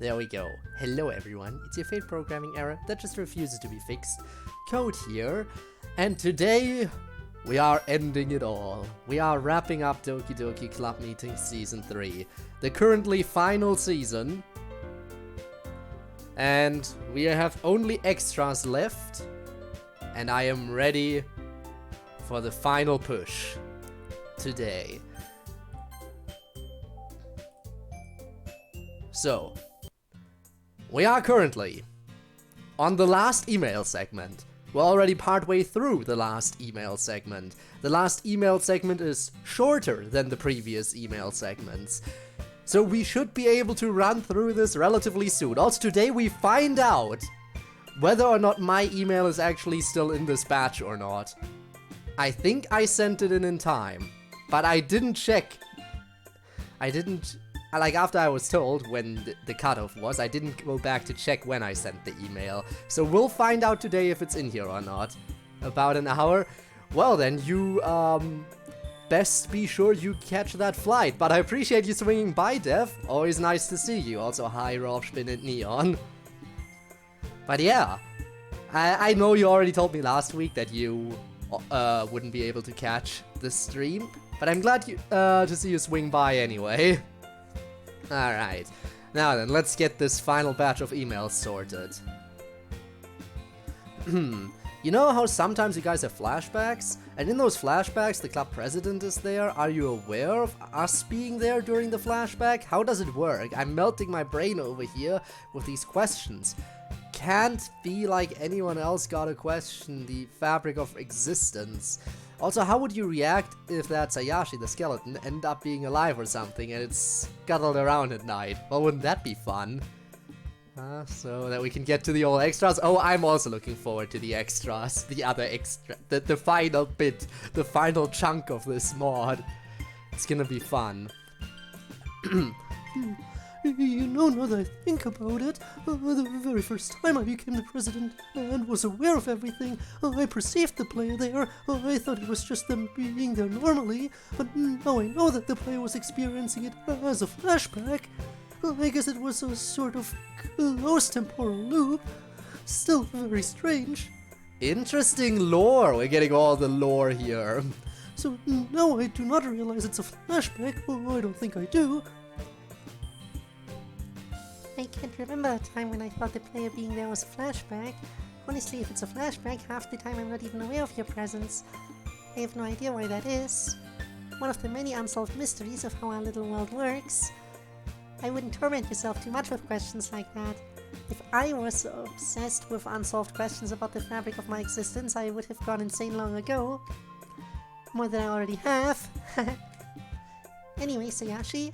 There we go. Hello everyone, it's your favorite programming error that just refuses to be fixed. Code here, and today we are ending it all. We are wrapping up Doki Doki Club Meeting Season 3, the currently final season. And we have only extras left, and I am ready for the final push today. So, we are currently on the last email segment. We're already partway through the last email segment. The last email segment is shorter than the previous email segments. So we should be able to run through this relatively soon. Also today we find out whether or not my email is actually still in this batch or not. I think I sent it in time, but I didn't check. Like, after I was told when the cutoff was, I didn't go back to check when I sent the email. So we'll find out today if it's in here or not. About an hour. Well then, you, best be sure you catch that flight. But I appreciate you swinging by, Dev. Always nice to see you. Also, hi, Rob, Spin, and Neon. But yeah, I know you already told me last week that you wouldn't be able to catch the stream. But I'm glad to see you swing by anyway. Alright, now then, let's get this final batch of emails sorted. You know how sometimes you guys have flashbacks? And in those flashbacks the club president is there? Are you aware of us being there during the flashback? How does it work? I'm melting my brain over here with these questions. Can't be like anyone else gotta question the fabric of existence. Also, how would you react if that Sayashi, the skeleton, ended up being alive or something and it's scuttled around at night? Well, wouldn't that be fun? So that we can get to the old extras. Oh, I'm also looking forward to the extras. The other extra, the final bit, the final chunk of this mod. It's gonna be fun. You know, now that I think about it, the very first time I became the president and was aware of everything, I perceived the player there. I thought it was just them being there normally, but now I know that the player was experiencing it as a flashback. I guess it was a sort of closed temporal loop. Still very strange. Interesting lore. We're getting all the lore here. So now I do not realize it's a flashback. I don't think I do. I can't remember a time when I thought the player being there was a flashback. Honestly, if it's a flashback, half the time I'm not even aware of your presence. I have no idea why that is. One of the many unsolved mysteries of how our little world works. I wouldn't torment yourself too much with questions like that. If I was obsessed with unsolved questions about the fabric of my existence, I would have gone insane long ago. More than I already have. Anyway, Sayashi.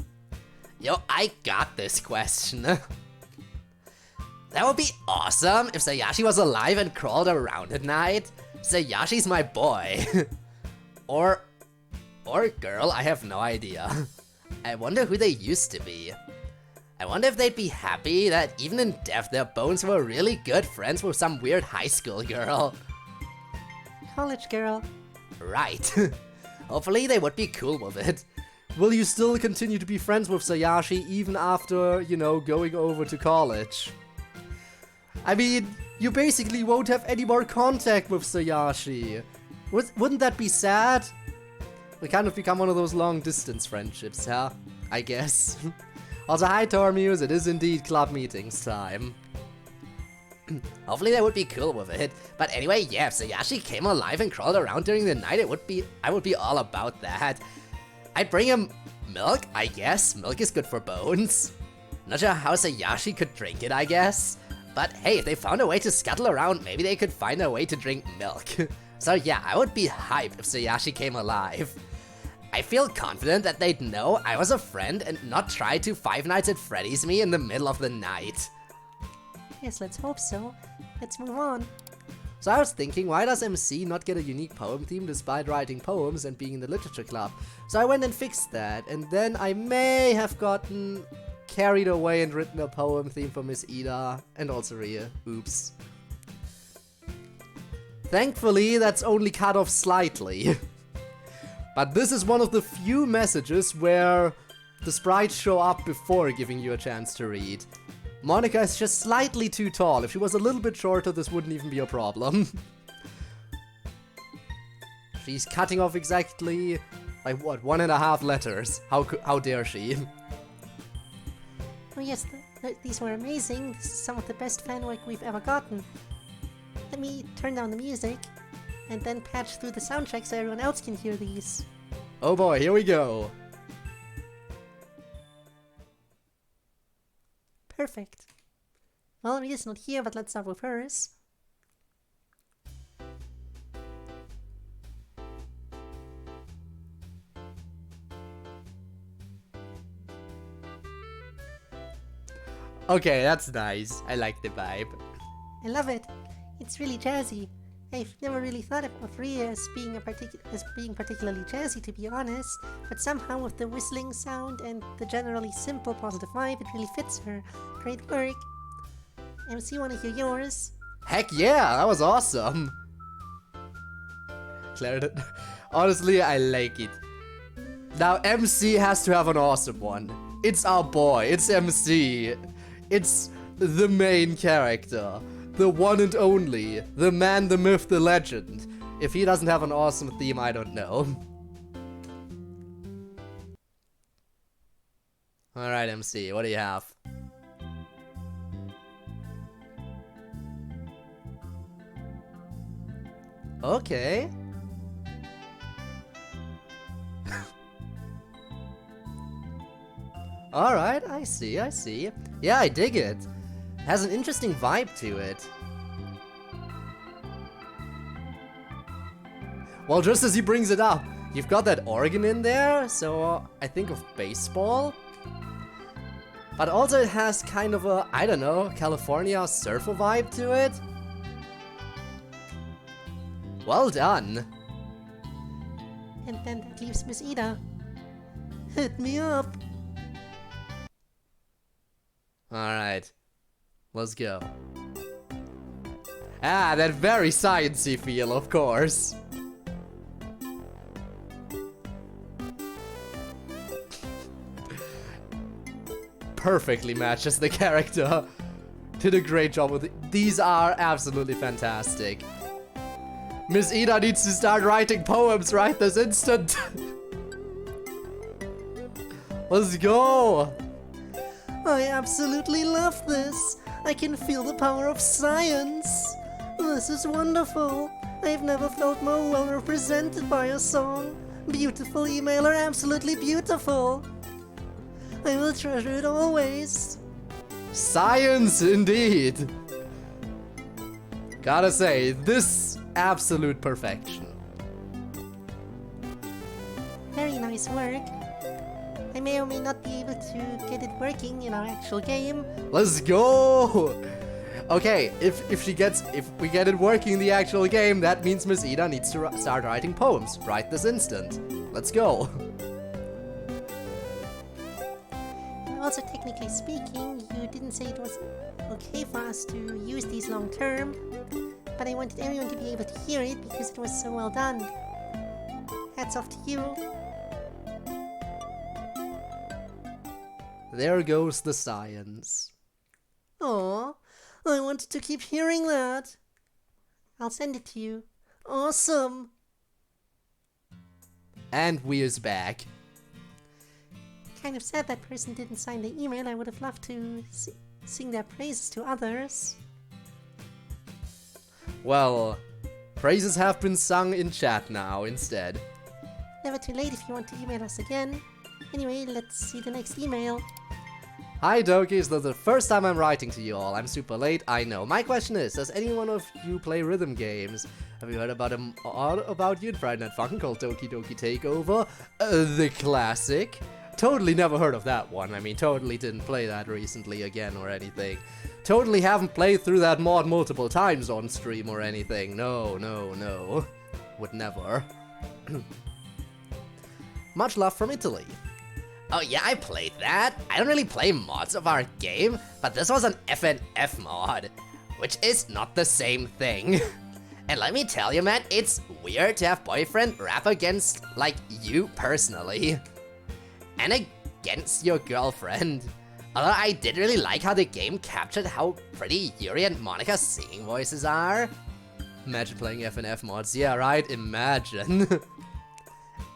Yo, I got this question. That would be awesome if Sayashi was alive and crawled around at night. Sayashi's my boy. or girl, I have no idea. I wonder who they used to be. I wonder if they'd be happy that even in death their bones were really good friends with some weird high school girl. College girl. Right. Hopefully they would be cool with it. Will you still continue to be friends with Sayashi even after, you know, going over to college? I mean, you basically won't have any more contact with Sayashi. Wouldn't that be sad? We kind of become one of those long-distance friendships, huh? I guess. Also, hi Tormuse, it is indeed club meetings time. Hopefully they would be cool with it. But anyway, yeah, if Sayashi came alive and crawled around during the night, I would be all about that. I'd bring him milk, I guess. Milk is good for bones. Not sure how Sayashi could drink it, I guess. But hey, if they found a way to scuttle around, maybe they could find a way to drink milk. So yeah, I would be hyped if Sayashi came alive. I feel confident that they'd know I was a friend and not try to Five Nights at Freddy's me in the middle of the night. Yes, let's hope so. Let's move on. So I was thinking, why does MC not get a unique poem theme despite writing poems and being in the literature club? So I went and fixed that, and then I may have gotten carried away and written a poem theme for Miss Ida and also Rhea. Oops. Thankfully, that's only cut off slightly. But this is one of the few messages where the sprites show up before giving you a chance to read. Monica is just slightly too tall. If she was a little bit shorter, this wouldn't even be a problem. She's cutting off exactly, like what, 1.5 letters. How dare she? Oh yes, these were amazing. This is some of the best fan work we've ever gotten. Let me turn down the music, and then patch through the soundtrack so everyone else can hear these. Oh boy, here we go. Perfect. Well, Ria's not here, but let's start with hers. Okay, that's nice. I like the vibe. I love it. It's really jazzy. I've never really thought of Ria as being particularly jazzy, to be honest, but somehow with the whistling sound and the generally simple positive vibe, it really fits her. Great work. MC, wanna hear yours? Heck yeah, that was awesome. Claire, honestly, I like it. Now MC has to have an awesome one. It's our boy, it's MC. It's the main character. The one and only. The man, the myth, the legend. If he doesn't have an awesome theme, I don't know. Alright, MC, what do you have? Okay. Alright, I see. Yeah, I dig it. Has an interesting vibe to it. Well, just as he brings it up, you've got that organ in there, so I think of baseball. But also it has kind of a, I don't know, California surfer vibe to it. Well done. And then that leaves Miss Ida. Hit me up. Alright. Let's go. Ah, that very sciencey feel, of course. Perfectly matches the character. Did a great job with it. These are absolutely fantastic. Miss Ida needs to start writing poems right this instant. Let's go. I absolutely love this. I can feel the power of science. This is wonderful. I've never felt more well represented by a song. Beautiful emailer, absolutely beautiful. I will treasure it always. Science indeed. Gotta say, this absolute perfection. Very nice work. I may or may not be able to get it working in our actual game. Let's go! Okay, if we get it working in the actual game, that means Miss Ida needs to start writing poems right this instant. Let's go. Also, technically speaking, you didn't say it was okay for us to use these long term, but I wanted everyone to be able to hear it because it was so well done. Hats off to you. There goes the science. Aw, I wanted to keep hearing that. I'll send it to you. Awesome. And we's back. Kind of sad that person didn't sign the email. I would have loved to sing their praises to others. Well, praises have been sung in chat now instead. Never too late if you want to email us again. Anyway, let's see the next email. Hi Dokies, this is the first time I'm writing to you all. I'm super late, I know. My question is, does any one of you play rhythm games? Have you heard about About You and Friday Night Funkin' called Doki Doki Takeover? The classic. Totally never heard of that one. I mean, totally didn't play that recently again or anything. Totally haven't played through that mod multiple times on stream or anything. No. Would never. Much love from Italy. Oh yeah, I played that. I don't really play mods of our game, but this was an FNF mod, which is not the same thing. And let me tell you, man, it's weird to have boyfriend rap against, like, you personally. And against your girlfriend. Although I did really like how the game captured how pretty Yuri and Monika's singing voices are. Imagine playing FNF mods, yeah right, imagine.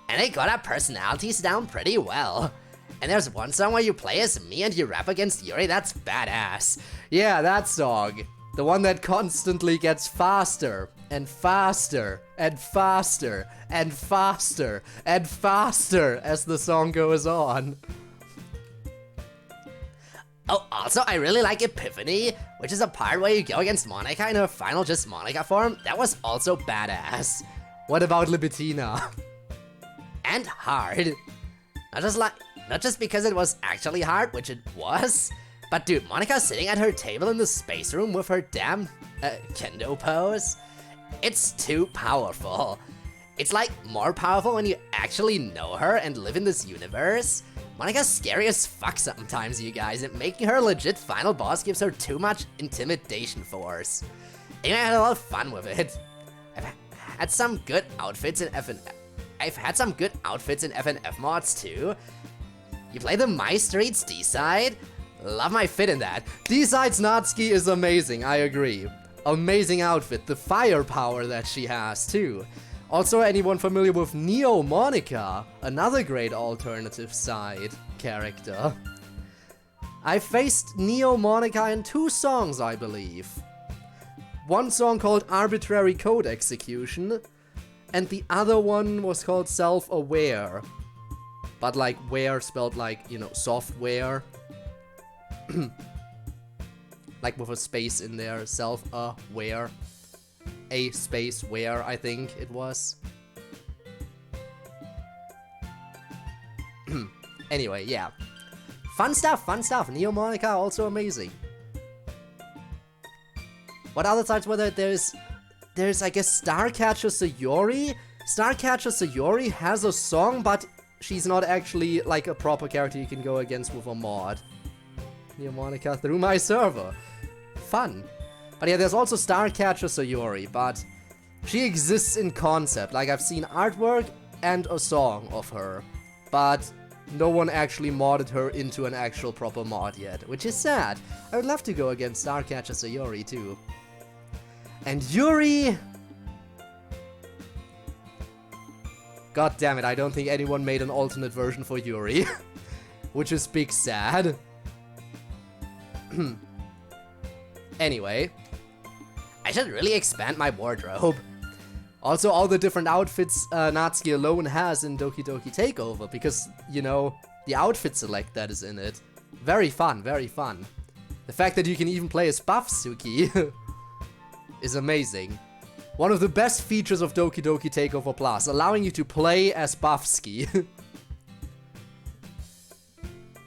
And they got our personalities down pretty well. And there's one song where you play as me and you rap against Yuri, that's badass. Yeah, that song. The one that constantly gets faster and faster and faster and faster and faster as the song goes on. Oh, also, I really like Epiphany, which is a part where you go against Monika in her final just Monika form. That was also badass. What about Libitina? And hard. Not just because it was actually hard, which it was, but dude, Monika sitting at her table in the space room with her damn kendo pose. It's too powerful. It's like more powerful when you actually know her and live in this universe. Monika's scary as fuck sometimes, you guys, and making her a legit final boss gives her too much intimidation force. Anyway, I had a lot of fun with it. I've had some good outfits in FNF mods too. You play the My Streets D-side? Love my fit in that. D-side's Natsuki is amazing, I agree. Amazing outfit, the firepower that she has too. Also, anyone familiar with Neo Monika? Another great alternative side character. I faced Neo Monika in 2 songs, I believe. One song called Arbitrary Code Execution, and the other one was called Self-Aware. But like where spelled like, you know, software. Like with a space in there, self-aware. A space where, I think it was. Anyway, yeah. Fun stuff, fun stuff. Neo Monika, also amazing. What other types were there? There's I guess Starcatcher Sayori. Starcatcher Sayori has a song, but she's not actually like a proper character you can go against with a mod. Neo Monika through my server. Fun. But yeah, there's also Starcatcher Sayori, but she exists in concept. Like, I've seen artwork and a song of her, but no one actually modded her into an actual proper mod yet, which is sad. I would love to go against Starcatcher Sayori too. And Yuri... God damn it, I don't think anyone made an alternate version for Yuri. Which is big sad. Anyway. I should really expand my wardrobe. Also, all the different outfits Natsuki alone has in Doki Doki Takeover, because, you know, the outfit select that is in it. Very fun, very fun. The fact that you can even play as Buffsuki is amazing. One of the best features of Doki Doki Takeover Plus, allowing you to play as Buffsuki.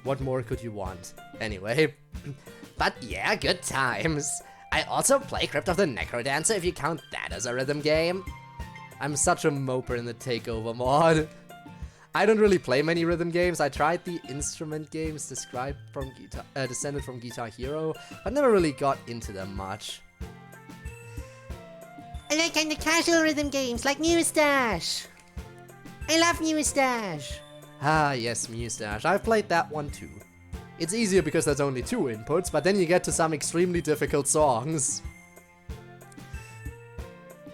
What more could you want? Anyway. But yeah, good times. I also play Crypt of the Necrodancer, if you count that as a rhythm game. I'm such a moper in the Takeover mod. I don't really play many rhythm games. I tried the instrument games described from descended from Guitar Hero, but never really got into them much. I like kind of casual rhythm games like Mustache. I love Mustache. Ah, yes, Mustache. I've played that one too. It's easier because there's only 2 inputs, but then you get to some extremely difficult songs.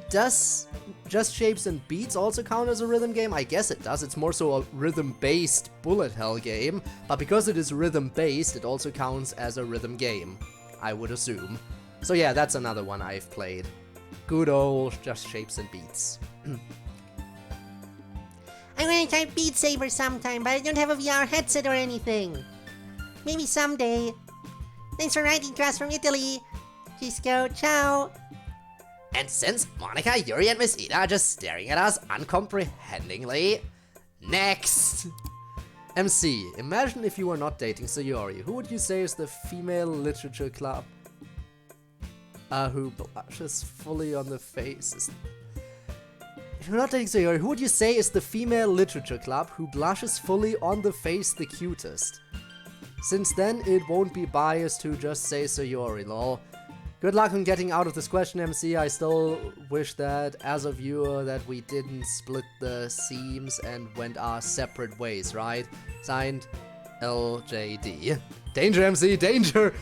Does Just Shapes and Beats also count as a rhythm game? I guess it does. It's more so a rhythm-based bullet hell game, but because it is rhythm-based, it also counts as a rhythm game, I would assume. So yeah, that's another one I've played. Good old Just Shapes and Beats. I want to try Beat Saber sometime, but I don't have a VR headset or anything. Maybe someday. Thanks for writing to us from Italy. Cisco, ciao. And since Monika, Yuri, and Miss Ida are just staring at us uncomprehendingly, next! MC, imagine if you were not dating Sayori. Who would you say is the female literature club who blushes fully on the face? If you're not dating Sayori, who would you say is the female literature club who blushes fully on the face the cutest? Since then, it won't be biased to just say Sayori, lol. Good luck on getting out of this question, MC. I still wish that, as a viewer, that we didn't split the seams and went our separate ways, right? Signed, LJD. Danger, MC, danger!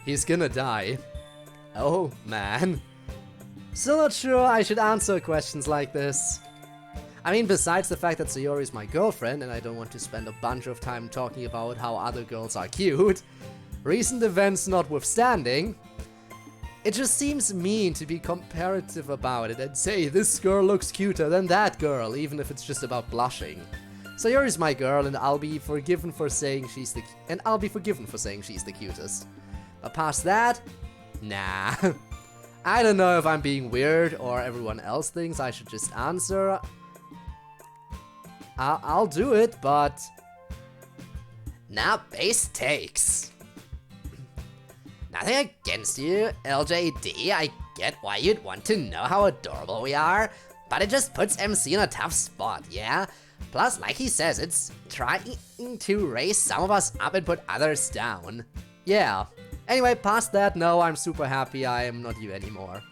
He's gonna die. Oh, man. Still not sure I should answer questions like this. I mean, besides the fact that Sayori is my girlfriend and I don't want to spend a bunch of time talking about how other girls are cute, recent events notwithstanding, it just seems mean to be comparative about it and say this girl looks cuter than that girl, even if it's just about blushing. Sayori's my girl and I'll be forgiven for saying she's the cutest. But past that, nah. I don't know if I'm being weird or everyone else thinks I should just answer. I'll do it, but... Now base takes. Nothing against you, LJD. I get why you'd want to know how adorable we are, but it just puts MC in a tough spot, yeah? Plus, like he says, it's trying to raise some of us up and put others down. Yeah. Anyway, past that, no, I'm super happy I am not you anymore.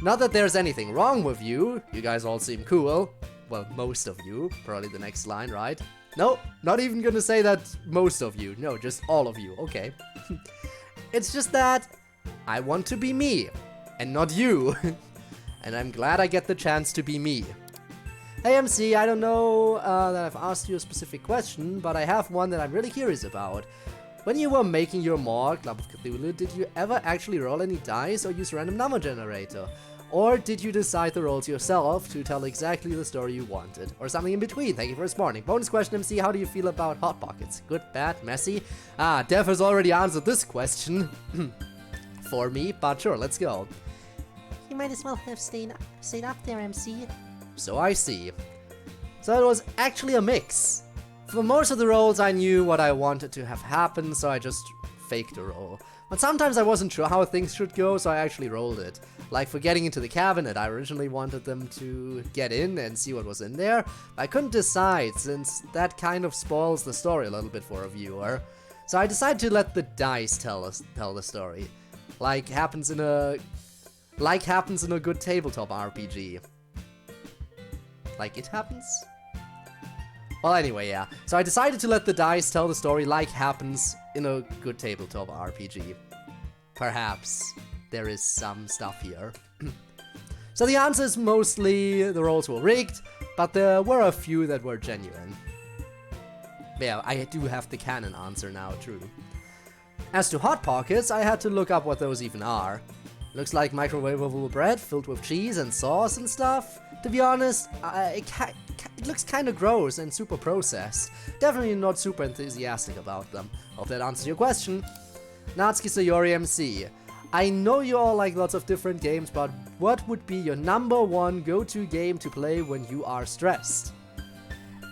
Not that there's anything wrong with you. You guys all seem cool. Well, most of you. Probably the next line, right? No, not even gonna say that most of you. No, just all of you. Okay. It's just that I want to be me, and not you. And I'm glad I get the chance to be me. Hey MC, I don't know that I've asked you a specific question, but I have one that I'm really curious about. When you were making your mod, Club of Cthulhu, did you ever actually roll any dice or use random number generator? Or did you decide the rolls yourself to tell exactly the story you wanted? Or something in between? Thank you for responding. Bonus question, MC, how do you feel about Hot Pockets? Good, bad, messy? Dev has already answered this question for me, but sure, let's go. You might as well have stayed up there, MC. So I see. So it was actually a mix. For most of the rolls I knew what I wanted to have happen, so I just faked a roll. But sometimes I wasn't sure how things should go, so I actually rolled it. Like for getting into the cabinet, I originally wanted them to get in and see what was in there, but I couldn't decide since that kind of spoils the story a little bit for a viewer. So I decided to let the dice tell the story. Like happens in a good tabletop RPG. Like it happens? Well, anyway, yeah. So I decided to let the dice tell the story like happens in a good tabletop RPG. Perhaps there is some stuff here. So the answer is mostly the rolls were rigged, but there were a few that were genuine. Yeah, I do have the canon answer now, true. As to Hot Pockets, I had to look up what those even are. Looks like microwavable bread filled with cheese and sauce and stuff. To be honest, it looks kinda gross and super processed. Definitely not super enthusiastic about them. Hope that answers your question. Natsuki Sayori MC. I know you all like lots of different games, but what would be your #1 go-to game to play when you are stressed?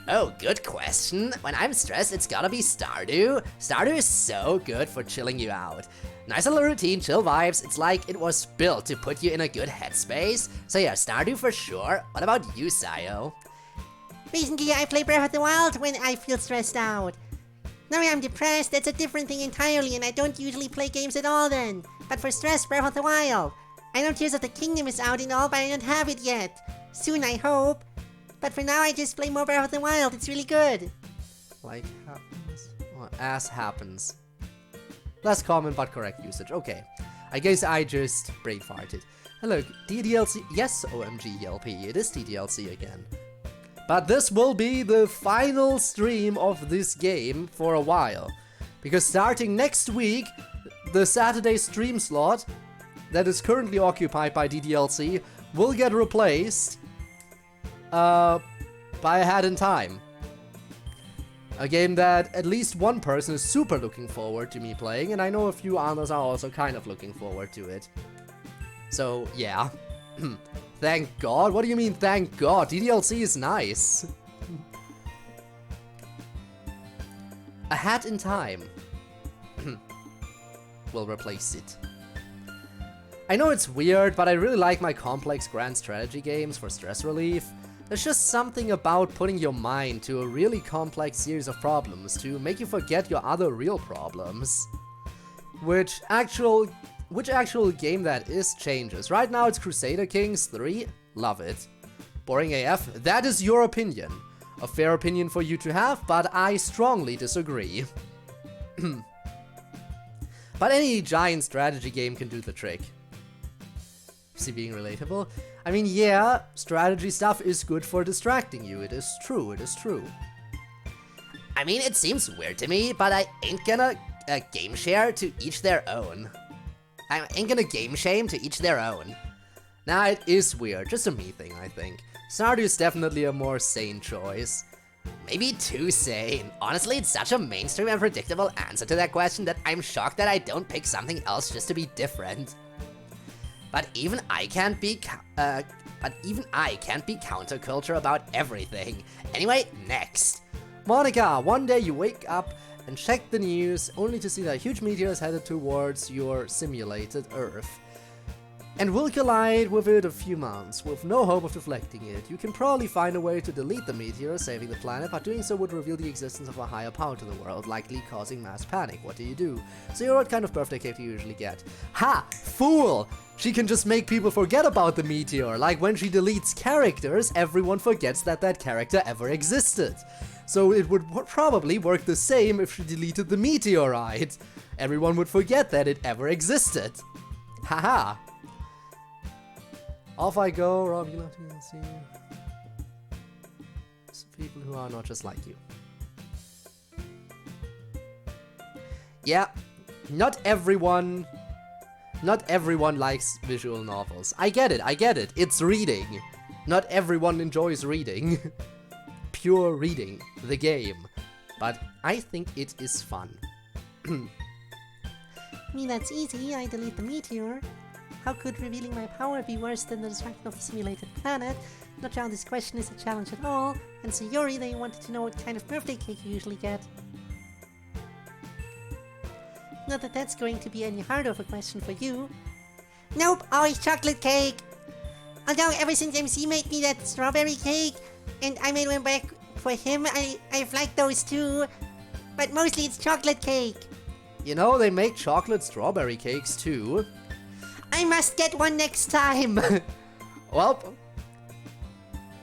Oh, good question. When I'm stressed, it's gotta be Stardew. Stardew is so good for chilling you out. Nice little routine, chill vibes. It's like it was built to put you in a good headspace. So yeah, Stardew for sure. What about you, Sayo? Recently, I play Breath of the Wild when I feel stressed out. Now I'm depressed, that's a different thing entirely, and I don't usually play games at all then. But for stress, Breath of the Wild. I know Tears of the Kingdom is out and all, but I don't have it yet. Soon, I hope. But for now, I just play more Breath of the Wild. It's really good. Like happens? Well, as happens. Less common but correct usage. Okay. I guess I just brain farted. Hello, DDLC. Yes, OMG LP. It is DDLC again. But this will be the final stream of this game for a while. Because starting next week, the Saturday stream slot that is currently occupied by DDLC will get replaced by A Hat in Time. A game that at least one person is super looking forward to me playing, and I know a few others are also kind of looking forward to it. So, yeah. Thank God? What do you mean, thank God? DDLC is nice. A Hat in Time will replace it. I know it's weird, but I really like my complex grand strategy games for stress relief. There's just something about putting your mind to a really complex series of problems to make you forget your other real problems. Which actual game that is changes. Right now it's Crusader Kings 3, love it. Boring AF, that is your opinion. a fair opinion for you to have, but I strongly disagree. But any giant strategy game can do the trick. See, being relatable? I mean, yeah, strategy stuff is good for distracting you. It is true, it is true. I mean, it seems weird to me, but I ain't gonna game share to each their own. I ain't gonna game shame to each their own. Nah, it is weird, just a me thing, I think. Stardew is definitely a more sane choice. Maybe too sane. Honestly, it's such a mainstream and predictable answer to that question that I'm shocked that I don't pick something else just to be different. But even I can't be counterculture about everything. Anyway, next. Monica, one day you wake up and check the news only to see that a huge meteor is headed towards your simulated Earth and will collide with it a few months, with no hope of deflecting it. You can probably find a way to delete the meteor, saving the planet, but doing so would reveal the existence of a higher power to the world, likely causing mass panic. What do? So what kind of birthday cake do you usually get? Ha! Fool! She can just make people forget about the meteor, like when she deletes characters, everyone forgets that that character ever existed. So it would probably work the same if she deleted the meteorite. Everyone would forget that it ever existed. Haha. Off I go, Rob, you know to see some people who are not just like you. Yeah, not everyone likes visual novels. I get it, it's reading. Not everyone enjoys reading. Pure reading, the game. But I think it is fun. Me, that's easy. I delete the meteor. How could revealing my power be worse than the destruction of the simulated planet? Not sure how this question is a challenge at all. And so Yuri, they wanted to know what kind of birthday cake you usually get. Not that that's going to be any harder of a question for you. Nope, always chocolate cake! Although ever since MC made me that strawberry cake, and I made one back for him, I've liked those too. But mostly it's chocolate cake. You know, they make chocolate strawberry cakes too. I must get one next time! Well,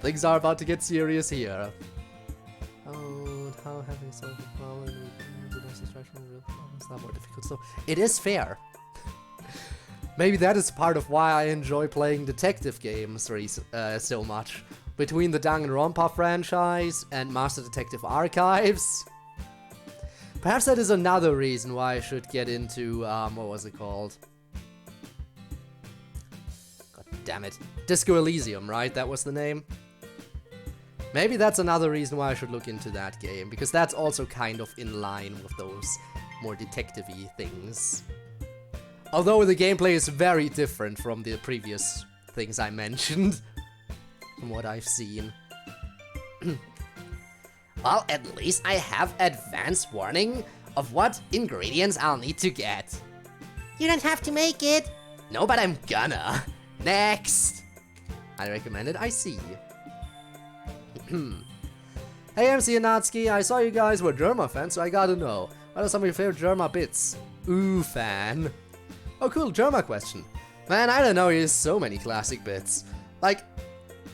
things are about to get serious here. Oh, how having solved the problem with the next distraction of real problems is not more difficult. So, it is fair. Maybe that is part of why I enjoy playing detective games so much. Between the Danganronpa franchise and Master Detective Archives. Perhaps that is another reason why I should get into, what was it called? God damn it. Disco Elysium, right? That was the name? Maybe that's another reason why I should look into that game, because that's also kind of in line with those more detective-y things. Although the gameplay is very different from the previous things I mentioned. From what I've seen. Well, at least I have advance warning of what ingredients I'll need to get. You don't have to make it! No, but I'm gonna. Next! I recommend it, I see. Hey MC and Natsuki, I saw you guys were Germa fans, so I gotta know. What are some of your favorite Germa bits? Ooh, fan. Oh cool, Germa question. Man, I don't know, he has so many classic bits. Like,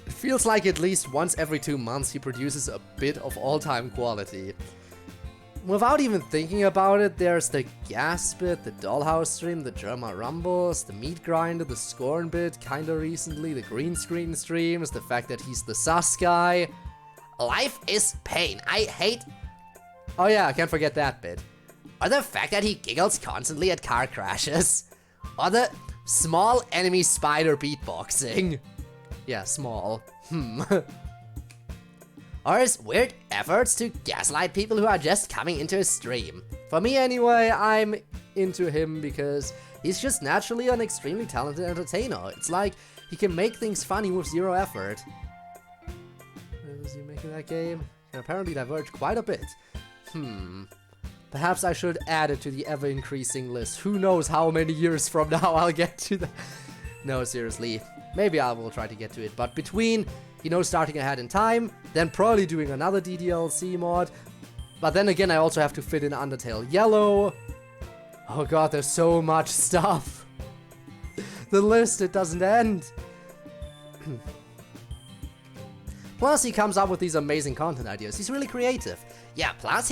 it feels like at least once every 2 months he produces a bit of all-time quality. Without even thinking about it, there's the gas bit, the dollhouse stream, the Germa rumbles, the meat grinder, the scorn bit, kinda recently, the green screen streams, the fact that he's the sus guy. Life is pain, I hate... Oh yeah, I can't forget that bit. Or the fact that he giggles constantly at car crashes. Or the small enemy spider beatboxing. Yeah, small. Or his weird efforts to gaslight people who are just coming into his stream. For me anyway, I'm into him because he's just naturally an extremely talented entertainer. It's like he can make things funny with zero effort. Is he making that game? Can apparently diverge quite a bit. Perhaps I should add it to the ever-increasing list. Who knows how many years from now I'll get to that. No, seriously. Maybe I will try to get to it, but between, you know, starting ahead in time, then probably doing another DDLC mod, but then again I also have to fit in Undertale Yellow. Oh god, there's so much stuff. The list, it doesn't end. Plus, he comes up with these amazing content ideas. He's really creative. Yeah, plus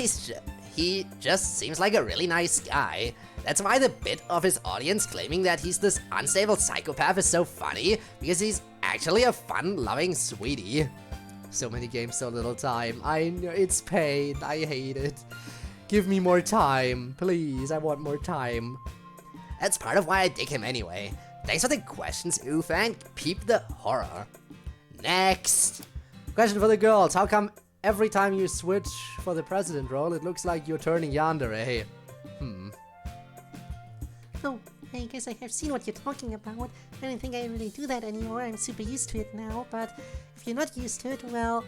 he just seems like a really nice guy. That's why the bit of his audience claiming that he's this unstable psychopath is so funny, because he's actually a fun-loving sweetie. So many games, so little time. I know, it's pain. I hate it. Give me more time, please. I want more time. That's part of why I dig him anyway. Thanks for the questions, Oof, and peep the horror. Next! Question for the girls. How come every time you switch for the president role, it looks like you're turning yandere? Oh, I guess I have seen what you're talking about. I don't think I really do that anymore. I'm super used to it now, but if you're not used to it, well...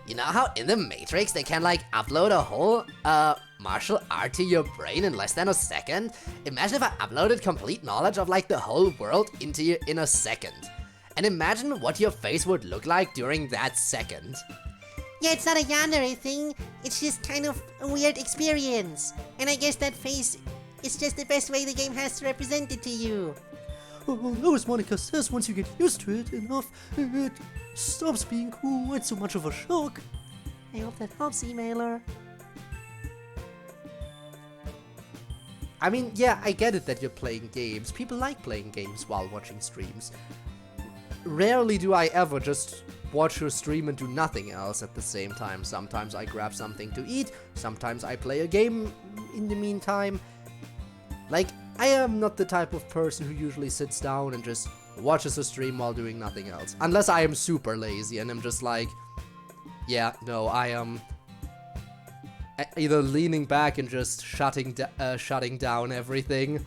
You know how in the Matrix they can like upload a whole martial art to your brain in less than a second? Imagine if I uploaded complete knowledge of like the whole world into you in a second. And imagine what your face would look like during that second. Yeah, it's not a yandere thing. It's just kind of a weird experience. And I guess that face is just the best way the game has to represent it to you. Oh, as Monica says, once you get used to it enough, it stops being quite so much of a shock. I hope that helps, emailer. I mean, yeah, I get it that you're playing games. People like playing games while watching streams. Rarely do I ever just watch her stream and do nothing else at the same time. Sometimes I grab something to eat, sometimes I play a game in the meantime. Like, I am not the type of person who usually sits down and just watches a stream while doing nothing else. Unless I am super lazy and I'm just like, yeah, no, I am either leaning back and just shutting down everything,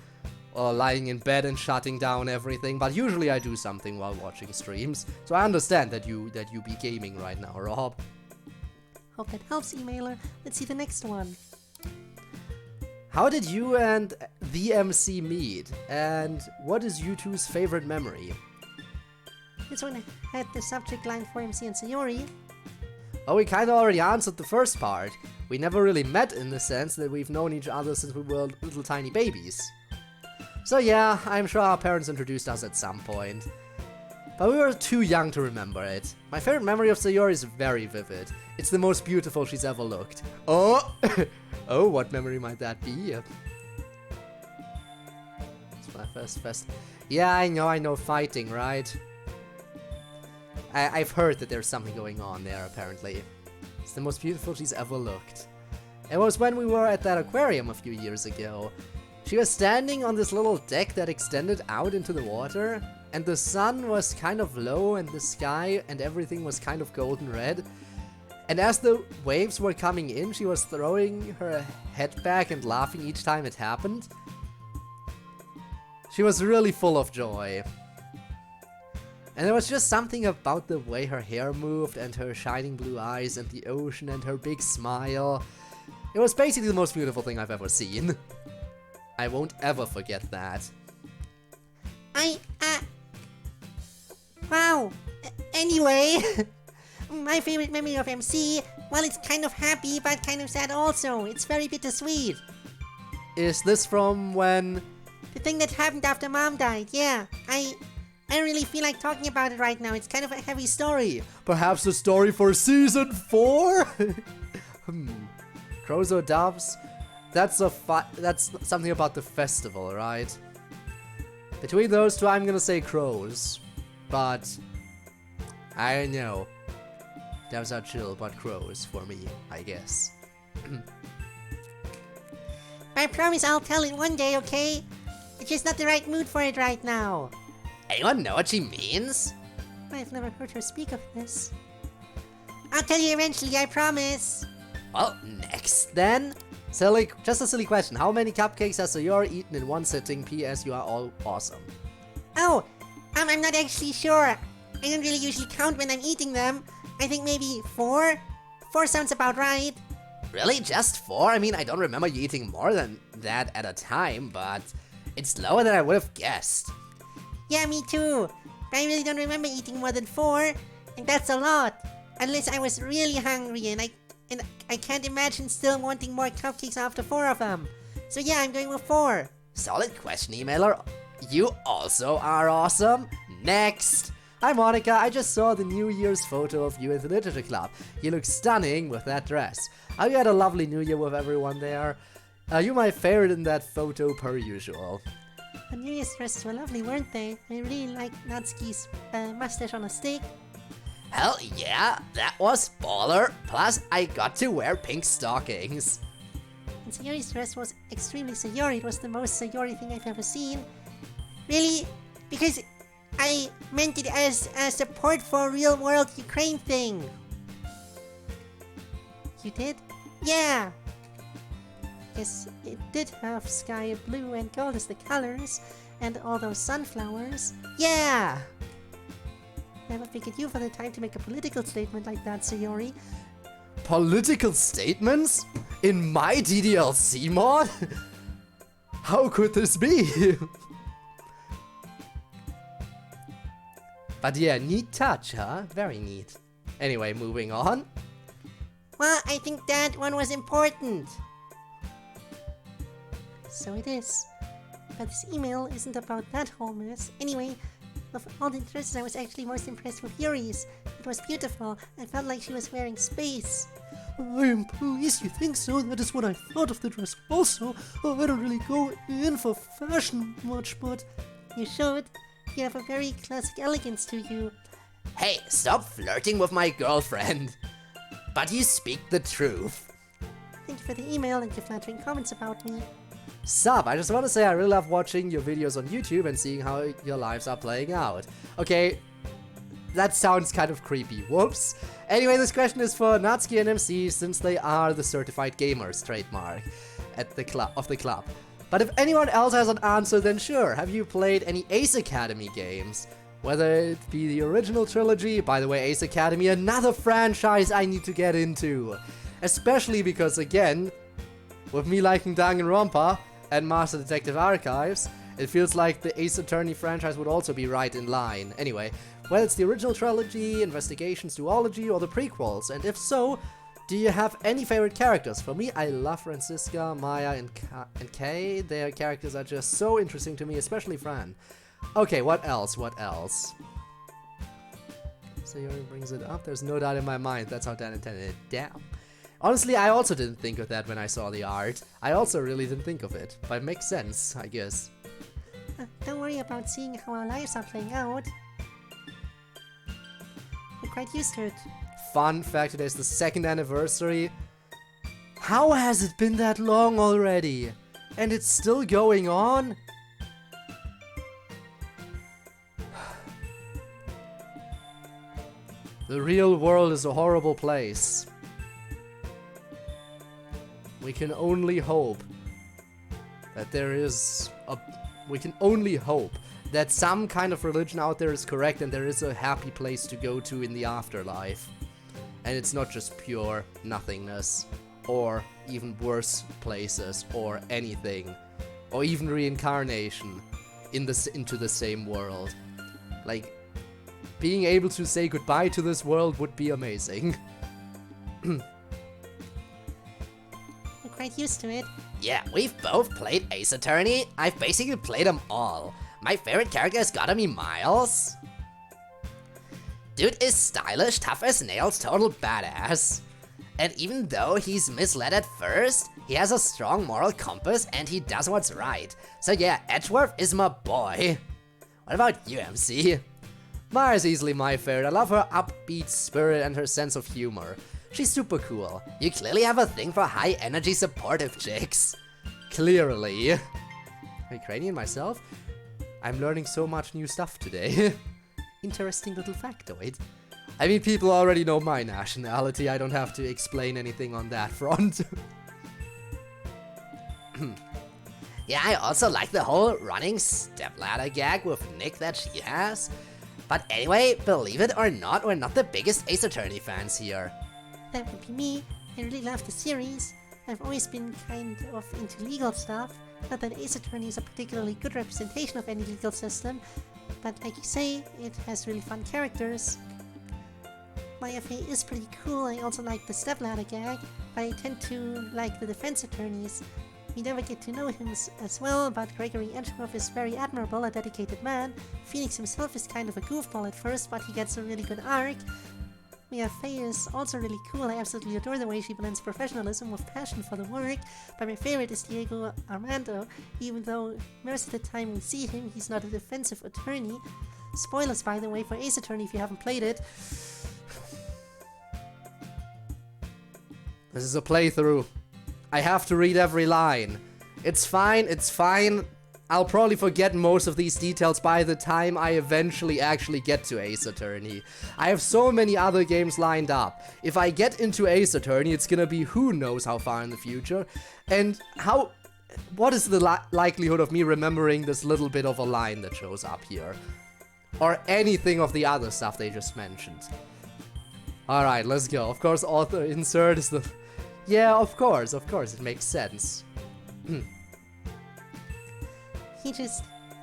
or lying in bed and shutting down everything, but usually I do something while watching streams. So I understand that you be gaming right now, Rob. Hope that helps, emailer. Let's see the next one. How did you and the MC meet? And what is you two's favorite memory? This one had the subject line for MC and Sayori. Oh, we kinda already answered the first part. We never really met in the sense that we've known each other since we were little tiny babies. So yeah, I'm sure our parents introduced us at some point. But we were too young to remember it. My favorite memory of Sayori is very vivid. It's the most beautiful she's ever looked. Oh! Oh, what memory might that be? It's my first. Yeah, I know, fighting, right? I've heard that there's something going on there, apparently. It's the most beautiful she's ever looked. It was when we were at that aquarium a few years ago. She was standing on this little deck that extended out into the water, and the sun was kind of low and the sky and everything was kind of golden red. And as the waves were coming in, she was throwing her head back and laughing each time it happened. She was really full of joy. And there was just something about the way her hair moved and her shining blue eyes and the ocean and her big smile. It was basically the most beautiful thing I've ever seen. I won't ever forget that. Wow. Anyway, my favorite memory of MC, well, it's kind of happy, but kind of sad also. It's very bittersweet. Is this from when... The thing that happened after Mom died, yeah. I don't really feel like talking about it right now. It's kind of a heavy story. Perhaps a story for season 4? Crows or doves? That's something about the festival, right? Between those two, I'm gonna say crows. But I don't know. Doves are chill, but crows for me, I guess. I promise I'll tell it one day, okay? It's just not the right mood for it right now. Anyone know what she means? I've never heard her speak of this. I'll tell you eventually, I promise. Well, next. Then, just a silly question. How many cupcakes has Sayori eaten in one sitting? P.S. You are all awesome. Oh, I'm not actually sure. I don't really usually count when I'm eating them. I think maybe 4? 4 sounds about right. Really? Just 4? I mean, I don't remember you eating more than that at a time, but it's lower than I would have guessed. Yeah, me too. But I really don't remember eating more than 4, and that's a lot. Unless I was really hungry, and I can't imagine still wanting more cupcakes after 4 of them. So yeah, I'm going with 4. Solid question, emailer. You also are awesome. Next. Hi Monica, I just saw the New Year's photo of you in the Literature Club. You look stunning with that dress. I had a lovely New Year with everyone there. You're my favorite in that photo per usual. The New Year's dresses were lovely, weren't they? I really liked Natsuki's mustache on a stick. Hell yeah, that was baller. Plus, I got to wear pink stockings. And Sayori's dress was extremely Sayori. It was the most Sayori thing I've ever seen. Really? Because I meant it as a support for a real-world Ukraine thing. You did? Yeah! Yes, it did have sky blue and gold as the colors, and all those sunflowers. Yeah! Never figured you for the time to make a political statement like that, Sayori. Political statements? In my DDLC mod? How could this be? But yeah, neat touch, huh? Very neat. Anyway, moving on. Well, I think that one was important. So it is. But this email isn't about that whole mess. Anyway, of all the dresses, I was actually most impressed with Yuri's. It was beautiful. I felt like she was wearing space. I am pleased you think so. That is what I thought of the dress also. I don't really go in for fashion much, but... You should. You have a very classic elegance to you. Hey, stop flirting with my girlfriend. But you speak the truth. Thank you for the email and your flattering comments about me. Sup, I just want to say I really love watching your videos on YouTube and seeing how your lives are playing out. Okay, that sounds kind of creepy, whoops. Anyway, this question is for Natsuki and MC since they are the certified gamers trademark at the club. But if anyone else has an answer, then sure, have you played any Ace Academy games? Whether it be the original trilogy, by the way, Ace Academy, another franchise I need to get into. Especially because, again, with me liking Danganronpa and Master Detective Archives, it feels like the Ace Attorney franchise would also be right in line. Anyway, whether it's the original trilogy, Investigations, Duology, or the prequels, and if so, do you have any favorite characters? For me, I love Franziska, Maya, and Kay. Their characters are just so interesting to me, especially Fran. Okay, what else? Sayori brings it up. There's no doubt in my mind that's how Dan intended it. Damn. Honestly, I also didn't think of that when I saw the art. I also really didn't think of it. But it makes sense, I guess. Don't worry about seeing how our lives are playing out. We're quite used to it. Fun fact, today's the 2nd anniversary. How has it been that long already? And it's still going on? The real world is a horrible place. We can only hope that we can only hope that some kind of religion out there is correct and there is a happy place to go to in the afterlife. And it's not just pure nothingness, or even worse places, or anything, or even reincarnation into the same world. Like, being able to say goodbye to this world would be amazing. We're quite used to it. Yeah, we've both played Ace Attorney. I've basically played them all. My favorite character has gotta be Miles. Dude is stylish, tough as nails, total badass. And even though he's misled at first, he has a strong moral compass and he does what's right. So yeah, Edgeworth is my boy. What about you, MC? Maya's easily my favorite. I love her upbeat spirit and her sense of humor. She's super cool. You clearly have a thing for high energy supportive chicks. Clearly. Ukrainian myself? I'm learning so much new stuff today. Interesting little factoid. I mean, people already know my nationality. I don't have to explain anything on that front. Yeah, I also like the whole running stepladder gag with Nick that she has. But anyway, believe it or not, we're not the biggest Ace Attorney fans here. That would be me. I really love the series. I've always been kind of into legal stuff. Not that Ace Attorney is a particularly good representation of any legal system, but like you say, it has really fun characters. Maya Fey is pretty cool. I also like the stepladder gag, but I tend to like the defense attorneys. We never get to know him as well, but Gregory Edgeworth is very admirable, a dedicated man. Phoenix himself is kind of a goofball at first, but he gets a really good arc. We have Faye is also really cool. I absolutely adore the way she blends professionalism with passion for the work. But my favorite is Diego Armando, even though most of the time we see him, he's not a defensive attorney. Spoilers, by the way, for Ace Attorney if you haven't played it. This is a playthrough. I have to read every line. It's fine, it's fine. I'll probably forget most of these details by the time I eventually actually get to Ace Attorney. I have so many other games lined up. If I get into Ace Attorney, it's gonna be who knows how far in the future. And what is the likelihood of me remembering this little bit of a line that shows up here? Or anything of the other stuff they just mentioned. Alright, let's go. Of course, author insert is the... Yeah, of course, it makes sense.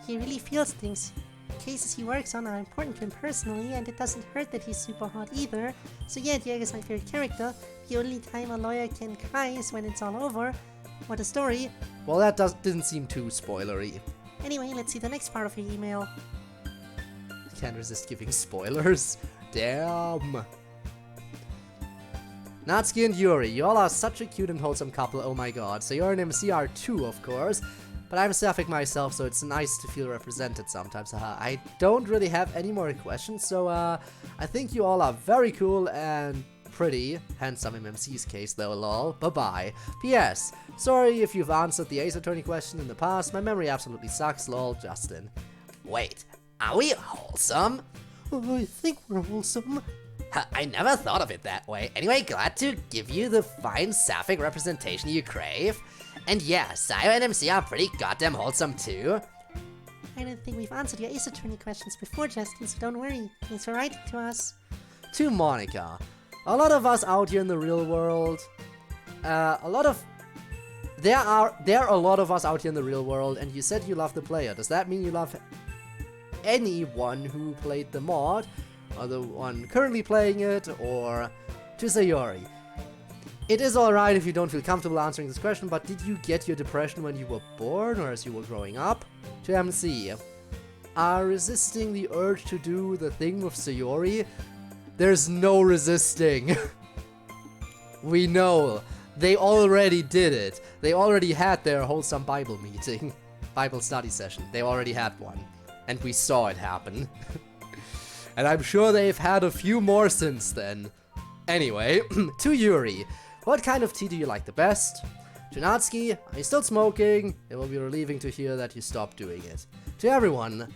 He really feels things. Cases he works on are important to him personally, and it doesn't hurt that he's super hot either. So yeah, Diego's my favorite character. The only time a lawyer can cry is when it's all over. What a story. Well, that didn't seem too spoilery. Anyway, let's see the next part of your email. Can't resist giving spoilers. Damn. Natsuki and Yuri, y'all are such a cute and wholesome couple, oh my god. So you're an MCR too, of course. But I'm sapphic myself, so it's nice to feel represented sometimes. I don't really have any more questions, so I think you all are very cool and pretty. Handsome in MC's case though, lol. Bye-bye. P.S. Sorry if you've answered the Ace Attorney question in the past. My memory absolutely sucks, lol. Justin. Wait, are we wholesome? I think we're wholesome. I never thought of it that way. Anyway, glad to give you the fine sapphic representation you crave. And yeah, Saviour and MC are pretty goddamn wholesome too. I don't think we've answered your Ace Attorney questions before, Justin, so don't worry. Thanks for writing to us. To Monica. A lot of us out here in the real world, there are a lot of us out here in the real world, and you said you love the player. Does that mean you love anyone who played the mod, or the one currently playing it, or to Sayori? It is alright if you don't feel comfortable answering this question, but did you get your depression when you were born or as you were growing up? To MC, are resisting the urge to do the thing with Sayori? There's no resisting. We know. They already did it. They already had their wholesome Bible meeting. Bible study session. They already had one. And we saw it happen. And I'm sure they've had a few more since then. Anyway, to Yuri. What kind of tea do you like the best? To Natsuki, are you still smoking? It will be relieving to hear that you stopped doing it. To everyone,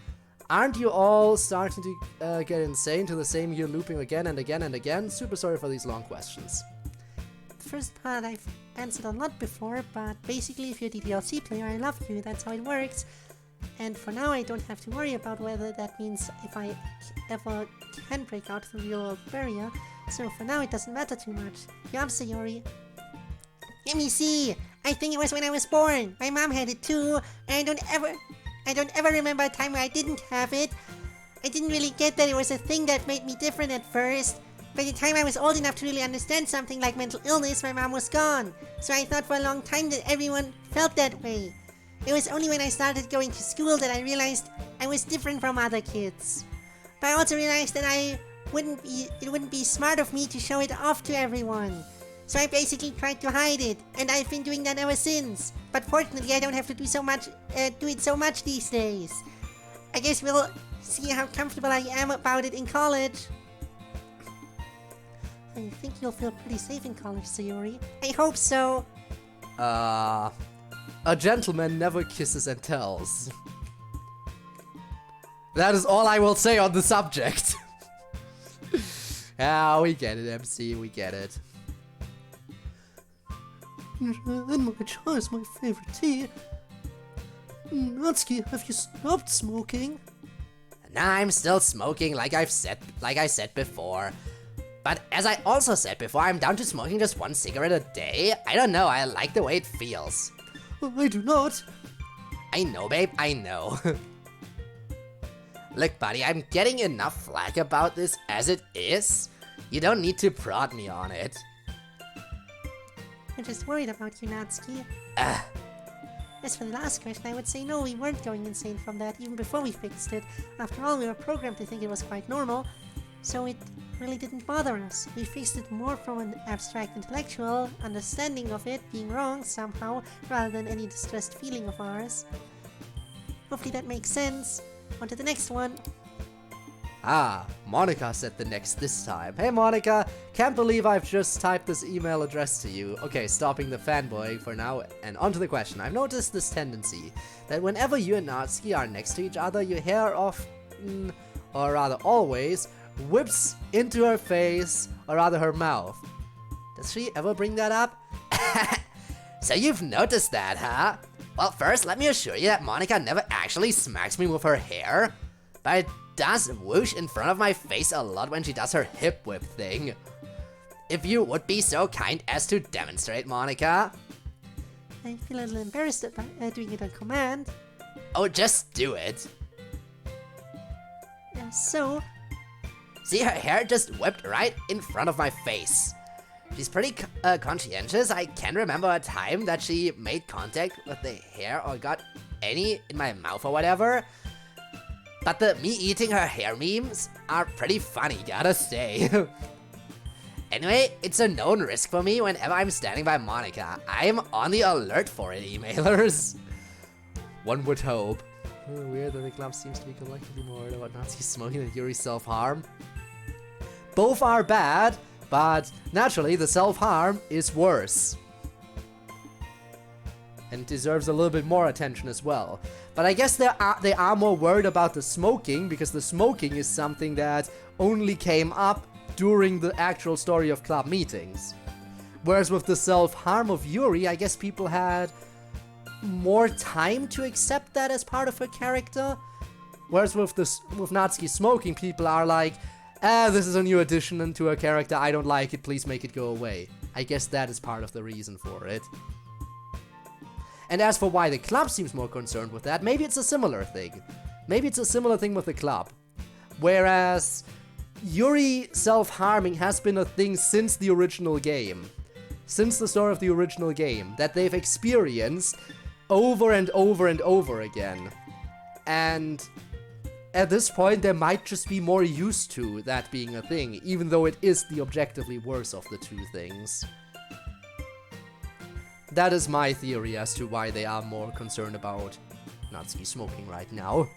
aren't you all starting to get insane to the same year looping again and again and again? Super sorry for these long questions. The first part I've answered a lot before, but basically if you're the DLC player, I love you, that's how it works. And for now I don't have to worry about whether that means if I ever can break out the real world barrier. So for now it doesn't matter too much. Yup, Sayori. Let me see. I think it was when I was born. My mom had it too. And I don't ever remember a time where I didn't have it. I didn't really get that it was a thing that made me different at first. By the time I was old enough to really understand something like mental illness, my mom was gone. So I thought for a long time that everyone felt that way. It was only when I started going to school that I realized I was different from other kids. But I also realized that it wouldn't be smart of me to show it off to everyone. So I basically tried to hide it, and I've been doing that ever since. But fortunately, I don't have to do it so much these days. I guess we'll see how comfortable I am about it in college. I think you'll feel pretty safe in college, Sayori. I hope so. A gentleman never kisses and tells. That is all I will say on the subject. Ah, we get it, MC, we get it. And my chow is my favorite tea. Natsuki, have you stopped smoking? Nah, I'm still smoking like I said before. But as I also said before, I'm down to smoking just one cigarette a day. I don't know, I like the way it feels. I do not. I know, babe, I know. Look, buddy, I'm getting enough flack about this as it is. You don't need to prod me on it. I'm just worried about you, Natsuki. As for the last question, I would say no, we weren't going insane from that even before we fixed it. After all, we were programmed to think it was quite normal, so it really didn't bother us. We fixed it more from an abstract intellectual understanding of it being wrong somehow, rather than any distressed feeling of ours. Hopefully that makes sense. On to the next one. Ah, Monica said the next this time. Hey Monica, can't believe I've just typed this email address to you. Okay, stopping the fanboying for now and on to the question. I've noticed this tendency that whenever you and Natsuki are next to each other, your hair often, or rather always, whips into her face, or rather her mouth. Does she ever bring that up? So you've noticed that, huh? Well, first, let me assure you that Monica never actually smacks me with her hair, but it does whoosh in front of my face a lot when she does her hip whip thing. If you would be so kind as to demonstrate, Monica. I feel a little embarrassed about doing it on command. Oh, just do it. So, See, her hair just whipped right in front of my face. She's pretty conscientious. I can remember a time that she made contact with the hair or got any in my mouth or whatever. But the me eating her hair memes are pretty funny, gotta say. Anyway, it's a known risk for me whenever I'm standing by Monica. I am on the alert for it, emailers. One would hope. Weird that the club seems to be collectively more worried about Natsuki smoking than Yuri's self-harm. Both are bad, but naturally the self-harm is worse. And deserves a little bit more attention as well. But I guess they are more worried about the smoking, because the smoking is something that only came up during the actual story of club meetings. Whereas with the self-harm of Yuri, I guess people had more time to accept that as part of her character. Whereas with Natsuki smoking, people are like, this is a new addition into her character, I don't like it, please make it go away. I guess that is part of the reason for it. And as for why the club seems more concerned with that, maybe it's a similar thing. Maybe it's a similar thing with the club. Whereas Yuri self-harming has been a thing since the original game. Since the start of the original game. That they've experienced over and over and over again. And at this point, they might just be more used to that being a thing, even though it is the objectively worse of the two things. That is my theory as to why they are more concerned about Natsuki smoking right now.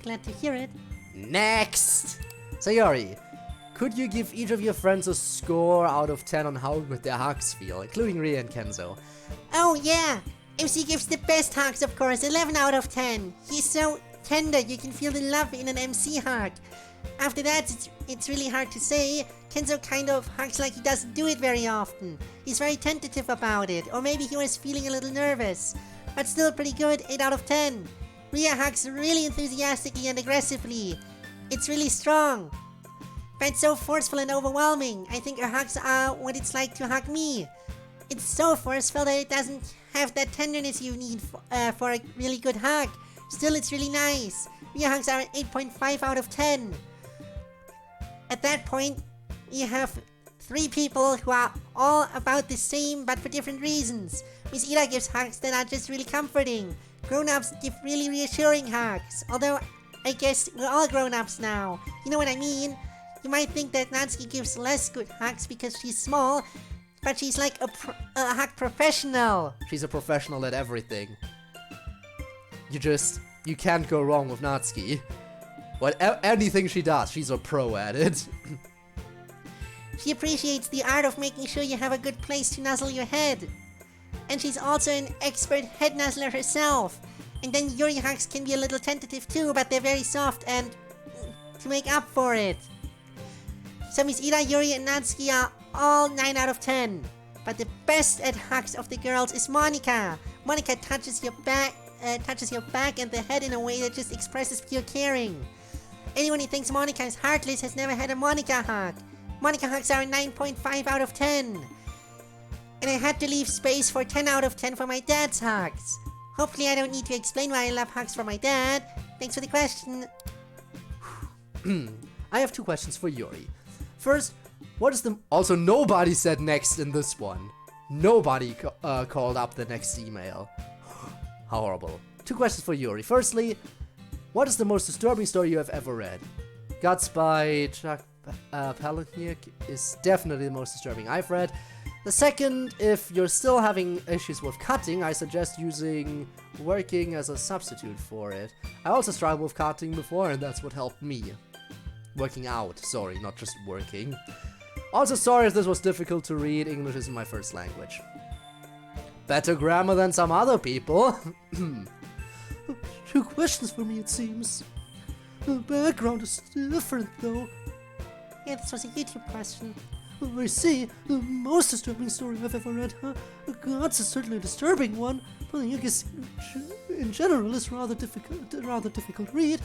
glad to hear it. Next! Sayori, could you give each of your friends a score out of 10 on how good their hugs feel, including Ria and Kenzo? Oh yeah! MC gives the best hugs, of course, 11 out of 10. He's so tender, you can feel the love in an MC hug. After that, it's really hard to say. Kenzo kind of hugs like he doesn't do it very often. He's very tentative about it, or maybe he was feeling a little nervous. But still pretty good, 8 out of 10. Ria hugs really enthusiastically and aggressively. It's really strong. But so forceful and overwhelming. I think her hugs are what it's like to hug me. It's so forceful that it doesn't have that tenderness you need for a really good hug. Still, it's really nice. Ria hugs are 8.5 out of 10. At that point, you have 3 people who are all about the same but for different reasons. Miss Ida gives hugs that are just really comforting. Grown-ups give really reassuring hugs. Although, I guess we're all grown-ups now. You know what I mean? You might think that Natsuki gives less good hugs because she's small, but she's like a hug professional. She's a professional at everything. You can't go wrong with Natsuki. Anything she does, she's a pro at it. She appreciates the art of making sure you have a good place to nuzzle your head. And she's also an expert head nuzzler herself. And then Yuri hugs can be a little tentative too, but they're very soft and to make up for it. So Miss Ida, Yuri, and Natsuki are all 9 out of 10. But the best at hugs of the girls is Monica. Monica touches your back and the head in a way that just expresses pure caring. Anyone who thinks Monica is heartless has never had a Monica hug. Monica hugs are 9.5 out of 10. And I had to leave space for 10 out of 10 for my dad's hugs. Hopefully I don't need to explain why I love hugs from my dad. Thanks for the question. I have 2 questions for Yuri. First, what is the... Also, nobody said next in this one. Nobody called up the next email. How horrible. 2 questions for Yuri. Firstly, what is the most disturbing story you have ever read? Guts by Chuck Palahniuk is definitely the most disturbing I've read. The second, if you're still having issues with cutting, I suggest using working as a substitute for it. I also struggled with cutting before, and that's what helped me. Working out, sorry, not just working. Also sorry if this was difficult to read, English isn't my first language. Better grammar than some other people. 2 questions for me, it seems. The background is different, though. Yeah, this was a YouTube question. I see. The most disturbing story I've ever read, huh? Gods is certainly a disturbing one, but I guess in general is rather difficult read.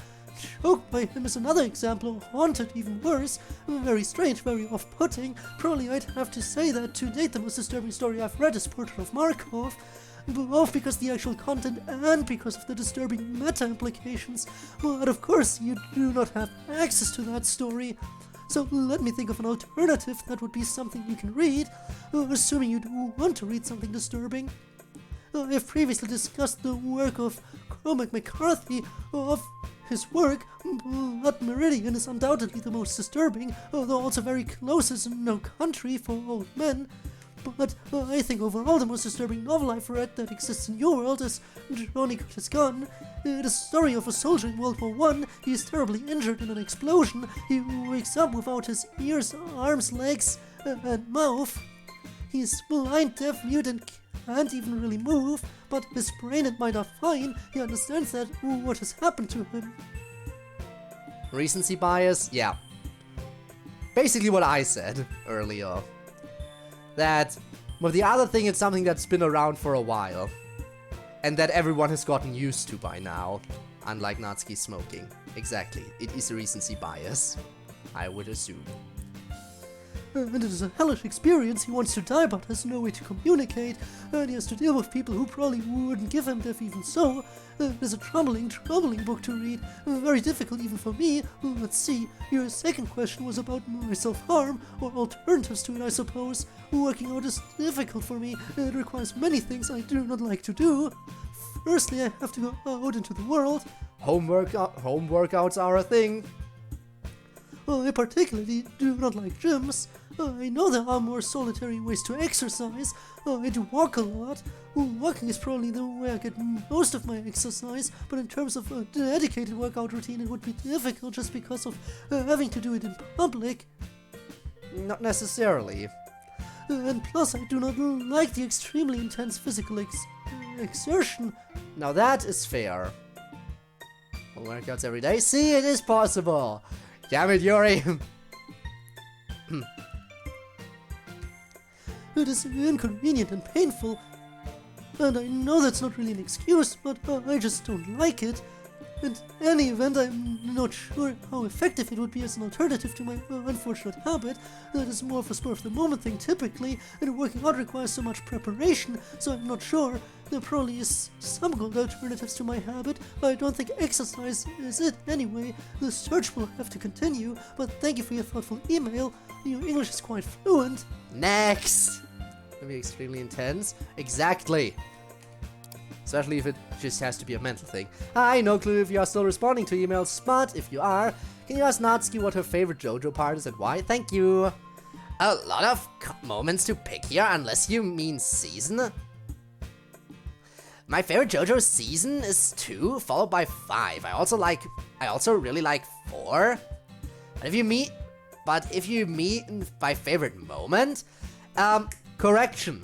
Choked by him is another example, haunted even worse. Very strange, very off-putting. Probably I'd have to say that to date the most disturbing story I've read is Portrait of Markov. Both because the actual content and because of the disturbing meta-implications. But of course you do not have access to that story. So let me think of an alternative that would be something you can read, assuming you do want to read something disturbing. I've previously discussed the work of Cormac McCarthy. Of his work, Blood Meridian is undoubtedly the most disturbing, although also very close as No Country for Old Men. But I think overall the most disturbing novel I've read that exists in your world is Johnny Got His Gun. It is a story of a soldier in World War I. He is terribly injured in an explosion. He wakes up without his ears, arms, legs, and mouth. He is blind, deaf, mute, and can't even really move, but his brain and mind are fine. He understands that what has happened to him. Recency bias? Yeah. Basically what I said earlier. That, well, the other thing is something that's been around for a while. And that everyone has gotten used to by now. Unlike Natsuki smoking. Exactly. It is a recency bias. I would assume. And it is a hellish experience. He wants to die but has no way to communicate, and he has to deal with people who probably wouldn't give him death even so. It is a troubling book to read, very difficult even for me. Let's see, your second question was about my self-harm, or alternatives to it I suppose. Working out is difficult for me. It requires many things I do not like to do. Firstly, I have to go out into the world. Home workouts are a thing. I particularly do not like gyms. I know there are more solitary ways to exercise. I do walk a lot. Walking is probably the way I get most of my exercise, but in terms of a dedicated workout routine it would be difficult just because of having to do it in public. Not necessarily. And plus I do not like the extremely intense physical exertion. Now that is fair. Home workouts every day? See, it is possible! Damn it, Yuri! It is inconvenient and painful, and I know that's not really an excuse, but I just don't like it. In any event, I'm not sure how effective it would be as an alternative to my unfortunate habit. That is more of a spur-of-the-moment thing typically, and working out requires so much preparation, so I'm not sure. There probably is some good alternatives to my habit, but I don't think exercise is it anyway. The search will have to continue, but thank you for your thoughtful email. Your English is quite fluent. Next! Gonna be extremely intense. Exactly! Especially if it just has to be a mental thing. I no clue if you are still responding to emails, but if you are, can you ask Natsuki what her favorite JoJo part is and why? Thank you! A lot of moments to pick here, unless you mean season. My favorite JoJo season is 2, followed by 5. I also really like 4. But if you mean my favorite moment, correction.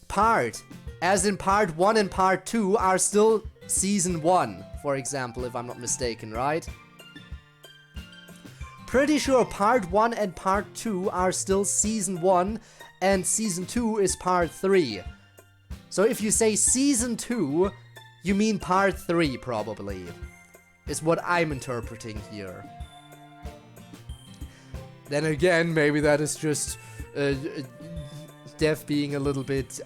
Part. As in part 1 and part 2 are still season 1, for example, if I'm not mistaken, right? Pretty sure part 1 and part 2 are still season 1, and season 2 is part 3. So if you say season 2, you mean part 3 probably, is what I'm interpreting here. Then again, maybe that is just Dev being a little bit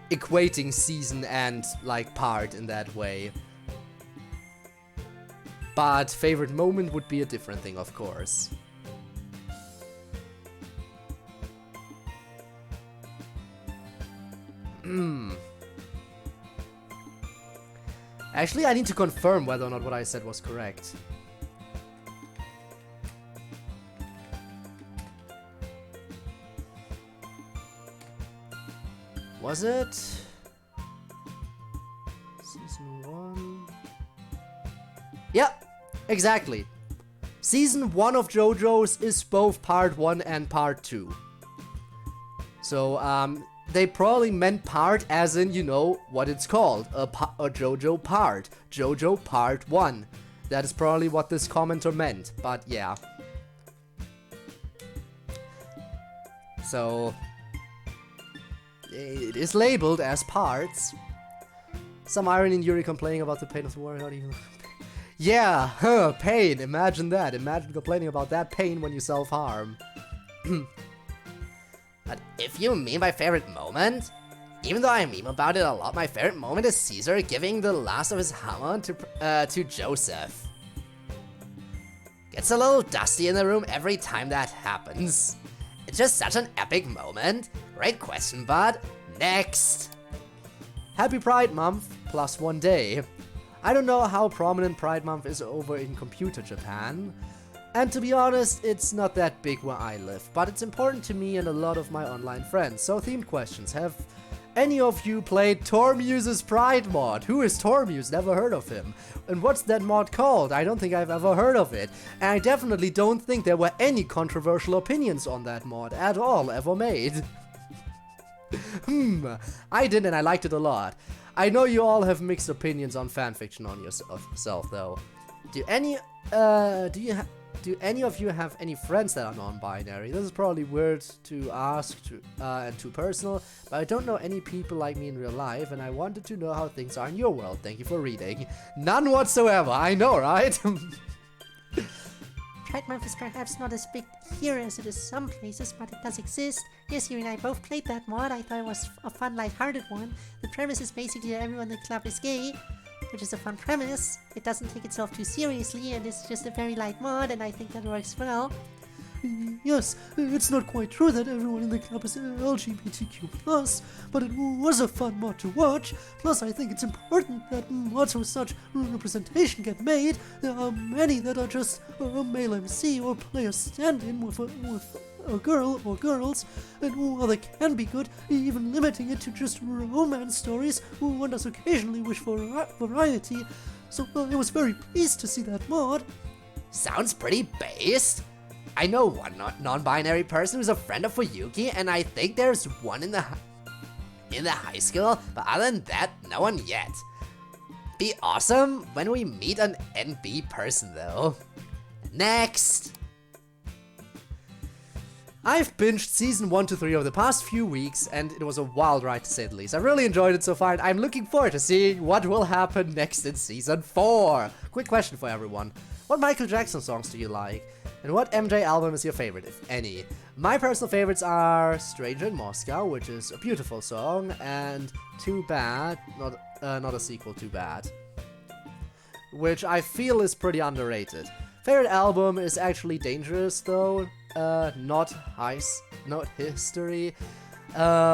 equating season and like part in that way. But favorite moment would be a different thing, of course. Actually, I need to confirm whether or not what I said was correct. Was it? Season 1? Yeah, exactly. Season 1 of JoJo's is both part 1 and part 2. So, they probably meant part as in, you know, what it's called. A JoJo part. JoJo part 1. That is probably what this commenter meant, but yeah. So, it is labeled as parts. Some irony in Yuri complaining about the pain of the war, not even... Yeah, pain, imagine that. Imagine complaining about that pain when you self-harm. But if you mean my favorite moment, even though I meme about it a lot, my favorite moment is Caesar giving the last of his hammer to Joseph. Gets a little dusty in the room every time that happens. It's just such an epic moment. Great question, bud. Next. Happy Pride Month, plus 1 day. I don't know how prominent Pride Month is over in computer Japan. And to be honest, it's not that big where I live, but it's important to me and a lot of my online friends. So themed questions. Have any of you played Tormuse's Pride mod? Who is Tormuse? Never heard of him. And what's that mod called? I don't think I've ever heard of it. And I definitely don't think there were any controversial opinions on that mod at all ever made. I did and I liked it a lot. I know you all have mixed opinions on fanfiction on yourself though. Do any of you have any friends that are non-binary? This is probably weird to ask and too personal, but I don't know any people like me in real life, and I wanted to know how things are in your world. Thank you for reading. None whatsoever, I know, right? Pride Month is perhaps not as big here as it is some places, but it does exist. Yes, you and I both played that mod. I thought it was a fun, light-hearted one. The premise is basically that everyone in the club is gay, which is a fun premise. It doesn't take itself too seriously, and it's just a very light mod, and I think that works well. Yes, it's not quite true that everyone in the club is LGBTQ+, but it was a fun mod to watch. Plus, I think it's important that mods with such representation get made. There are many that are just a male MC or player stand-in with a girl or girls, and while they can be good, even limiting it to just romance stories, one does occasionally wish for variety. So I was very pleased to see that mod. Sounds pretty based. I know one non-binary person who's a friend of Fuyuki, and I think there's one in the high school, but other than that, no one yet. Be awesome when we meet an NB person though. Next! I've binged season 1 to 3 over the past few weeks, and it was a wild ride to say the least. I really enjoyed it so far, and I'm looking forward to seeing what will happen next in season 4. Quick question for everyone. What Michael Jackson songs do you like? And what MJ album is your favorite, if any? My personal favorites are Stranger in Moscow, which is a beautiful song, and Too Bad, not a sequel, Too Bad, which I feel is pretty underrated. Favorite album is actually Dangerous, though, not History,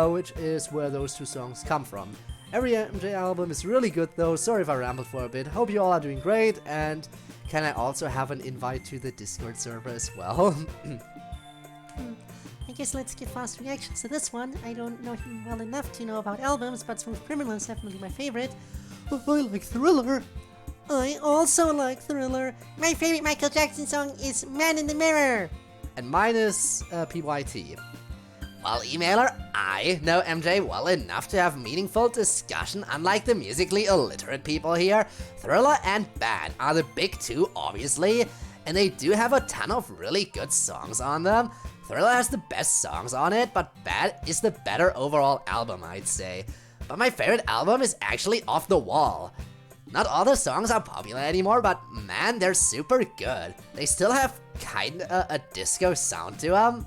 which is where those two songs come from. Every MJ album is really good, though. Sorry if I rambled for a bit. Hope you all are doing great, and can I also have an invite to the Discord server as well? I guess let's give fast reactions to this one. I don't know him well enough to know about albums, but Smooth Criminal is definitely my favorite. I like Thriller. I also like Thriller. My favorite Michael Jackson song is Man in the Mirror. And mine is PYT. Well, emailer, I know MJ well enough to have meaningful discussion. Unlike the musically illiterate people here, Thriller and Bad are the big two, obviously, and they do have a ton of really good songs on them. Thriller has the best songs on it, but Bad is the better overall album, I'd say. But my favorite album is actually Off the Wall. Not all the songs are popular anymore, but man, they're super good. They still have kinda a disco sound to them.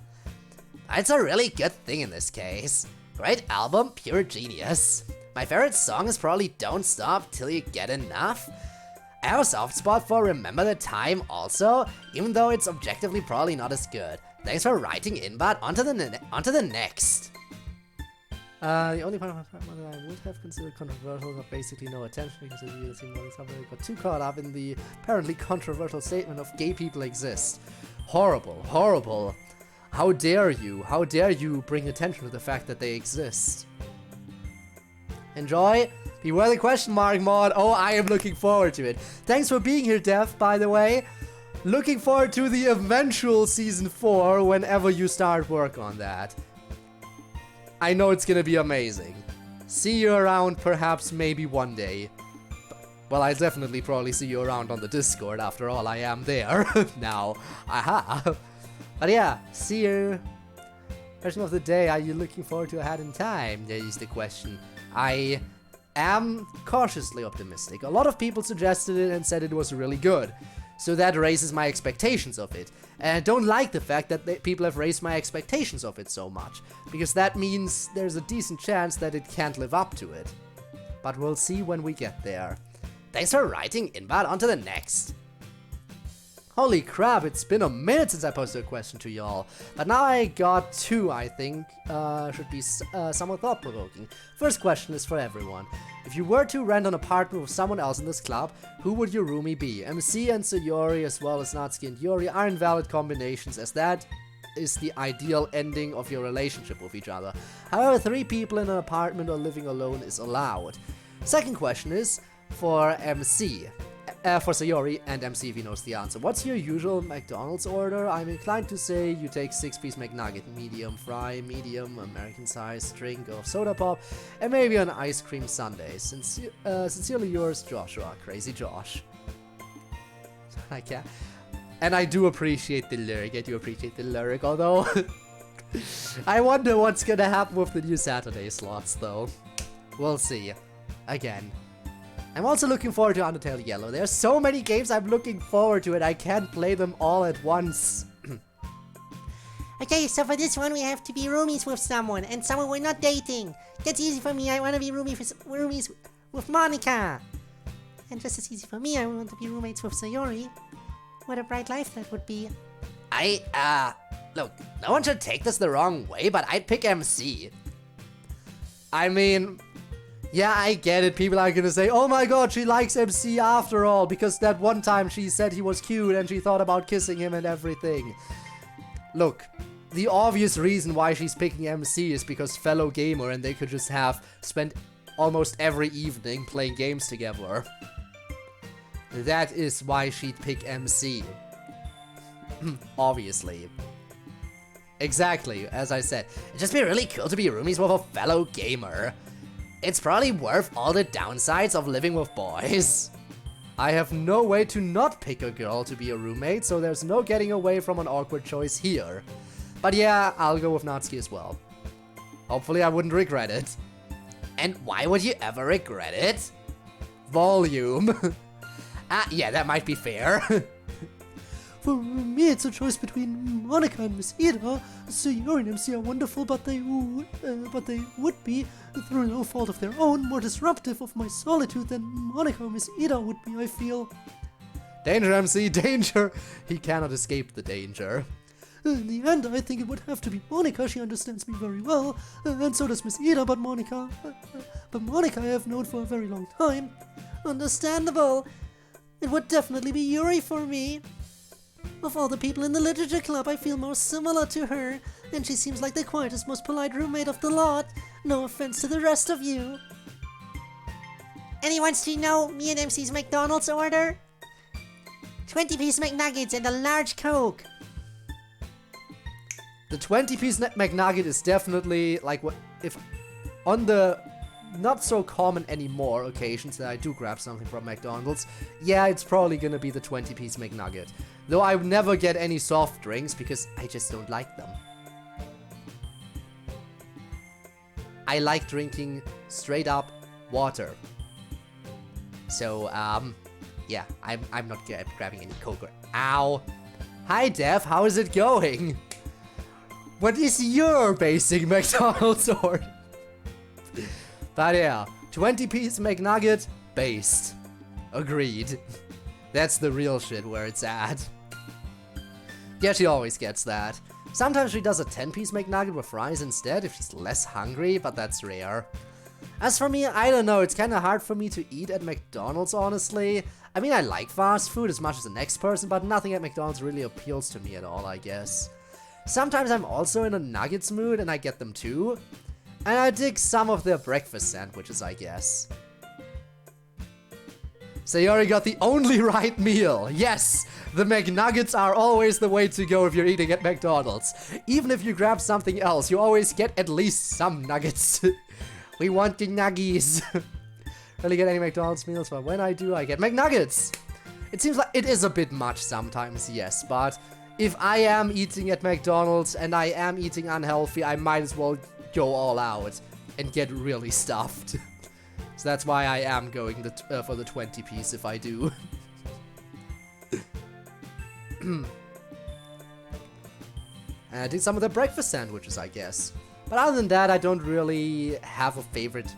It's a really good thing in this case. Great album, pure genius. My favorite song is probably Don't Stop Till You Get Enough. I have a soft spot for Remember the Time also, even though it's objectively probably not as good. Thanks for writing in, but onto the next. The only part of my partner that I would have considered controversial got basically no attention because of the DLC models. I got too caught up in the apparently controversial statement of gay people exist. Horrible, horrible. How dare you? How dare you bring attention to the fact that they exist? Enjoy. Beware the question mark mod. Oh, I am looking forward to it. Thanks for being here, Dev, by the way. Looking forward to the eventual Season 4 whenever you start work on that. I know it's gonna be amazing. See you around perhaps maybe one day. Well, I'll definitely probably see you around on the Discord, after all, I am there now. Aha! But yeah, see you. Question of the day, are you looking forward to Ahead in Time? That is the question. I am cautiously optimistic. A lot of people suggested it and said it was really good. So that raises my expectations of it. And I don't like the fact that people have raised my expectations of it so much. Because that means there's a decent chance that it can't live up to it. But we'll see when we get there. Thanks for writing, Inbad. On to the next. Holy crap, it's been a minute since I posted a question to y'all. But now I got two, I think, should be somewhat thought-provoking. First question is for everyone. If you were to rent an apartment with someone else in this club, who would your roomie be? MC and Sayori as well as Natsuki and Yori are invalid combinations, as that is the ideal ending of your relationship with each other. However, 3 people in an apartment or living alone is allowed. Second question is for MC. For Sayori and MC if he knows the answer. What's your usual McDonald's order? I'm inclined to say you take 6-piece McNugget, medium fry, medium American size drink of soda pop, and maybe an ice cream sundae. Sincerely yours, Joshua. Crazy Josh. I can't. And I do appreciate the lyric. Although I wonder what's gonna happen with the new Saturday slots though. We'll see. Again. I'm also looking forward to Undertale Yellow. There's so many games I'm looking forward to and I can't play them all at once. Okay, so for this one we have to be roomies with someone, and someone we're not dating. That's easy for me, I want to be roomies with Monica. And just as easy for me, I want to be roommates with Sayori. What a bright life that would be. Look, no one should take this the wrong way, but I'd pick MC. I mean, yeah, I get it. People are gonna say, oh my god, she likes MC after all, because that one time she said he was cute and she thought about kissing him and everything. Look, the obvious reason why she's picking MC is because fellow gamer and they could just have spent almost every evening playing games together. That is why she'd pick MC. Obviously. Exactly, as I said. It'd just be really cool to be roomies with a fellow gamer. It's probably worth all the downsides of living with boys. I have no way to not pick a girl to be a roommate, so there's no getting away from an awkward choice here. But yeah, I'll go with Natsuki as well. Hopefully I wouldn't regret it. And why would you ever regret it? Volume. Yeah, that might be fair. For me, it's a choice between Monica and Miss Ida. Sayori and MC are wonderful, but they would be, through no fault of their own, more disruptive of my solitude than Monica or Miss Ida would be, I feel. Danger, MC, danger! He cannot escape the danger. In the end, I think it would have to be Monica. She understands me very well, and so does Miss Ida, but Monica I have known for a very long time. Understandable. It would definitely be Yuri for me. Of all the people in the literature club, I feel most similar to her, and she seems like the quietest, most polite roommate of the lot. No offense to the rest of you. Anyone wants to know me and MC's McDonald's order? 20-piece McNuggets and a large Coke. The 20-piece McNugget is definitely like what if on the not so common anymore occasions that I do grab something from McDonald's. Yeah, it's probably gonna be the 20-piece McNugget. Though I would never get any soft drinks because I just don't like them. I like drinking straight up water. So, yeah, I'm not grabbing any Coke or... Ow! Hi, Dev, how is it going? What is your basic McDonald's order? But yeah, 20-piece McNugget, based. Agreed. That's the real shit where it's at. Yeah, she always gets that. Sometimes she does a 10-piece McNugget with fries instead if she's less hungry, but that's rare. As for me, I don't know, it's kinda hard for me to eat at McDonald's, honestly. I mean, I like fast food as much as the next person, but nothing at McDonald's really appeals to me at all, I guess. Sometimes I'm also in a nuggets mood and I get them too. And I dig some of their breakfast sandwiches, I guess. Sayori got the only right meal. Yes, the McNuggets are always the way to go if you're eating at McDonald's. Even if you grab something else, you always get at least some nuggets. We want the nuggies. Really get any McDonald's meals, but when I do, I get McNuggets. It seems like it is a bit much sometimes, yes, but if I am eating at McDonald's and I am eating unhealthy, I might as well go all out and get really stuffed. So that's why I am going for the 20-piece if I do. And I did some of the breakfast sandwiches, I guess. But other than that, I don't really have a favorite.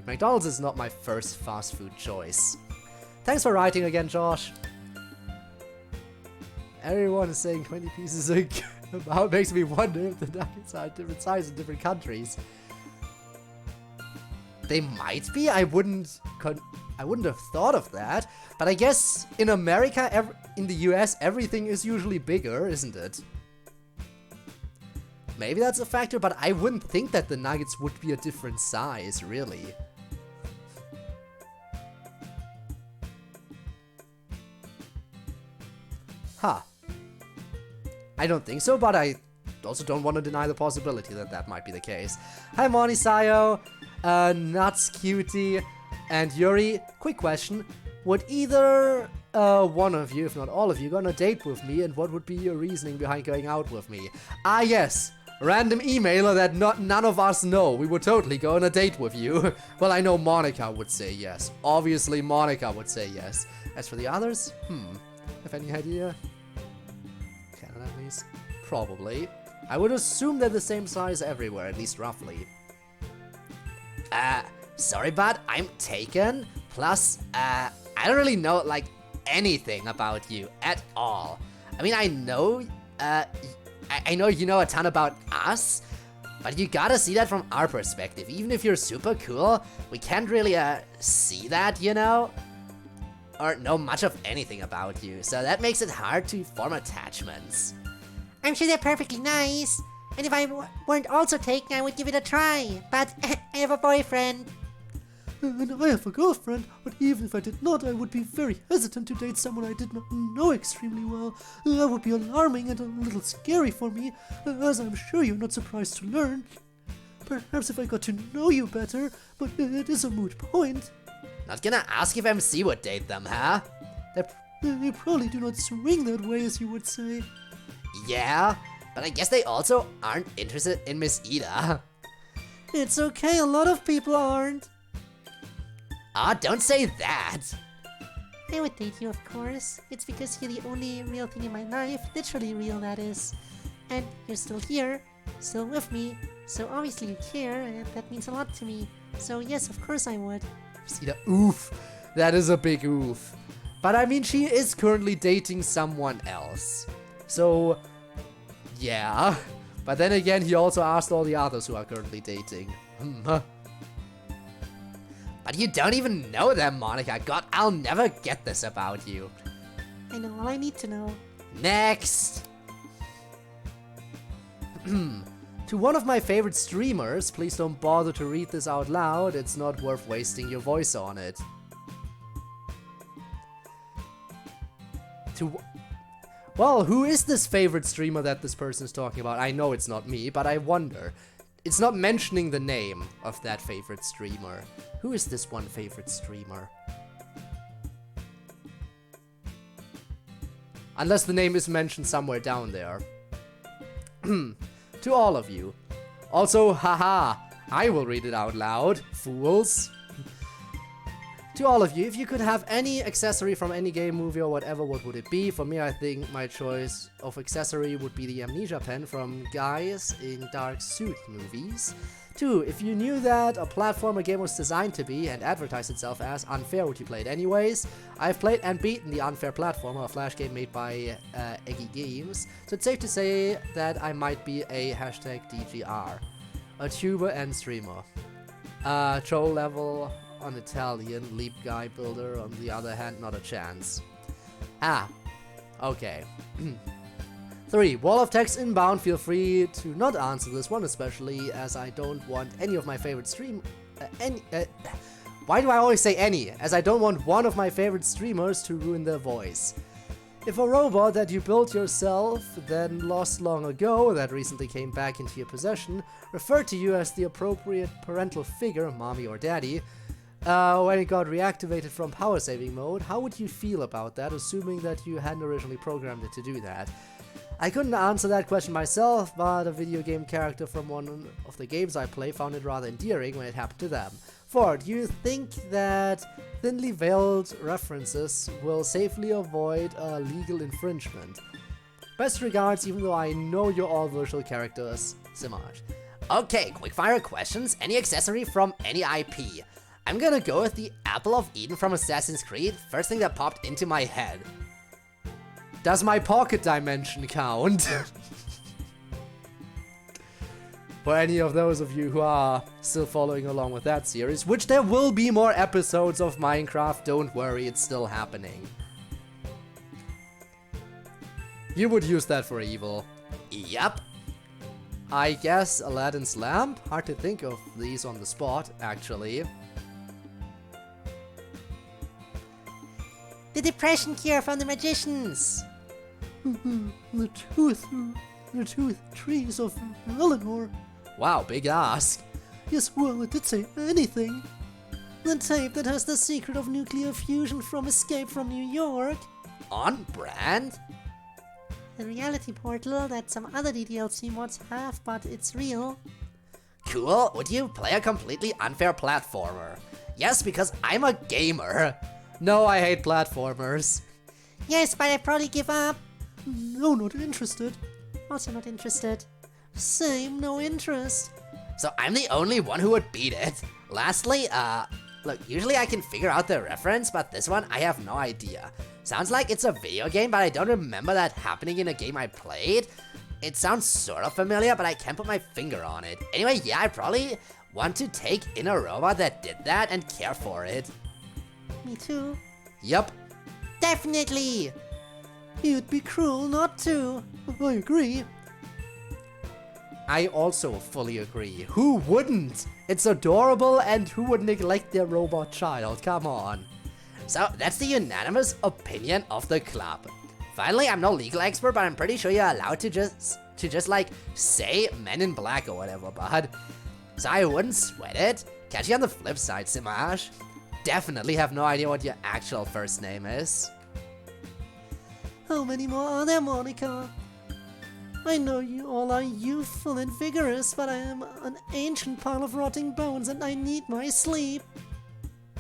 McDonald's is not my first fast food choice. Thanks for writing again, Josh. Everyone is saying 20 pieces a amount makes me wonder if the nuggets are different sizes in different countries. They might be. I wouldn't have thought of that. But I guess in America, in the US, everything is usually bigger, isn't it? Maybe that's a factor, but I wouldn't think that the nuggets would be a different size, really. Huh. I don't think so, but I also don't want to deny the possibility that that might be the case. Hi, Moni Sayo, Nuts Cutie, and Yuri. Quick question. Would either one of you, if not all of you, go on a date with me, and what would be your reasoning behind going out with me? Ah, yes. Random emailer that none of us know. We would totally go on a date with you. Well, I know Monica would say yes. Obviously, Monica would say yes. As for the others, have any idea? Canada, at least? Probably. I would assume they're the same size everywhere, at least roughly. Sorry, bud, I'm taken. Plus, I don't really know, like, anything about you at all. I mean, I know, I know you know a ton about us, but you gotta see that from our perspective. Even if you're super cool, we can't really, see that, you know? Or know much of anything about you, so that makes it hard to form attachments. I'm sure they're perfectly nice. And if I weren't also taken, I would give it a try. But I have a boyfriend. And I have a girlfriend, but even if I did not, I would be very hesitant to date someone I did not know extremely well. That would be alarming and a little scary for me, as I'm sure you're not surprised to learn. Perhaps if I got to know you better, but it is a moot point. Not gonna ask if MC would date them, huh? They probably do not swing that way, as you would say. Yeah, but I guess they also aren't interested in Miss Ida. It's okay, a lot of people aren't. Ah, don't say that. I would date you, of course. It's because you're the only real thing in my life, literally real, that is. And you're still here, still with me, so obviously you care, and that means a lot to me. So yes, of course I would. Miss Ida, oof. That is a big oof. But I mean, she is currently dating someone else. So, yeah. But then again, he also asked all the others who are currently dating. But you don't even know them, Monica. God, I'll never get this about you. I know all I need to know. Next! To one of my favorite streamers, please don't bother to read this out loud. It's not worth wasting your voice on it. Well, who is this favorite streamer that this person is talking about? I know it's not me, but I wonder. It's not mentioning the name of that favorite streamer. Who is this one favorite streamer? Unless the name is mentioned somewhere down there. To all of you. Also, haha, I will read it out loud, fools. To all of you, if you could have any accessory from any game, movie, or whatever, what would it be? For me, I think my choice of accessory would be the amnesia pen from guys in dark suit movies. 2. If you knew that a platformer game was designed to be, and advertised itself as, unfair, would you play it anyways? I've played and beaten the Unfair Platformer, a flash game made by Eggy Games, so it's safe to say that I might be a hashtag DGR. A tuber and streamer. Troll level on Italian, leap guy builder on the other hand, not a chance. Okay. 3. Wall of text inbound, feel free to not answer this one, especially as I don't want any of my favorite why do I always say any? As I don't want one of my favorite streamers to ruin their voice. If a robot that you built yourself, then lost long ago, that recently came back into your possession, referred to you as the appropriate parental figure, mommy or daddy, when it got reactivated from power saving mode, how would you feel about that, assuming that you hadn't originally programmed it to do that? I couldn't answer that question myself, but a video game character from one of the games I play found it rather endearing when it happened to them. 4. Do you think that thinly veiled references will safely avoid a legal infringement? Best regards, even though I know you're all virtual characters, Simaj. Okay, quickfire questions. Any accessory from any IP? I'm gonna go with the Apple of Eden from Assassin's Creed. First thing that popped into my head. Does my pocket dimension count? For any of those of you who are still following along with that series, which there will be more episodes of Minecraft, don't worry, it's still happening. You would use that for evil. Yep. I guess Aladdin's lamp? Hard to think of these on the spot, actually. The depression cure from the magicians. The tooth trees of Eleanor. Wow, big ask. Yes, well, it did say anything. The tape that has the secret of nuclear fusion from Escape from New York. On brand? The reality portal that some other DDLC mods have, but it's real. Cool. Would you play a completely unfair platformer? Yes, because I'm a gamer. No, I hate platformers. Yes, but I'd probably give up. No, not interested. Also not interested. Same, no interest. So I'm the only one who would beat it. Lastly, look, usually I can figure out the reference, but this one I have no idea. Sounds like it's a video game, but I don't remember that happening in a game I played. It sounds sort of familiar, but I can't put my finger on it. Anyway, yeah, I probably want to take in a robot that did that and care for it. Me too. Yup. Definitely! You'd be cruel not to. I agree. I also fully agree. Who wouldn't? It's adorable, and who would neglect their robot child? Come on. So that's the unanimous opinion of the club. Finally, I'm no legal expert, but I'm pretty sure you're allowed to just like say Men in Black or whatever, bud. So I wouldn't sweat it. Catch you on the flip side, Simaj. Definitely have no idea what your actual first name is. How many more are there, Monica? I know you all are youthful and vigorous, but I am an ancient pile of rotting bones and I need my sleep.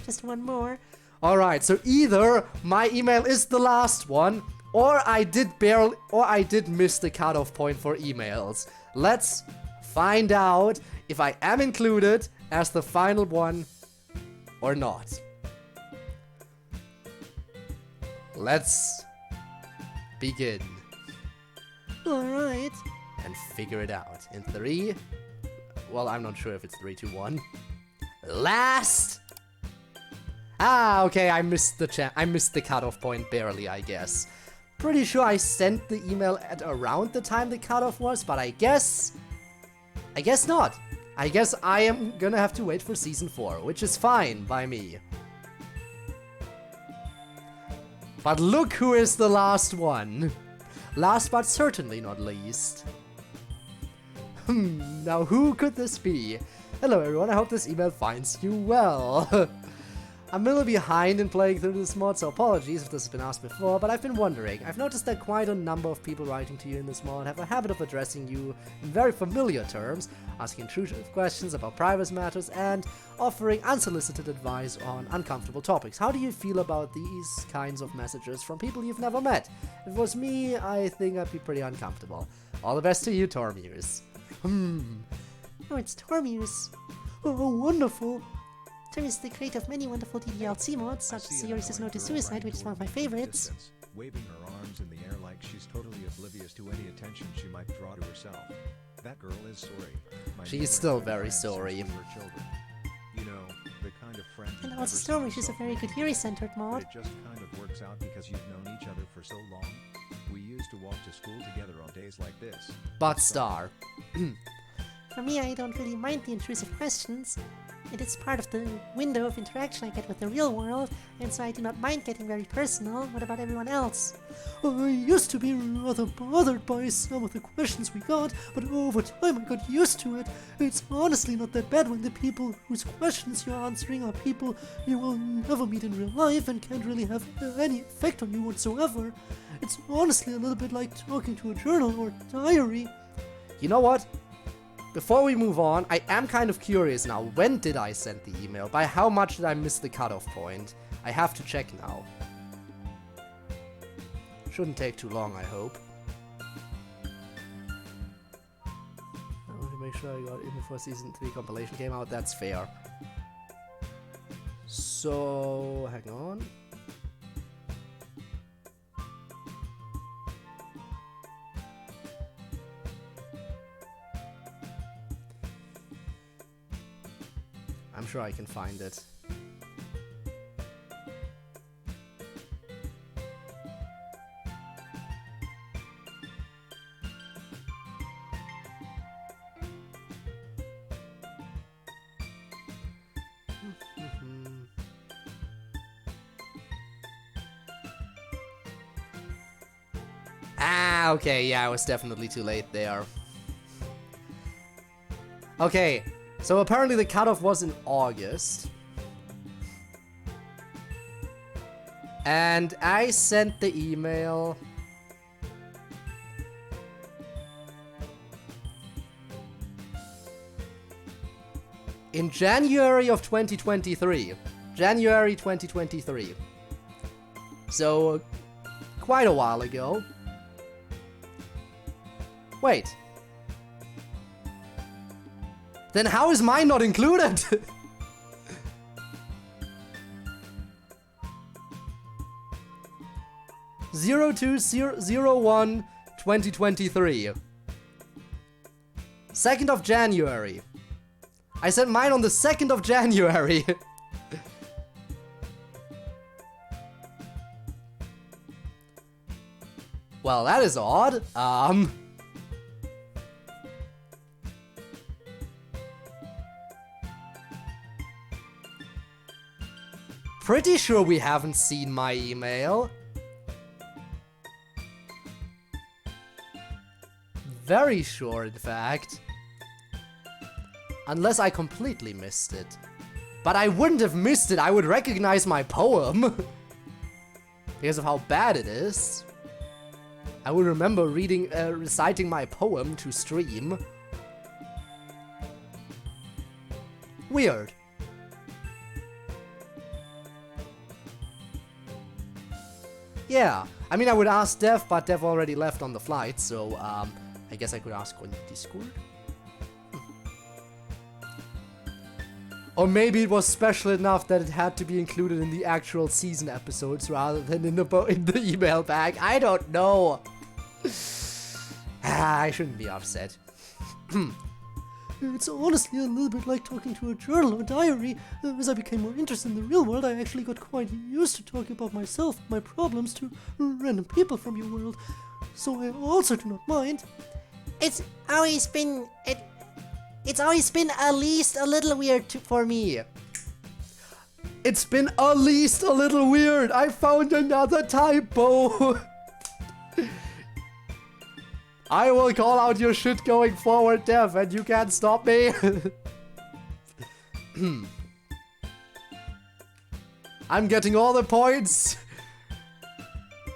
Just one more. Alright, so either my email is the last one, or I did miss the cutoff point for emails. Let's find out if I am included as the final one or not. Let's begin Alright. and figure it out. In 3, well, I'm not sure if it's 3, 2, 1. Last. Okay, I missed the cutoff point barely, I guess. Pretty sure I sent the email at around the time the cutoff was, but I guess not. I guess I am gonna have to wait for Season 4, which is fine by me. But look who is the last one. Last but certainly not least. Now who could this be? Hello everyone, I hope this email finds you well. I'm a little behind in playing through this mod, so apologies if this has been asked before, but I've been wondering. I've noticed that quite a number of people writing to you in this mod have a habit of addressing you in very familiar terms, asking intrusive questions about private matters, and offering unsolicited advice on uncomfortable topics. How do you feel about these kinds of messages from people you've never met? If it was me, I think I'd be pretty uncomfortable. All the best to you, Tormuse. Oh, it's Tormuse. Oh, wonderful. Tormuse is the creator of many wonderful DDLC mods, such as Series' Note to Suicide, which is one of my favorites. Waving her arms in the air like she's totally oblivious to any attention she might draw to herself. That girl is sorry. She is still very sorry. You know, the kind of friend And also Stormwish is a very good Yuri-centered mod. It just kind of works out because you've known each other for so long. We used to walk to school together on days like this. But Star. For me, I don't really mind the intrusive questions, and it's part of the window of interaction I get with the real world, and so I do not mind getting very personal. What about everyone else? I used to be rather bothered by some of the questions we got, but over time I got used to it. It's honestly not that bad when the people whose questions you're answering are people you will never meet in real life and can't really have any effect on you whatsoever. It's honestly a little bit like talking to a journal or diary. You know what? Before we move on, I am kind of curious now. When did I send the email? By how much did I miss the cutoff point? I have to check now. Shouldn't take too long, I hope. I want to make sure I got in before Season 3 compilation came out. That's fair. So, hang on. I'm sure I can find it. Ah, okay, yeah, I was definitely too late there. Okay, so apparently the cutoff was in August. And I sent the email in January of 2023. January 2023. So, quite a while ago. Wait. Then how is mine not included? 02/01/2023. 2nd of January. I sent mine on the 2nd of January. Well, that is odd. Pretty sure we haven't seen my email. Very sure, in fact. Unless I completely missed it. But I wouldn't have missed it, I would recognize my poem. Because of how bad it is. I would remember reciting my poem to stream. Weird. Yeah, I mean I would ask Dev, but Dev already left on the flight, so I guess I could ask on Discord. Or maybe it was special enough that it had to be included in the actual season episodes rather than in the email bag. I don't know. I shouldn't be upset. It's honestly a little bit like talking to a journal or diary. As I became more interested in the real world, I actually got quite used to talking about myself and my problems to random people from your world. So I also do not mind. It's always been at least a little weird for me. It's been at least a little weird. I found another typo. I will call out your shit going forward, Dev, and you can't stop me. I'm getting all the points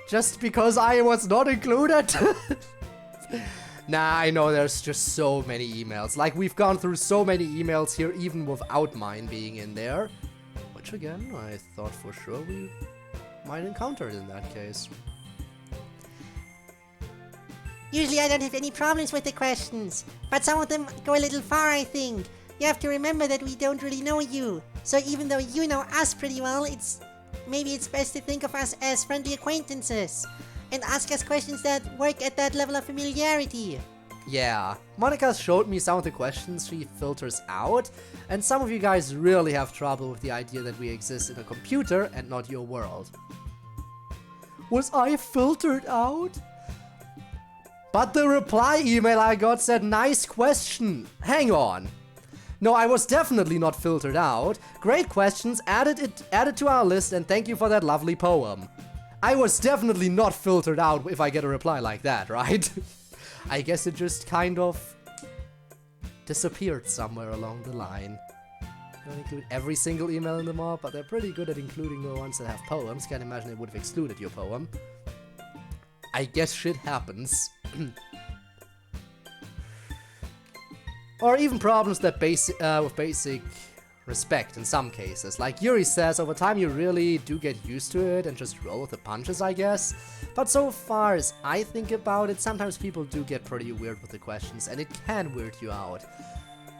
just because I was not included. Nah, I know there's just so many emails. Like, we've gone through so many emails here, even without mine being in there. Which, again, I thought for sure we might encounter it in that case. Usually I don't have any problems with the questions, but some of them go a little far, I think. You have to remember that we don't really know you. So even though you know us pretty well, maybe it's best to think of us as friendly acquaintances and ask us questions that work at that level of familiarity. Yeah, Monica showed me some of the questions she filters out, and some of you guys really have trouble with the idea that we exist in a computer and not your world. Was I filtered out? But the reply email I got said nice question. Hang on. No, I was definitely not filtered out. Great questions, added to our list, and thank you for that lovely poem. I was definitely not filtered out if I get a reply like that, right? I guess it just kind of disappeared somewhere along the line. Don't include every single email in the mob, but they're pretty good at including the ones that have poems. Can't imagine they would have excluded your poem. I guess shit happens. Or even problems that with basic respect in some cases. Like Yuri says, over time you really do get used to it and just roll with the punches, I guess. But so far as I think about it, sometimes people do get pretty weird with the questions and it can weird you out.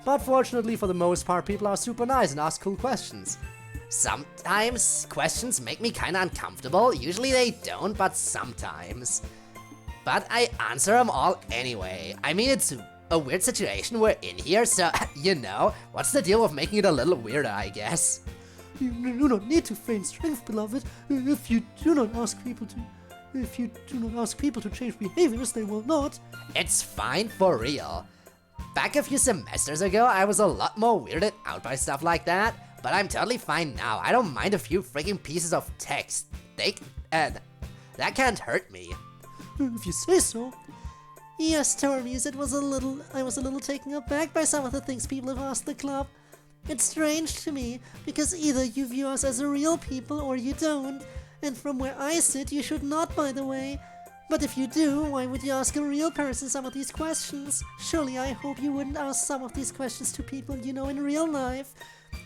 But fortunately for the most part, people are super nice and ask cool questions. Sometimes questions make me kinda uncomfortable. Usually they don't, but sometimes. But I answer them all anyway. I mean, it's a weird situation we're in here, so, you know, what's the deal with making it a little weirder, I guess? You do not need to feign strength, beloved. If you do not ask people to change behaviors, they will not. It's fine for real. Back a few semesters ago, I was a lot more weirded out by stuff like that, but I'm totally fine now. I don't mind a few freaking pieces of text. That can't hurt me. If you say so. Yes, Tormies, I was a little taken aback by some of the things people have asked the club. It's strange to me, because either you view us as a real people or you don't, and from where I sit, you should not, by the way. But if you do, why would you ask a real person some of these questions? Surely I hope you wouldn't ask some of these questions to people you know in real life.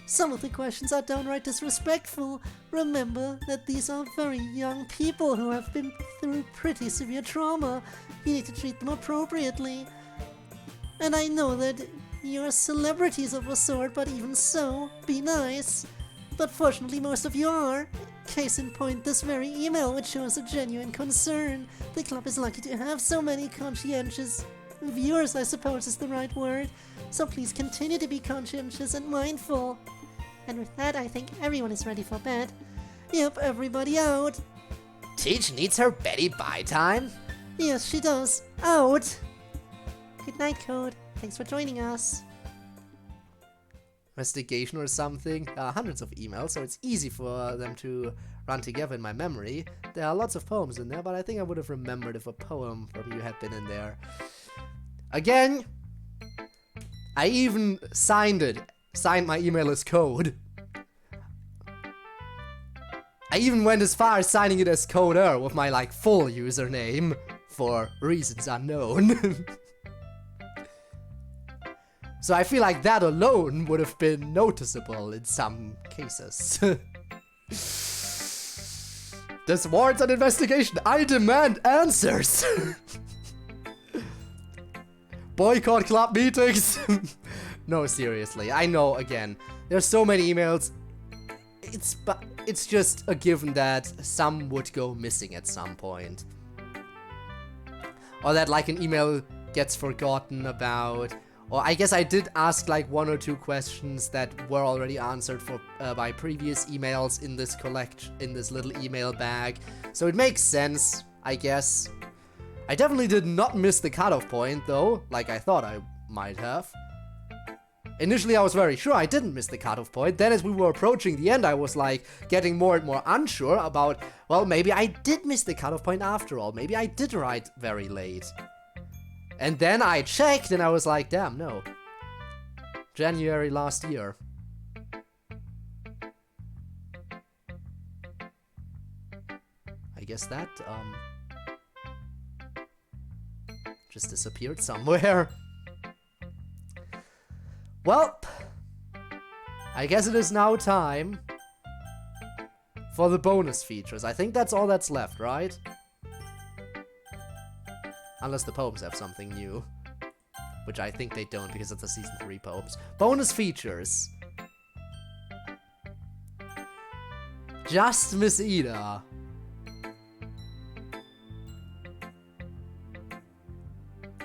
Some of the questions are downright disrespectful. Remember that these are very young people who have been through pretty severe trauma. You need to treat them appropriately. And I know that you're celebrities of a sort, but even so, be nice. But fortunately most of you are. Case in point, this very email, which shows a genuine concern. The club is lucky to have so many conscientious viewers, I suppose is the right word. So please continue to be conscientious and mindful. And with that, I think everyone is ready for bed. Yep, everybody out. Teach needs her Betty bye time? Yes, she does. Out! Good night, Code. Thanks for joining us. Investigation or something. Hundreds of emails, so it's easy for them to run together in my memory. There are lots of poems in there, but I think I would have remembered if a poem from you had been in there. Again, I even signed it. Signed my email as Code. I even went as far as signing it as CodeErr with my full username for reasons unknown. So I feel like that alone would have been noticeable in some cases. This warrants an investigation. I demand answers. Boycott club meetings. No, seriously. I know, again, there's so many emails. It's just a given that some would go missing at some point. Or that an email gets forgotten about. Or I guess I did ask one or two questions that were already answered by previous emails in this little email bag. So it makes sense, I guess. I definitely did not miss the cutoff point though, like I thought I might have. Initially I was very sure I didn't miss the cutoff point, then as we were approaching the end I was getting more and more unsure about, well, maybe I did miss the cutoff point after all, maybe I did write very late. And then I checked and I was like, damn, no. January last year. guess that, just disappeared somewhere. Well, I guess it is now time for the bonus features. I think that's all that's left, right? Unless the poems have something new. Which I think they don't, because it's the Season 3 poems. Bonus features. Just Miss Ida.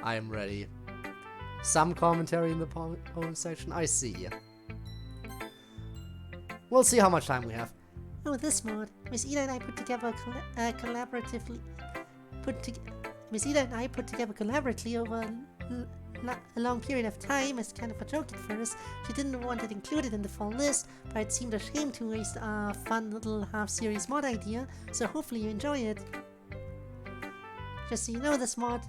I am ready. Some commentary in the poem section. I see. We'll see how much time we have. Oh, this mod. Miss Ida and I put together collaboratively. Miss Ida and I put together collaboratively over a long period of time as kind of a joke at first. She didn't want it included in the full list, but it seemed a shame to waste a fun little half-series mod idea, so hopefully you enjoy it. Just so you know, this mod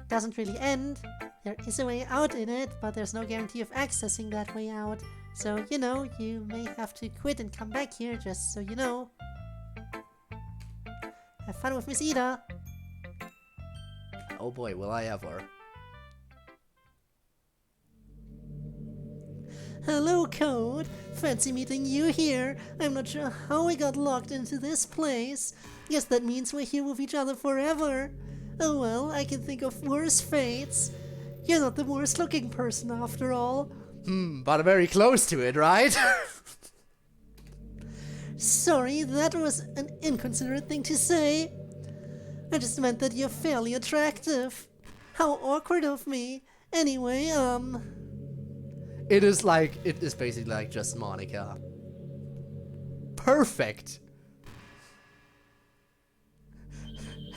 doesn't really end. There is a way out in it, but there's no guarantee of accessing that way out. So, you know, you may have to quit and come back here, just so you know. Have fun with Miss Ida! Oh boy, will I ever. Hello, Code. Fancy meeting you here. I'm not sure how we got locked into this place. Guess that means we're here with each other forever. Oh well, I can think of worse fates. You're not the worst looking person after all. But very close to it, right? Sorry, that was an inconsiderate thing to say. I just meant that you're fairly attractive. How awkward of me. Anyway, It is basically like just Monica. Perfect!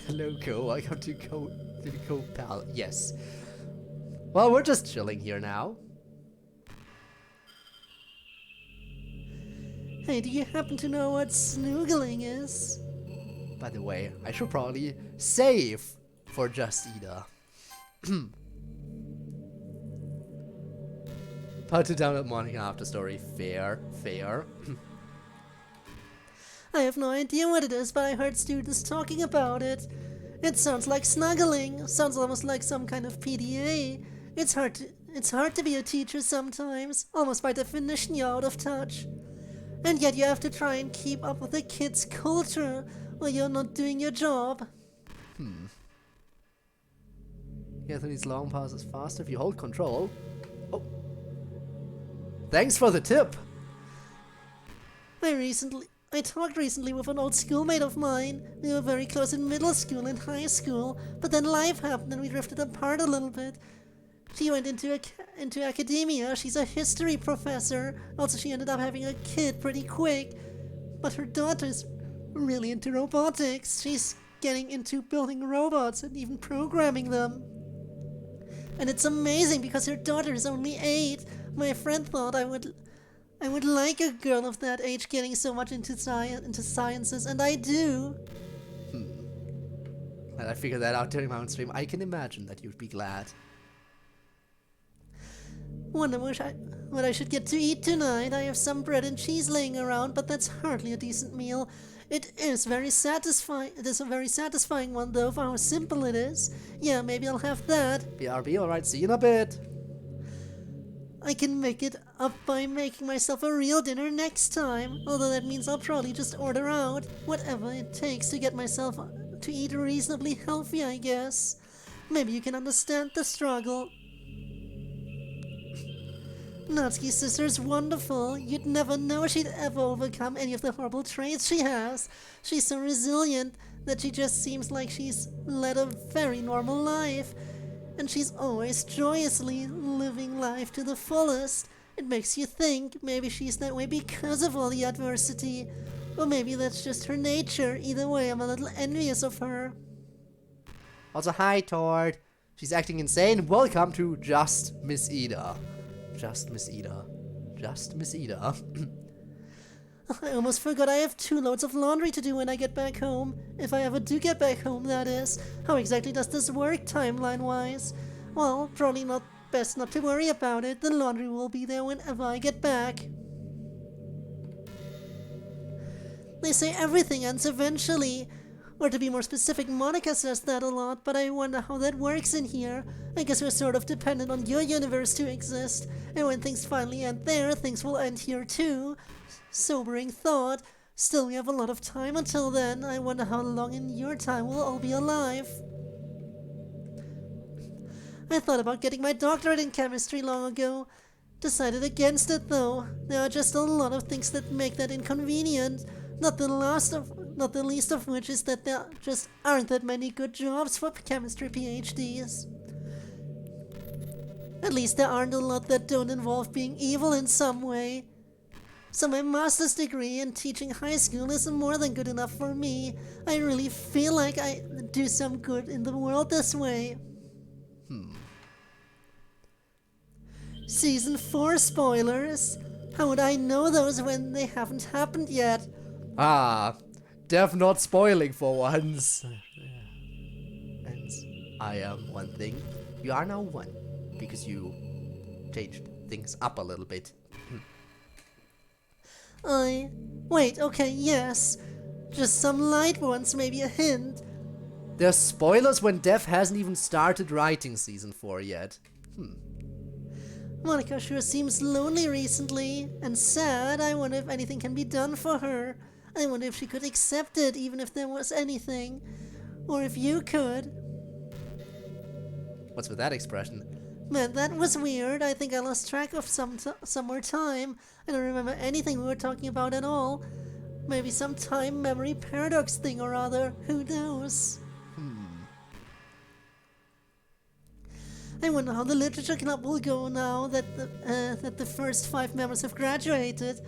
Hello, Co. Welcome to the Co-Pal. Yes. Well, we're just chilling here now. Hey, do you happen to know what snoogling is? By the way, I should probably save for Just Ida. How to download Monica After Story. Fair. I have no idea what it is, but I heard students talking about it. It sounds like snuggling. Sounds almost like some kind of PDA. It's hard to be a teacher sometimes. Almost by definition, you're out of touch. And yet you have to try and keep up with the kids' culture, or you're not doing your job. Get these long passes faster if you hold control. Oh. Thanks for the tip. I talked recently with an old schoolmate of mine. We were very close in middle school and high school, but then life happened and we drifted apart a little bit. She went into academia. She's a history professor. Also, she ended up having a kid pretty quick. But her daughter's really into robotics. She's getting into building robots and even programming them. And it's amazing because her daughter is only 8. My friend thought I would like a girl of that age getting so much into sciences, and I do. And I figured that out during my own stream. I can imagine that you'd be glad. Wonder what I should get to eat tonight. I have some bread and cheese laying around, but that's hardly a decent meal. It is very satisfying. It is a very satisfying one, though, for how simple it is. Yeah, maybe I'll have that. BRB, alright, see you in a bit. I can make it up by making myself a real dinner next time, although that means I'll probably just order out. Whatever it takes to get myself to eat reasonably healthy, I guess. Maybe you can understand the struggle. Natsuki's sister's wonderful. You'd never know she'd ever overcome any of the horrible traits she has. She's so resilient that she just seems like she's led a very normal life. And she's always joyously living life to the fullest. It makes you think maybe she's that way because of all the adversity. Or maybe that's just her nature. Either way, I'm a little envious of her. Also, hi, Tord. She's acting insane. Welcome to Just Miss Ida. Just Miss Ida. Just Miss Ida. I almost forgot I have 2 loads of laundry to do when I get back home. If I ever do get back home, that is. How exactly does this work, timeline-wise? Well, probably best not to worry about it. The laundry will be there whenever I get back. They say everything ends eventually. Or to be more specific, Monica says that a lot, but I wonder how that works in here. I guess we're sort of dependent on your universe to exist, and when things finally end there, things will end here too. Sobering thought. Still, we have a lot of time until then. I wonder how long in your time we'll all be alive. I thought about getting my doctorate in chemistry long ago. Decided against it though. There are just a lot of things that make that inconvenient. Not the least of which is that there just aren't that many good jobs for chemistry PhDs. At least there aren't a lot that don't involve being evil in some way. So my master's degree in teaching high school is more than good enough for me. I really feel like I do some good in the world this way. Season 4 spoilers. How would I know those when they haven't happened yet? Ah, Dev not spoiling for once. And I am one thing. You are now one. Because you changed things up a little bit. Wait, okay, yes. Just some light ones, maybe a hint. There's spoilers when Dev hasn't even started writing season 4 yet. Monica sure seems lonely recently, and sad. I wonder if anything can be done for her. I wonder if she could accept it, even if there was anything. Or if you could. What's with that expression? Man, that was weird. I think I lost track of some more time. I don't remember anything we were talking about at all. Maybe some time memory paradox thing or other. Who knows? I wonder how the literature club will go now that the first 5 members have graduated.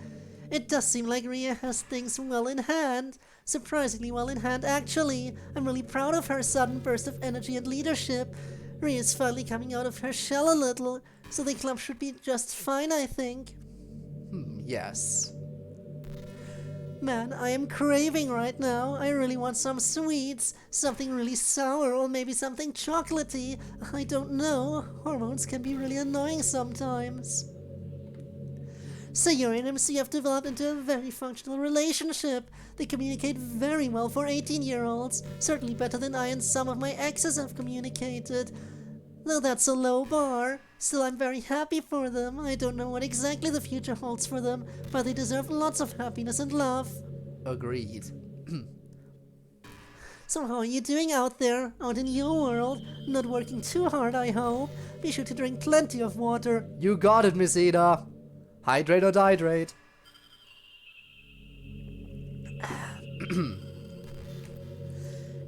It does seem like Ria has things well in hand. Surprisingly well in hand, actually. I'm really proud of her sudden burst of energy and leadership. Ria's finally coming out of her shell a little, so the club should be just fine, I think. Yes. Man, I am craving right now. I really want some sweets, something really sour, or maybe something chocolatey. I don't know. Hormones can be really annoying sometimes. Sayuri and MC have developed into a very functional relationship. They communicate very well for 18-year-olds, certainly better than I and some of my exes have communicated. Though that's a low bar, still I'm very happy for them. I don't know what exactly the future holds for them, but they deserve lots of happiness and love. Agreed. So how are you doing out there, out in your world? Not working too hard, I hope. Be sure to drink plenty of water. You got it, Miss Ida. Hydrate or dihydrate.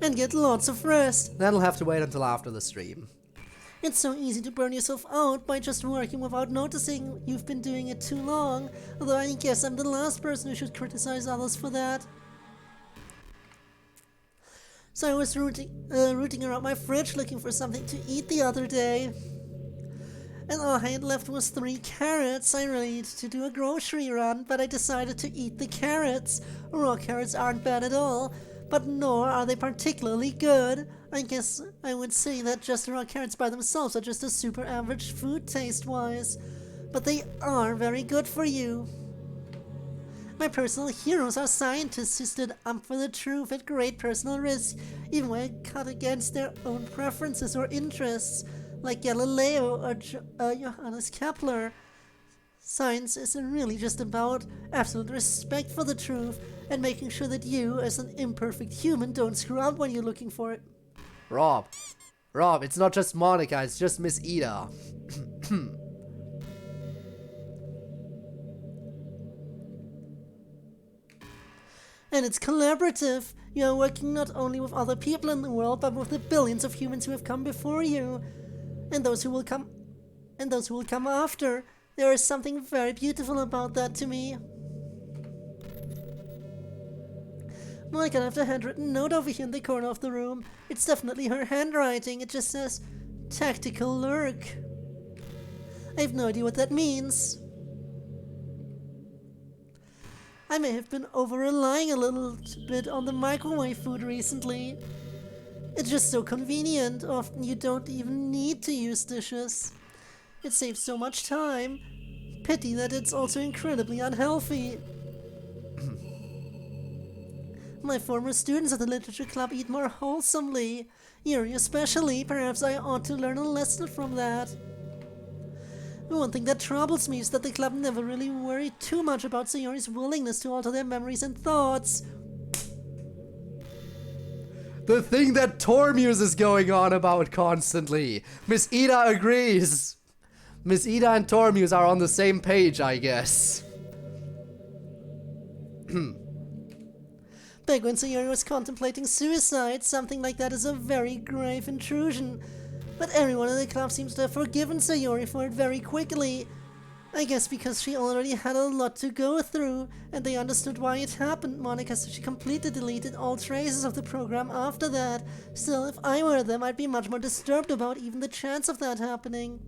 And get lots of rest. That'll have to wait until after the stream. It's so easy to burn yourself out by just working without noticing you've been doing it too long, although I guess I'm the last person who should criticize others for that. So I was rooting around my fridge looking for something to eat the other day. And all I had left was 3 carrots. I really needed to do a grocery run, but I decided to eat the carrots. Raw carrots aren't bad at all, but nor are they particularly good. I guess I would say that just raw carrots by themselves are just a super average food taste-wise. But they are very good for you. My personal heroes are scientists who stood up for the truth at great personal risk, even when it cut against their own preferences or interests, like Galileo or Johannes Kepler. Science is really just about absolute respect for the truth and making sure that you, as an imperfect human, don't screw up when you're looking for it. Rob, it's not just Monica, it's just Miss Ida. And it's collaborative. You are working not only with other people in the world, but with the billions of humans who have come before you, and those who will come after. There is something very beautiful about that to me. Monica left a handwritten note over here in the corner of the room. It's definitely her handwriting. It just says, "Tactical lurk." I have no idea what that means. I may have been over-relying a little bit on the microwave food recently. It's just so convenient. Often you don't even need to use dishes. It saves so much time. Pity that it's also incredibly unhealthy. my former students at the literature club eat more wholesomely. Yuri especially. Perhaps I ought to learn a lesson from that. One thing that troubles me is that the club never really worried too much about Sayori's willingness to alter their memories and thoughts. The thing that Tormuse is going on about constantly. Miss Ida agrees. Miss Ida and Tormuse are on the same page, I guess. Back when Sayori was contemplating suicide, something like that is a very grave intrusion. But everyone in the club seems to have forgiven Sayori for it very quickly. I guess because she already had a lot to go through, and they understood why it happened. Monica said she completely deleted all traces of the program after that. Still, if I were them, I'd be much more disturbed about even the chance of that happening.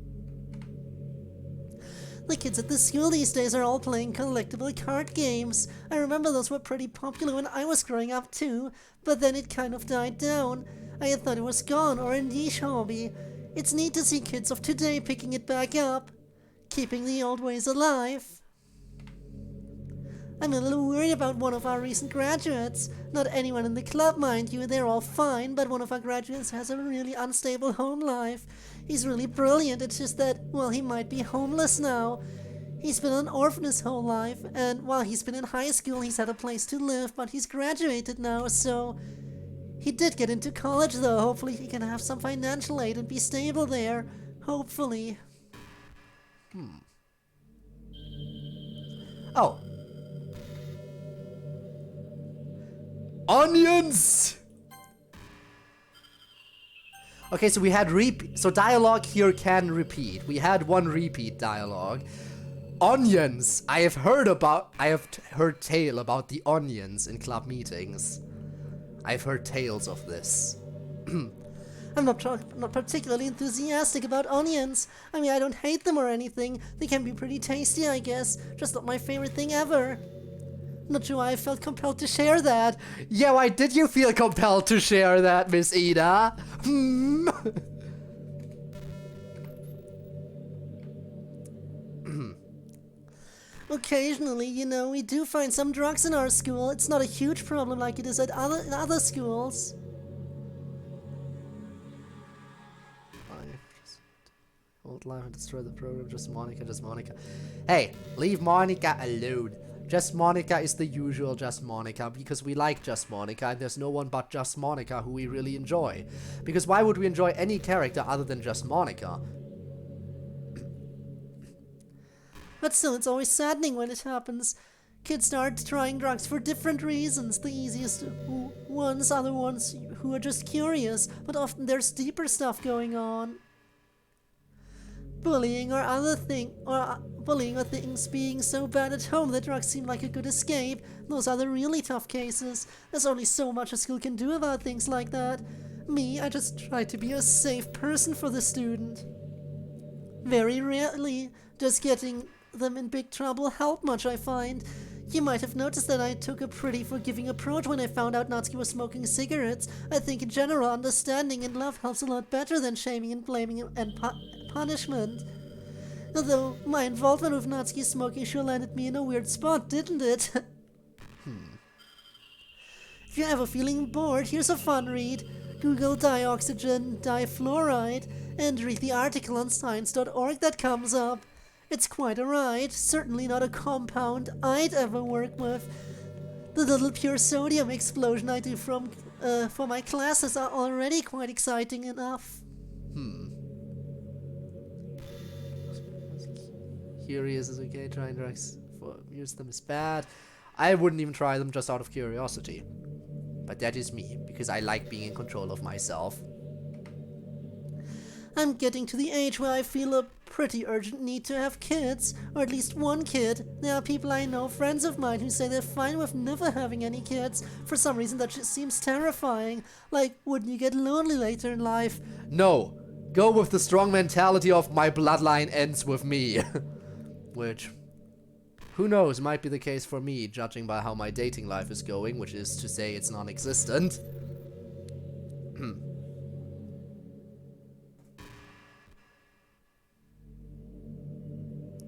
The kids at the school these days are all playing collectible card games. I remember those were pretty popular when I was growing up too, but then it kind of died down. I had thought it was gone or a niche hobby. It's neat to see kids of today picking it back up, keeping the old ways alive. I'm a little worried about one of our recent graduates. Not anyone in the club, mind you, they're all fine, but one of our graduates has a really unstable home life. He's really brilliant, it's just that, well, he might be homeless now. He's been an orphan his whole life, and while he's been in high school, he's had a place to live, but he's graduated now, so... He did get into college, though. Hopefully he can have some financial aid and be stable there. Hopefully. Oh. Onions! Okay, so we had so dialogue here can repeat. We had one repeat dialogue. Onions! I have heard tale about the onions in club meetings. I've heard tales of this. I'm not particularly enthusiastic about onions. I mean, I don't hate them or anything. They can be pretty tasty, I guess. Just not my favorite thing ever. Not sure why I felt compelled to share that. Yeah, why did you feel compelled to share that, Miss Ida? Occasionally, you know, we do find some drugs in our school. It's not a huge problem like it is at other schools. Hold life and destroy the program. Just Monica, just Monica. Hey, leave Monica alone. Just Monica is the usual Just Monica, because we like Just Monica, and there's no one but Just Monica who we really enjoy. Because why would we enjoy any character other than Just Monica? But still, it's always saddening when it happens. Kids start trying drugs for different reasons. The easiest ones are the ones who are just curious, but often there's deeper stuff going on. Bullying or things being so bad at home that drugs seem like a good escape. Those are the really tough cases. There's only so much a school can do about things like that. Me, I just try to be a safe person for the student. Very rarely does getting them in big trouble help much, I find. You might have noticed that I took a pretty forgiving approach when I found out Natsuki was smoking cigarettes. I think in general, understanding and love helps a lot better than shaming and blaming and punishment. Although, my involvement with Natsuki smoking sure landed me in a weird spot, didn't it? If you're ever feeling bored, here's a fun read. Google dioxygen difluoride and read the article on science.org that comes up. It's quite a ride, certainly not a compound I'd ever work with. The little pure sodium explosion I do for my classes are already quite exciting enough. Curious is okay, trying drugs use them is bad. I wouldn't even try them just out of curiosity. But that is me, because I like being in control of myself. I'm getting to the age where I feel a pretty urgent need to have kids, or at least one kid. There are people I know, friends of mine, who say they're fine with never having any kids. For some reason that just seems terrifying. Like, wouldn't you get lonely later in life? No, go with the strong mentality of my bloodline ends with me. Which, who knows, might be the case for me, judging by how my dating life is going, which is to say it's non-existent.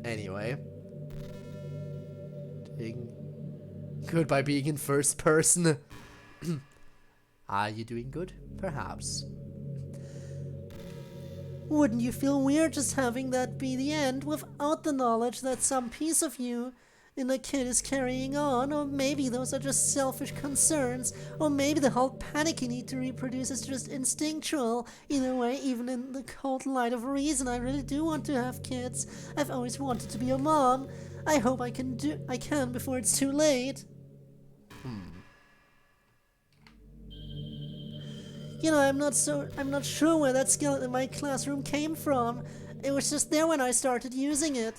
Anyway. Doing good by being in first person. Are you doing good? Perhaps. Wouldn't you feel weird just having that be the end without the knowledge that some piece of you in a kid is carrying on? Or maybe those are just selfish concerns, or maybe the whole panicky need to reproduce is just instinctual. Either way, even in the cold light of reason, I really do want to have kids. I've always wanted to be a mom. I hope I can before it's too late. You know, I'm not sure where that skeleton in my classroom came from. It was just there when I started using it.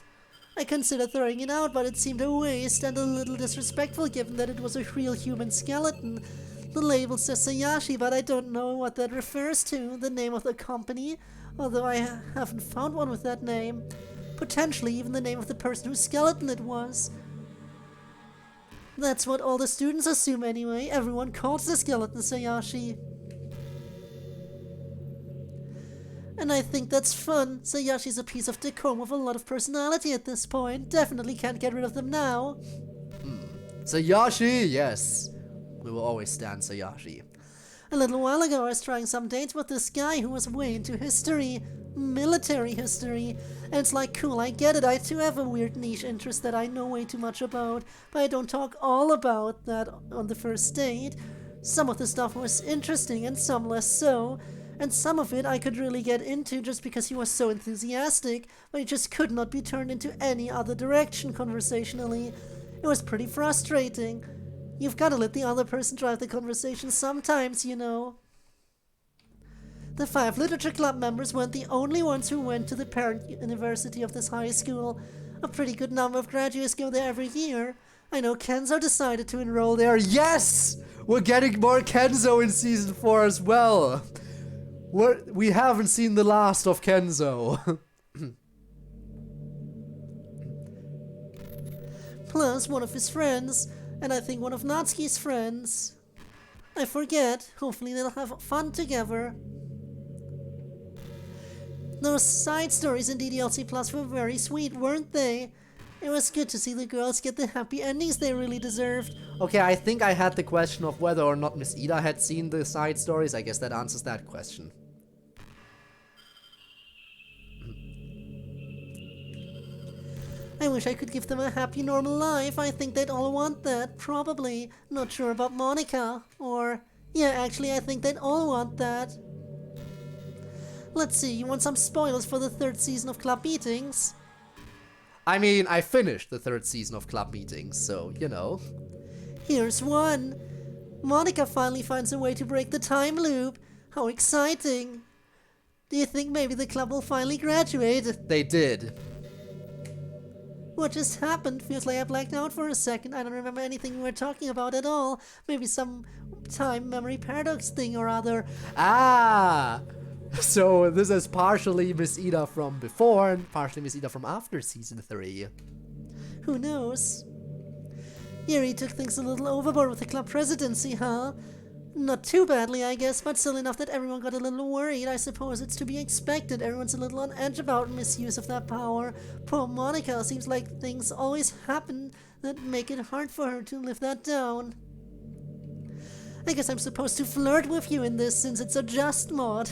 I considered throwing it out, but it seemed a waste and a little disrespectful given that it was a real human skeleton. The label says Sayashi, but I don't know what that refers to, the name of the company, although I haven't found one with that name. Potentially even the name of the person whose skeleton it was. That's what all the students assume anyway. Everyone calls the skeleton Sayashi. And I think that's fun. Sayashi's a piece of decorum with a lot of personality at this point. Definitely can't get rid of them now. Sayashi, yes. We will always stand Sayashi. A little while ago I was trying some dates with this guy who was way into history. Military history. And it's like, cool, I get it. I too have a weird niche interest that I know way too much about. But I don't talk all about that on the first date. Some of the stuff was interesting and some less so. And some of it I could really get into just because he was so enthusiastic, but it just could not be turned into any other direction conversationally. It was pretty frustrating. You've got to let the other person drive the conversation sometimes, you know. The 5 literature club members weren't the only ones who went to the parent university of this high school. A pretty good number of graduates go there every year. I know Kenzo decided to enroll there. Yes! We're getting more Kenzo in Season 4 as well. We haven't seen the last of Kenzo. Plus one of his friends, and I think one of Natsuki's friends. I forget. Hopefully they'll have fun together. Those side stories in DDLC Plus were very sweet, weren't they? It was good to see the girls get the happy endings they really deserved. Okay, I think I had the question of whether or not Miss Ida had seen the side stories. I guess that answers that question. I wish I could give them a happy, normal life. I think they'd all want that, probably. Not sure about Monica. Or, yeah, actually, I think they'd all want that. Let's see, you want some spoilers for the 3rd season of Club Meetings? I mean, I finished the 3rd season of Club Meetings, so, you know. Here's one. Monica finally finds a way to break the time loop. How exciting. Do you think maybe the club will finally graduate? They did. What just happened? Feels like I blacked out for a second. I don't remember anything we were talking about at all. Maybe some time memory paradox thing or other. Ah! So this is partially Miss Ida from before and partially Miss Ida from after Season 3. Who knows? Yuri took things a little overboard with the club presidency, huh? Not too badly, I guess, but still enough that everyone got a little worried. I suppose it's to be expected. Everyone's a little on edge about misuse of that power. Poor Monica, seems like things always happen that make it hard for her to live that down. I guess I'm supposed to flirt with you in this since it's a just mod.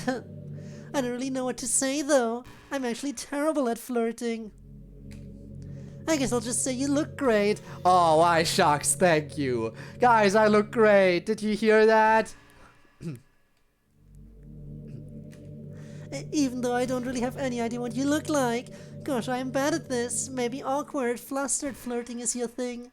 I don't really know what to say though. I'm actually terrible at flirting. I guess I'll just say you look great. Oh, why shucks, thank you. Guys, I look great. Did you hear that? Even though I don't really have any idea what you look like. Gosh, I am bad at this. Maybe awkward, flustered flirting is your thing.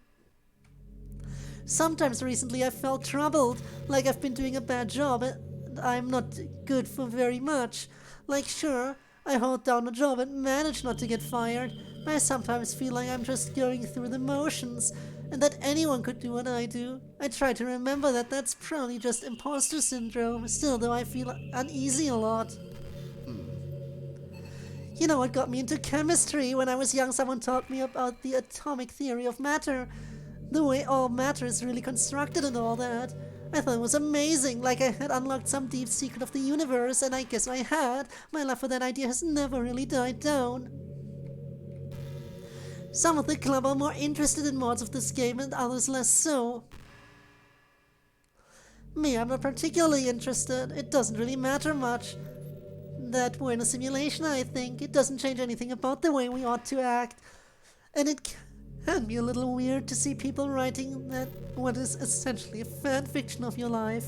Sometimes recently I felt troubled, like I've been doing a bad job and I'm not good for very much. Like sure, I hold down a job and manage not to get fired, but I sometimes feel like I'm just going through the motions and that anyone could do what I do. I try to remember that that's probably just imposter syndrome, still though I feel uneasy a lot. You know what got me into chemistry? When I was young, someone taught me about the atomic theory of matter. The way all matter is really constructed and all that. I thought it was amazing, like I had unlocked some deep secret of the universe, and I guess I had. My love for that idea has never really died down. Some of the club are more interested in mods of this game and others less so. Me, I'm not particularly interested. It doesn't really matter much that we're in a simulation, I think. It doesn't change anything about the way we ought to act. And it can be a little weird to see people writing that what is essentially a fan fiction of your life.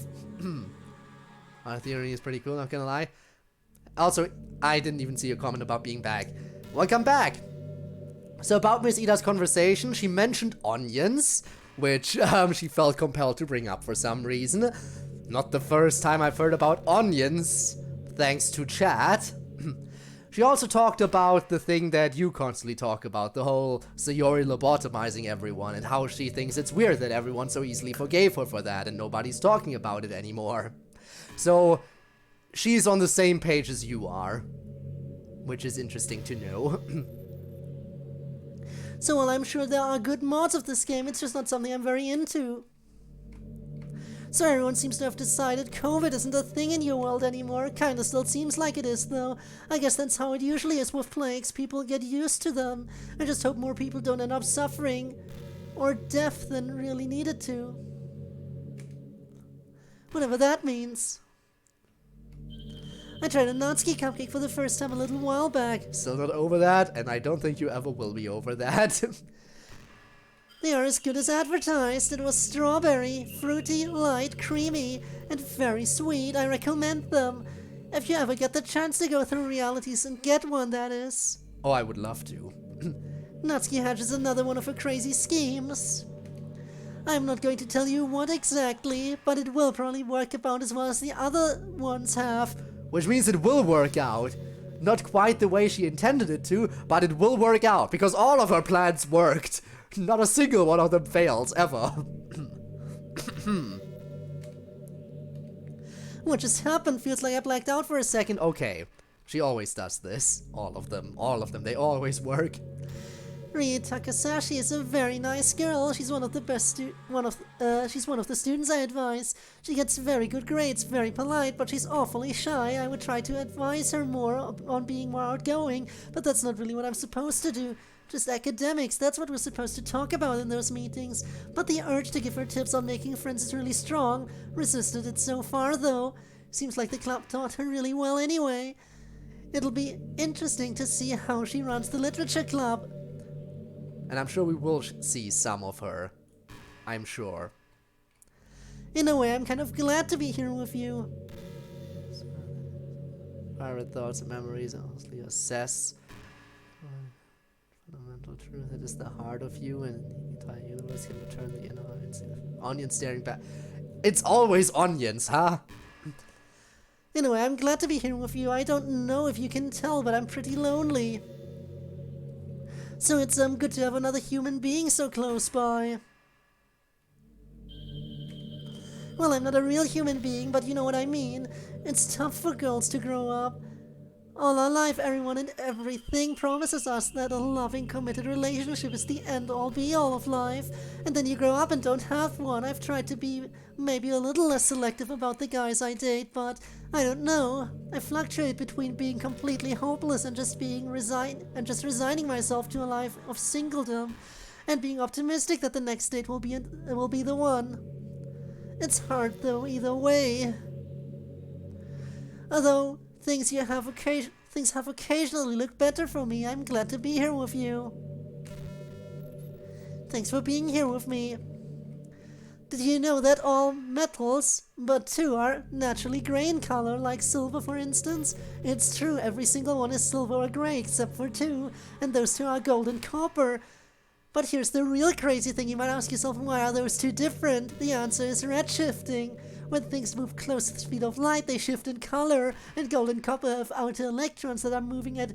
Our theory is pretty cool, not gonna lie. Also, I didn't even see a comment about being back. Welcome back! So about Miss Ida's conversation, she mentioned onions, which she felt compelled to bring up for some reason. Not the first time I've heard about onions, thanks to chat. She also talked about the thing that you constantly talk about, the whole Sayori lobotomizing everyone, and how she thinks it's weird that everyone so easily forgave her for that and nobody's talking about it anymore. So, she's on the same page as you are, which is interesting to know. So while I'm sure there are good mods of this game, it's just not something I'm very into. So everyone seems to have decided COVID isn't a thing in your world anymore. Kinda still seems like it is, though. I guess that's how it usually is with plagues. People get used to them. I just hope more people don't end up suffering or death than really needed to. Whatever that means. I tried a Natsuki cupcake for the first time a little while back. Still not over that, and I don't think you ever will be over that. They are as good as advertised. It was strawberry, fruity, light, creamy, and very sweet. I recommend them. If you ever get the chance to go through realities and get one, that is. Oh, I would love to. Natsuki hatches another one of her crazy schemes. I'm not going to tell you what exactly, but it will probably work about as well as the other ones have. Which means it will work out. Not quite the way she intended it to, but it will work out, because all of her plans worked. Not a single one of them fails, ever. What just happened? Feels like I blacked out for a second. Okay, she always does this. All of them, they always work. Rie Takasashi is a very nice girl. She's one of the best she's one of the students I advise. She gets very good grades, very polite, but she's awfully shy. I would try to advise her more on being more outgoing, but that's not really what I'm supposed to do. Just academics, that's what we're supposed to talk about in those meetings. But the urge to give her tips on making friends is really strong. Resisted it so far, though. Seems like the club taught her really well anyway. It'll be interesting to see how she runs the literature club. And I'm sure we will see some of her. I'm sure. In a way, I'm kind of glad to be here with you. Private thoughts and memories, honestly assess. Fundamental truth, it is the heart of you, and the entire universe can return the inner heart. Onion staring back. It's always onions, huh? Anyway, I'm glad to be here with you. I don't know if you can tell, but I'm pretty lonely. So it's good to have another human being so close by. Well, I'm not a real human being, but you know what I mean. It's tough for girls to grow up. All our life, everyone and everything promises us that a loving, committed relationship is the end-all be-all of life. And then you grow up and don't have one. I've tried to be maybe a little less selective about the guys I date, but I don't know. I fluctuate between being completely hopeless and just resigning myself to a life of singledom, and being optimistic that the next date will be the one. It's hard though, either way. Although things have occasionally looked better for me, I'm glad to be here with you. Thanks for being here with me. Did you know that all metals, but two, are naturally gray in color, like silver for instance? It's true, every single one is silver or gray except for two, and those two are gold and copper. But here's the real crazy thing. You might ask yourself, why are those two different? The answer is redshifting. When things move close to the speed of light, they shift in color, and gold and copper have outer electrons that are moving at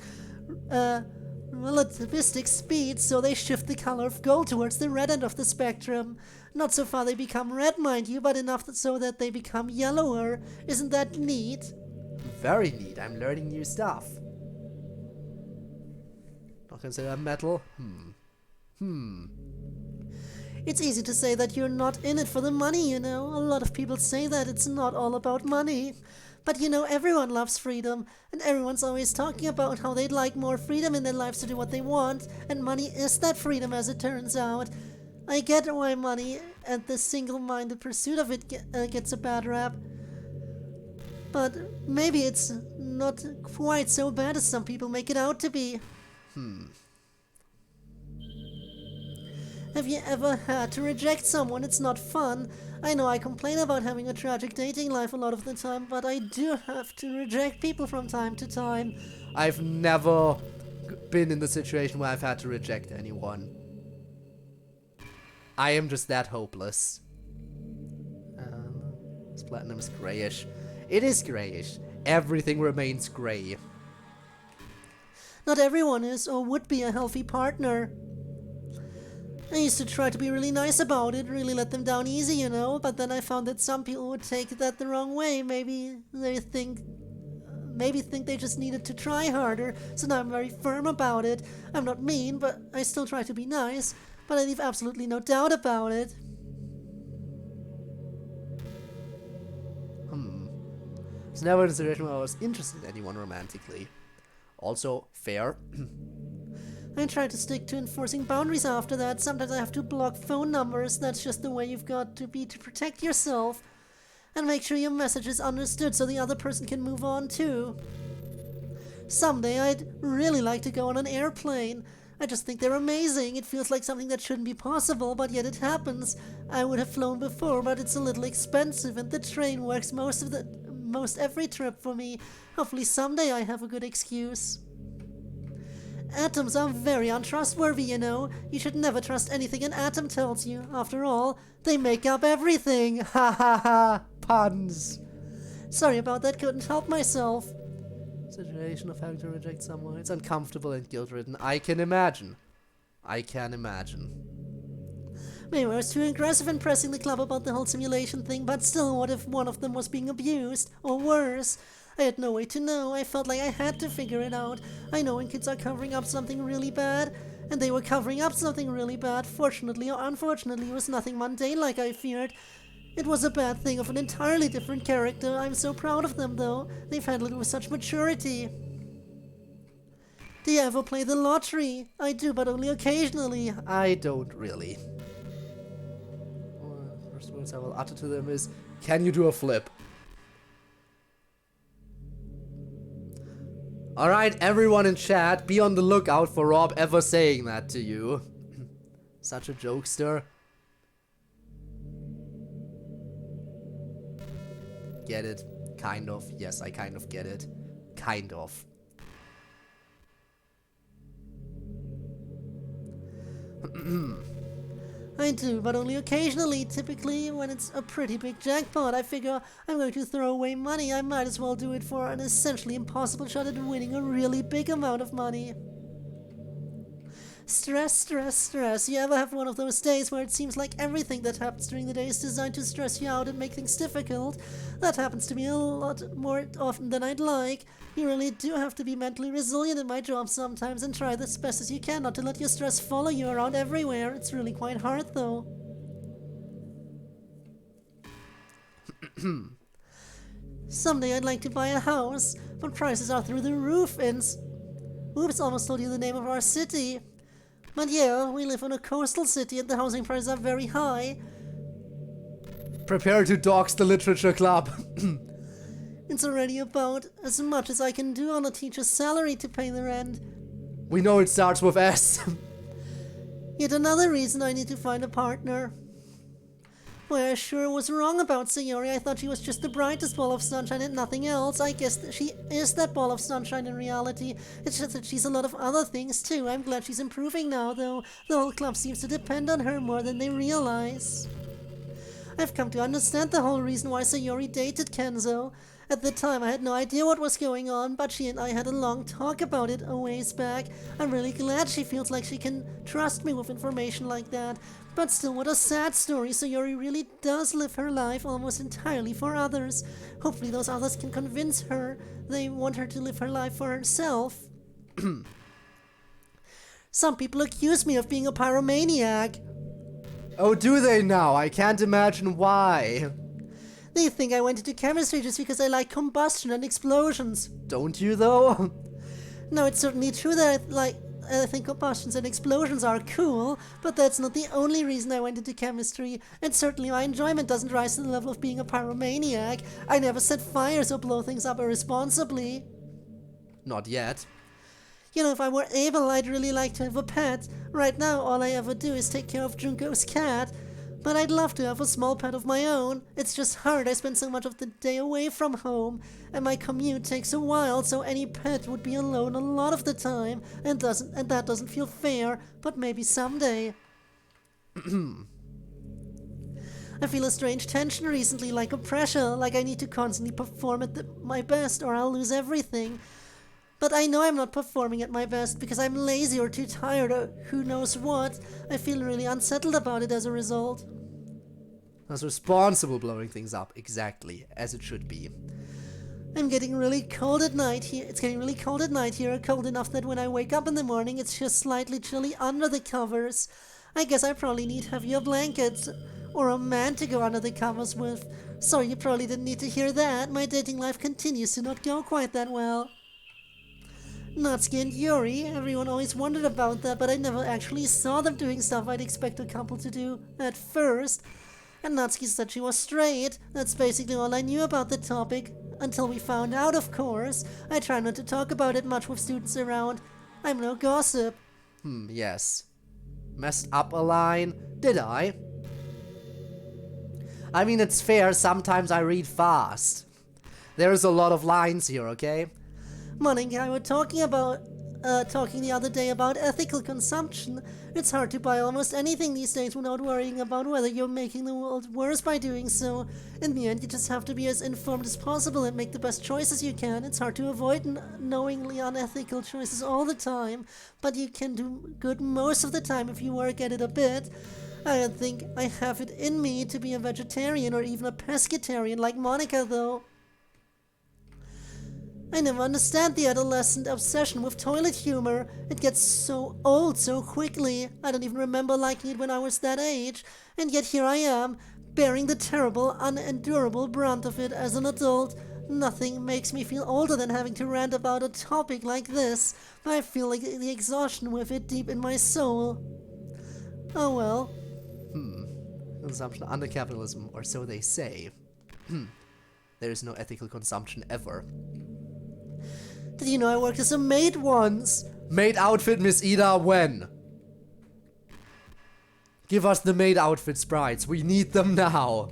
relativistic speed, so they shift the color of gold towards the red end of the spectrum. Not so far they become red, mind you, but enough so that they become yellower. Isn't that neat? Very neat. I'm learning new stuff. Not consider metal? It's easy to say that you're not in it for the money, you know. A lot of people say that it's not all about money. But you know, everyone loves freedom, and everyone's always talking about how they'd like more freedom in their lives to do what they want, and money is that freedom as it turns out. I get why money and the single-minded pursuit of it gets a bad rap. But maybe it's not quite so bad as some people make it out to be. Have you ever had to reject someone? It's not fun. I know I complain about having a tragic dating life a lot of the time, but I do have to reject people from time to time. I've never been in the situation where I've had to reject anyone. I am just that hopeless. This platinum is grayish. It is grayish. Everything remains gray. Not everyone is or would be a healthy partner. I used to try to be really nice about it, really let them down easy, you know, but then I found that some people would take that the wrong way. Maybe think they just needed to try harder, so now I'm very firm about it. I'm not mean, but I still try to be nice, but I leave absolutely no doubt about it. I was never in a situation where I was interested in anyone romantically. Also, fair. I try to stick to enforcing boundaries after that. Sometimes I have to block phone numbers. That's just the way you've got to be to protect yourself. And make sure your message is understood so the other person can move on too. Someday I'd really like to go on an airplane. I just think they're amazing. It feels like something that shouldn't be possible, but yet it happens. I would have flown before, but it's a little expensive and the train works most every trip for me. Hopefully someday I have a good excuse. Atoms are very untrustworthy, you know. You should never trust anything an atom tells you. After all, they make up everything. Ha ha ha. Puns. Sorry about that, couldn't help myself. Situation of having to reject someone. It's uncomfortable and guilt-ridden. I can imagine. Maybe I was too aggressive in pressing the club about the whole simulation thing, but still, what if one of them was being abused? Or worse? I had no way to know. I felt like I had to figure it out. I know when kids are covering up something really bad, and they were covering up something really bad. Fortunately or unfortunately, it was nothing mundane like I feared. It was a bad thing of an entirely different character. I'm so proud of them, though. They've handled it with such maturity. Do you ever play the lottery? I do, but only occasionally. I don't really. First words I will utter to them is, can you do a flip? Alright, everyone in chat, be on the lookout for Rob ever saying that to you. Such a jokester. Get it? Kind of. Yes, I kind of get it. Kind of. I do, but only occasionally. Typically, when it's a pretty big jackpot, I figure I'm going to throw away money. I might as well do it for an essentially impossible shot at winning a really big amount of money. Stress, stress, stress. You ever have one of those days where it seems like everything that happens during the day is designed to stress you out and make things difficult? That happens to me a lot more often than I'd like. You really do have to be mentally resilient in my job sometimes and try as best as you can not to let your stress follow you around everywhere. It's really quite hard though. Someday I'd like to buy a house, but prices are through the roof and... Oops, almost told you the name of our city. But yeah, we live in a coastal city and the housing prices are very high. Prepare to dox the literature club. It's already about as much as I can do on a teacher's salary to pay the rent. We know it starts with S. Yet another reason I need to find a partner. Boy, I sure was wrong about Sayori. I thought she was just the brightest ball of sunshine and nothing else. I guess that she is that ball of sunshine in reality. It's just that she's a lot of other things too. I'm glad she's improving now, though. The whole club seems to depend on her more than they realize. I've come to understand the whole reason why Sayori dated Kenzo. At the time, I had no idea what was going on, but she and I had a long talk about it a ways back. I'm really glad she feels like she can trust me with information like that. But still, what a sad story. Sayori really does live her life almost entirely for others. Hopefully those others can convince her they want her to live her life for herself. Some people accuse me of being a pyromaniac. Oh, do they now? I can't imagine why. They think I went into chemistry just because I like combustion and explosions. Don't you, though? No, it's certainly true that I think combustions and explosions are cool, but that's not the only reason I went into chemistry, and certainly my enjoyment doesn't rise to the level of being a pyromaniac. I never set fires or blow things up irresponsibly. Not yet. You know, if I were able, I'd really like to have a pet. Right now, all I ever do is take care of Junko's cat. But I'd love to have a small pet of my own. It's just hard. I spend so much of the day away from home, and my commute takes a while, so any pet would be alone a lot of the time, and that doesn't feel fair, but maybe someday. I feel a strange tension recently, like a pressure, like I need to constantly perform at my best or I'll lose everything. But I know I'm not performing at my best because I'm lazy or too tired or who knows what. I feel really unsettled about it as a result. That's responsible blowing things up, exactly, as it should be. I'm getting really cold at night here. It's getting really cold at night here, cold enough that when I wake up in the morning it's just slightly chilly under the covers. I guess I probably need heavier blankets or a man to go under the covers with. Sorry, you probably didn't need to hear that. My dating life continues to not go quite that well. Natsuki and Yuri, everyone always wondered about that, but I never actually saw them doing stuff I'd expect a couple to do at first. And Natsuki said she was straight. That's basically all I knew about the topic. Until we found out, of course. I try not to talk about it much with students around. I'm no gossip. Yes. Messed up a line? Did I? I mean, it's fair, sometimes I read fast. There's a lot of lines here, okay? Monica and I were talking the other day about ethical consumption. It's hard to buy almost anything these days without worrying about whether you're making the world worse by doing so. In the end, you just have to be as informed as possible and make the best choices you can. It's hard to avoid knowingly unethical choices all the time, but you can do good most of the time if you work at it a bit. I don't think I have it in me to be a vegetarian or even a pescatarian like Monica, though. I never understand the adolescent obsession with toilet humor. It gets so old so quickly. I don't even remember liking it when I was that age. And yet here I am, bearing the terrible, unendurable brunt of it as an adult. Nothing makes me feel older than having to rant about a topic like this. I feel like the exhaustion with it deep in my soul. Oh well. Consumption under capitalism, or so they say. There is no ethical consumption ever. Did you know I worked as a maid once? Maid outfit, Miss Ida, when? Give us the maid outfit sprites, we need them now.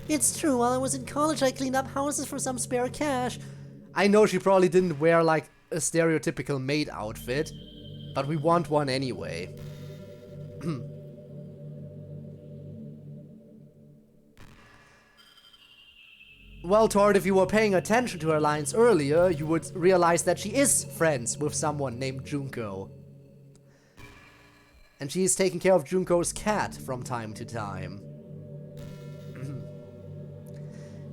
It's true, while I was in college I cleaned up houses for some spare cash. I know she probably didn't wear like a stereotypical maid outfit, but we want one anyway. Well, Tord, if you were paying attention to her lines earlier, you would realize that she is friends with someone named Junko. And she is taking care of Junko's cat from time to time.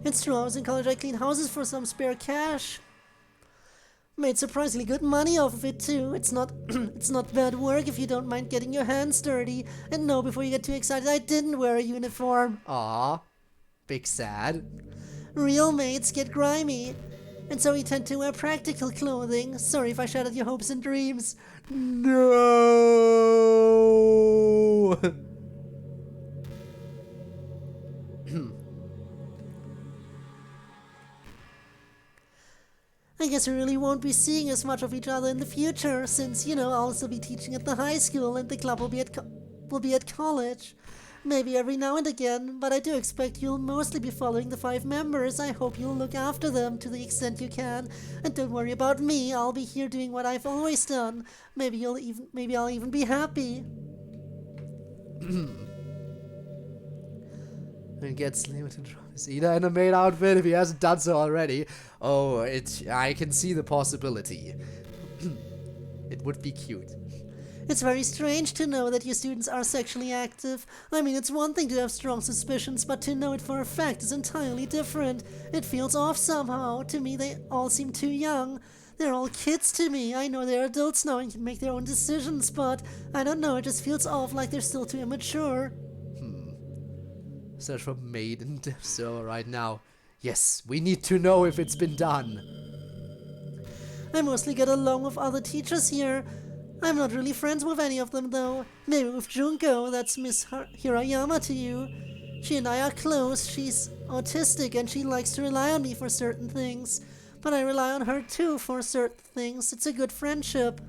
It's true, I was in college, I cleaned houses for some spare cash. Made surprisingly good money off of it too. It's not it's not bad work if you don't mind getting your hands dirty. And no, before you get too excited, I didn't wear a uniform. Aww. Big sad. Real maids get grimy, and so we tend to wear practical clothing. Sorry if I shattered your hopes and dreams. No. I guess we really won't be seeing as much of each other in the future, since, you know, I'll also be teaching at the high school and the club will be at college. Maybe every now and again, but I do expect you'll mostly be following the 5 members. I hope you'll look after them to the extent you can. And don't worry about me, I'll be here doing what I've always done. Maybe I'll even be happy. And gets limited is either in a maid outfit if he hasn't done so already. Oh, I can see the possibility. It would be cute. It's very strange to know that your students are sexually active. I mean, it's one thing to have strong suspicions, but to know it for a fact is entirely different. It feels off somehow. To me, they all seem too young. They're all kids to me. I know they're adults now and can make their own decisions, but I don't know, it just feels off like they're still too immature. Search for maid in dev server right now. Yes, we need to know if it's been done. I mostly get along with other teachers here. I'm not really friends with any of them, though. Maybe with Junko, that's Miss Hirayama to you. She and I are close. She's autistic and she likes to rely on me for certain things. But I rely on her too for certain things. It's a good friendship.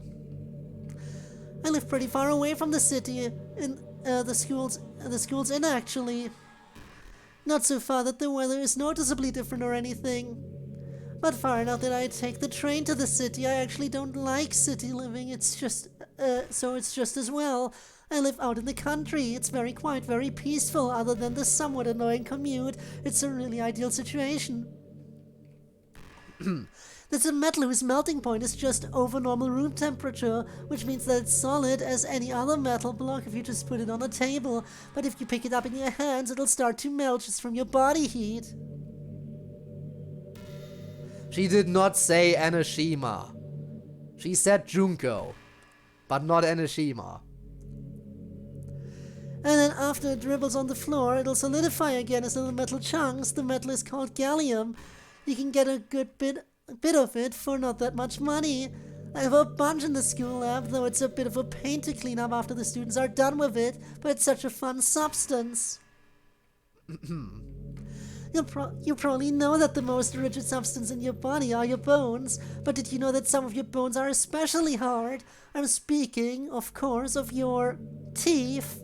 I live pretty far away from the city, in the school's in actually. Not so far that the weather is noticeably different or anything. But far enough that I take the train to the city. I actually don't like city living. It's just as well. I live out in the country. It's very quiet, very peaceful, other than the somewhat annoying commute. It's a really ideal situation. There's a metal whose melting point is just over normal room temperature, which means that it's solid as any other metal block if you just put it on a table. But if you pick it up in your hands, it'll start to melt just from your body heat. She did not say Enoshima. She said Junko, but not Enoshima. And then after it dribbles on the floor, it'll solidify again as little metal chunks. The metal is called gallium. You can get a good bit of it for not that much money. I have a bunch in the school lab, though it's a bit of a pain to clean up after the students are done with it, but it's such a fun substance. You probably know that the most rigid substance in your body are your bones, but did you know that some of your bones are especially hard? I'm speaking, of course, of your teeth.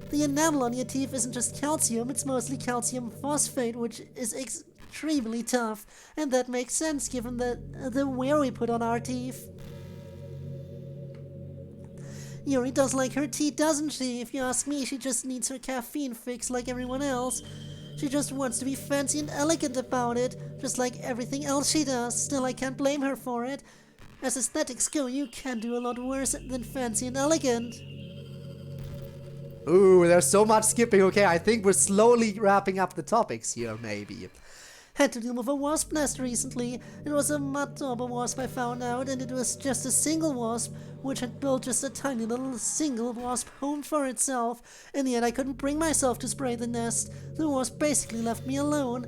The enamel on your teeth isn't just calcium, it's mostly calcium phosphate, which is extremely tough, and that makes sense given the wear we put on our teeth. Yuri does like her tea, doesn't she? If you ask me, she just needs her caffeine fix like everyone else. She just wants to be fancy and elegant about it, just like everything else she does. Still, I can't blame her for it. As aesthetics go, you can do a lot worse than fancy and elegant. Ooh, there's so much skipping. Okay, I think we're slowly wrapping up the topics here, maybe. Had to deal with a wasp nest recently. It was a mud dauber wasp, I found out, and it was just a single wasp, which had built just a tiny little single wasp home for itself. In the end, I couldn't bring myself to spray the nest. The wasp basically left me alone.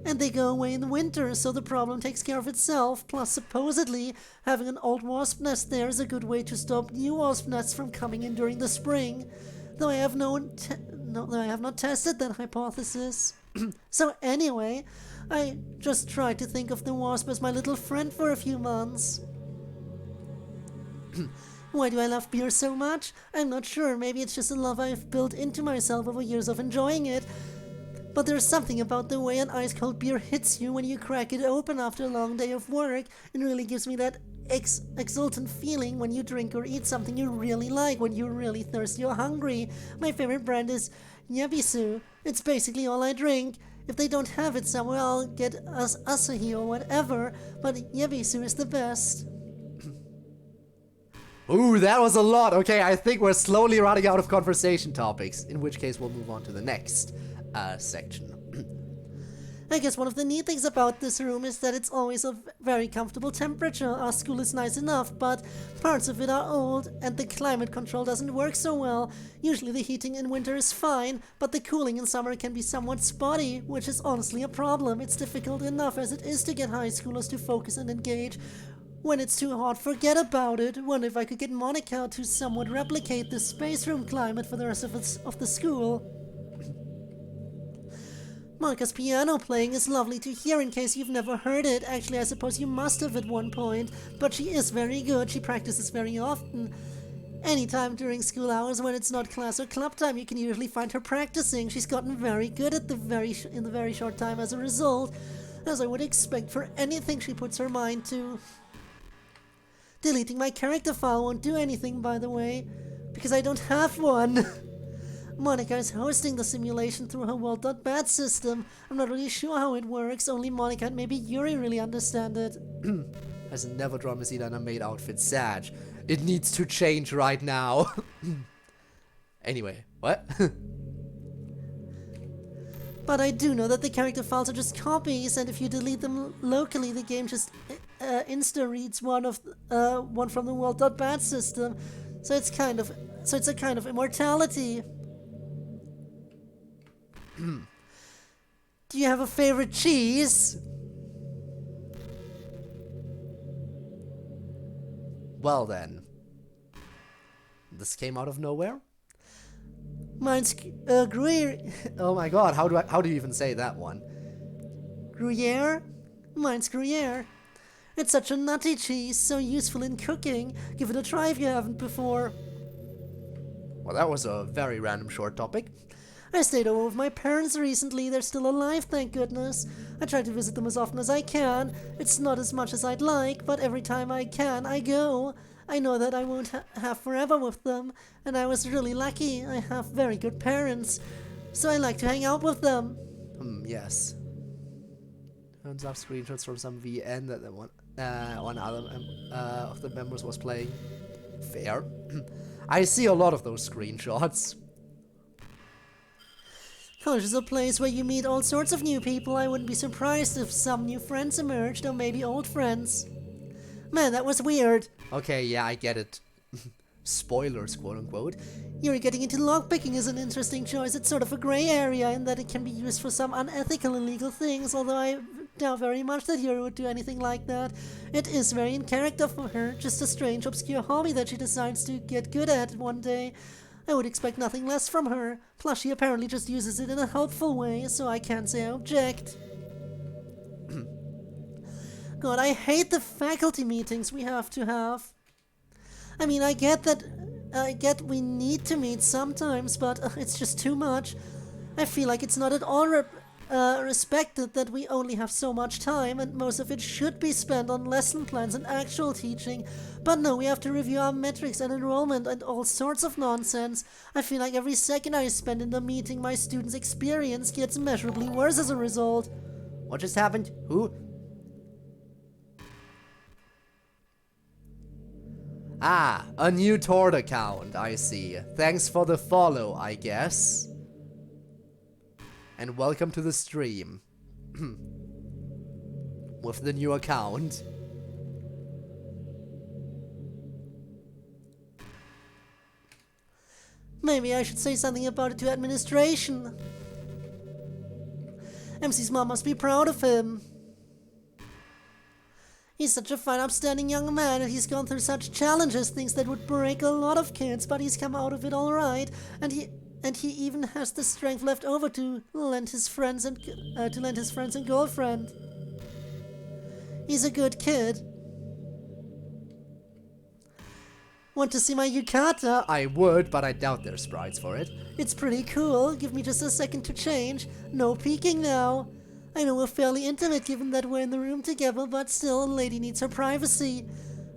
And they go away in the winter, so the problem takes care of itself. Plus, supposedly, having an old wasp nest there is a good way to stop new wasp nests from coming in during the spring. Though I have not tested that hypothesis. So anyway, I just tried to think of the wasp as my little friend for a few months. Why do I love beer so much? I'm not sure. Maybe it's just a love I've built into myself over years of enjoying it. But there's something about the way an ice-cold beer hits you when you crack it open after a long day of work. It really gives me that exultant feeling when you drink or eat something you really like, when you're really thirsty or hungry. My favorite brand is Yabisu. It's basically all I drink. If they don't have it somewhere, I'll get Asahi or whatever, but Yabisu is the best. Ooh, that was a lot. Okay, I think we're slowly running out of conversation topics, in which case we'll move on to the next section. I guess one of the neat things about this room is that it's always a very comfortable temperature. Our school is nice enough, but parts of it are old, and the climate control doesn't work so well. Usually the heating in winter is fine, but the cooling in summer can be somewhat spotty, which is honestly a problem. It's difficult enough as it is to get high schoolers to focus and engage. When it's too hot, forget about it. Wonder if I could get Monica to somewhat replicate the space room climate for the rest of the school. Monica's piano playing is lovely to hear in case you've never heard it. Actually, I suppose you must have at one point. But she is very good. She practices very often. Anytime during school hours when it's not class or club time, you can usually find her practicing. She's gotten very good at in the very short time as a result, as I would expect for anything she puts her mind to. Deleting my character file won't do anything, by the way, because I don't have one. Monica is hosting the simulation through her world.bat system. I'm not really sure how it works, only Monica and maybe Yuri really understand it. Has never drawn Messina in a maid outfit, Sag. It needs to change right now. Anyway, what? But I do know that the character files are just copies, and if you delete them locally, the game just insta-reads one from the world.bat system. So it's a kind of immortality. Do you have a favorite cheese? Well then. This came out of nowhere. Mine's Gruyere. Oh my god, how do you even say that one? Gruyere? Mine's Gruyere. It's such a nutty cheese, so useful in cooking. Give it a try if you haven't before. Well, that was a very random short topic. I stayed over with my parents recently. They're still alive, thank goodness. I try to visit them as often as I can. It's not as much as I'd like, but every time I can, I go. I know that I won't have forever with them, and I was really lucky. I have very good parents, so I like to hang out with them. Yes. Turns up screenshots from some VN that one other of the members was playing. Fair. I see a lot of those screenshots. College is a place where you meet all sorts of new people. I wouldn't be surprised if some new friends emerged, or maybe old friends. Man, that was weird. Okay, yeah, I get it. Spoilers, quote unquote. You're getting into lockpicking is an interesting choice. It's sort of a grey area in that it can be used for some unethical, illegal things, although I doubt very much that Hero would do anything like that. It is very in character for her, just a strange, obscure hobby that she decides to get good at one day. I would expect nothing less from her. Plus, she apparently just uses it in a helpful way, so I can't say I object. God, I hate the faculty meetings we have to have. I mean, I get we need to meet sometimes, but it's just too much. I feel like it's not at all respected that we only have so much time, and most of it should be spent on lesson plans and actual teaching. But no, we have to review our metrics and enrollment and all sorts of nonsense. I feel like every second I spend in the meeting, my students' experience gets measurably worse as a result. What just happened? Who? Ah, a new Tord account, I see. Thanks for the follow, I guess. And welcome to the stream. With the new account. Maybe I should say something about it to administration. MC's mom must be proud of him. He's such a fine, upstanding young man, and he's gone through such challenges, things that would break a lot of kids, but he's come out of it all right, and he even has the strength left over to lend his friends and girlfriend. He's a good kid. Want to see my yukata? I would, but I doubt there's sprites for it. It's pretty cool. Give me just a second to change. No peeking now. I know we're fairly intimate given that we're in the room together, but still, a lady needs her privacy.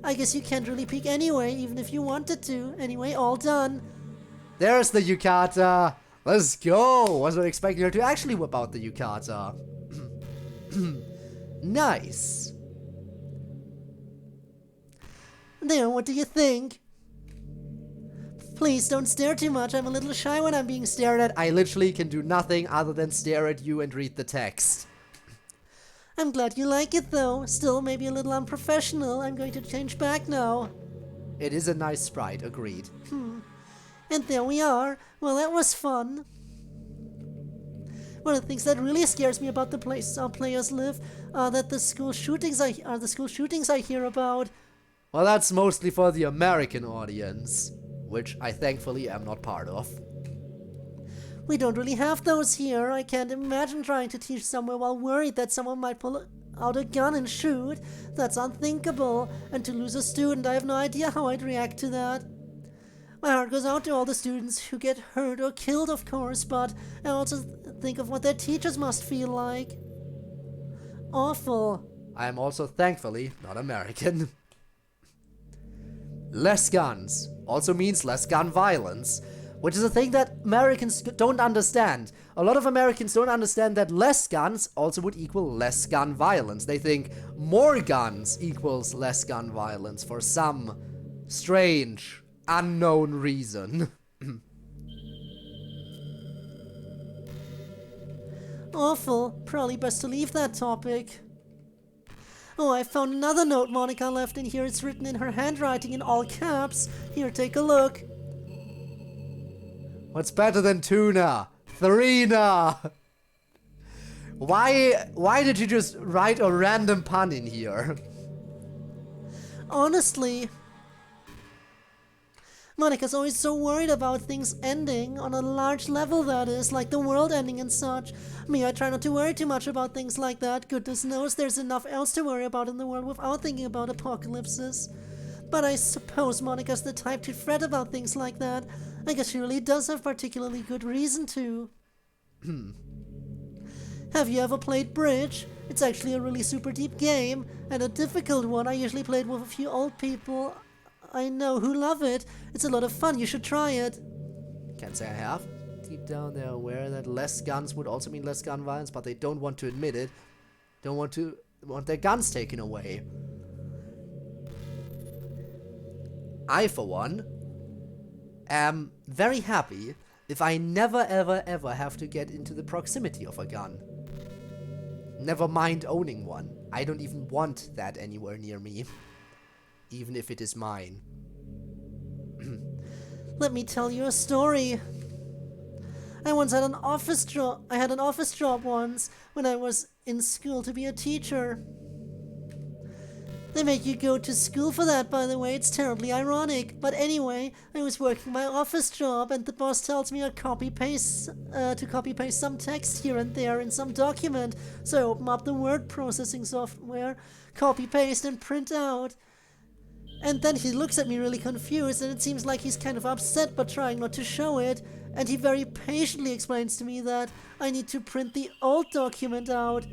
I guess you can't really peek anyway, even if you wanted to. Anyway, all done. There's the yukata! Let's go! Wasn't expecting her to actually whip out the yukata. Nice. There, what do you think? Please don't stare too much. I'm a little shy when I'm being stared at. I literally can do nothing other than stare at you and read the text. I'm glad you like it though. Still, maybe a little unprofessional. I'm going to change back now. It is a nice sprite, agreed. And there we are. Well, that was fun. One of the things that really scares me about the place our players live are the school shootings I hear about. Well, that's mostly for the American audience, which I thankfully am not part of. We don't really have those here. I can't imagine trying to teach somewhere while worried that someone might pull out a gun and shoot. That's unthinkable. And to lose a student, I have no idea how I'd react to that. My heart goes out to all the students who get hurt or killed, of course, but I also think of what their teachers must feel like. Awful. I am also thankfully not American. Less guns also means less gun violence, which is a thing that Americans don't understand. A lot of Americans don't understand that less guns also would equal less gun violence. They think more guns equals less gun violence for some strange, unknown reason. Awful. Probably best to leave that topic. Oh, I found another note Monica left in here. It's written in her handwriting in all caps. Here, take a look. What's better than tuna? Tharina! Why did you just write a random pun in here? Honestly, Monica's always so worried about things ending on a large level, that is, like the world ending and such. Me, I try not to worry too much about things like that. Goodness knows there's enough else to worry about in the world without thinking about apocalypses. But I suppose Monica's the type to fret about things like that. I guess she really does have particularly good reason to. Have you ever played bridge? It's actually a really super deep game, and a difficult one. I usually play it with a few old people I know who love it. It's a lot of fun. You should try it. Can't say I have. Deep down they're aware that less guns would also mean less gun violence, but they don't want to admit it. Don't want their guns taken away. I, for one, am very happy if I never ever ever have to get into the proximity of a gun. Never mind owning one. I don't even want that anywhere near me. Even if it is mine. Let me tell you a story. I once had an office job. I had an office job once when I was in school to be a teacher. They make you go to school for that, by the way. It's terribly ironic. But anyway, I was working my office job, and the boss tells me to copy paste some text here and there in some document. So I open up the word processing software, copy paste, and print out. And then he looks at me really confused, and it seems like he's kind of upset but trying not to show it. And he very patiently explains to me that I need to print the old document out,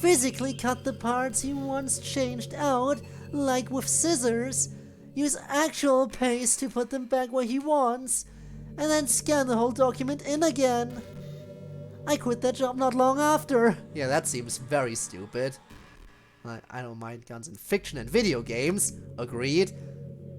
physically cut the parts he once changed out, like with scissors, use actual paste to put them back where he wants, and then scan the whole document in again. I quit that job not long after. Yeah, that seems very stupid. I don't mind guns in fiction and video games. Agreed.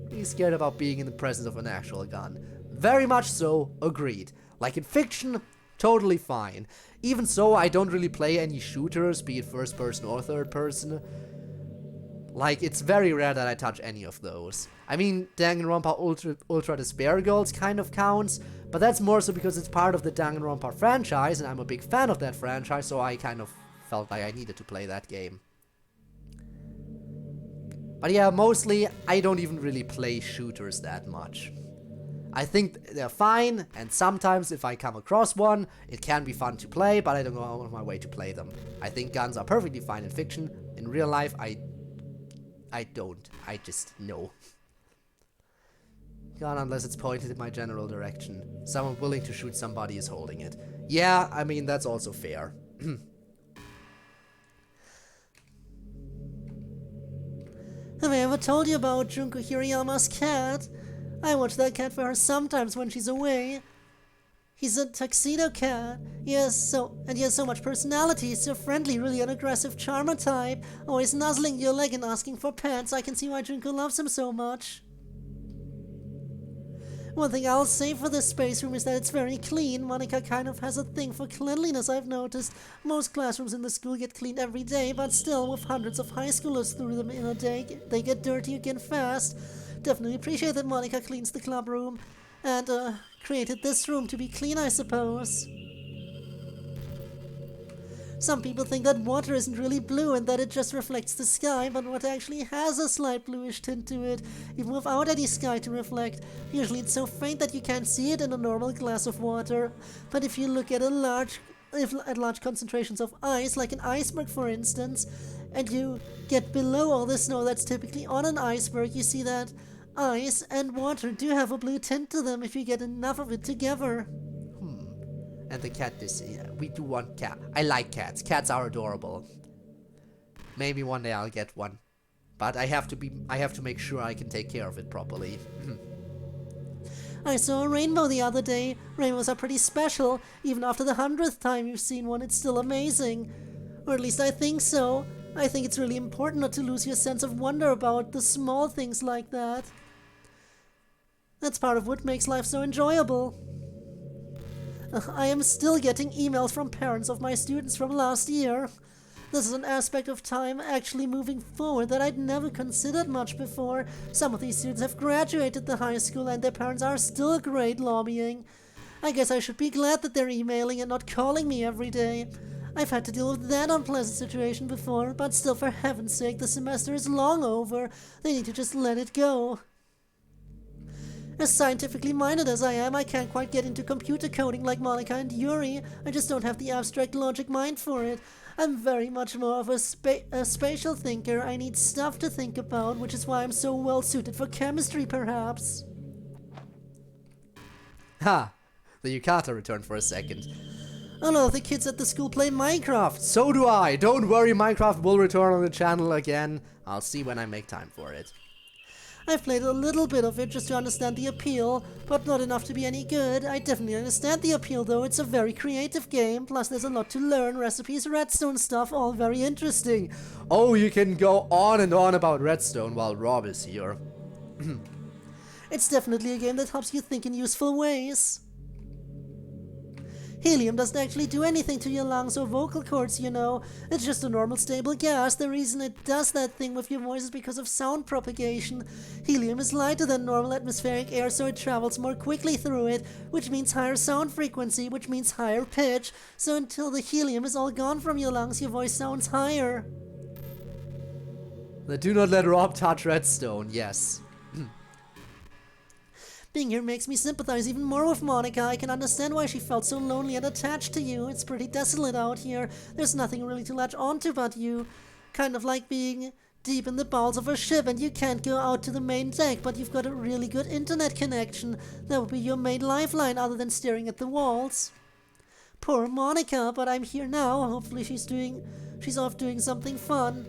Be scared about being in the presence of an actual gun. Very much so. Agreed. Like in fiction, totally fine. Even so, I don't really play any shooters, be it first person or third person. Like, it's very rare that I touch any of those. I mean, Danganronpa Ultra Despair Girls kind of counts, but that's more so because it's part of the Danganronpa franchise, and I'm a big fan of that franchise, so I kind of felt like I needed to play that game. But yeah, mostly, I don't even really play shooters that much. I think they're fine, and sometimes if I come across one, it can be fun to play, but I don't go out of my way to play them. I think guns are perfectly fine in fiction. In real life, I don't. I just know. Gun unless it's pointed in my general direction. Someone willing to shoot somebody is holding it. Yeah, I mean, that's also fair. Have I ever told you about Junko Hirayama's cat? I watch that cat for her sometimes when she's away. He's a tuxedo cat. He has so much personality. He's so friendly, really an aggressive charmer type, always nuzzling your leg and asking for pets. I can see why Junko loves him so much. One thing I'll say for this space room is that it's very clean. Monica kind of has a thing for cleanliness, I've noticed. Most classrooms in the school get cleaned every day, but still, with hundreds of high schoolers through them in a day, they get dirty again fast. Definitely appreciate that Monica cleans the club room and created this room to be clean, I suppose. Some people think that water isn't really blue and that it just reflects the sky, but water actually has a slight bluish tint to it, even without any sky to reflect. Usually it's so faint that you can't see it in a normal glass of water, but if you look at large concentrations of ice, like an iceberg for instance, and you get below all the snow that's typically on an iceberg, you see that ice and water do have a blue tint to them if you get enough of it together. And the cat we do want cat. I like cats. Cats are adorable. Maybe one day I'll get one. But I have to make sure I can take care of it properly. I saw a rainbow the other day. Rainbows are pretty special. Even after the 100th time you've seen one, it's still amazing. Or at least I think so. I think it's really important not to lose your sense of wonder about the small things like that. That's part of what makes life so enjoyable. I am still getting emails from parents of my students from last year. This is an aspect of time actually moving forward that I'd never considered much before. Some of these students have graduated the high school and their parents are still great lobbying. I guess I should be glad that they're emailing and not calling me every day. I've had to deal with that unpleasant situation before, but still, for heaven's sake, the semester is long over. They need to just let it go. As scientifically minded as I am, I can't quite get into computer coding like Monica and Yuri. I just don't have the abstract logic mind for it. I'm very much more of a spatial thinker. I need stuff to think about, which is why I'm so well suited for chemistry, perhaps. Ha! The Yukata returned for a second. A lot of the kids at the school play Minecraft. So do I! Don't worry, Minecraft will return on the channel again. I'll see when I make time for it. I've played a little bit of it just to understand the appeal, but not enough to be any good. I definitely understand the appeal though, it's a very creative game, plus there's a lot to learn, recipes, redstone stuff, all very interesting. Oh, you can go on and on about redstone while Rob is here. It's definitely a game that helps you think in useful ways. Helium doesn't actually do anything to your lungs or vocal cords, you know. It's just a normal stable gas. The reason it does that thing with your voice is because of sound propagation. Helium is lighter than normal atmospheric air, so it travels more quickly through it, which means higher sound frequency, which means higher pitch. So until the helium is all gone from your lungs, your voice sounds higher. Do not let Rob touch redstone, yes. Being here makes me sympathize even more with Monica. I can understand why she felt so lonely and attached to you. It's pretty desolate out here. There's nothing really to latch onto but you. Kind of like being deep in the bowels of a ship and you can't go out to the main deck, but you've got a really good internet connection. That would be your main lifeline other than staring at the walls. Poor Monica, but I'm here now. Hopefully she's off doing something fun.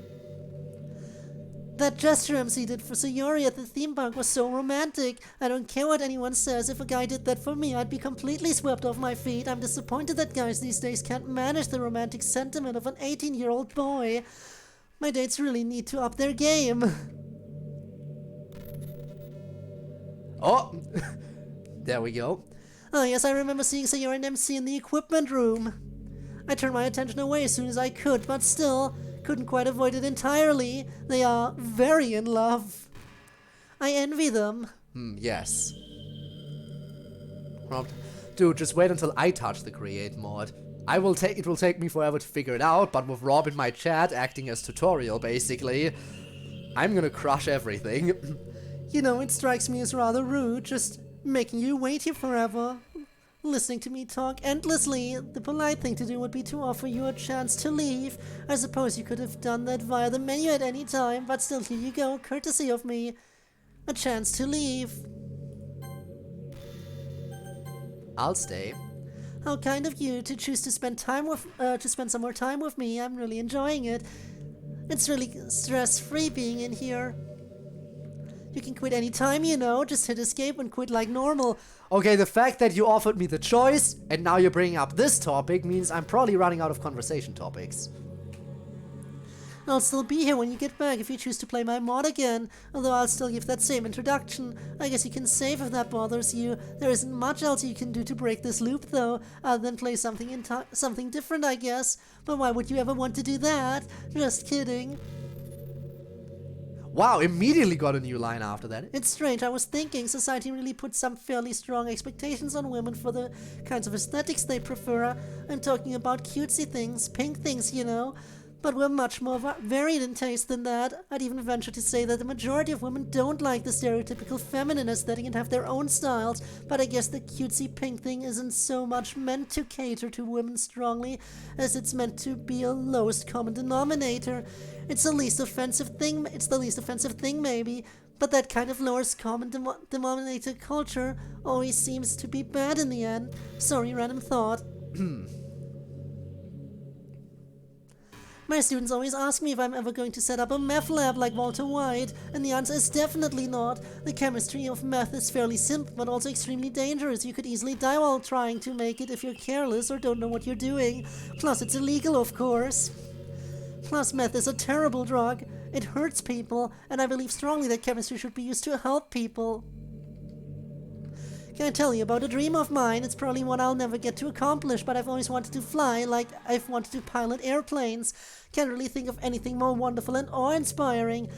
That gesture MC did for Sayori at the theme park was so romantic. I don't care what anyone says. If a guy did that for me, I'd be completely swept off my feet. I'm disappointed that guys these days can't manage the romantic sentiment of an 18-year-old boy. My dates really need to up their game. Oh! There we go. Oh yes, I remember seeing Sayori and MC in the equipment room. I turned my attention away as soon as I could, but still couldn't quite avoid it entirely. They are very in love. I envy them. Yes. Rob, dude, just wait until I touch the create mod. It will take me forever to figure it out, but with Rob in my chat acting as tutorial basically, I'm gonna crush everything. You know, it strikes me as rather rude, just making you wait here forever. Listening to me talk endlessly. The polite thing to do would be to offer you a chance to leave. I suppose you could have done that via the menu at any time, but still here you go, courtesy of me. A chance to leave. I'll stay. How kind of you to choose to spend some more time with me. I'm really enjoying it. It's really stress-free being in here. You can quit any time, you know, just hit escape and quit like normal. Okay, the fact that you offered me the choice, and now you're bringing up this topic, means I'm probably running out of conversation topics. I'll still be here when you get back if you choose to play my mod again, although I'll still give that same introduction. I guess you can save if that bothers you. There isn't much else you can do to break this loop, though, other than play something different, I guess. But why would you ever want to do that? Just kidding. Wow, immediately got a new line after that. It's strange, I was thinking society really puts some fairly strong expectations on women for the kinds of aesthetics they prefer. I'm talking about cutesy things, pink things, you know. But we're much more varied in taste than that. I'd even venture to say that the majority of women don't like the stereotypical feminine aesthetic and have their own styles, but I guess the cutesy pink thing isn't so much meant to cater to women strongly as it's meant to be a lowest common denominator. It's the least offensive thing maybe, but that kind of lowest common denominator culture always seems to be bad in the end. Sorry, random thought. My students always ask me if I'm ever going to set up a meth lab like Walter White, and the answer is definitely not. The chemistry of meth is fairly simple, but also extremely dangerous. You could easily die while trying to make it if you're careless or don't know what you're doing. Plus, it's illegal, of course. Plus, meth is a terrible drug. It hurts people, and I believe strongly that chemistry should be used to help people. Can I tell you about a dream of mine? It's probably one I'll never get to accomplish, but I've always wanted to fly, like I've wanted to pilot airplanes. Can't really think of anything more wonderful and awe-inspiring.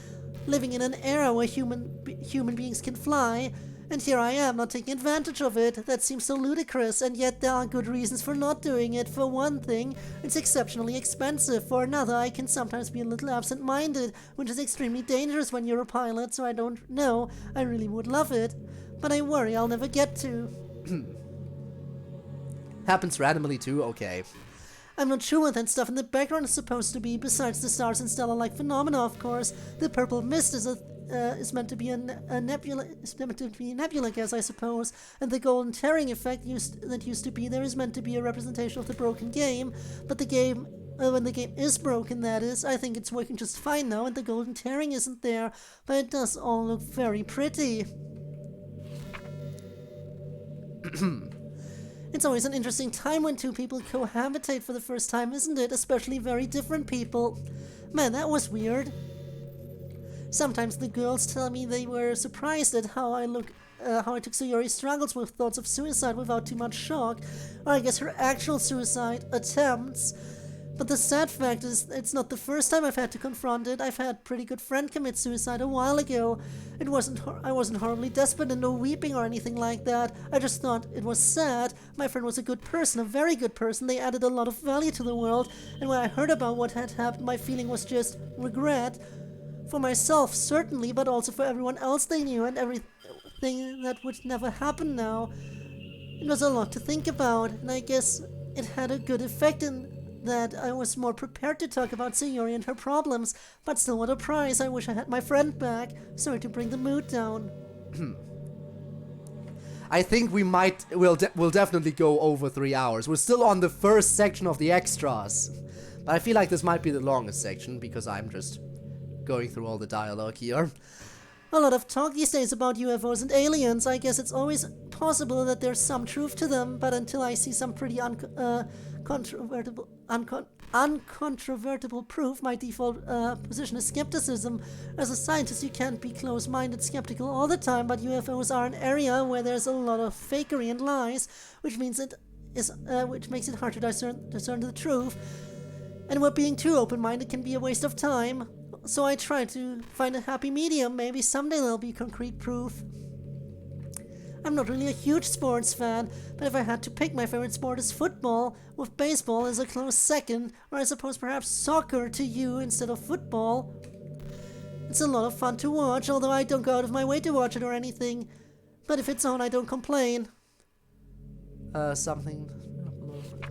Living in an era where human beings can fly, and here I am not taking advantage of it. That seems so ludicrous, and yet there are good reasons for not doing it. For one thing, it's exceptionally expensive. For another, I can sometimes be a little absent-minded, which is extremely dangerous when you're a pilot, so I don't know. I really would love it. but I worry I'll never get to. Happens randomly too? Okay. I'm not sure what that stuff in the background is supposed to be, besides the stars and stellar-like phenomena, of course. The purple mist is meant to be a nebula, is meant to be a nebula gas, I suppose, and the golden tearing effect that used to be there is meant to be a representation of the broken game, but the game, when the game is broken, that is, I think it's working just fine now, and the golden tearing isn't there, but it does all look very pretty. It's always an interesting time when two people cohabitate for the first time, isn't it? Especially very different people. Man, that was weird. Sometimes the girls tell me they were surprised at how I took Sayori's struggles with thoughts of suicide without too much shock, or I guess her actual suicide attempts. But the sad fact is, it's not the first time I've had to confront it. I've had a pretty good friend commit suicide a while ago. I wasn't horribly desperate and no weeping or anything like that. I just thought it was sad. My friend was a good person, a very good person. They added a lot of value to the world. And when I heard about what had happened, my feeling was just regret. For myself, certainly, but also for everyone else they knew and everything that would never happen now. It was a lot to think about, and I guess it had a good effect in that I was more prepared to talk about Sayori and her problems, but still what a prize. I wish I had my friend back. Sorry to bring the mood down. I think we'll definitely go over 3 hours. We're still on the first section of the extras. But I feel like this might be the longest section because I'm just going through all the dialogue here. A lot of talk these days about UFOs and aliens. I guess it's always possible that there's some truth to them, but until I see some pretty uncontrovertible proof, my default position is skepticism. As a scientist, you can't be close-minded skeptical all the time, but UFOs are an area where there's a lot of fakery and lies, which makes it hard to discern the truth. And where being too open-minded can be a waste of time. So I try to find a happy medium. Maybe someday there'll be concrete proof. I'm not really a huge sports fan, but if I had to pick, my favorite sport is football, with baseball as a close second, or I suppose perhaps soccer to you instead of football. It's a lot of fun to watch, although I don't go out of my way to watch it or anything. But if it's on, I don't complain. Something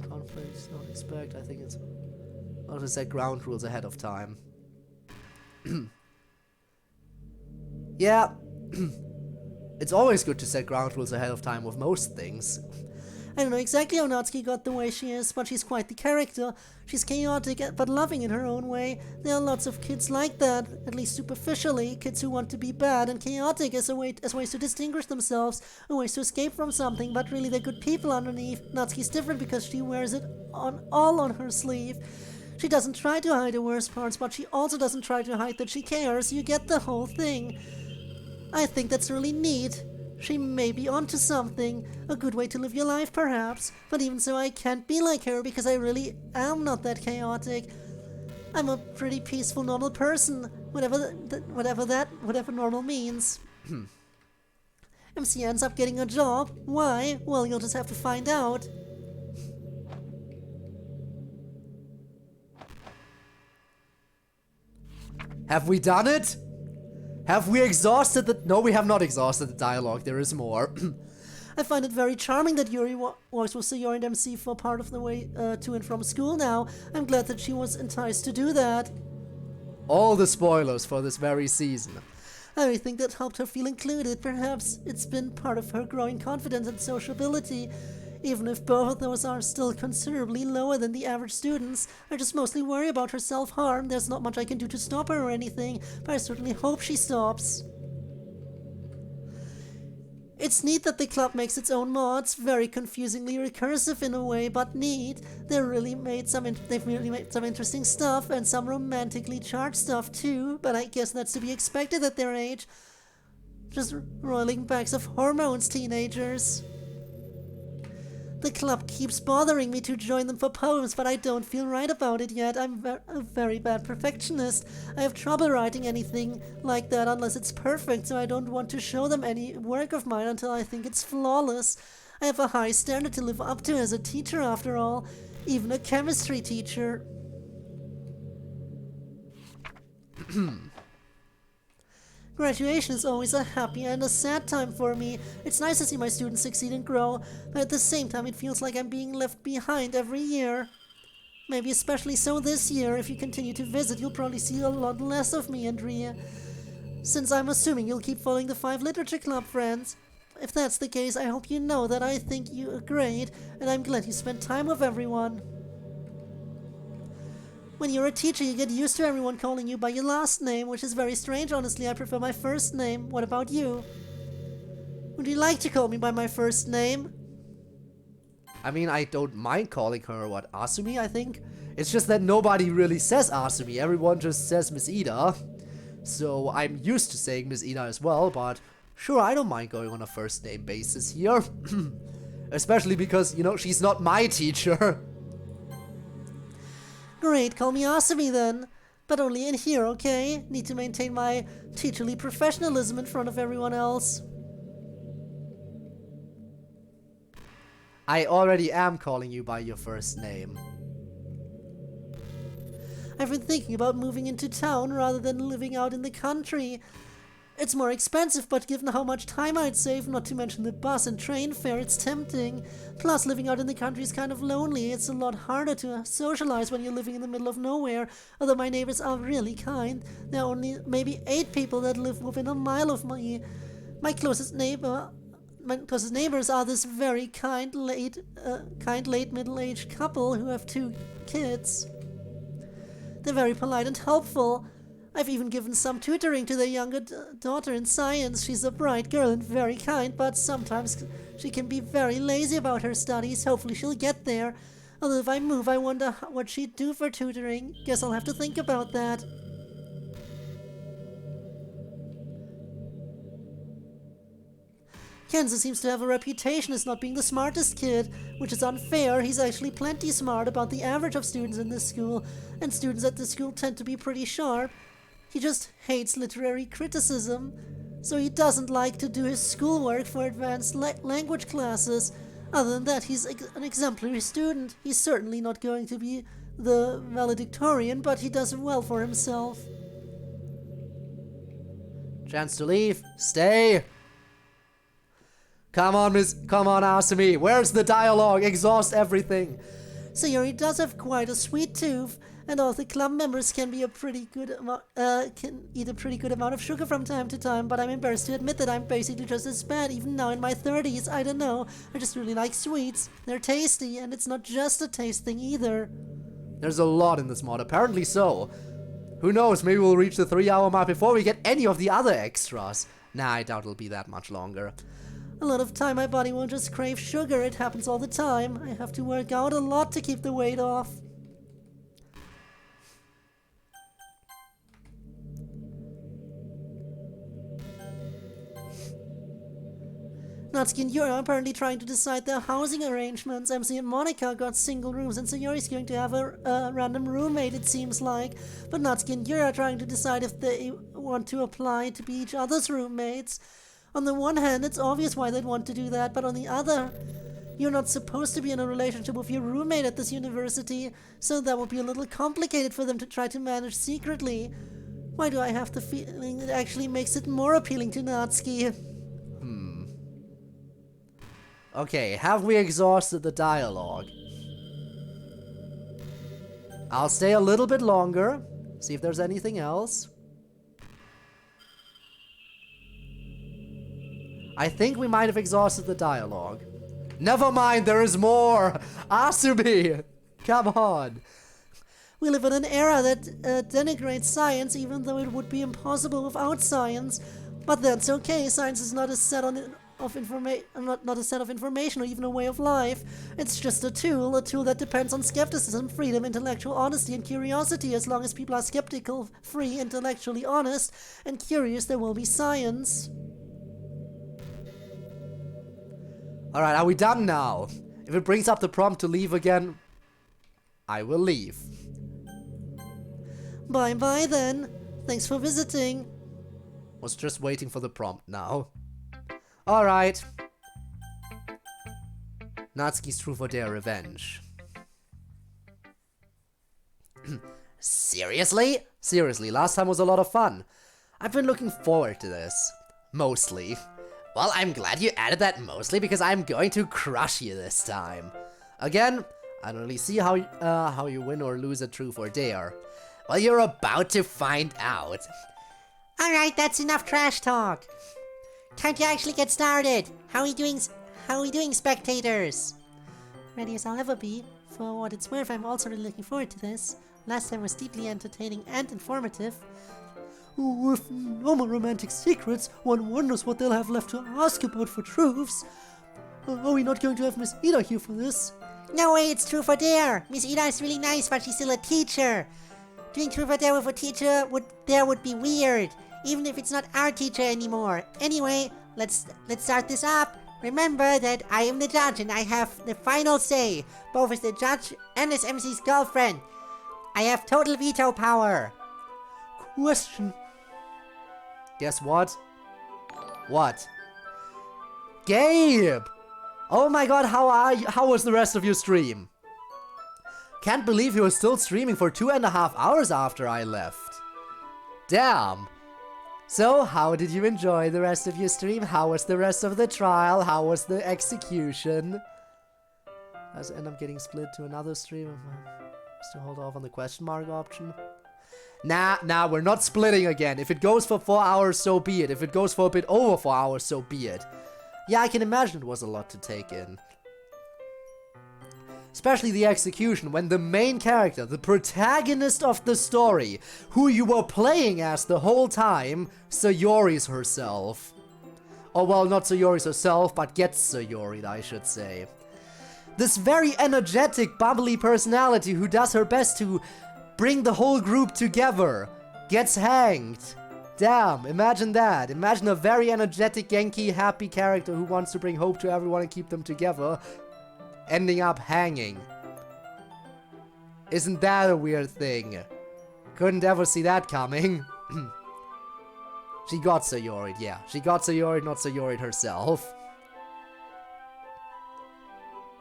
conference, don't expect. I think it's how to set ground rules ahead of time. Yeah. It's always good to set ground rules ahead of time with most things. I don't know exactly how Natsuki got the way she is, but she's quite the character. She's chaotic but loving in her own way. There are lots of kids like that, at least superficially, kids who want to be bad and chaotic as ways to distinguish themselves, or ways to escape from something, but really they're good people underneath. Natsuki's different because she wears it all on her sleeve. She doesn't try to hide her worst parts, but she also doesn't try to hide that she cares. You get the whole thing. I think that's really neat. She may be onto something, a good way to live your life perhaps, but even so I can't be like her because I really am not that chaotic. I'm a pretty peaceful, normal person, whatever normal means. MC ends up getting a job. Why? Well, you'll just have to find out. Have we done it? Have we exhausted the... No, we have not exhausted the dialogue. There is more. I find it very charming that Yuri works with Sayori and MC for part of the way to and from school now. I'm glad that she was enticed to do that. All the spoilers for this very season. I think that helped her feel included. Perhaps it's been part of her growing confidence and sociability. Even if both of those are still considerably lower than the average students, I just mostly worry about her self-harm. There's not much I can do to stop her or anything, but I certainly hope she stops. It's neat that the club makes its own mods, very confusingly recursive in a way, but neat. They've really made some interesting stuff, and some romantically charged stuff too, but I guess that's to be expected at their age. Just rolling bags of hormones, teenagers. The club keeps bothering me to join them for poems, but I don't feel right about it yet. I'm a very bad perfectionist. I have trouble writing anything like that unless it's perfect, so I don't want to show them any work of mine until I think it's flawless. I have a high standard to live up to as a teacher, after all, even a chemistry Graduation is always a happy and a sad time for me. It's nice to see my students succeed and grow, but at the same time it feels like I'm being left behind every year. Maybe especially so this year. If you continue to visit, you'll probably see a lot less of me, Andrea. Since I'm assuming you'll keep following the 5 Literature Club friends. If that's the case, I hope you know that I think you are great, and I'm glad you spent time with everyone. When you're a teacher, you get used to everyone calling you by your last name, which is very strange, honestly. I prefer my first name. What about you? Would you like to call me by my first name? I mean, I don't mind calling her, Asumi, I think? It's just that nobody really says Asumi, everyone just says Miss Ida. So I'm used to saying Miss Ida as well, but sure, I don't mind going on a first name basis here. Especially because, you know, she's not my teacher. Great, call me Asumi then. But only in here, okay? Need to maintain my teacherly professionalism in front of everyone else. I already am calling you by your first name. I've been thinking about moving into town rather than living out in the country. It's more expensive, but given how much time I'd save, not to mention the bus and train fare, it's tempting. Plus, living out in the country is kind of lonely. It's a lot harder to socialize when you're living in the middle of nowhere, although my neighbors are really kind. There are only maybe 8 people that live within a mile of me. My closest neighbors are this very kind late middle-aged couple who have 2 kids. They're very polite and helpful. I've even given some tutoring to their younger daughter in science. She's a bright girl and very kind, but sometimes she can be very lazy about her studies. Hopefully she'll get there. Although if I move, I wonder what she'd do for tutoring. Guess I'll have to think about that. Kenzo seems to have a reputation as not being the smartest kid, which is unfair. He's actually plenty smart, about the average of students in this school, and students at this school tend to be pretty sharp. He just hates literary criticism, so he doesn't like to do his schoolwork for advanced language classes. Other than that, he's an exemplary student. He's certainly not going to be the valedictorian, but he does well for himself. Chance to leave. Stay. Come on, Asumi. Where's the dialogue? Exhaust everything. Sayori does have quite a sweet tooth, and all the club members can eat a pretty good amount of sugar from time to time, but I'm embarrassed to admit that I'm basically just as bad, even now in my 30s. I don't know. I just really like sweets. They're tasty, and it's not just a taste thing either. There's a lot in this mod, apparently so. Who knows, maybe we'll reach the 3-hour mark before we get any of the other extras. Nah, I doubt it'll be that much longer. A lot of time my body won't just crave sugar. It happens all the time. I have to work out a lot to keep the weight off. Natsuki and Yuri are apparently trying to decide their housing arrangements. MC and Monica got single rooms, and Sayori's going to have a random roommate, it seems like. But Natsuki and Yuri are trying to decide if they want to apply to be each other's roommates. On the one hand, it's obvious why they'd want to do that, but on the other, you're not supposed to be in a relationship with your roommate at this university, so that would be a little complicated for them to try to manage secretly. Why do I have the feeling it actually makes it more appealing to Natsuki? Okay, have we exhausted the dialogue? I'll stay a little bit longer, see if there's anything else. I think we might have exhausted the dialogue. Never mind, there is more! Asumi! Come on! We live in an era that denigrates science, even though it would be impossible without science. But that's okay. Science is not a set of information or even a way of life. It's just a tool that depends on skepticism, freedom, intellectual honesty, and curiosity. As long as people are skeptical, free, intellectually honest, and curious, there will be science. Alright, are we done now? If it brings up the prompt to leave again, I will leave. Bye-bye then. Thanks for visiting. Was just waiting for the prompt now. Alright. Natsuki's true for their revenge. Seriously? Seriously, last time was a lot of fun. I've been looking forward to this. Mostly. Well, I'm glad you added that mostly because I'm going to crush you this time. Again, I don't really see how you win or lose a truth or dare. Well, you're about to find out. Alright, that's enough trash talk. Time to actually get started. How are we doing, spectators? Ready as I'll ever be. For what it's worth, I'm also really looking forward to this. Last time was deeply entertaining and informative. With no more romantic secrets, one wonders what they'll have left to ask about for truths. Are we not going to have Miss Ida here for this? No way, it's truth or dare. Miss Ida is really nice, but she's still a teacher. Doing truth or dare with a teacher would be weird, even if it's not our teacher anymore. Anyway, let's start this up. Remember that I am the judge and I have the final say, both as the judge and as MC's girlfriend. I have total veto power. Question. Guess what? What? Gabe! Oh my god, how are you? How was the rest of your stream? Can't believe you were still streaming for 2.5 hours after I left. Damn. So, how did you enjoy the rest of your stream? How was the rest of the trial? How was the execution? Does it end up getting split to another stream? Just to hold off on the question mark option. Nah, we're not splitting again. If it goes for 4 hours, so be it. If it goes for a bit over 4 hours, so be it. Yeah, I can imagine it was a lot to take in. Especially the execution, when the main character, the protagonist of the story, who you were playing as the whole time, Sayori's herself. Or well, not Sayori's herself, but gets Sayori'd, I should say. This very energetic, bubbly personality who does her best to bring the whole group together, gets hanged. Damn, imagine that. Imagine a very energetic, Genki, happy character who wants to bring hope to everyone and keep them together, ending up hanging. Isn't that a weird thing? Couldn't ever see that coming. She got Sayori'd, yeah. She got Sayori'd, not Sayori'd herself.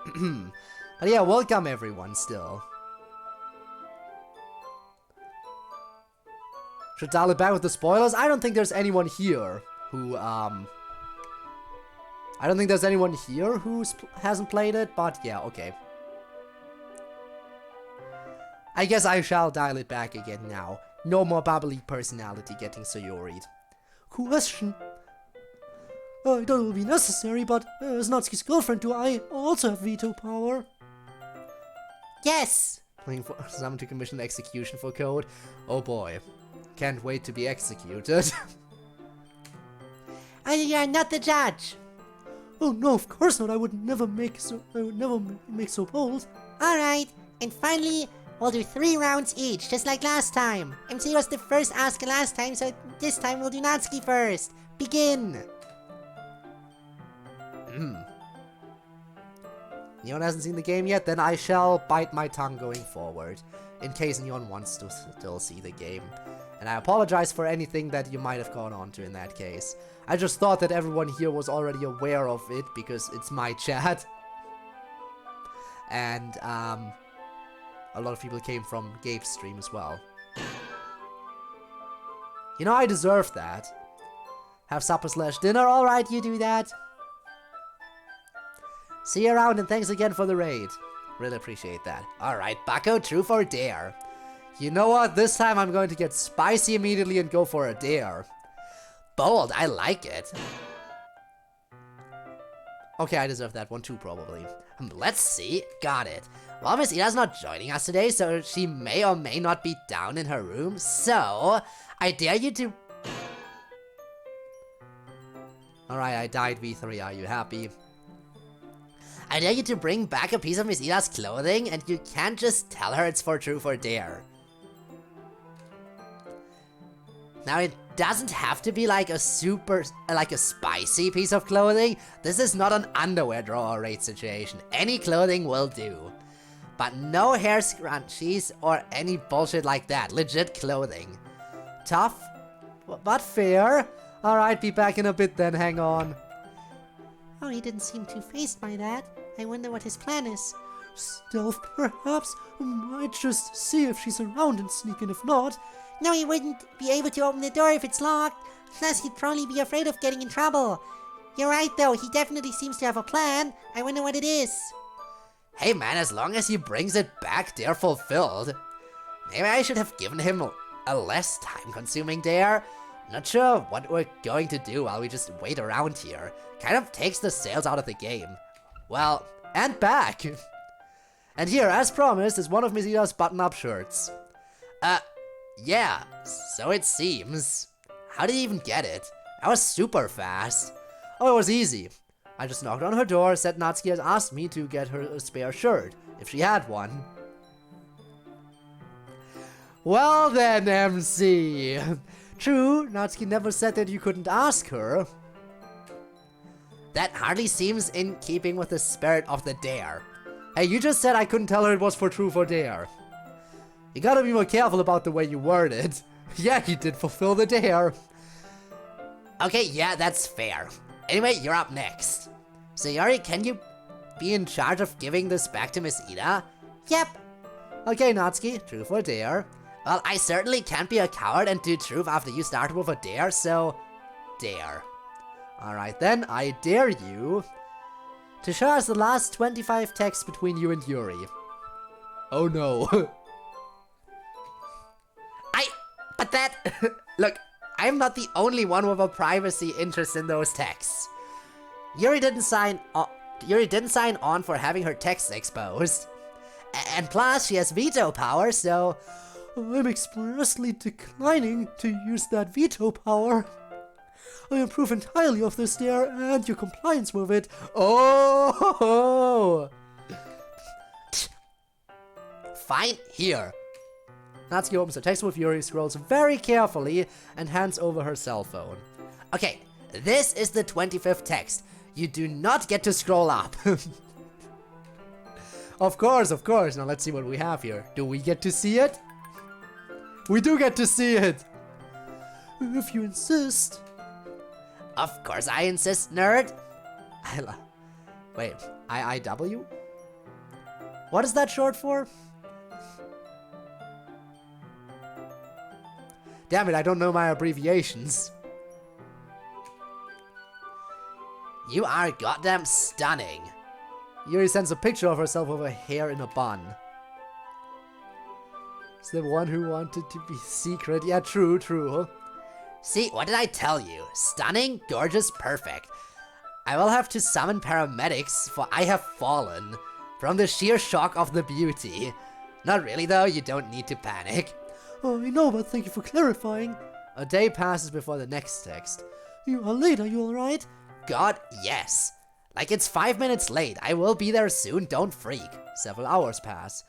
But yeah, welcome everyone still. Should dial it back with the spoilers? I don't think there's anyone here who, I don't think there's anyone here who hasn't played it, but yeah, okay. I guess I shall dial it back again now. No more bubbly personality getting Sayori'd. Question. I don't know it will be necessary, but as Natsuki's girlfriend, do I also have veto power? Yes! Playing for someone to commission execution for Code. Oh boy. Can't wait to be executed. You are not the judge. Oh no, of course not. I would never make so bold. Alright, and finally, we'll do 3 rounds each, just like last time. MC was the first asker last time, so this time we'll do Natsuki first. Begin! Neon hasn't seen the game yet, then I shall bite my tongue going forward, in case Neon wants to still see the game. And I apologize for anything that you might have gone on to in that case. I just thought that everyone here was already aware of it, because it's my chat. And, a lot of people came from Gabe's stream as well. You know, I deserve that. Have supper/dinner, alright, you do that. See you around and thanks again for the raid. Really appreciate that. Alright, Bucko, truth or dare? You know what? This time I'm going to get spicy immediately and go for a dare. Bold, I like it. Okay, I deserve that one too, probably. Let's see. Got it. Well, Miss Ida's not joining us today, so she may or may not be down in her room. So, I dare you to... Alright, I died V3. Are you happy? I dare you to bring back a piece of Miss Ida's clothing, and you can't just tell her it's for truth or dare. Now, it doesn't have to be like a spicy piece of clothing. This is not an underwear draw or raid situation. Any clothing will do. But no hair scrunchies or any bullshit like that. Legit clothing. Tough, but fair. Alright, be back in a bit then, hang on. Oh, he didn't seem too fazed by that. I wonder what his plan is. Stealth, perhaps? Might just see if she's around and sneak in. If not, No, he wouldn't be able to open the door if it's locked. Plus, he'd probably be afraid of getting in trouble. You're right, though. He definitely seems to have a plan. I wonder what it is. Hey man, as long as he brings it back there fulfilled. Maybe I should have given him a less time-consuming dare. Not sure what we're going to do while we just wait around here. Kind of takes the sales out of the game. Well, and back. And here, as promised, is one of Miss Ida's button-up shirts. Yeah, so it seems. How did he even get it? That was super fast. Oh, it was easy. I just knocked on her door, said Natsuki had asked me to get her a spare shirt, if she had one. Well then, MC. True, Natsuki never said that you couldn't ask her. That hardly seems in keeping with the spirit of the dare. Hey, you just said I couldn't tell her it was for truth or dare. You gotta be more careful about the way you word it. Yeah, he did fulfill the dare. Okay, yeah, that's fair. Anyway, you're up next. Sayori, can you be in charge of giving this back to Miss Ida? Yep. Okay, Natsuki, truth or dare? Well, I certainly can't be a coward and do truth after you started with a dare, so dare. Alright then, I dare you to show us the last 25 texts between you and Yuri. Oh no. But that... Look, I'm not the only one with a privacy interest in those texts. Yuri didn't sign on for having her texts exposed. And plus, she has veto power, so... I'm expressly declining to use that veto power. I approve entirely of this dare and your compliance with it. Oh! Fine, here. Natsuki opens her text with Yuri, scrolls very carefully, and hands over her cell phone. Okay, this is the 25th text. You do not get to scroll up. Of course. Now let's see what we have here. Do we get to see it? We do get to see it! If you insist. Of course I insist, nerd. Wait, IIW? What is that short for? Damn it, I don't know my abbreviations. You are goddamn stunning. Yuri sends a picture of herself with her hair in a bun. Is the one who wanted to be secret? Yeah, true. See, what did I tell you? Stunning, gorgeous, perfect. I will have to summon paramedics, for I have fallen from the sheer shock of the beauty. Not really though, you don't need to panic. I know, but thank you for clarifying. A day passes before the next text. You are late, are you alright? God, yes. Like it's 5 minutes late. I will be there soon, don't freak. Several hours pass.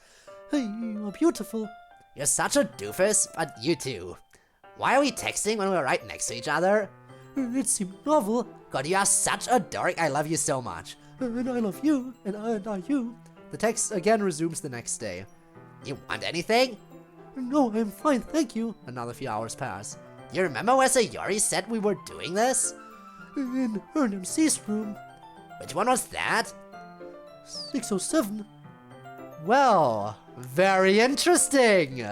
Hey, you are beautiful. You're such a doofus, but you too. Why are we texting when we're right next to each other? It seemed novel. God, you are such a dork. I love you so much. And I love you, and are you. The text again resumes the next day. You want anything? No, I'm fine, thank you. Another few hours pass. You remember where Sayori said we were doing this? In her and MC's room. Which one was that? 607. Well, very interesting.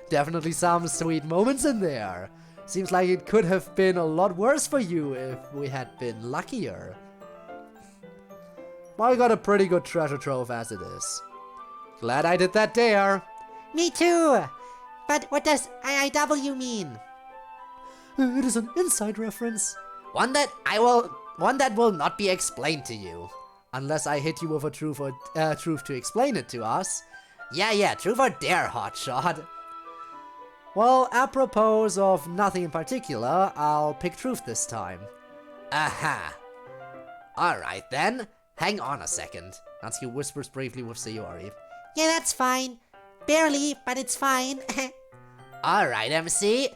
Definitely some sweet moments in there. Seems like it could have been a lot worse for you if we had been luckier. Well, I got a pretty good treasure trove as it is. Glad I did that dare. Me too. But what does IIW mean? It is an inside reference. One that will not be explained to you. Unless I hit you with a truth to explain it to us. Yeah, truth or dare, hotshot. Well, apropos of nothing in particular, I'll pick truth this time. Aha. Alright then, hang on a second. Natsuki whispers briefly with Sayori. Yeah, that's fine. Barely, but it's fine. Alright, MC.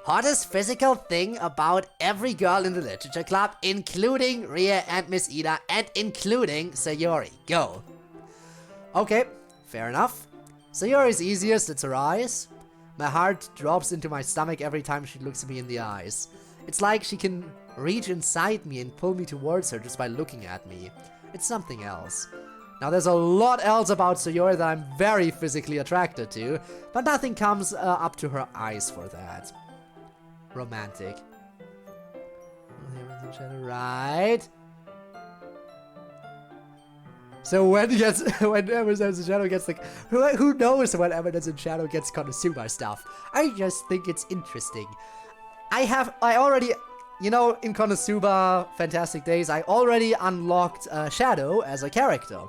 Hottest physical thing about every girl in the literature club, including Ria and Miss Ida, and including Sayori. Go. Okay, fair enough. Sayori's easiest, it's her eyes. My heart drops into my stomach every time she looks at me in the eyes. It's like she can reach inside me and pull me towards her just by looking at me. It's something else. Now there's a lot else about Sayori that I'm very physically attracted to, but nothing comes up to her eyes for that. Romantic. Right. So when Emerald's in Shadow gets like, who knows when Emerald's in Shadow gets Konosuba stuff? I just think it's interesting. I already, you know, in Konosuba Fantastic Days, I already unlocked Shadow as a character,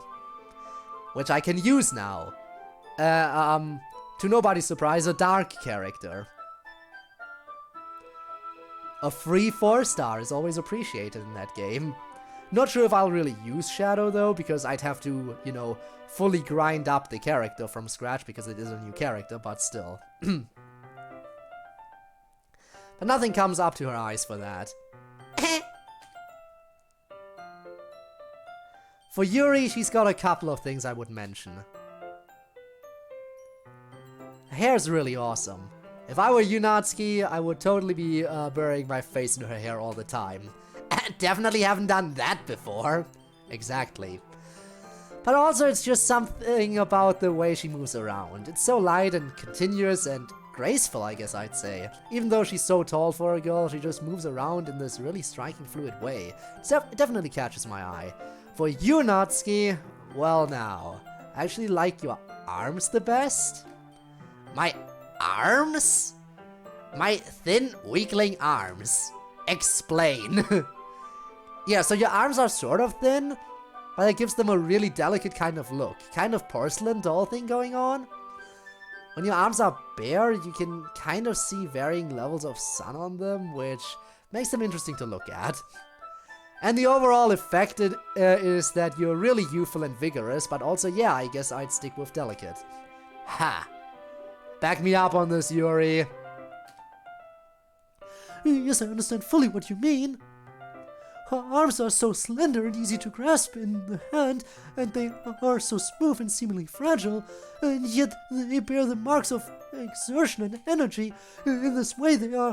which I can use now. To nobody's surprise, a dark character. A free 4-star is always appreciated in that game. Not sure if I'll really use Shadow though, because I'd have to, you know, fully grind up the character from scratch because it is a new character, but still. But nothing comes up to her eyes for that. For Yuri, she's got a couple of things I would mention. Her hair's really awesome. If I were you, Natsuki, I would totally be burying my face in her hair all the time. Definitely haven't done that before. Exactly. But also it's just something about the way she moves around. It's so light and continuous and graceful, I guess I'd say. Even though she's so tall for a girl, she just moves around in this really striking, fluid way. It definitely catches my eye. For you, Natsuki, well now, I actually like your arms the best. My arms? My thin, weakling arms. Explain. Yeah, so your arms are sort of thin, but it gives them a really delicate kind of look. Kind of porcelain doll thing going on. When your arms are bare, you can kind of see varying levels of sun on them, which makes them interesting to look at. And the overall effect is that you're really youthful and vigorous, but also, yeah, I guess I'd stick with delicate. Ha! Back me up on this, Yuri. Yes, I understand fully what you mean. Her arms are so slender and easy to grasp in the hand, and they are so smooth and seemingly fragile, and yet they bear the marks of exertion and energy. In this way, they are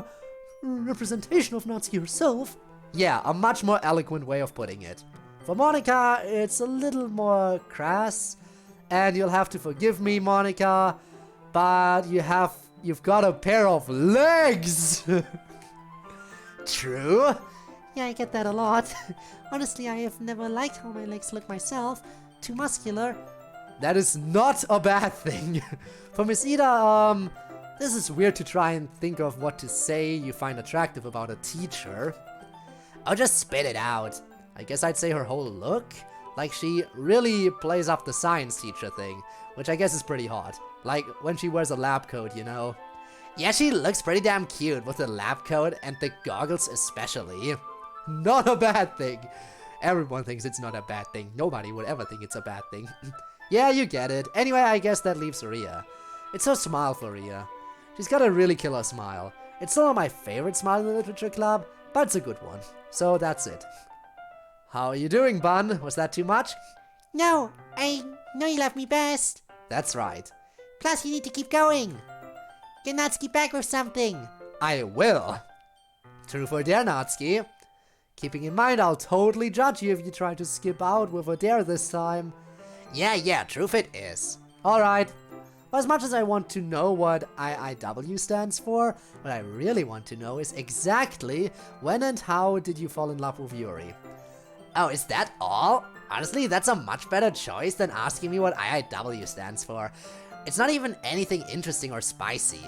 a representation of Natsuki herself. Yeah, a much more eloquent way of putting it. For Monica, it's a little more crass, and you'll have to forgive me, Monica, but you've got a pair of legs! True? Yeah, I get that a lot. Honestly, I have never liked how my legs look myself. Too muscular. That is not a bad thing. For Miss Ida, this is weird to try and think of what to say you find attractive about a teacher. I'll just spit it out. I guess I'd say her whole look. Like, she really plays up the science teacher thing, which I guess is pretty hot. Like, when she wears a lab coat, you know? Yeah, she looks pretty damn cute with the lab coat and the goggles especially. Not a bad thing. Everyone thinks it's not a bad thing. Nobody would ever think it's a bad thing. Yeah, you get it. Anyway, I guess that leaves Ria. It's her smile for Ria. She's got a really killer smile. It's still not my favorite smile in the literature club, but it's a good one. So that's it. How are you doing, Bun? Was that too much? No, I know you love me best. That's right. Plus, you need to keep going. Get Natsuki back with something. I will. True for dare, Natsuki. Keeping in mind, I'll totally judge you if you try to skip out with a dare this time. Yeah, truth it is. Alright. Well, as much as I want to know what IIW stands for, what I really want to know is exactly when and how did you fall in love with Yuri? Oh, is that all? Honestly, that's a much better choice than asking me what IIW stands for. It's not even anything interesting or spicy.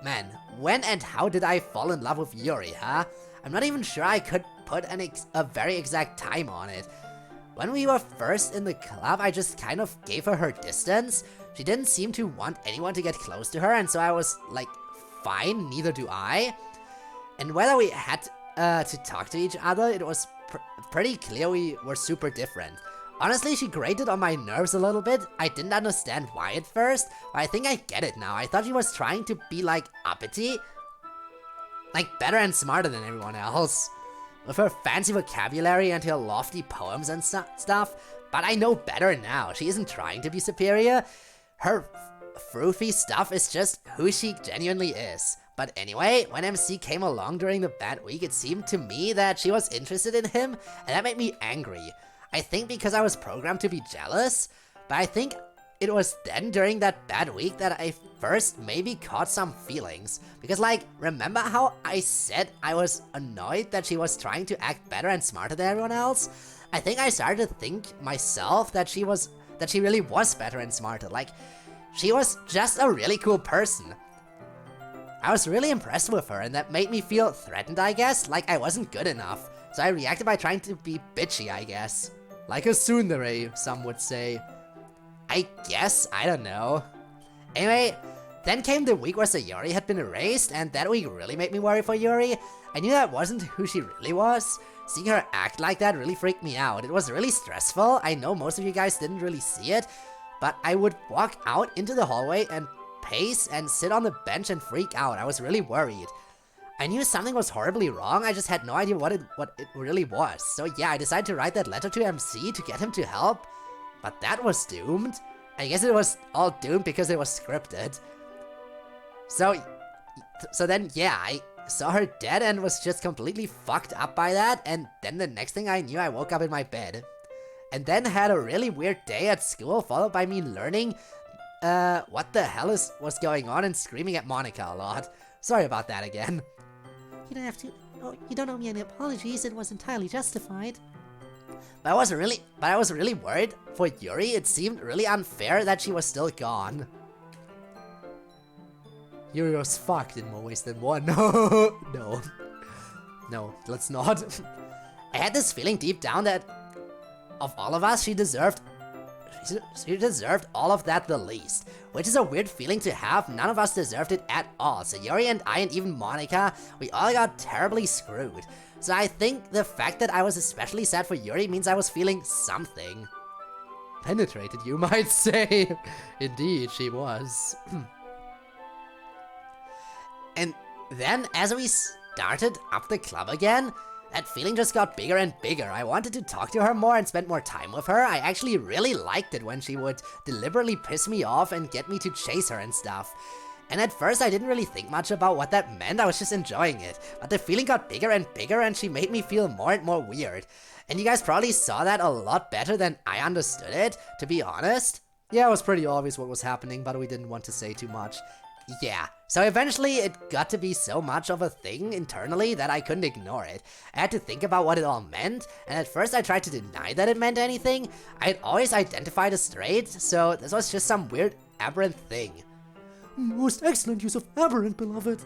Man, when and how did I fall in love with Yuri, huh? I'm not even sure I could put a very exact time on it. When we were first in the club, I just kind of gave her distance. She didn't seem to want anyone to get close to her, and so I was like, fine, neither do I. And whether we had to talk to each other, it was pretty clear we were super different. Honestly, she grated on my nerves a little bit. I didn't understand why at first, but I think I get it now. I thought she was trying to be like uppity, like better and smarter than everyone else, with her fancy vocabulary and her lofty poems and stuff, but I know better now. She isn't trying to be superior. Her froofy stuff is just who she genuinely is. But anyway, when MC came along during the bad week, it seemed to me that she was interested in him, and that made me angry. I think because I was programmed to be jealous, but I think it was then during that bad week that I first maybe caught some feelings. Because like, remember how I said I was annoyed that she was trying to act better and smarter than everyone else? I think I started to think myself that she really was better and smarter. Like, she was just a really cool person. I was really impressed with her, and that made me feel threatened, I guess, like I wasn't good enough. So I reacted by trying to be bitchy, I guess. Like a tsundere, some would say. I guess, I don't know. Anyway, then came the week where Sayori had been erased, and that week really made me worry for Yuri. I knew that wasn't who she really was. Seeing her act like that really freaked me out. It was really stressful. I know most of you guys didn't really see it, but I would walk out into the hallway and pace and sit on the bench and freak out. I was really worried. I knew something was horribly wrong, I just had no idea what it really was. So yeah, I decided to write that letter to MC to get him to help. But that was doomed. I guess it was all doomed because it was scripted. So then yeah, I saw her dead and was just completely fucked up by that, and then the next thing I knew I woke up in my bed. And then had a really weird day at school, followed by me learning what the hell was going on and screaming at Monica a lot. Sorry about that again. You don't have to. Oh, you don't owe me any apologies. It was entirely justified. But I was really worried for Yuri. It seemed really unfair that she was still gone. Yuri was fucked in more ways than one. No. No, let's not. I had this feeling deep down that of all of us, she deserved all of that the least. Which is a weird feeling to have. None of us deserved it at all. So Yuri and I and even Monica, we all got terribly screwed. So I think the fact that I was especially sad for Yuri means I was feeling something. Penetrated, you might say. Indeed, she was. And then as we started up the club again, that feeling just got bigger and bigger. I wanted to talk to her more and spend more time with her. I actually really liked it when she would deliberately piss me off and get me to chase her and stuff. And at first I didn't really think much about what that meant, I was just enjoying it. But the feeling got bigger and bigger and she made me feel more and more weird. And you guys probably saw that a lot better than I understood it, to be honest. Yeah, it was pretty obvious what was happening, but we didn't want to say too much. Yeah, so eventually it got to be so much of a thing internally that I couldn't ignore it. I had to think about what it all meant, and at first I tried to deny that it meant anything. I had always identified as straight, so this was just some weird aberrant thing. Most excellent use of aberrant, beloved.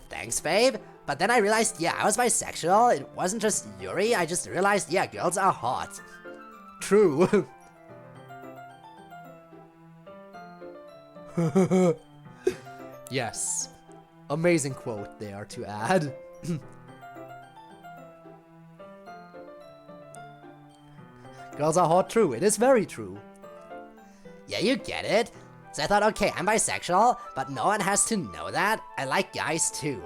Thanks, babe. But then I realized, yeah, I was bisexual. It wasn't just Yuri, I just realized, yeah, girls are hot. True. Yes. Amazing quote there to add. Girls are hot, true. It is very true. Yeah, you get it. So I thought, okay, I'm bisexual, but no one has to know that. I like guys too.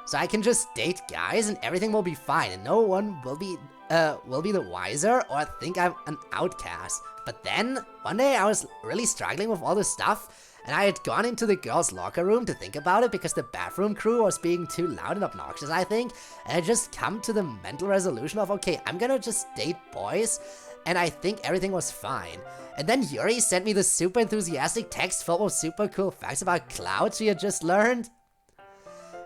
So I can just date guys and everything will be fine and no one will be the wiser or think I'm an outcast. But then, one day I was really struggling with all this stuff and I had gone into the girls' locker room to think about it because the bathroom crew was being too loud and obnoxious, I think. And I just come to the mental resolution of, okay, I'm gonna just date boys. And I think everything was fine. And then Yuri sent me this super enthusiastic text full of super cool facts about clouds she had just learned.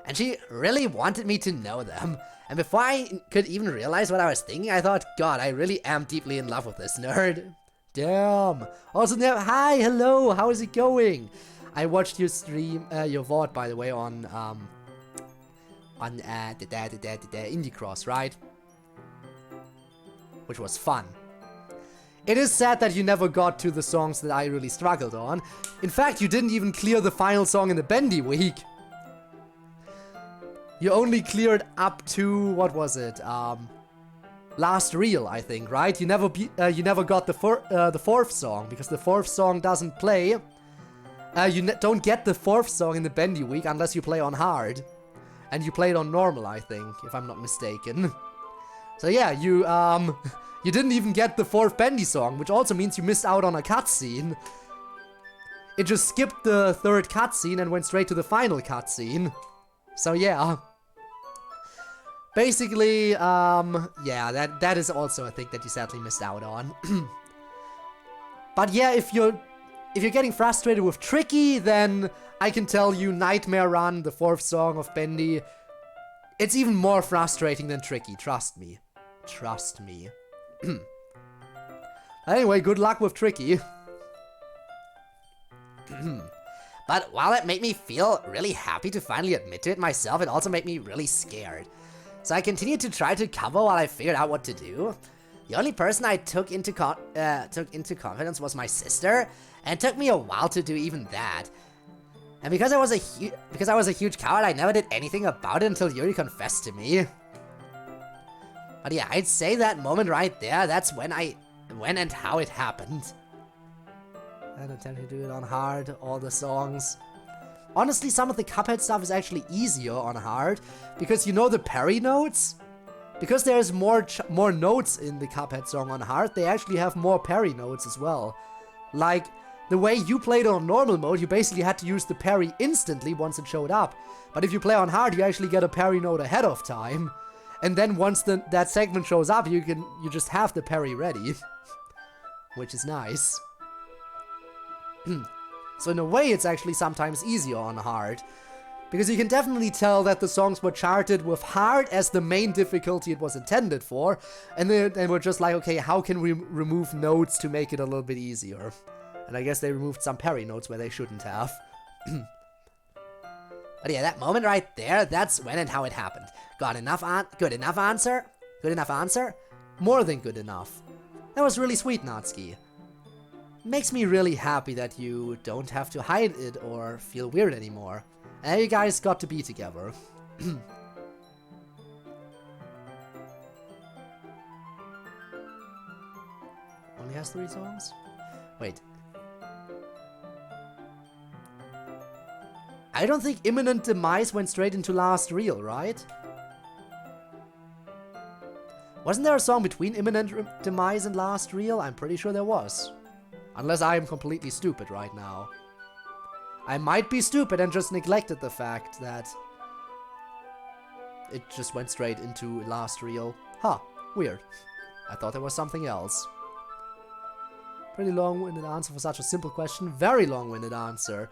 And she really wanted me to know them. And before I could even realize what I was thinking, I thought, God, I really am deeply in love with this nerd. Damn. Also, hi, hello, how is it going? I watched your stream, your VOD, by the way, on the Indie Cross, right? Which was fun. It is sad that you never got to the songs that I really struggled on. In fact, you didn't even clear the final song in the Bendy week. You only cleared up to, what was it? Last Reel, I think, right? You never got the fourth song because the fourth song doesn't play. You don't get the fourth song in the Bendy week unless you play on hard, and you played on normal, I think, if I'm not mistaken. So yeah, you you didn't even get the fourth Bendy song, which also means you missed out on a cutscene. It just skipped the third cutscene and went straight to the final cutscene. So yeah. Basically, yeah, that is also a thing that you sadly missed out on. But yeah, if you're getting frustrated with Tricky, then I can tell you Nightmare Run, the 4th song of Bendy, it's even more frustrating than Tricky, trust me. Trust me. Anyway, good luck with Tricky. But while it made me feel really happy to finally admit to it myself, it also made me really scared. So I continued to try to cover while I figured out what to do. The only person I took into confidence was my sister, and it took me a while to do even that. And because I was a huge coward, I never did anything about it until Yuri confessed to me. But yeah, I'd say that moment right there, that's when and how it happened. And attempt to do it on hard, all the songs. Honestly, some of the Cuphead stuff is actually easier on hard, because you know the parry notes? Because there's more notes in the Cuphead song on hard, they actually have more parry notes as well. Like, the way you played on normal mode, you basically had to use the parry instantly once it showed up. But if you play on hard, you actually get a parry note ahead of time. And then once that segment shows up, you just have the parry ready. Which is nice. So in a way, it's actually sometimes easier on hard. Because you can definitely tell that the songs were charted with hard as the main difficulty it was intended for. And then we're just like, okay, how can we remove notes to make it a little bit easier? And I guess they removed some parry notes where they shouldn't have. But yeah, that moment right there, that's when and how it happened. Good enough answer? Good enough answer? More than good enough. That was really sweet, Natsuki. Makes me really happy that you don't have to hide it or feel weird anymore. And you guys got to be together. Only has 3 songs? Wait. I don't think Imminent Demise went straight into Last Reel, right? Wasn't there a song between Imminent Demise and Last Reel? I'm pretty sure there was. Unless I am completely stupid right now. I might be stupid and just neglected the fact that it just went straight into Last Reel. Huh, weird. I thought there was something else. Pretty long-winded answer for such a simple question. Very long-winded answer.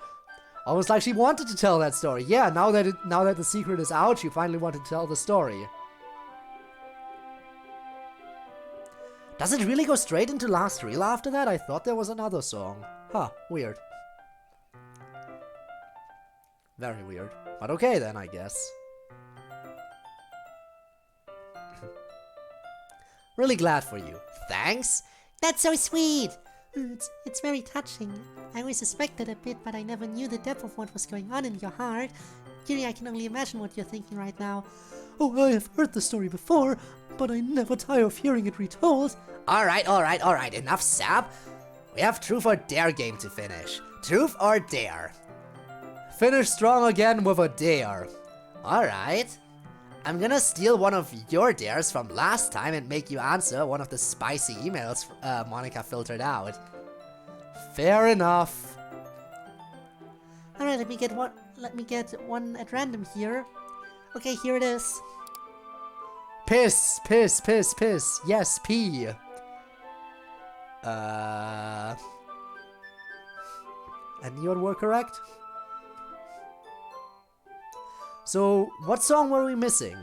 Almost like she wanted to tell that story. Yeah, now that the secret is out, she finally wanted to tell the story. Does it really go straight into Last Reel after that? I thought there was another song. Huh, weird. Very weird. But okay then, I guess. Really glad for you. Thanks? That's so sweet! It's very touching. I always suspected a bit, but I never knew the depth of what was going on in your heart. Yuri, I can only imagine what you're thinking right now. Oh, I have heard the story before, but I never tire of hearing it retold. Alright, enough sap. We have Truth or Dare game to finish. Truth or Dare? Finish strong again with a dare. Alright. I'm gonna steal one of your dares from last time and make you answer one of the spicy emails Monica filtered out. Fair enough. Alright, let me get one at random here. Okay, here it is. Piss. Yes, pee. And you were correct? So, what song were we missing?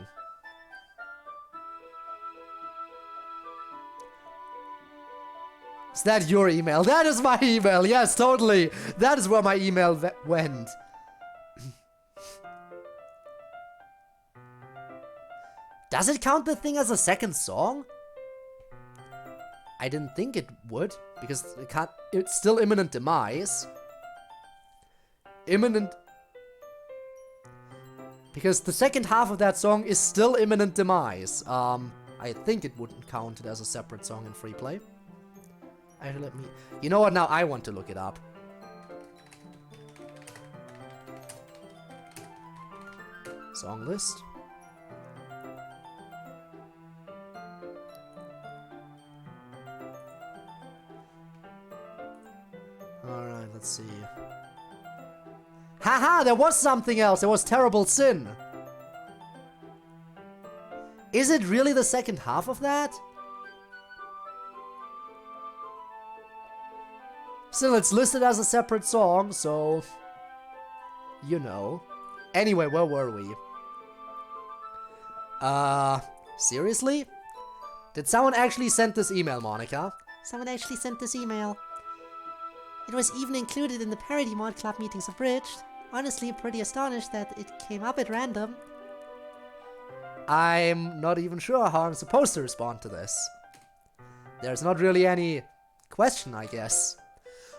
Is that your email? That is my email, yes, totally! That is where my email went. Does it count the thing as a second song? I didn't think it would, because it's still Imminent Demise. Because the second half of that song is still Imminent Demise. I think it wouldn't count it as a separate song in free play. Actually, you know what, now I want to look it up. Song list. Alright, let's see. Haha, there was something else. There was Terrible Sin. Is it really the second half of that? Still, it's listed as a separate song, so... you know. Anyway, where were we? Seriously? Did someone actually send this email, Monica? Someone actually sent this email. It was even included in the parody mod club meetings abridged. Honestly, pretty astonished that it came up at random. I'm not even sure how I'm supposed to respond to this. There's not really any question, I guess.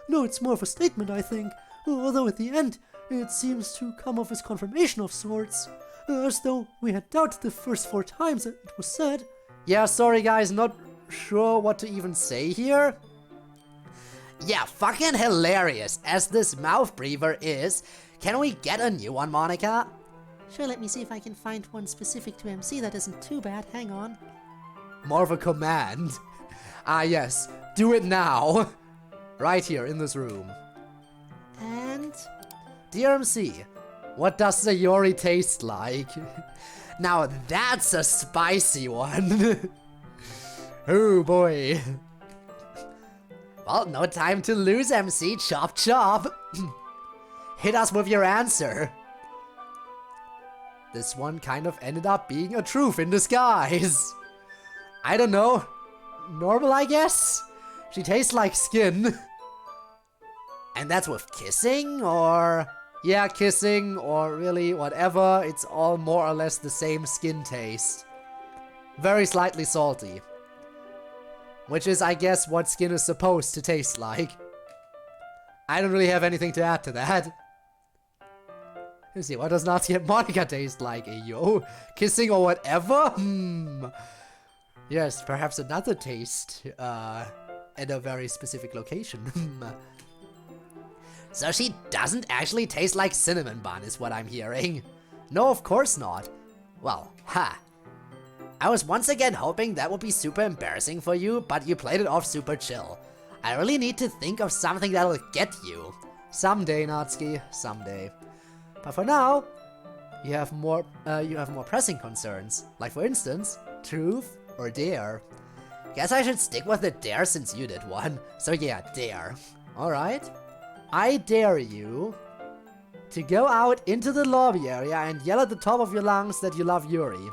No, it's more of a statement, I think. Although at the end, it seems to come off as confirmation of sorts. As though we had doubted the first 4 times that it was said. Yeah, sorry guys, not sure what to even say here. Yeah, fucking hilarious as this mouth breather is. Can we get a new one, Monica? Sure, let me see if I can find one specific to MC that isn't too bad. Hang on. More of a command. Ah yes, do it now. Right here in this room. And... Dear MC, what does the Yori taste like? Now that's a spicy one. Oh boy. Well, no time to lose, MC. Chop chop. Hit us with your answer. This one kind of ended up being a truth in disguise. I don't know. Normal, I guess? She tastes like skin. And that's with kissing, or... Yeah, kissing, or really whatever. It's all more or less the same skin taste. Very slightly salty. Which is, I guess, what skin is supposed to taste like. I don't really have anything to add to that. Let's see, what does Nazi and Monica taste like? Yo, kissing or whatever? Yes, perhaps another taste, at a very specific location. So she doesn't actually taste like cinnamon bun, is what I'm hearing. No, of course not. Well, ha. I was once again hoping that would be super embarrassing for you, but you played it off super chill. I really need to think of something that'll get you. Someday, Natsuki, someday. But for now, you have more pressing concerns. Like for instance, truth or dare. Guess I should stick with the dare since you did one. So yeah, dare. Alright. I dare you to go out into the lobby area and yell at the top of your lungs that you love Yuri.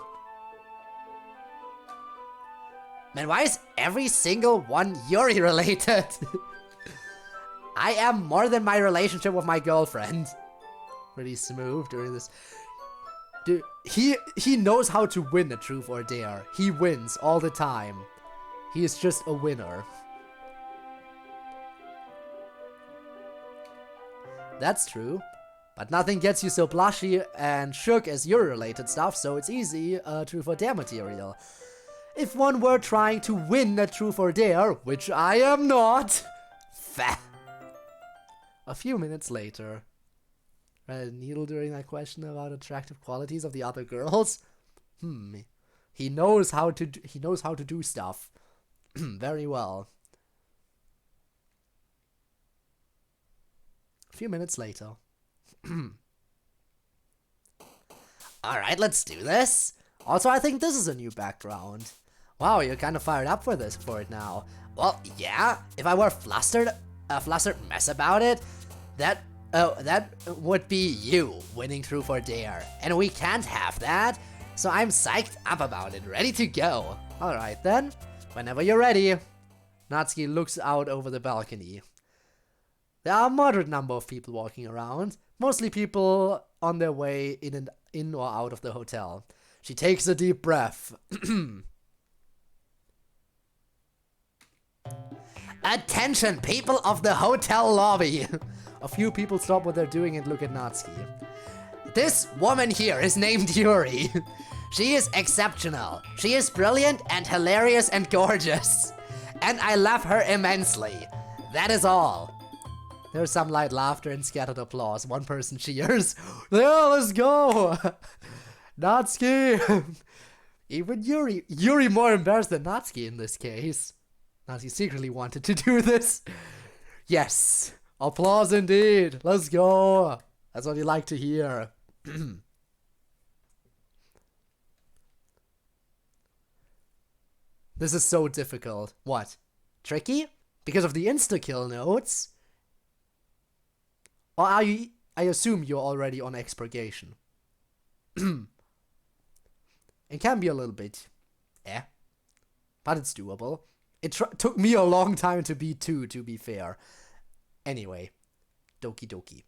Man, why is every single one Yuri related? I am more than my relationship with my girlfriend. Pretty smooth during this. Dude, he knows how to win a truth or dare. He wins all the time. He is just a winner. That's true. But nothing gets you so blushy and shook as your related stuff, so it's easy truth or dare material. If one were trying to win a truth or dare, which I am not. Fah. A few minutes later. Read a needle during that question about attractive qualities of the other girls? He knows how to do stuff. Very well. A few minutes later. Alright, let's do this. Also, I think this is a new background. Wow, you're kind of fired up for it now. Well, yeah, if I were a flustered mess about it, that would be you winning truth or dare. And we can't have that, so I'm psyched up about it, ready to go. Alright then, whenever you're ready. Natsuki looks out over the balcony. There are a moderate number of people walking around, mostly people on their way in or out of the hotel. She takes a deep breath. Attention, people of the hotel lobby! A few people stop what they're doing and look at Natsuki. This woman here is named Yuri. She is exceptional. She is brilliant and hilarious and gorgeous. And I love her immensely. That is all. There's some light laughter and scattered applause. One person cheers. Yeah, let's go! Natsuki! Even Yuri more embarrassed than Natsuki in this case. Natsuki secretly wanted to do this. Yes! Applause indeed! Let's go! That's what you like to hear. This is so difficult. What? Tricky? Because of the insta-kill notes? Or are you... I assume you're already on expurgation. It can be a little bit... but it's doable. It took me a long time to beat 2, to be fair. Anyway. Doki doki.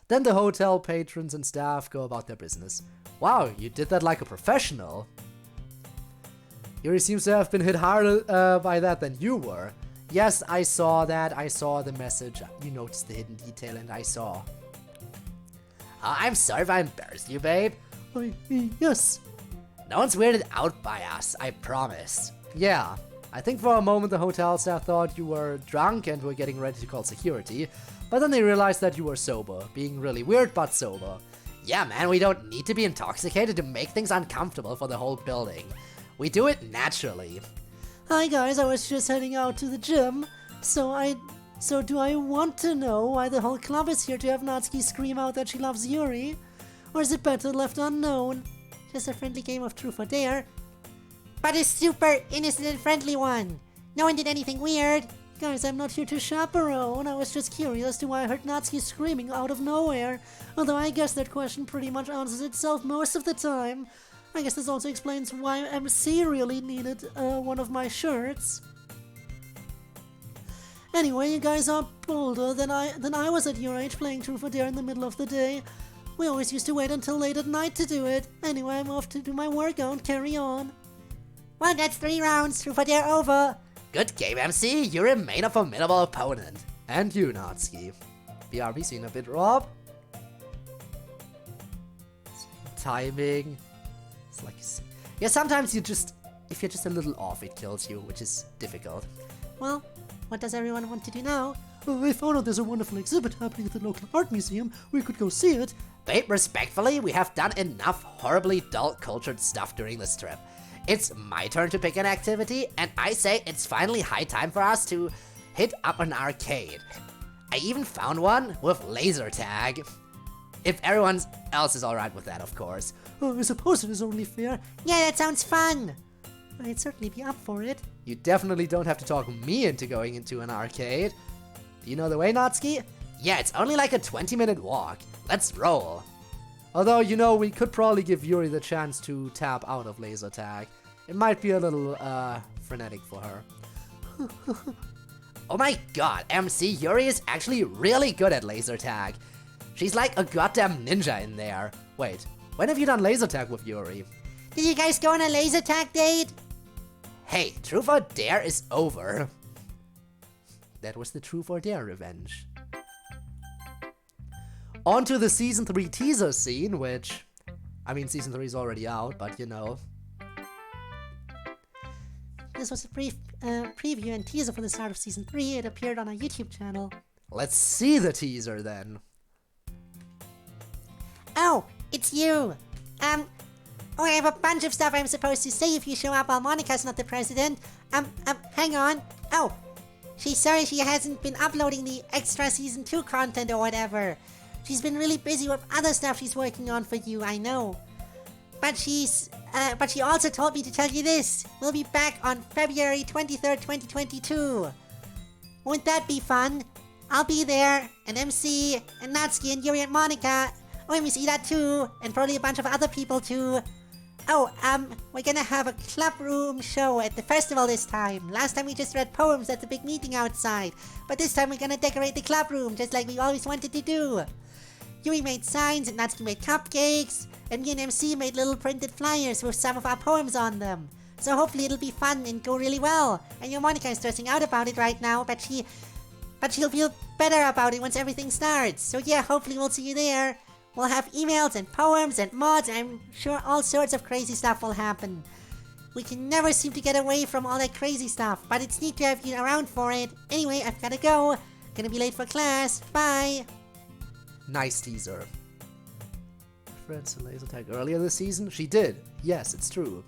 Then the hotel patrons and staff go about their business. Wow, you did that like a professional. Yuri seems to have been hit harder by that than you were. Yes, I saw that. I saw the message. You noticed the hidden detail and I saw. I'm sorry if I embarrassed you, babe. Yes. No one's weirded out by us, I promise. Yeah, I think for a moment the hotel staff thought you were drunk and were getting ready to call security, but then they realized that you were sober, being really weird but sober. Yeah, man, we don't need to be intoxicated to make things uncomfortable for the whole building. We do it naturally. Hi guys, I was just heading out to the gym. So do I want to know why the whole club is here to have Natsuki scream out that she loves Yuri? Or is it better left unknown? Just a friendly game of truth or dare. But a super innocent and friendly one. No one did anything weird. Guys, I'm not here to chaperone. I was just curious as to why I heard Natsuki screaming out of nowhere. Although I guess that question pretty much answers itself most of the time. I guess this also explains why MC really needed one of my shirts. Anyway, you guys are bolder than I was at your age playing Truth or Dare in the middle of the day. We always used to wait until late at night to do it. Anyway, I'm off to do my workout. Carry on. Well, that's 3 rounds. Truth or Dare over. Good game, MC. You remain a formidable opponent. And you, Natsuki. BRB seen a bit, Rob? Timing. It's like... Yeah, sometimes if you're just a little off, it kills you, which is difficult. Well, what does everyone want to do now? I found out there's a wonderful exhibit happening at the local art museum. We could go see it. Babe, respectfully, we have done enough horribly dull-cultured stuff during this trip. It's my turn to pick an activity, and I say it's finally high time for us to hit up an arcade. I even found one with laser tag. If everyone else is alright with that, of course. I suppose it is only fair. Yeah, that sounds fun. I'd certainly be up for it. You definitely don't have to talk me into going into an arcade. Do you know the way, Natsuki? Yeah, it's only like a 20-minute walk. Let's roll. Although, you know, we could probably give Yuri the chance to tap out of laser tag. It might be a little, frenetic for her. Oh my god, MC, Yuri is actually really good at laser tag. She's like a goddamn ninja in there. Wait, when have you done laser tag with Yuri? Did you guys go on a laser tag date? Hey, Truth or Dare is over. That was the Truth or Dare revenge. On to the Season 3 teaser scene, which... I mean, Season 3 is already out, but you know. This was a brief preview and teaser for the start of Season 3. It appeared on our YouTube channel. Let's see the teaser then. Oh, it's you. Oh, I have a bunch of stuff I'm supposed to say if you show up while Monica's not the president. Hang on. Oh, she's sorry she hasn't been uploading the extra Season 2 content or whatever. She's been really busy with other stuff she's working on for you, I know. But she also told me to tell you this. We'll be back on February 23rd, 2022. Won't that be fun? I'll be there, and MC, and Natsuki, and Yuri, and Monica. Oh, and we see that too, and probably a bunch of other people too. Oh, we're gonna have a club room show at the festival this time. Last time we just read poems at the big meeting outside. But this time we're gonna decorate the club room just like we always wanted to do. Yuri made signs, and Natsuki made cupcakes, and me and MC made little printed flyers with some of our poems on them. So hopefully it'll be fun and go really well. And your Monica is stressing out about it right now, but she'll feel better about it once everything starts. So yeah, hopefully we'll see you there. We'll have emails and poems and mods. I'm sure all sorts of crazy stuff will happen. We can never seem to get away from all that crazy stuff, but it's neat to have you around for it. Anyway, I've gotta go. Gonna be late for class. Bye. Nice teaser. Friends to laser tag earlier this season? She did. Yes, it's true.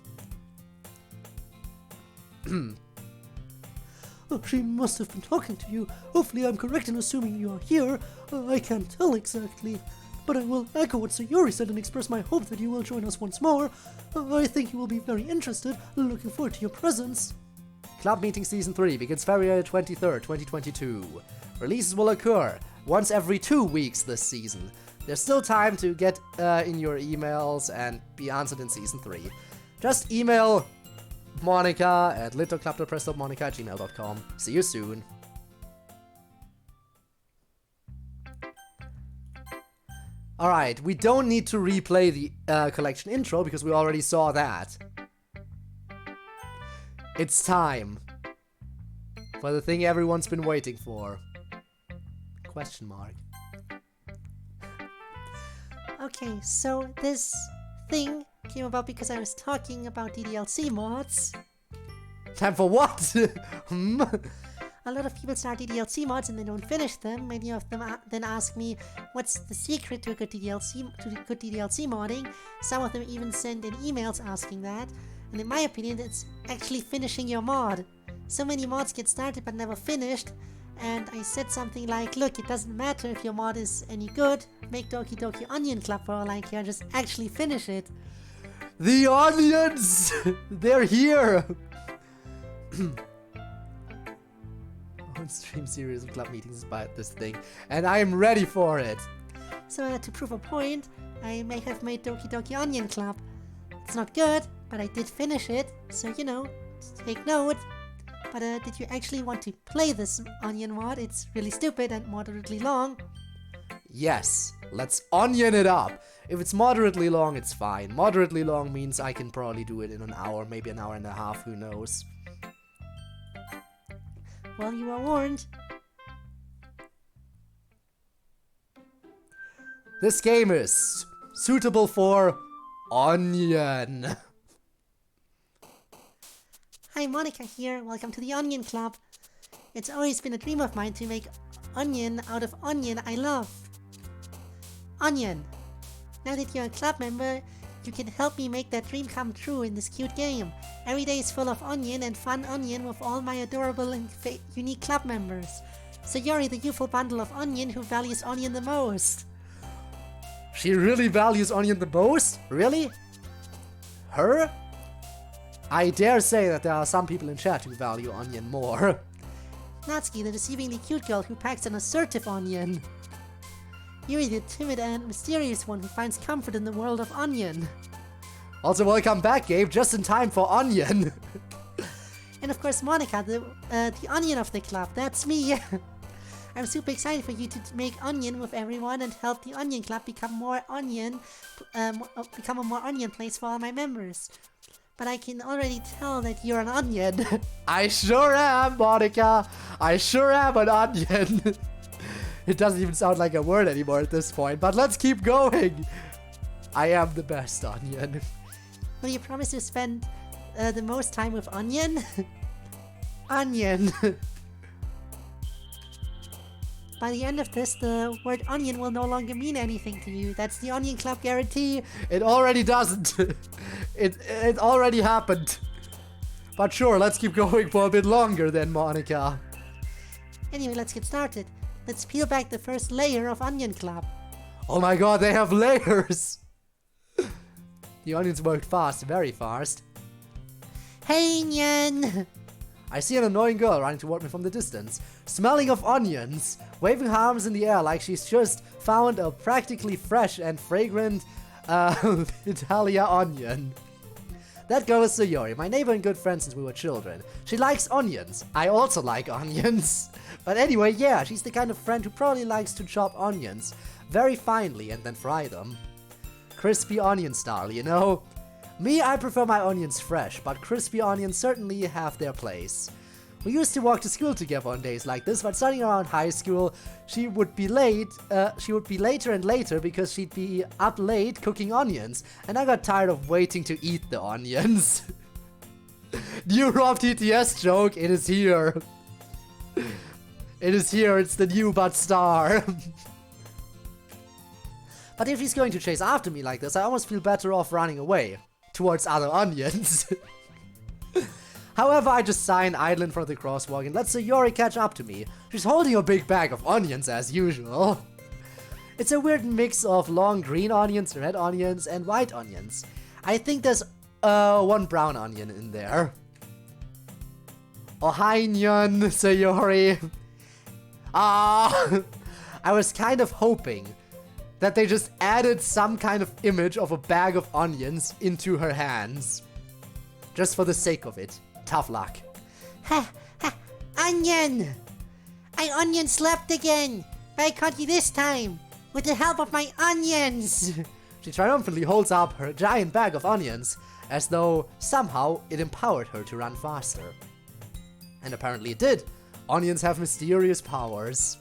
Oh, she must have been talking to you. Hopefully I'm correct in assuming you are here. I can't tell exactly. but I will echo what Sayori said and express my hope that you will join us once more. I think you will be very interested. Looking forward to your presence. Club Meeting Season 3 begins February 23rd, 2022. Releases will occur once every 2 weeks this season. There's still time to get in your emails and be answered in Season 3. Just email Monica at littleclub.press.monica@gmail.com. See you soon. Alright, we don't need to replay the collection intro because we already saw that. It's time for the thing everyone's been waiting for. Question mark. Okay, so this thing came about because I was talking about DDLC mods. Time for what? A lot of people start DDLC mods and they don't finish them. Many of them then ask me, what's the secret to good DDLC modding? Some of them even send in emails asking that. And in my opinion, it's actually finishing your mod. So many mods get started but never finished. And I said something like, look, it doesn't matter if your mod is any good. Make Doki Doki Onion Club for all I care, just actually finish it. The onions! They're here! On stream series of club meetings about this thing, and I am ready for it. So to prove a point, I may have made Doki Doki Onion Club. It's not good, but I did finish it, so you know, take note. But did you actually want to play this onion mod? It's really stupid and moderately long. Yes, let's onion it up. If it's moderately long, it's fine. Moderately long means I can probably do it in an hour, maybe an hour and a half, who knows. Well, you are warned. This game is suitable for onion. Hi, Monica here. Welcome to the Onion Club. It's always been a dream of mine to make onion out of onion I love. Onion. Now that you're a club member, you can help me make that dream come true in this cute game. Every day is full of onion and fun onion with all my adorable and unique club members. Sayori, the youthful bundle of onion who values onion the most. She really values onion the most? Really? Her? I dare say that there are some people in chat who value onion more. Natsuki, the deceivingly cute girl who packs an assertive onion. Yuri, the timid and mysterious one who finds comfort in the world of onion. Also, welcome back, Gabe, just in time for onion. And of course, Monica, the onion of the club. That's me. I'm super excited for you to make onion with everyone and help the Onion Club become more onion, become a more onion place for all my members. But I can already tell that you're an onion. I sure am, Monica. I sure am an onion. It doesn't even sound like a word anymore at this point, but let's keep going. I am the best onion. Will you promise to spend the most time with onion? Onion. By the end of this, the word onion will no longer mean anything to you. That's the Onion Club guarantee. It already doesn't. It already happened. But sure, let's keep going for a bit longer then, Monica. Anyway, let's get started. Let's peel back the first layer of Onion Club. Oh my god, they have layers! The onions worked fast, very fast. Hey, Nyan! I see an annoying girl running toward me from the distance, smelling of onions, waving her arms in the air like she's just found a practically fresh and fragrant Italia onion. That girl is Sayori, my neighbor and good friend since we were children. She likes onions. I also like onions. But anyway, yeah, she's the kind of friend who probably likes to chop onions very finely and then fry them. Crispy onion style, you know? Me, I prefer my onions fresh, but crispy onions certainly have their place. We used to walk to school together on days like this, but starting around high school, she would be later and later because she'd be up late cooking onions, and I got tired of waiting to eat the onions. New Rob TTS joke, it is here. It is here, it's the new but star. But if he's going to chase after me like this, I almost feel better off running away towards other onions. However, I just sigh and idle in front of the crosswalk and let Sayori catch up to me. She's holding a big bag of onions as usual. It's a weird mix of long green onions, red onions, and white onions. I think there's one brown onion in there. Ohainyon, Sayori. Ah, I was kind of hoping that they just added some kind of image of a bag of onions into her hands. Just for the sake of it. Tough luck. Ha! Ha! Onion! I onion slept again! But I caught you this time! With the help of my onions! She triumphantly holds up her giant bag of onions, as though somehow it empowered her to run faster. And apparently it did. Onions have mysterious powers.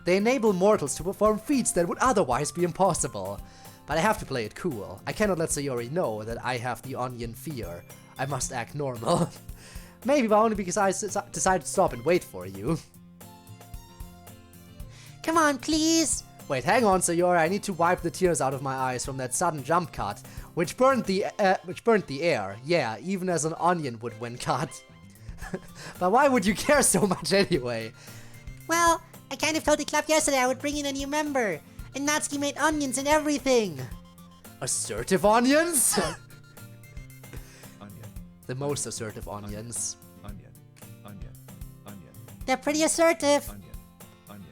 They enable mortals to perform feats that would otherwise be impossible. But I have to play it cool. I cannot let Sayori know that I have the onion fear. I must act normal. Maybe, but only because I decided to stop and wait for you. Come on, please! Wait, hang on, Sayori. I need to wipe the tears out of my eyes from that sudden jump cut, which burned the air. Yeah, even as an onion would when cut. But why would you care so much anyway? Well, I kind of told the club yesterday I would bring in a new member. And Natsuki made onions and everything. Assertive onions? Onion. The most assertive onions. Onion. Onion. Onion. They're pretty assertive. Onion. Onion.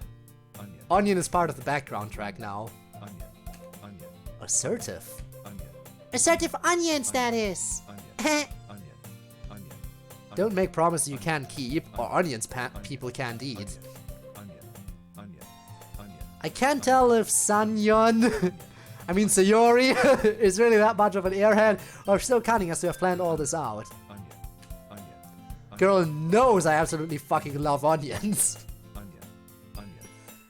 Onion. Onion is part of the background track now. Onion. Onion. Assertive? Onion. Assertive onions, that is. Onion. Onion. Onion. Don't make promises you can't keep, or onions people can't eat. Onion. Onion. Onion. I can't tell if Sanyon, I mean Sayori, is really that much of an airhead, or if still cunning as to have planned all this out. Onion. Onion. Girl knows I absolutely fucking love onions. Onion. Onion.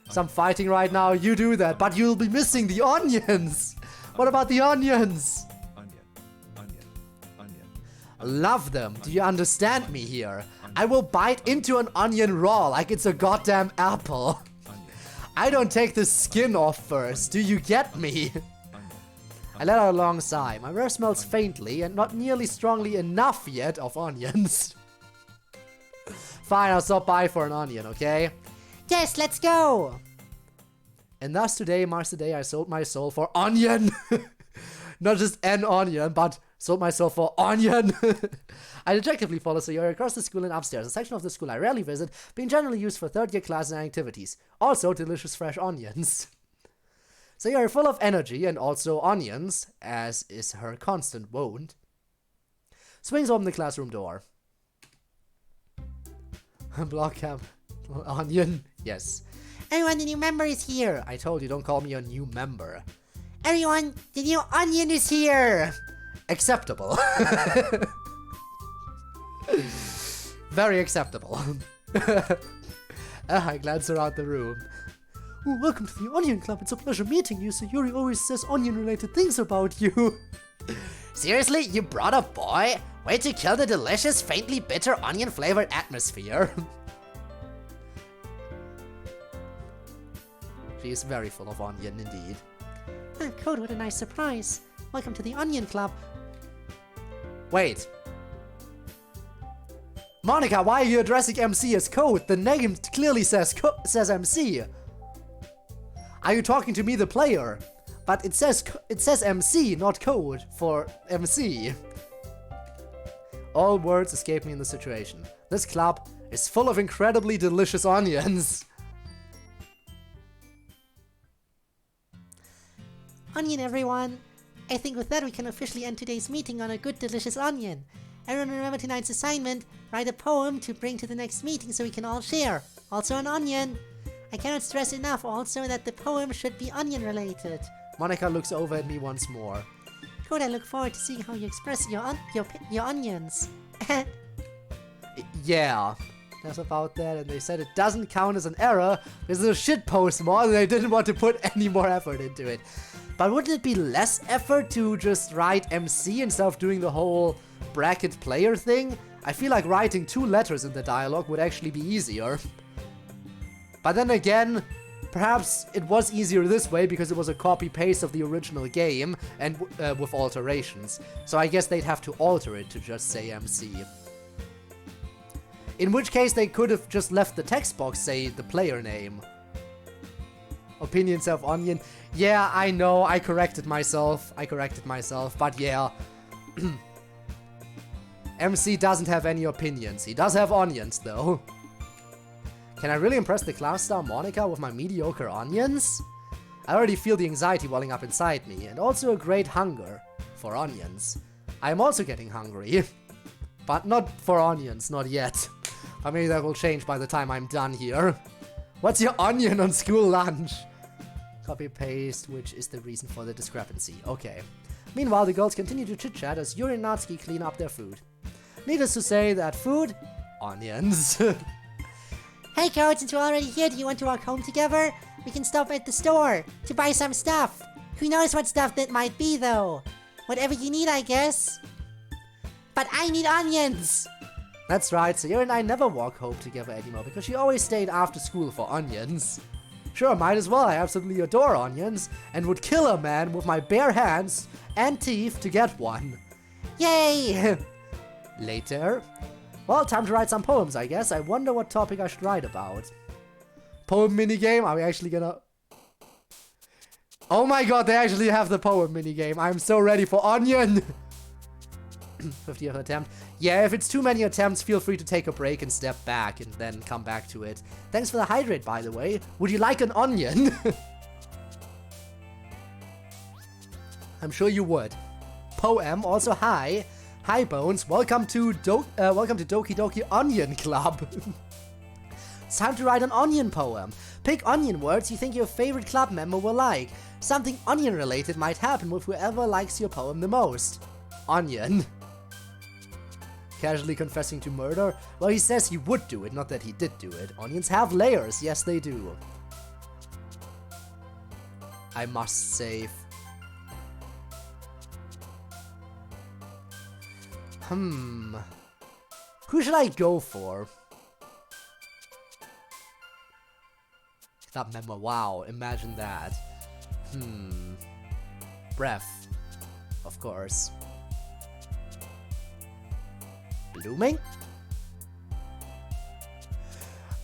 Some fighting right now, you do that, but you'll be missing the onions. What about the onions? Onion. Onion. Onion. Love them. Do you understand me here? I will bite into an onion raw like it's a goddamn apple. I don't take the skin off first. Do you get me? I let out a long sigh. My breath smells faintly and not nearly strongly enough yet of onions. Fine, I'll stop by for an onion, okay? Yes, let's go! And thus today marks the day I sold my soul for onion. Not just an onion, but sold my soul for onion. I dejectedly follow Sayori across the school and upstairs, a section of the school I rarely visit, being generally used for third-year classes and activities. Also, delicious fresh onions. Sayori, full of energy and also onions, as is her constant wont, swings open the classroom door. Block camp. Onion? Yes. Everyone, the new member is here. I told you, don't call me a new member. Everyone, the new onion is here. Acceptable. Very acceptable. I glance around the room. Oh, welcome to the Onion Club. It's a pleasure meeting you. Sayori always says onion-related things about you. Seriously, you brought a boy? Way to kill the delicious, faintly bitter onion-flavored atmosphere. She is very full of onion indeed. Ah, Code, what a nice surprise. Welcome to the Onion Club. Wait. Monica, why are you addressing MC as Code? The name clearly says MC. Are you talking to me, the player? But it says MC, not Code, for MC. All words escape me in the situation. This club is full of incredibly delicious onions. Onion, everyone. I think with that we can officially end today's meeting on a good, delicious onion. Everyone remember tonight's assignment. Write a poem to bring to the next meeting so we can all share. Also an onion. I cannot stress enough also that the poem should be onion related. Monica looks over at me once more. Good, I look forward to seeing how you express your onions. Yeah, that's about that. And they said it doesn't count as an error because it's a shitpost mod and they didn't want to put any more effort into it. But wouldn't it be less effort to just write MC instead of doing the whole bracket player thing? I feel like writing 2 letters in the dialogue would actually be easier. But then again, perhaps it was easier this way because it was a copy-paste of the original game and with alterations. So I guess they'd have to alter it to just say MC. In which case they could have just left the text box say the player name. opinions of onion. Yeah, I know, I corrected myself, but yeah. MC doesn't have any opinions. He does have onions, though. Can I really impress the class star Monica with my mediocre onions? I already feel the anxiety welling up inside me, and also a great hunger for onions. I am also getting hungry. But not for onions, not yet. But maybe that will change by the time I'm done here. What's your onion on school lunch? Copy paste, which is the reason for the discrepancy. Okay. Meanwhile, the girls continue to chit-chat as Yuri and Natsuki clean up their food. Needless to say, that food? Onions. Hey Code, since we're already here, do you want to walk home together? We can stop at the store to buy some stuff. Who knows what stuff that might be though? Whatever you need, I guess. But I need onions! That's right, Sayori and I never walk home together anymore because she always stayed after school for onions. Sure, might as well, I absolutely adore onions and would kill a man with my bare hands and teeth to get one. Yay! Later. Well, time to write some poems, I guess. I wonder what topic I should write about. Poem minigame? Are we actually gonna... Oh my god, they actually have the poem minigame. I'm so ready for onion! 50th attempt. Yeah, if it's too many attempts, feel free to take a break and step back and then come back to it. Thanks for the hydrate, by the way. Would you like an onion? I'm sure you would. Poem, also hi. Hi Bones, welcome to Doki Doki Onion Club. It's time to write an onion poem. Pick onion words you think your favorite club member will like. Something onion related might happen with whoever likes your poem the most. Onion. Casually confessing to murder? Well, he says he would do it, not that he did do it. Onions have layers, yes they do. I must save. Who should I go for? Club member, wow, imagine that. Breath. Of course. Blooming?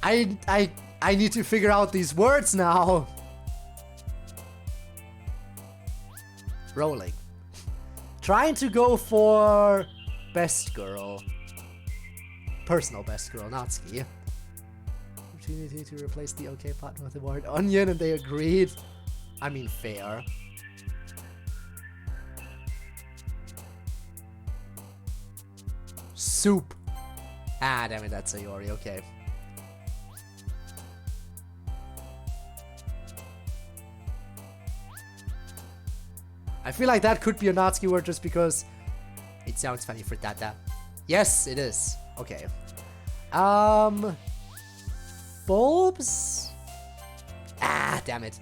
I need to figure out these words now. Rolling. Trying to go for best girl. Personal best girl, Natsuki. Opportunity to replace the OK button with the word onion, and they agreed. I mean, fair. Soup. Ah, damn it, that's Sayori, okay. I feel like that could be a Natsuki word just because it sounds funny for Tata. Yes, it is. Okay. Bulbs? Ah, damn it.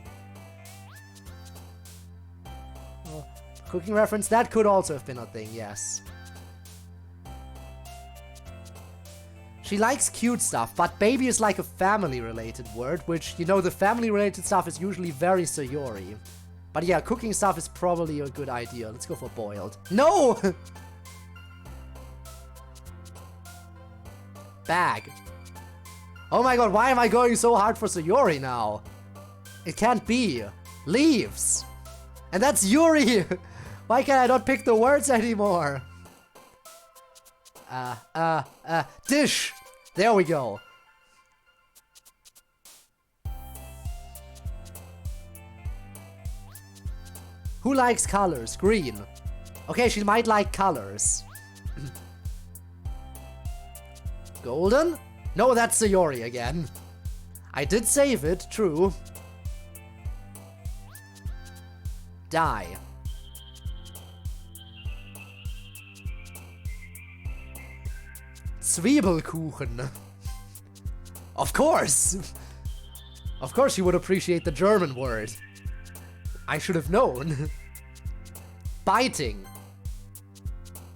Oh, cooking reference, that could also have been a thing, yes. She likes cute stuff, but baby is like a family-related word, which, you know, the family-related stuff is usually very Sayori. But yeah, cooking stuff is probably a good idea. Let's go for boiled. No! Bag. Oh my god, why am I going so hard for Sayori now? It can't be. Leaves. And that's Yuri! Why can I not pick the words anymore? Dish! There we go. Who likes colors? Green. Okay, she might like colors. Golden? No, that's Sayori again. I did save it, true. Dye. Zwiebelkuchen. Of course! Of course you would appreciate the German word. I should have known. Biting.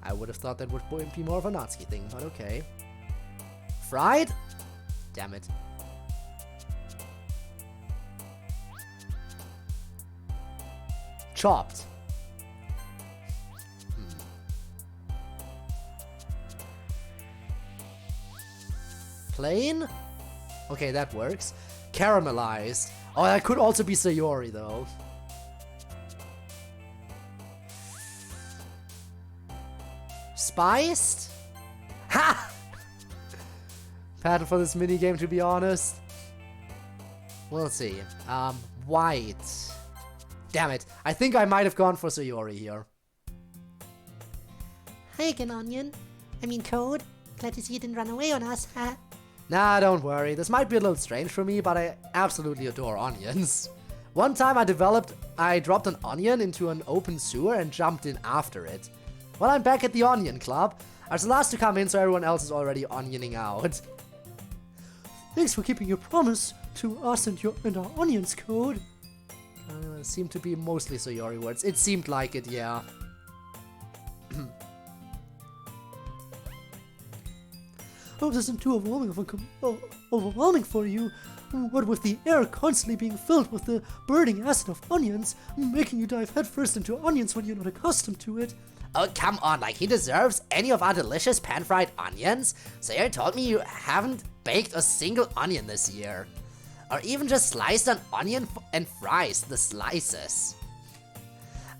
I would have thought that would be more of a Natsuki thing, but okay. Fried? Damn it. Chopped. Plain? Okay, that works. Caramelized. Oh, that could also be Sayori, though. Spiced? Ha! Pattern for this minigame, to be honest. We'll see. White. Damn it. I think I might have gone for Sayori here. Hi again, Onion. I mean, Code. Glad to see you didn't run away on us, huh? Nah, don't worry. This might be a little strange for me, but I absolutely adore onions. One time I dropped an onion into an open sewer and jumped in after it. Well, I'm back at the Onion Club. I was the last to come in, so everyone else is already onioning out. Thanks for keeping your promise to us and our onions, Code. Seemed to be mostly Sayori words. It seemed like it, yeah. Oh, this isn't too overwhelming for you. What with the air constantly being filled with the burning acid of onions, making you dive headfirst into onions when you're not accustomed to it. Oh, come on, like he deserves any of our delicious pan-fried onions? Sayori told me you haven't baked a single onion this year. Or even just sliced an onion and fries the slices.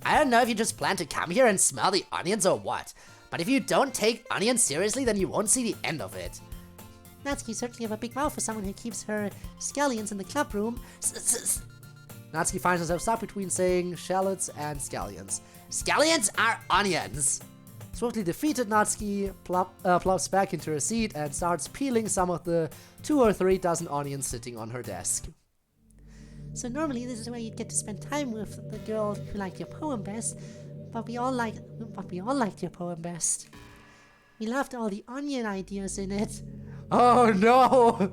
I don't know if you just plan to come here and smell the onions or what, but if you don't take onions seriously, then you won't see the end of it. Natsuki certainly have a big mouth for someone who keeps her scallions in the club room. Natsuki finds herself stuck between saying shallots and scallions. Scallions are onions! Swiftly defeated, Natsuki plops back into her seat and starts peeling some of the 2 or 3 dozen onions sitting on her desk. So normally this is where you'd get to spend time with the girl who liked your poem best, but we all liked your poem best. We loved all the onion ideas in it. Oh no!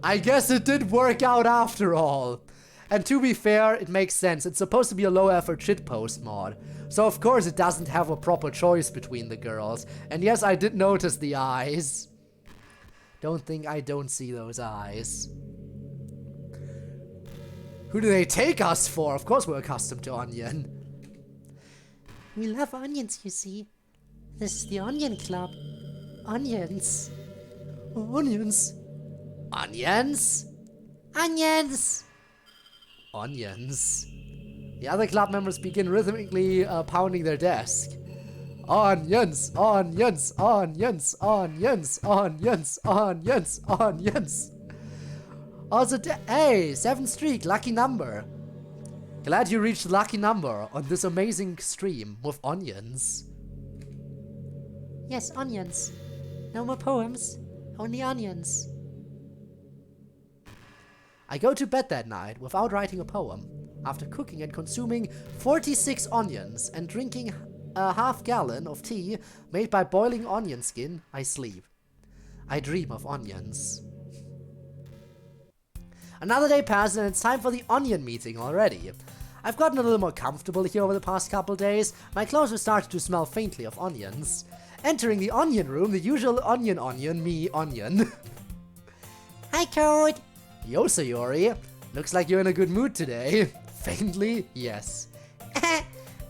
I guess it did work out after all. And to be fair, it makes sense. It's supposed to be a low-effort shitpost mod. So of course it doesn't have a proper choice between the girls. And yes, I did notice the eyes. Don't think I don't see those eyes. Who do they take us for? Of course we're accustomed to onion. We love onions, you see. This is the Onion Club. Onions. Onions? Onions? Onions! Onions. The other club members begin rhythmically pounding their desk. Onions, onions, onions, onions, onions, onions, onions. Also, hey, 7th streak, lucky number. Glad you reached the lucky number on this amazing stream with onions. Yes, onions. No more poems, only onions. I go to bed that night without writing a poem. After cooking and consuming 46 onions and drinking a half gallon of tea made by boiling onion skin, I sleep. I dream of onions. Another day passes and it's time for the onion meeting already. I've gotten a little more comfortable here over the past couple days. My clothes have started to smell faintly of onions. Entering the onion room, the usual onion, me, onion. Hi, Code! Yo, Sayori. Looks like you're in a good mood today. Faintly, yes.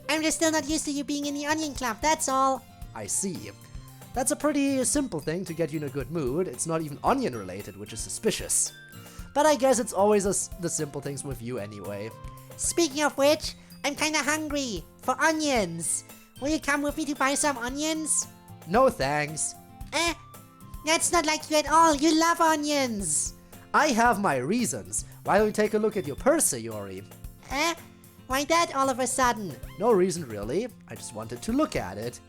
I'm just still not used to you being in the Onion Club, that's all. I see. That's a pretty simple thing to get you in a good mood. It's not even onion related, which is suspicious. But I guess it's always the simple things with you anyway. Speaking of which, I'm kinda hungry for onions. Will you come with me to buy some onions? No thanks. That's not like you at all. You love onions. I have my reasons. Why don't we take a look at your purse, Sayori? Why that all of a sudden? No reason really. I just wanted to look at it.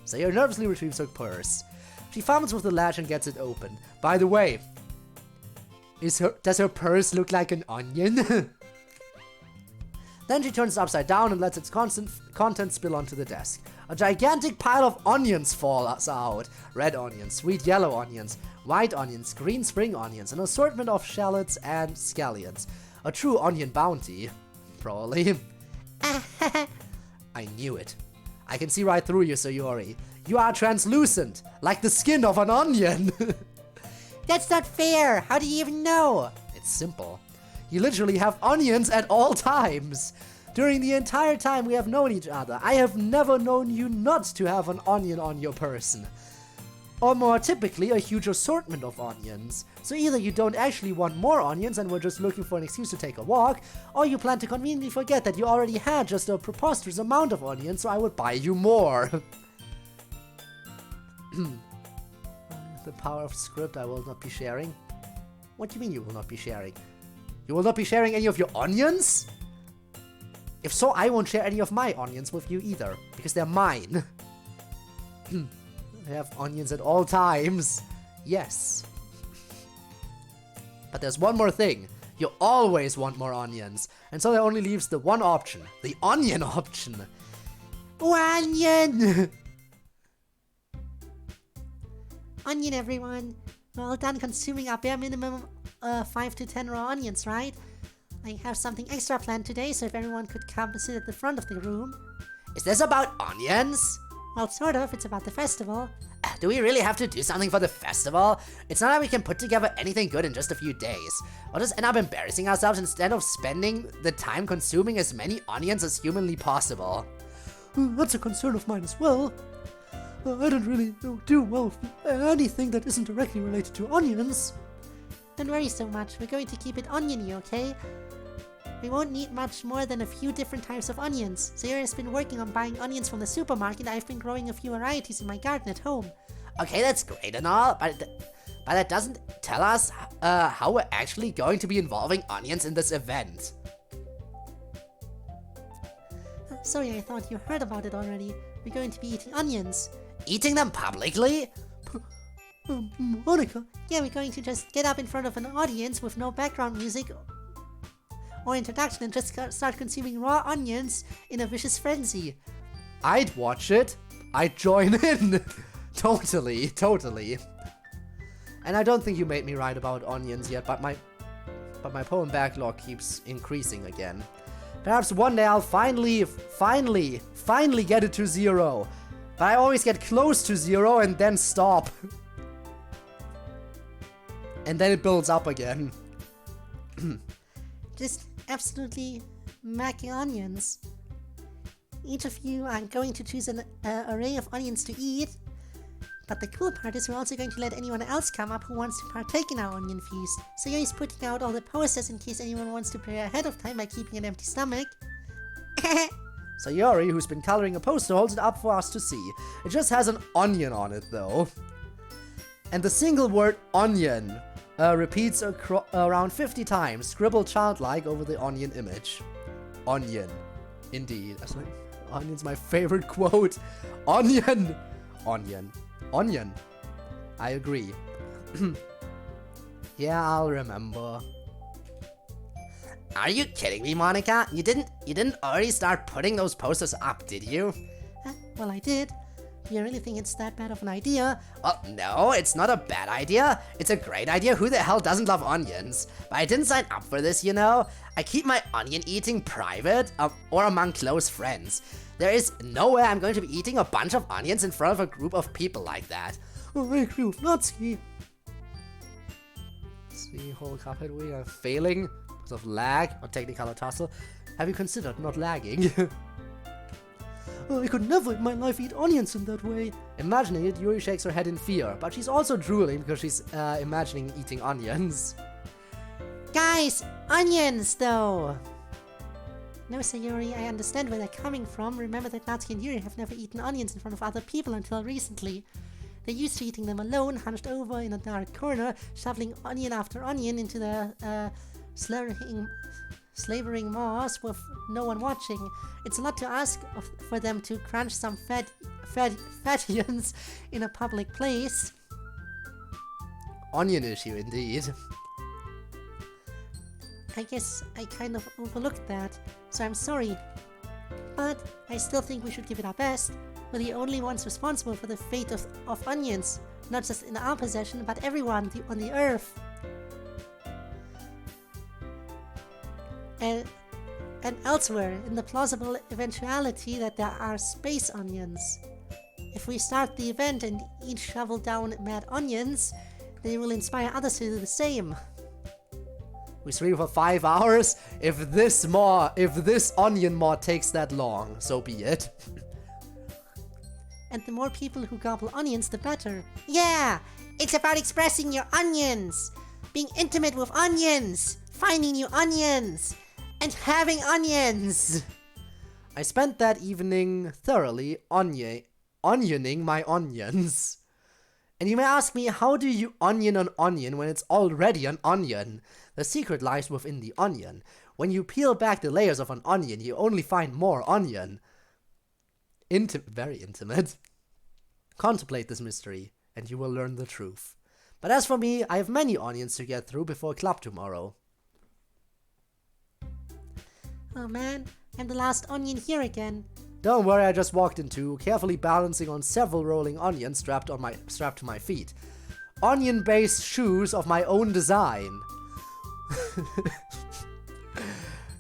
Sayori nervously retrieves her purse. She fumbles with the latch and gets it open. By the way, does her purse look like an onion? Then she turns it upside down and lets its contents spill onto the desk. A gigantic pile of onions falls out. Red onions, sweet yellow onions, white onions, green spring onions, an assortment of shallots and scallions. A true onion bounty. Probably. I knew it. I can see right through you, Sayori. You are translucent, like the skin of an onion. That's not fair. How do you even know? It's simple. You literally have onions at all times. During the entire time we have known each other, I have never known you not to have an onion on your person. or more typically, a huge assortment of onions. So either you don't actually want more onions and we're just looking for an excuse to take a walk, or you plan to conveniently forget that you already had just a preposterous amount of onions, so I would buy you more. The power of script I will not be sharing. What do you mean you will not be sharing? You will not be sharing any of your onions? If so, I won't share any of my onions with you either, because they're mine. I have onions at all times. Yes. But there's one more thing. You always want more onions. And so that only leaves the one option. The onion option. Onion! Onion, everyone. We're all done consuming our bare minimum 5 to 10 raw onions, right? I have something extra planned today, so if everyone could come and sit at the front of the room. Is this about onions? Well, sort of. It's about the festival. Do we really have to do something for the festival? It's not like we can put together anything good in just a few days. We'll just end up embarrassing ourselves instead of spending the time consuming as many onions as humanly possible. That's a concern of mine as well. I don't really do well with anything that isn't directly related to onions. Don't worry so much. We're going to keep it oniony, okay? We won't need much more than a few different types of onions. Saviour has been working on buying onions from the supermarket. I've been growing a few varieties in my garden at home. Okay, that's great and all, but that doesn't tell us how we're actually going to be involving onions in this event. Sorry, I thought you heard about it already. We're going to be eating onions. Eating them publicly? Monica, Yeah, we're going to just get up in front of an audience with no background music or introduction and just start consuming raw onions in a vicious frenzy. I'd watch it. I'd join in. Totally. And I don't think you made me write about onions yet, but my poem backlog keeps increasing again. Perhaps one day I'll finally get it to 0. But I always get close to 0 and then stop. And then it builds up again. Just absolutely macking onions. Each of you are going to choose an array of onions to eat. But the cool part is we're also going to let anyone else come up who wants to partake in our onion feast. So you're putting out all the posters in case anyone wants to prepare ahead of time by keeping an empty stomach. So Yuri, who's been coloring a poster, holds it up for us to see. It just has an onion on it, though. And the single word onion repeats around 50 times, scribbled childlike over the onion image. Onion. Indeed. Onion's my favorite quote. Onion! Onion. Onion. I agree. Yeah, I'll remember. Are you kidding me, Monica? You didn't already start putting those posters up, did you? Well, I did. Do you really think it's that bad of an idea? Well, no, it's not a bad idea. It's a great idea. Who the hell doesn't love onions? But I didn't sign up for this, you know? I keep my onion eating private or among close friends. There is no way I'm going to be eating a bunch of onions in front of a group of people like that. I agree with Natsuki. See, whole Cuphead we are failing because of lag or technical tussle. Have you considered not lagging? I could never in my life eat onions in that way. Imagining it, Yuri shakes her head in fear, but she's also drooling because she's imagining eating onions. Guys, onions though! No, Sayuri, I understand where they're coming from. Remember that Natsuki and Yuri have never eaten onions in front of other people until recently. They're used to eating them alone, hunched over in a dark corner, shoveling onion after onion into their slavering maws with no one watching. It's a lot to ask for them to crunch some fattians in a public place. Onion issue, indeed. I guess I kind of overlooked that, so I'm sorry. But I still think we should give it our best. We're the only ones responsible for the fate of onions, not just in our possession, but everyone on the earth. And elsewhere, in the plausible eventuality that there are space onions. If we start the event and each shovel down mad onions, they will inspire others to do the same. We stream for 5 hours. If this onion mod takes that long, so be it. And the more people who gobble onions, the better. Yeah, it's about expressing your onions, being intimate with onions, finding new onions, and having onions. I spent that evening thoroughly onioning my onions. And you may ask me, how do you onion an onion when it's already an onion? The secret lies within the onion. When you peel back the layers of an onion, you only find more onion. Very intimate. Contemplate this mystery, and you will learn the truth. But as for me, I have many onions to get through before club tomorrow. Oh man, I'm the last onion here again. Don't worry, I just walked in two, carefully balancing on several rolling onions strapped to my feet. Onion-based shoes of my own design.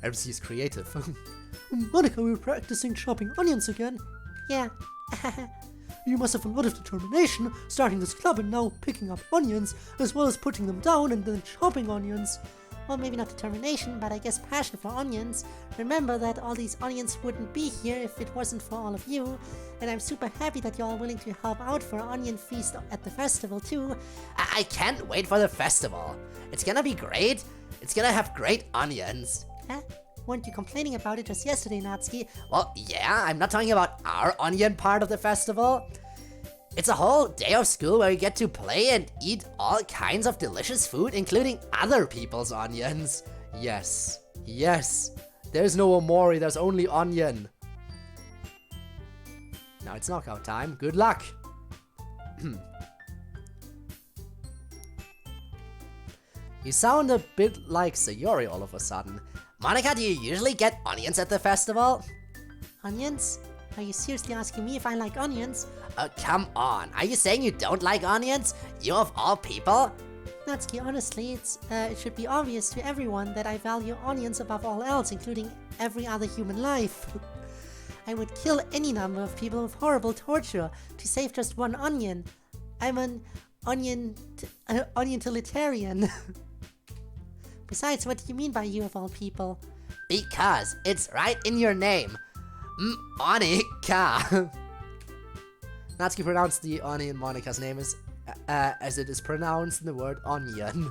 MC's creative. Monica, we were practicing chopping onions again. Yeah. You must have a lot of determination, starting this club and now picking up onions, as well as putting them down and then chopping onions. Well, maybe not determination, but I guess passion for onions. Remember that all these onions wouldn't be here if it wasn't for all of you. And I'm super happy that you're all willing to help out for an onion feast at the festival too. I can't wait for the festival. It's gonna be great. It's gonna have great onions. Huh? Weren't you complaining about it just yesterday, Natsuki? Well, yeah, I'm not talking about our onion part of the festival. It's a whole day of school where you get to play and eat all kinds of delicious food, including other people's onions. Yes. Yes. There's no omori, there's only onion. Now it's knockout time. Good luck. You sound a bit like Sayori all of a sudden. Monica, do you usually get onions at the festival? Onions? Are you seriously asking me if I like onions? Come on. Are you saying you don't like onions? You of all people? Natsuki, honestly, it should be obvious to everyone that I value onions above all else, including every other human life. I would kill any number of people with horrible torture to save just one onion. I'm an onion-talitarian. Besides, what do you mean by you of all people? Because it's right in your name. Monica. Natsuki pronounced the onion Monica's name as it is pronounced in the word onion.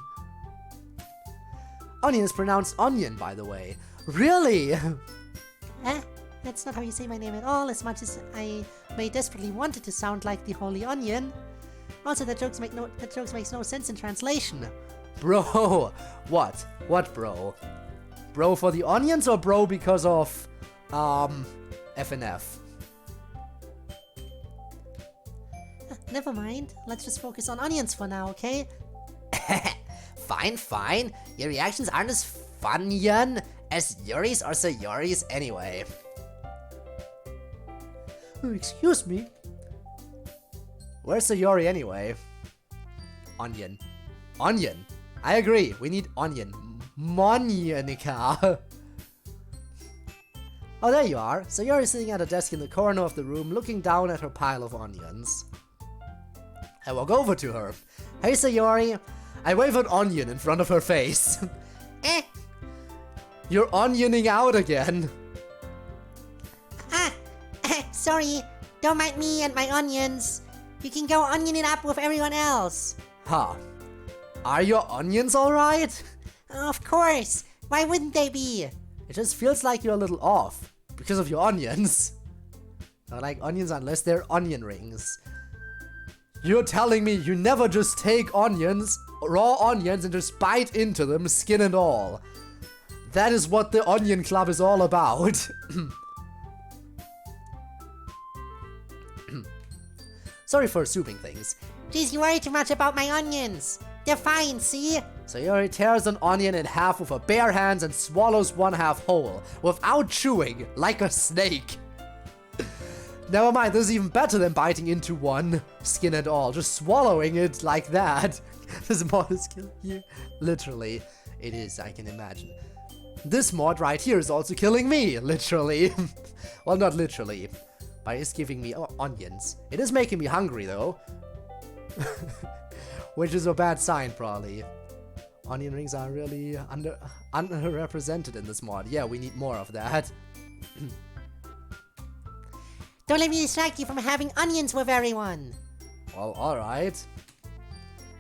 Onion is pronounced onion, by the way. Really? That's not how you say my name at all, as much as I may desperately want it to sound like the Holy Onion. Also, that joke makes no sense in translation. Bro! What? What, bro? Bro for the onions or bro because of, FNF? Never mind. Let's just focus on onions for now, okay? Fine. Your reactions aren't as fun-yun as Yuri's or Sayori's anyway. Excuse me. Where's Sayori anyway? Onion. Onion. I agree. We need onion. Monica. Oh, there you are. Sayori's sitting at a desk in the corner of the room, looking down at her pile of onions. I walk over to her. Hey, Sayori. I wave an onion in front of her face. You're onioning out again. Sorry, don't mind me and my onions. You can go onion it up with everyone else. Huh. Are your onions alright? Of course. Why wouldn't they be? It just feels like you're a little off. Because of your onions. I like onions unless they're onion rings. You're telling me you never just take onions, raw onions, and just bite into them, skin and all. That is what the Onion Club is all about. Sorry for assuming things. Jeez, you worry too much about my onions. They're fine, see? Sayori tears an onion in half with her bare hands and swallows one half whole, without chewing, like a snake. Never mind, this is even better than biting into one, skin and all, just swallowing it like that. This mod is killing you. Literally, it is, I can imagine. This mod right here is also killing me, literally. Well, not literally, but it's giving me onions. It is making me hungry, though. Which is a bad sign, probably. Onion rings are really underrepresented in this mod. Yeah, we need more of that. Don't let me distract you from having onions with everyone. Well, alright.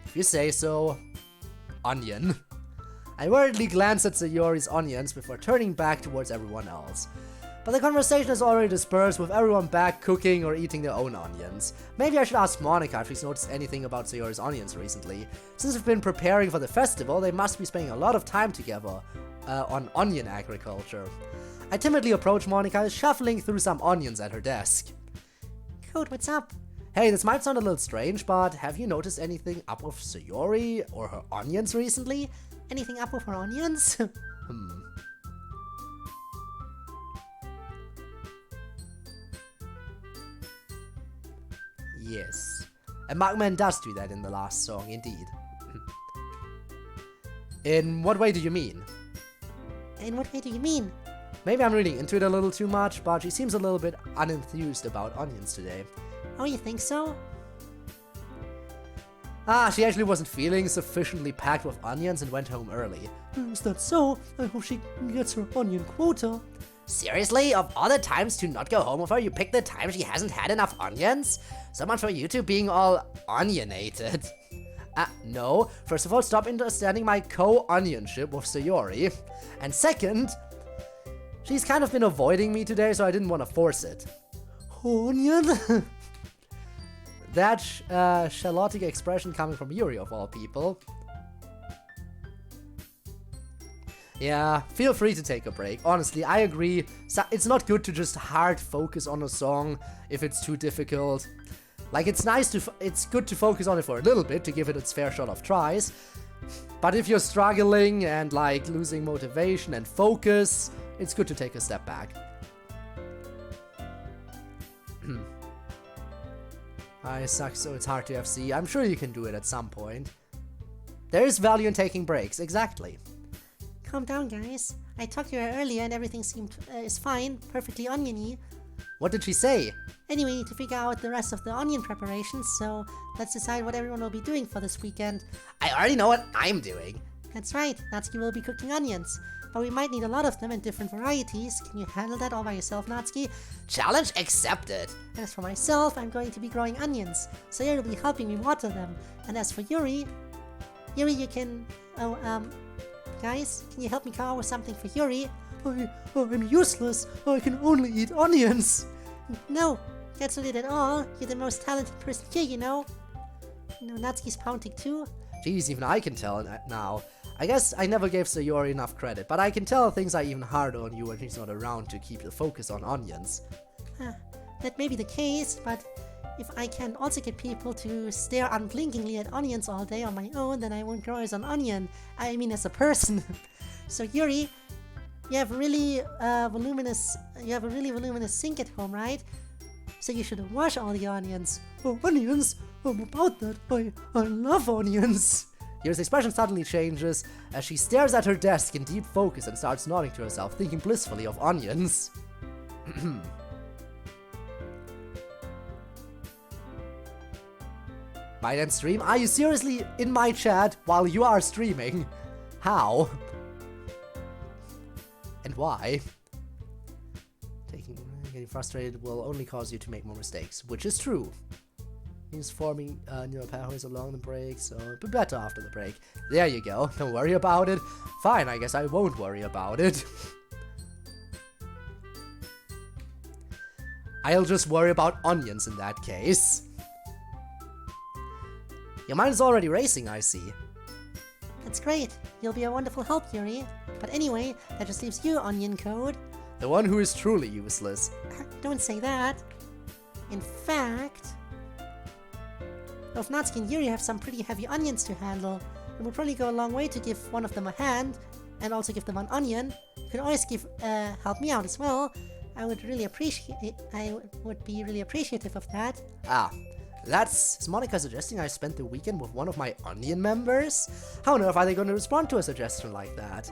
If you say so. Onion. I worriedly glance at Sayori's onions before turning back towards everyone else. But the conversation is already dispersed with everyone back cooking or eating their own onions. Maybe I should ask Monica if she's noticed anything about Sayori's onions recently. Since we've been preparing for the festival, they must be spending a lot of time together on onion agriculture. I timidly approach Monica, shuffling through some onions at her desk. Code, what's up? Hey, this might sound a little strange, but have you noticed anything up with Sayori or her onions recently? Anything up with her onions? Yes. And Markman does do that in the last song, indeed. In what way do you mean? In what way do you mean? Maybe I'm reading into it a little too much, but she seems a little bit unenthused about onions today. Oh, you think so? She actually wasn't feeling sufficiently packed with onions and went home early. Is that so? I hope she gets her onion quota. Seriously? Of all the times to not go home with her, you picked the time she hasn't had enough onions? So much for you two being all onionated. No. First of all, stop understanding my co-onionship with Sayori. And second, she's kind of been avoiding me today, so I didn't want to force it. Onion? That Charlotic expression coming from Yuri of all people. Yeah, feel free to take a break. Honestly, I agree. It's not good to just hard focus on a song if it's too difficult. Like, it's good to focus on it for a little bit to give it its fair shot of tries. But if you're struggling and, like, losing motivation and focus, it's good to take a step back. I suck, so it's hard to FC. I'm sure you can do it at some point. There is value in taking breaks, exactly. Calm down, guys. I talked to her earlier and everything is fine, perfectly oniony. What did she say? Anyway, we need to figure out the rest of the onion preparations, so let's decide what everyone will be doing for this weekend. I already know what I'm doing. That's right, Natsuki will be cooking onions. But we might need a lot of them in different varieties. Can you handle that all by yourself, Natsuki? Challenge accepted. And as for myself, I'm going to be growing onions, so Yuri will be helping me water them. And as for Yuri, you can... guys, can you help me come up with something for Yuri? I'm useless. I can only eat onions. No, that's not it at all. You're the most talented person here, you know. Natsuki's pouting too. Jeez, even I can tell now. I guess I never gave Sayori enough credit, but I can tell things are even harder on you when she's not around to keep the focus on onions. That may be the case, but if I can also get people to stare unblinkingly at onions all day on my own, then I won't grow as an onion. I mean, as a person. So Yuri, you have a really voluminous sink at home, right? So you should wash all the onions. Oh, onions? About that, I love onions. Yuri's expression suddenly changes as she stares at her desk in deep focus and starts nodding to herself, thinking blissfully of onions. Might end stream? Are you seriously in my chat while you are streaming? How? And why? Getting frustrated will only cause you to make more mistakes, which is true. Means forming neural pathways along the break, so it'll be better after the break. There you go. Don't worry about it. Fine, I guess I won't worry about it. I'll just worry about onions in that case. Your mind is already racing, I see. That's great. You'll be a wonderful help, Yuri. But anyway, that just leaves you, Onion Code. The one who is truly useless. Don't say that. In fact... if Natsuki and Yuri have some pretty heavy onions to handle, it would probably go a long way to give one of them a hand, and also give them an onion. You can always help me out as well. I would be really appreciative of that. Is Monica suggesting I spent the weekend with one of my onion members? How on earth are they going to respond to a suggestion like that?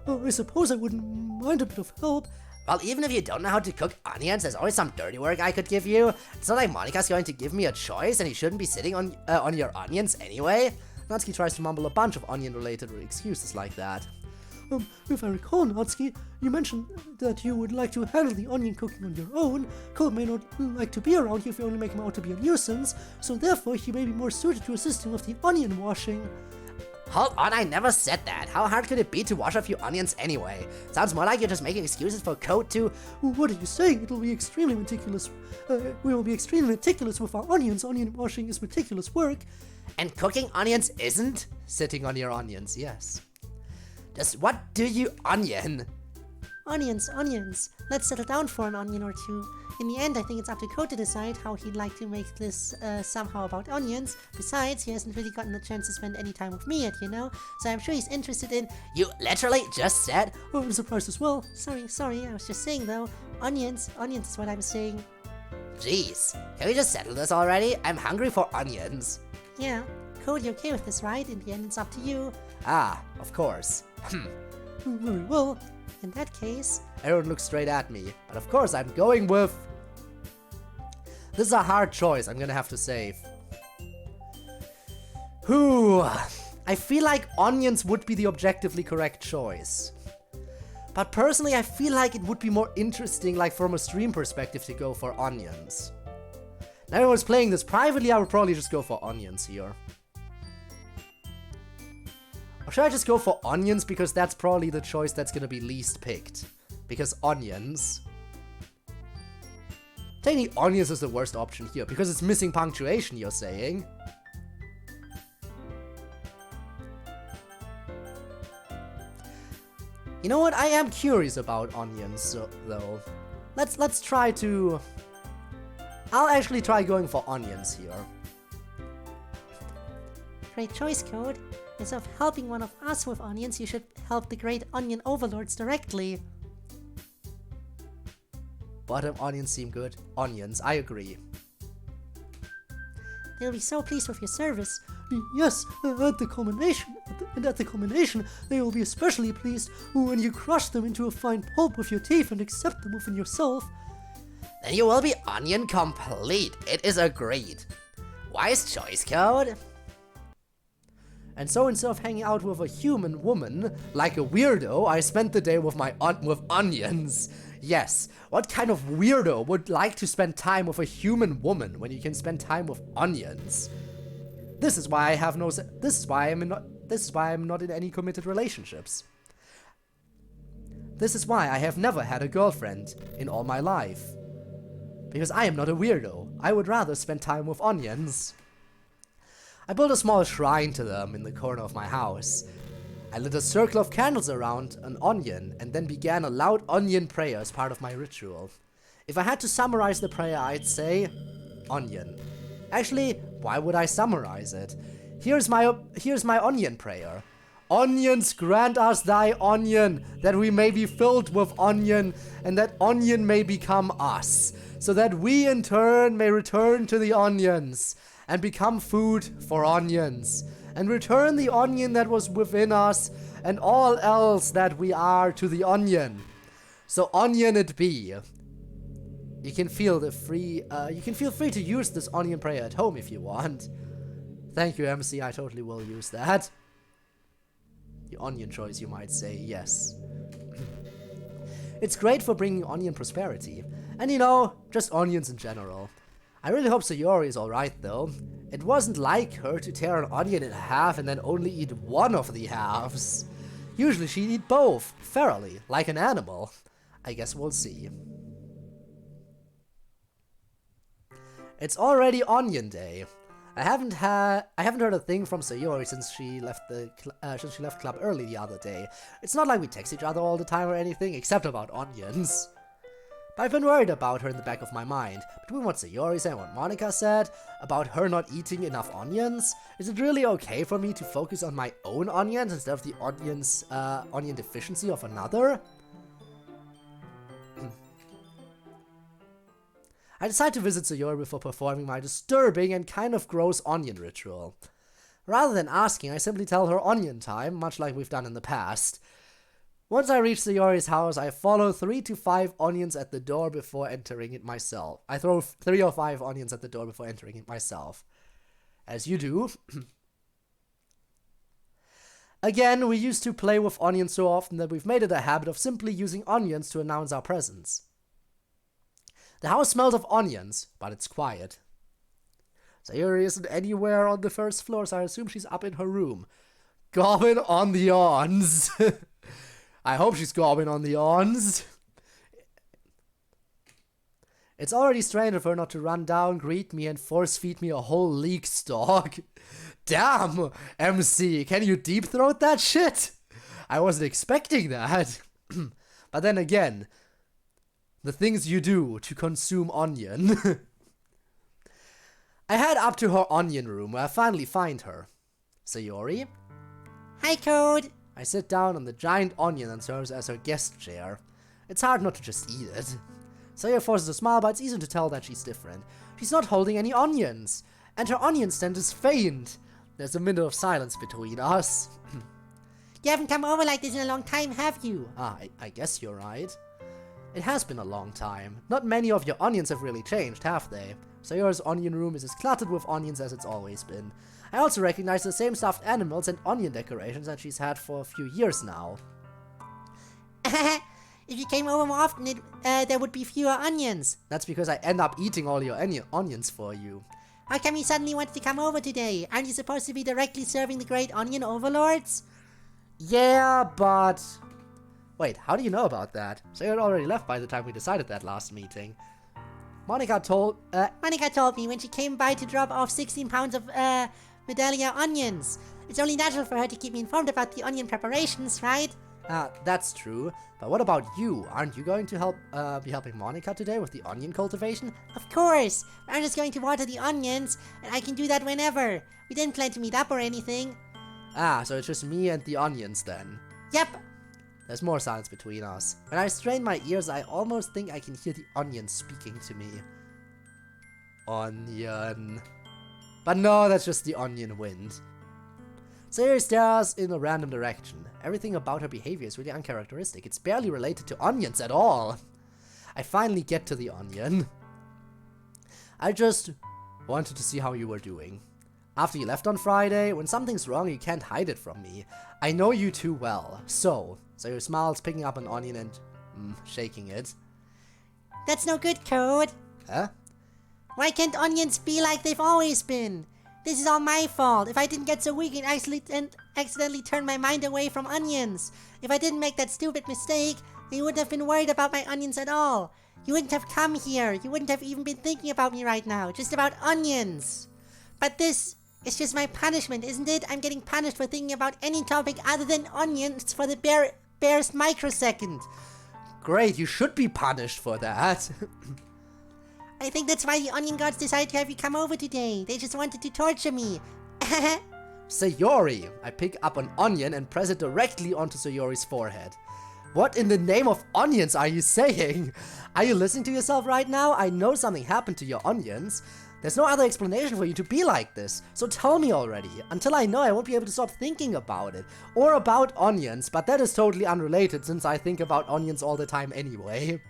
I suppose I wouldn't mind a bit of help. Well, even if you don't know how to cook onions, there's always some dirty work I could give you. It's not like Monica's going to give me a choice, and he shouldn't be sitting on your onions anyway. Natsuki tries to mumble a bunch of onion-related excuses like that. If I recall, Natsuki, you mentioned that you would like to handle the onion cooking on your own. Code may not like to be around you if you only make him out to be a nuisance, so therefore he may be more suited to assisting with the onion washing. Hold on, I never said that. How hard could it be to wash a few onions anyway? Sounds more like you're just making excuses for Code to... What are you saying? It'll be extremely meticulous. We will be extremely meticulous with our onions. Onion washing is meticulous work. And cooking onions isn't? Sitting on your onions, yes. Just what do you onion? Onions, onions. Let's settle down for an onion or two. In the end, I think it's up to Code to decide how he'd like to make this somehow about onions. Besides, he hasn't really gotten the chance to spend any time with me yet, you know? So I'm sure he's interested in... You literally just said... Oh, I'm surprised as well. Sorry, I was just saying though. Onions is what I'm saying. Jeez, can we just settle this already? I'm hungry for onions. Yeah. Code, you okay with this, right? In the end, it's up to you. Ah, of course. Very well. In that case... Everyone looks straight at me, but of course I'm going with... This is a hard choice, I'm gonna have to save. Whew. I feel like onions would be the objectively correct choice. But personally, I feel like it would be more interesting, like from a stream perspective, to go for onions. Now, if I was playing this privately, I would probably just go for onions here. Or should I just go for onions, because that's probably the choice that's gonna be least picked. Because onions... Technically, onions is the worst option here, because it's missing punctuation, you're saying. You know what? I am curious about onions, though. Let's try to... I'll actually try going for onions here. Great choice, Code. Instead of helping one of us with onions, you should help the great onion overlords directly. Bottom onions seem good. Onions, I agree. They'll be so pleased with your service. Yes, at the culmination, they will be especially pleased when you crush them into a fine pulp with your teeth and accept them within yourself. Then you will be onion complete. It is agreed. Wise choice, Code. And so instead of hanging out with a human woman, like a weirdo, I spent the day with with onions. Yes, what kind of weirdo would like to spend time with a human woman when you can spend time with onions? This is why I have no. This is why I'm not in any committed relationships. This is why I have never had a girlfriend in all my life. Because I am not a weirdo. I would rather spend time with onions. I built a small shrine to them in the corner of my house. I lit a circle of candles around an onion and then began a loud onion prayer as part of my ritual. If I had to summarize the prayer, I'd say onion. Actually, why would I summarize it? Here's my onion prayer. Onions, grant us thy onion, that we may be filled with onion, and that onion may become us, so that we in turn may return to the onions, and become food for onions, and return the onion that was within us, and all else that we are to the onion. So onion it be. You can feel free to use this onion prayer at home if you want. Thank you, MC, I totally will use that. The onion choice, you might say, yes. It's great for bringing onion prosperity. And you know, just onions in general. I really hope Sayori is alright though. It wasn't like her to tear an onion in half and then only eat one of the halves. Usually she'd eat both, thoroughly, like an animal. I guess we'll see. It's already Onion Day. I haven't heard a thing from Sayori since she left club early the other day. It's not like we text each other all the time or anything, except about onions. But I've been worried about her in the back of my mind. Between what Sayori said and what Monica said about her not eating enough onions, is it really okay for me to focus on my own onions instead of the onion deficiency of another? I decide to visit Sayori before performing my disturbing and kind of gross onion ritual. Rather than asking, I simply tell her onion time, much like we've done in the past. Once I reach Sayori's house, I follow 3 to 5 onions at the door before entering it myself. I throw 3 or 5 onions at the door before entering it myself. As you do. Again, we used to play with onions so often that we've made it a habit of simply using onions to announce our presence. The house smells of onions, but it's quiet. Saviour isn't anywhere on the first floor, so I assume she's up in her room. Gobbing on the ons. I hope she's gobbing on the ons. It's already strange of her not to run down, greet me, and force-feed me a whole leek stalk. Damn, MC, can you deep-throat that shit? I wasn't expecting that. But then again, the things you do to consume onion. I head up to her onion room, where I finally find her. Sayori? Hi, Code. I sit down on the giant onion that serves as her guest chair. It's hard not to just eat it. Sayori forces a smile, but it's easy to tell that she's different. She's not holding any onions, and her onion stand is faint. There's a minute of silence between us. You haven't come over like this in a long time, have you? I guess you're right. It has been a long time. Not many of your onions have really changed, have they? Sayori's onion room is as cluttered with onions as it's always been. I also recognize the same stuffed animals and onion decorations that she's had for a few years now. If you came over more often, there would be fewer onions. That's because I end up eating all your onions for you. How come you suddenly wanted to come over today? Aren't you supposed to be directly serving the great onion overlords? Yeah, but... Wait, how do you know about that? Sayori already left by the time we decided that last meeting. Monica told me when she came by to drop off 16 pounds of, Medallia onions. It's only natural for her to keep me informed about the onion preparations, right? That's true. But what about you? Aren't you going to be helping Monica today with the onion cultivation? Of course! I'm just going to water the onions, and I can do that whenever. We didn't plan to meet up or anything. So it's just me and the onions then. Yep. There's more silence between us. When I strain my ears, I almost think I can hear the onion speaking to me. Onion. But no, that's just the onion wind. Sayori stares in a random direction. Everything about her behavior is really uncharacteristic. It's barely related to onions at all. I finally get to the onion. I just wanted to see how you were doing. After you left on Friday, when something's wrong, you can't hide it from me. I know you too well. So your smile's picking up an onion and shaking it. That's no good, Code. Huh? Why can't onions be like they've always been? This is all my fault. If I didn't get so weak and accidentally turn my mind away from onions. If I didn't make that stupid mistake, then you wouldn't have been worried about my onions at all. You wouldn't have come here. You wouldn't have even been thinking about me right now. Just about onions. But this is just my punishment, isn't it? I'm getting punished for thinking about any topic other than onions for the barest microsecond. Great, you should be punished for that. I think that's why the onion gods decided to have you come over today. They just wanted to torture me. Sayori! I pick up an onion and press it directly onto Sayori's forehead. What in the name of onions are you saying? Are you listening to yourself right now? I know something happened to your onions. There's no other explanation for you to be like this, so tell me already. Until I know, I won't be able to stop thinking about it. Or about onions, but that is totally unrelated since I think about onions all the time anyway.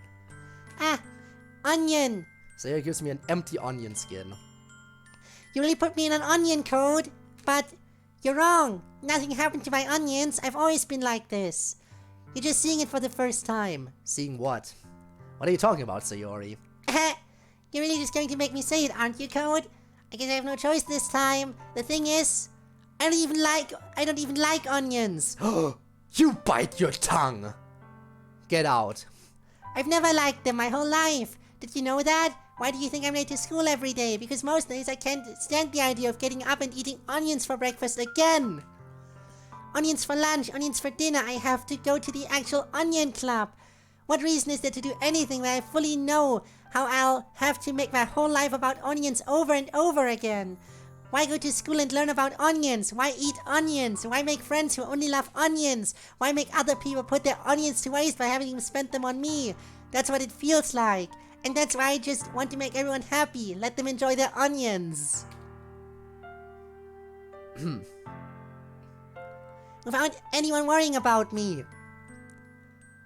Onion. Sayori gives me an empty onion skin. You really put me in an onion, Code. But you're wrong. Nothing happened to my onions. I've always been like this. You're just seeing it for the first time. Seeing what? What are you talking about, Sayori? You're really just going to make me say it, aren't you, Code? I guess I have no choice this time. The thing is, I don't even like onions. You bite your tongue! Get out. I've never liked them my whole life. Did you know that? Why do you think I'm late to school every day? Because most days I can't stand the idea of getting up and eating onions for breakfast again. Onions for lunch, onions for dinner. I have to go to the actual onion club. What reason is there to do anything when I fully know how I'll have to make my whole life about onions over and over again? Why go to school and learn about onions? Why eat onions? Why make friends who only love onions? Why make other people put their onions to waste by having them spent them on me? That's what it feels like. And that's why I just want to make everyone happy. Let them enjoy their onions. Without anyone worrying about me.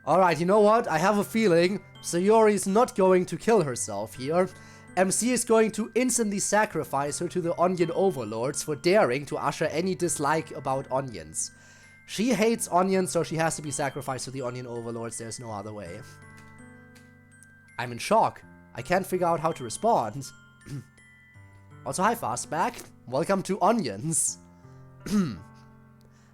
Alright, you know what? I have a feeling Sayori's not going to kill herself here. MC is going to instantly sacrifice her to the onion overlords for daring to usher any dislike about onions. She hates onions, so she has to be sacrificed to the onion overlords. There's no other way. I'm in shock. I can't figure out how to respond. Also, hi Fastback. Welcome to Onions.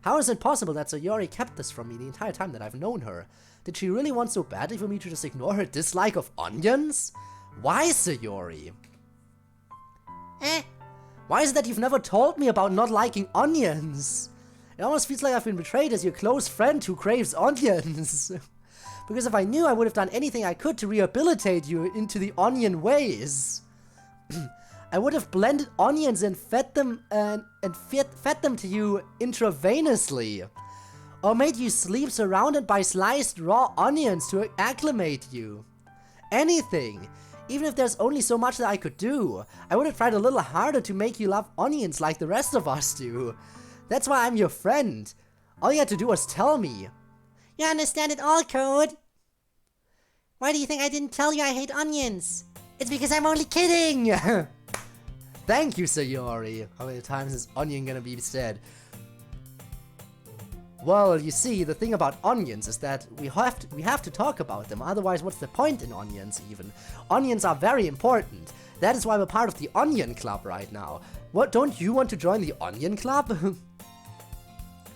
How is it possible that Sayori kept this from me the entire time that I've known her? Did she really want so badly for me to just ignore her dislike of onions? Why, Sayori? Why is it that you've never told me about not liking onions? It almost feels like I've been betrayed as your close friend who craves onions. Because if I knew, I would have done anything I could to rehabilitate you into the onion ways. I would have blended onions and fed them fed them to you intravenously. Or made you sleep surrounded by sliced raw onions to acclimate you. Anything. Even if there's only so much that I could do. I would have tried a little harder to make you love onions like the rest of us do. That's why I'm your friend. All you had to do was tell me. You understand it all, Code. Why do you think I didn't tell you I hate onions? It's because I'm only kidding! Thank you, Sayori. How many times is onion gonna be said? Well, you see, the thing about onions is that we have to talk about them, otherwise what's the point in onions even? Onions are very important. That is why we're part of the Onion Club right now. What, don't you want to join the Onion Club?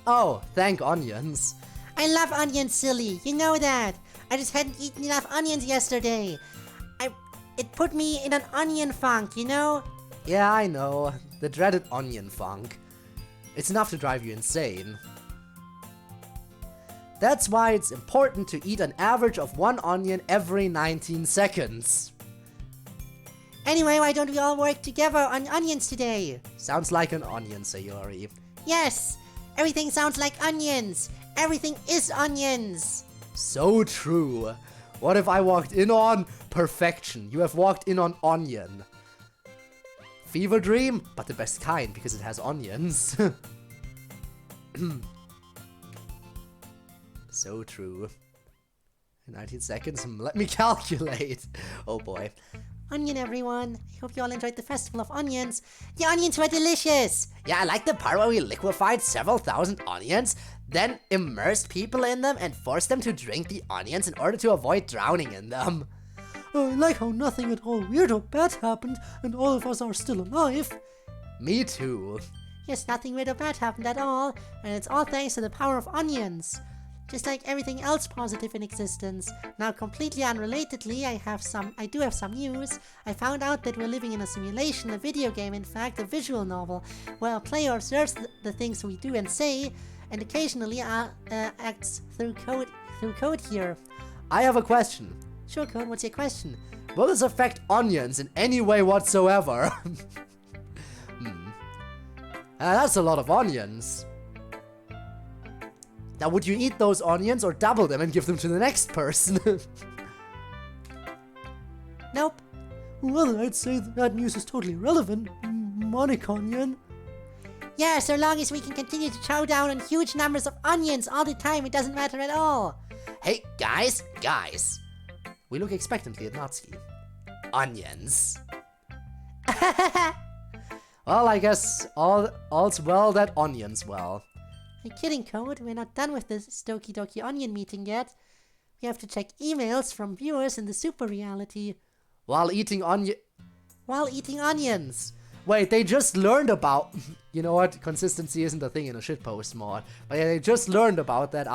Oh, thank onions. I love onions, silly. You know that. I just hadn't eaten enough onions yesterday. It put me in an onion funk, you know? Yeah, I know. The dreaded onion funk. It's enough to drive you insane. That's why it's important to eat an average of 1 onion every 19 seconds. Anyway, why don't we all work together on onions today? Sounds like an onion, Sayori. Yes! Everything sounds like onions! Everything is onions! So true. What if I walked in on perfection? You have walked in on onion. Fever dream, but the best kind because it has onions. So true. 19 seconds, let me calculate. Oh boy. Onion, everyone. I hope you all enjoyed the Festival of Onions. The onions were delicious! Yeah, I like the part where we liquefied several thousand onions, then immersed people in them and forced them to drink the onions in order to avoid drowning in them. I like how nothing at all weird or bad happened and all of us are still alive. Me too. Yes, nothing weird or bad happened at all, and it's all thanks to the power of onions. Just like everything else positive in existence. Now, completely unrelatedly, I do have some news. I found out that we're living in a simulation, a video game, in fact, a visual novel, where a player observes the things we do and say, and occasionally acts through CodeErr. I have a question. Sure, Code, what's your question? Will this affect onions in any way whatsoever? That's a lot of onions. Now, would you eat those onions or double them and give them to the next person? Nope. Well, I'd say that news is totally relevant. Monica onion. Yeah, so long as we can continue to chow down on huge numbers of onions all the time, it doesn't matter at all. Hey, guys. We look expectantly at Natsuki. Onions. Well, I guess all's well that onions well. Are you kidding, Code? We're not done with this Doki Doki Onion meeting yet. We have to check emails from viewers in the super reality. While eating onions. Wait, they just learned about... You know what? Consistency isn't a thing in a shitpost mod. But yeah, they just learned about that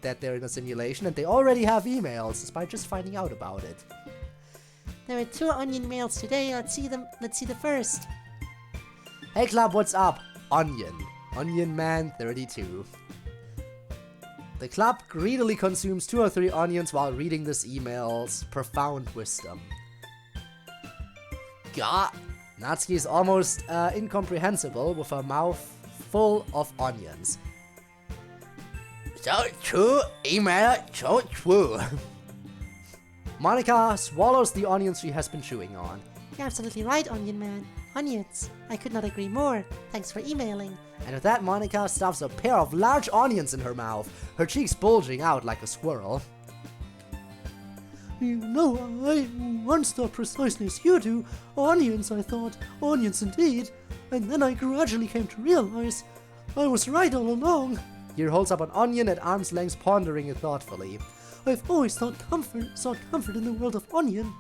that they're in a simulation and they already have emails despite just finding out about it. There are 2 onion mails today. Let's see the first. Hey club, what's up? Onion. Onion Man 32. The club greedily consumes 2 or 3 onions while reading this email's profound wisdom. God. Natsuki is almost incomprehensible with her mouth full of onions. So true, email, so true. Monica swallows the onions she has been chewing on. You're absolutely right, Onion Man. Onions. I could not agree more. Thanks for emailing. And with that, Monica stuffs a pair of large onions in her mouth, her cheeks bulging out like a squirrel. You know, I once thought precisely as you do. Onions, I thought. Onions indeed. And then I gradually came to realize I was right all along. Gear holds up an onion at arm's length, pondering it thoughtfully. I've always sought comfort in the world of onion.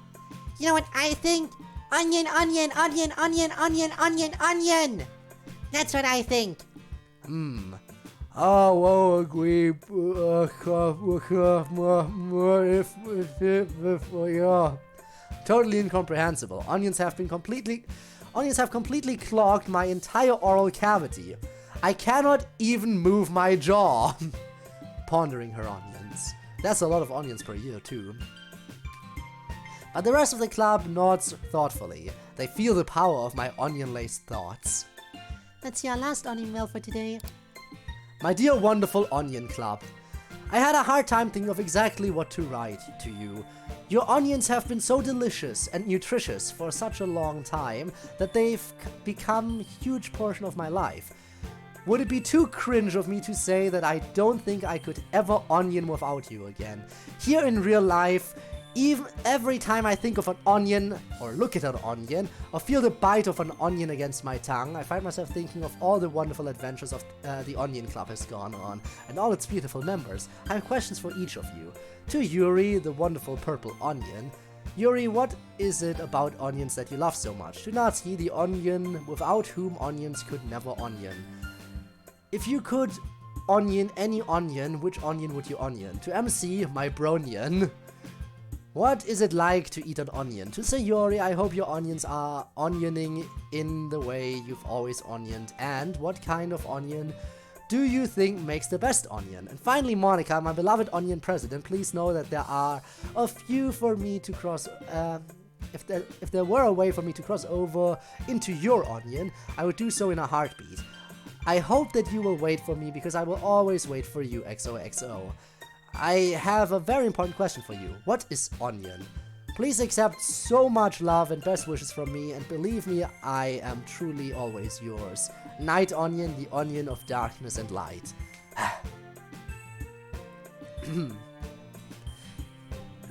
You know what I think? Onion, onion, onion, onion, onion, onion, onion. That's what I think. Oh, agree. Totally incomprehensible. Onions have completely clogged my entire oral cavity. I cannot even move my jaw. Pondering her onions. That's a lot of onions per year, too. But the rest of the club nods thoughtfully. They feel the power of my onion-laced thoughts. That's your last onion mail for today. My dear wonderful Onion Club, I had a hard time thinking of exactly what to write to you. Your onions have been so delicious and nutritious for such a long time that they've become a huge portion of my life. Would it be too cringe of me to say that I don't think I could ever onion without you again? Here in real life, even every time I think of an onion, or look at an onion, or feel the bite of an onion against my tongue, I find myself thinking of all the wonderful adventures of the Onion Club has gone on, and all its beautiful members. I have questions for each of you. To Yuri, the wonderful purple onion. Yuri, what is it about onions that you love so much? To Natsuki, the onion without whom onions could never onion. If you could onion any onion, which onion would you onion? To MC, my bronian. What is it like to eat an onion? To Sayori, I hope your onions are onioning in the way you've always onioned. And what kind of onion do you think makes the best onion? And finally, Monica, my beloved onion president, please know that there are a few for me to cross... if there were a way for me to cross over into your onion, I would do so in a heartbeat. I hope that you will wait for me, because I will always wait for you, XOXO. I have a very important question for you. What is onion? Please accept so much love and best wishes from me, and believe me, I am truly always yours. Night Onion, the onion of darkness and light.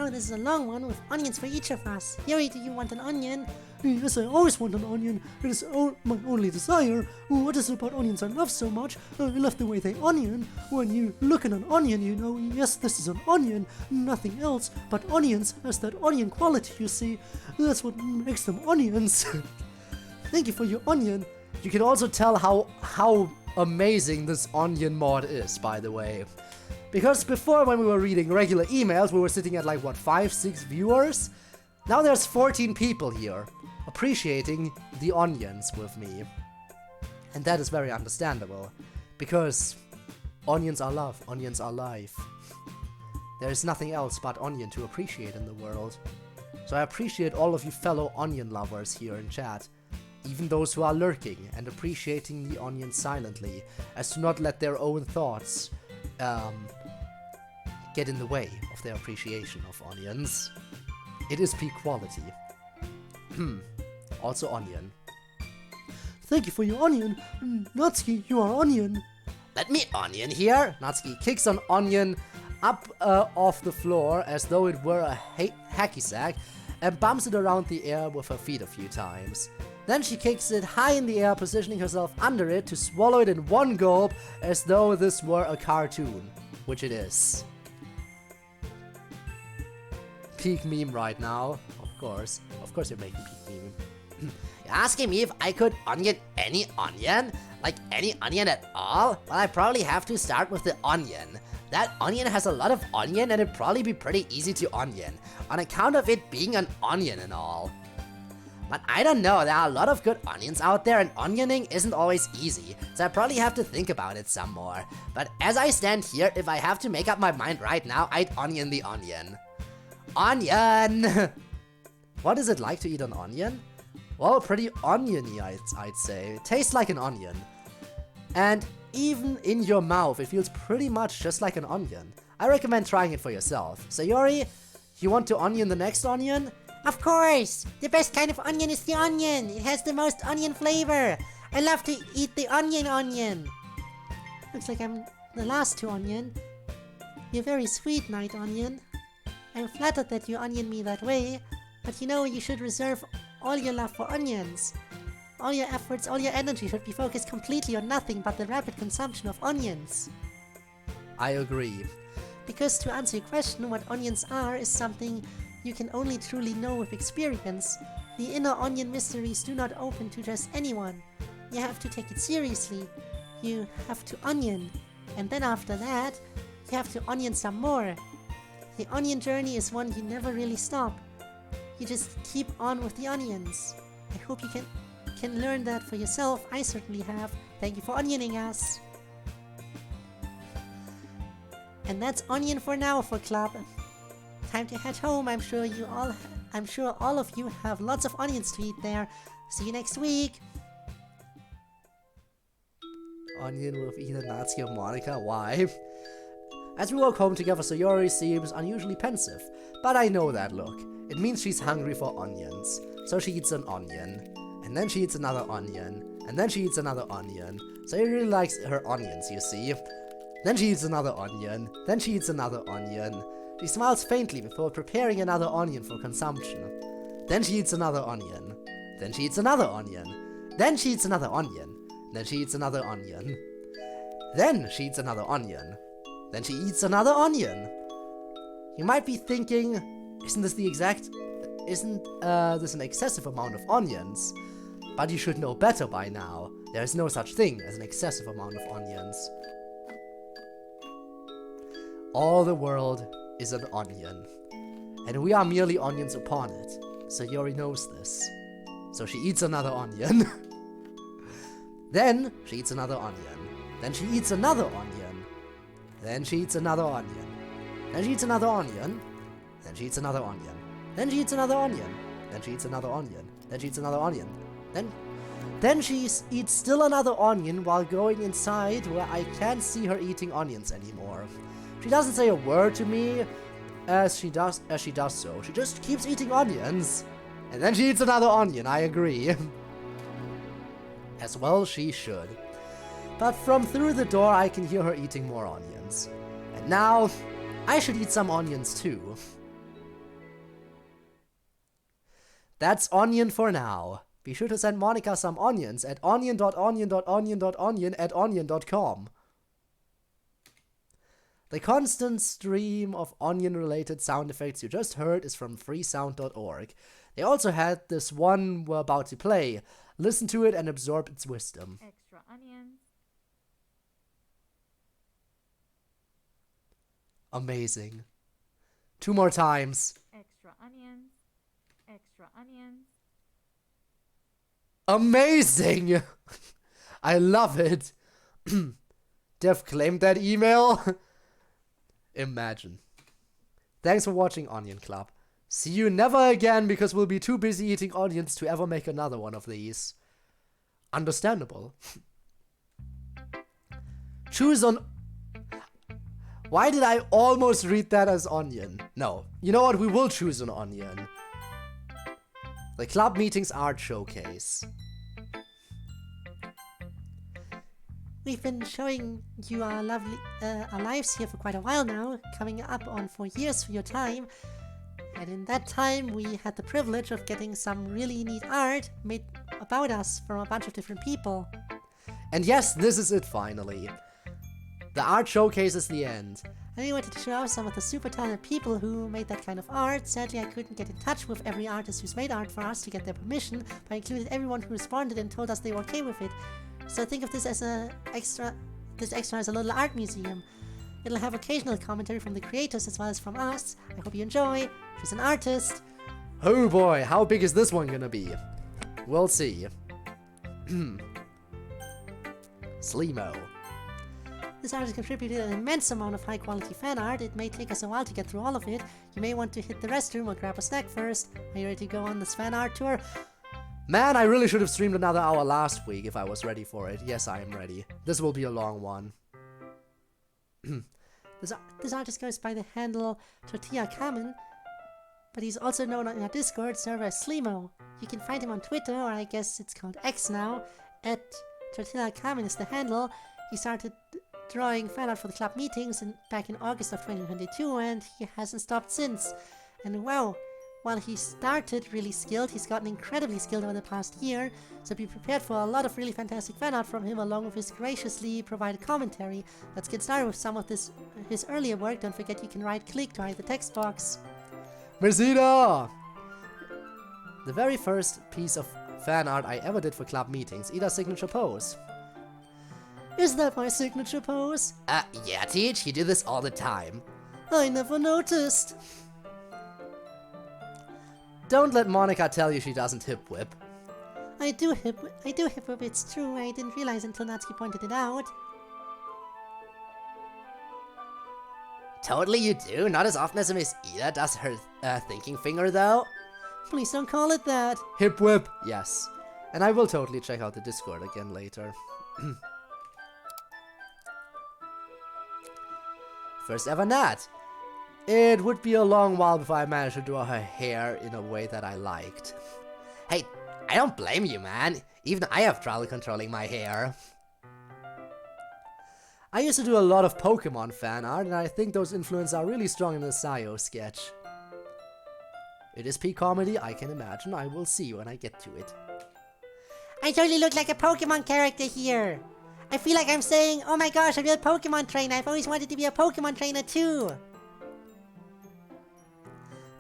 Oh, this is a long one with onions for each of us. Yuri, do you want an onion? Yes, I always want an onion. It is my only desire. What is it about onions I love so much? I love the way they onion. When you look at an onion, you know, yes, this is an onion, nothing else. But onions has that onion quality, you see. That's what makes them onions. Thank you for your onion. You can also tell how amazing this onion mod is, by the way. Because before, when we were reading regular emails, we were sitting at like, what, 5-6 viewers? Now there's 14 people here, appreciating the onions with me. And that is very understandable, because onions are love, onions are life. There is nothing else but onion to appreciate in the world. So I appreciate all of you fellow onion lovers here in chat, even those who are lurking and appreciating the onion silently, as to not let their own thoughts get in the way of their appreciation of onions. It is peak quality. Also onion. Thank you for your onion. Natsuki, you are onion. Let me onion here. Natsuki kicks an onion up off the floor as though it were a hacky sack and bumps it around the air with her feet a few times. Then she kicks it high in the air, positioning herself under it to swallow it in one gulp as though this were a cartoon, which it is. Peak meme right now, of course you're making peak meme. You're asking me if I could onion any onion? Like any onion at all? Well, I probably have to start with the onion. That onion has a lot of onion and it'd probably be pretty easy to onion, on account of it being an onion and all. But I don't know, there are a lot of good onions out there and onioning isn't always easy, so I probably have to think about it some more. But as I stand here, if I have to make up my mind right now, I'd onion the onion. Onion! What is it like to eat an onion? Well, pretty oniony, I'd say. It tastes like an onion. And even in your mouth, it feels pretty much just like an onion. I recommend trying it for yourself. Sayori, you want to onion the next onion? Of course! The best kind of onion is the onion. It has the most onion flavor. I love to eat the onion. Looks like I'm the last to onion. You're very sweet, Night Onion. I'm flattered that you onion me that way, but you know you should reserve all your love for onions. All your efforts, all your energy should be focused completely on nothing but the rapid consumption of onions. I agree. Because to answer your question, what onions are is something you can only truly know with experience. The inner onion mysteries do not open to just anyone. You have to take it seriously. You have to onion. And then after that, you have to onion some more. The onion journey is one you never really stop. You just keep on with the onions. I hope you can learn that for yourself. I certainly have. Thank you for onioning us. And that's onion for now for Club. Time to head home. I'm sure all of you have lots of onions to eat there. See you next week. Onion with either Natsuki or Monica, why? As we walk home together, Sayori seems unusually pensive, but I know that look. It means she's hungry for onions. So she eats an onion, and then she eats another onion, and then she eats another onion. Sayori really likes her onions, you see. Then she eats another onion, then she eats another onion. She smiles faintly before preparing another onion for consumption. Then she eats another onion, then she eats another onion, then she eats another onion, then she eats another onion. Then she eats another onion. Then she eats another onion. You might be thinking, isn't this an excessive amount of onions? But you should know better by now. There is no such thing as an excessive amount of onions. All the world is an onion, and we are merely onions upon it. Sayori knows this. So she eats another onion. Then she eats another onion. Then she eats another onion. Then she eats another onion. Then she eats another onion. Then she eats another onion. Then she eats another onion. Then she eats another onion. Then she eats another onion. Then she eats still another onion while going inside where I can't see her eating onions anymore. She doesn't say a word to me as she does so. She just keeps eating onions. And then she eats another onion, I agree. As well she should. But from through the door I can hear her eating more onions. And now, I should eat some onions too. That's onion for now. Be sure to send Monica some onions at onion.onion.onion.onion@onion.com. The constant stream of onion-related sound effects you just heard is from freesound.org. They also had this one we're about to play. Listen to it and absorb its wisdom. Extra onions. Amazing. 2 more times. Extra onions. Extra onions. Amazing! I love it. Dev claimed that email. Imagine. Thanks for watching Onion Club. See you never again because we'll be too busy eating onions to ever make another one of these. Understandable. Choose on... Why did I almost read that as onion? No. You know what? We will choose an onion. The club meetings art showcase. We've been showing you our lovely our lives here for quite a while now, coming up on 4 years for your time. And in that time, we had the privilege of getting some really neat art made about us from a bunch of different people. And yes, this is it finally. The art showcase is the end. And we wanted to show off some of the super talented people who made that kind of art. Sadly, I couldn't get in touch with every artist who's made art for us to get their permission, but I included everyone who responded and told us they were okay with it. So think of this as this extra as a little art museum. It'll have occasional commentary from the creators as well as from us. I hope you enjoy. She's an artist. Oh boy, how big is this one gonna be? We'll see. Sleemo. This artist contributed an immense amount of high quality fan art. It may take us a while to get through all of it. You may want to hit the restroom or grab a snack first. Are you ready to go on this fan art tour? Man, I really should have streamed another hour last week if I was ready for it. Yes, I am ready. This will be a long one. This artist goes by the handle Tortilla Kamen, but he's also known in our Discord server as Sleemo. You can find him on Twitter, or I guess it's called X now, at Tortilla Kamen is the handle. He started drawing fan art for the club meetings back in August of 2022, and he hasn't stopped since. And wow, while he started really skilled, he's gotten incredibly skilled over the past year, so be prepared for a lot of really fantastic fan art from him along with his graciously provided commentary. Let's get started with some of his earlier work. Don't forget you can right-click to hide the text box. Mesita! The very first piece of fan art I ever did for club meetings, Ida's signature pose. Is that my signature pose? Yeah, Teach, you do this all the time. I never noticed. Don't let Monica tell you she doesn't hip whip. I do hip whip, it's true. I didn't realize until Natsuki pointed it out. Totally you do, not as often as Miss Ida does her thinking finger though. Please don't call it that. Hip whip, yes. And I will totally check out the Discord again later. First ever Nat. It would be a long while before I managed to draw her hair in a way that I liked. Hey, I don't blame you, man. Even I have trouble controlling my hair. I used to do a lot of Pokemon fan art, and I think those influences are really strong in the Sayo sketch. It is P-comedy, I can imagine. I will see when I get to it. I totally look like a Pokemon character here. I feel like I'm saying, oh my gosh, a real Pokemon trainer. I've always wanted to be a Pokemon trainer too.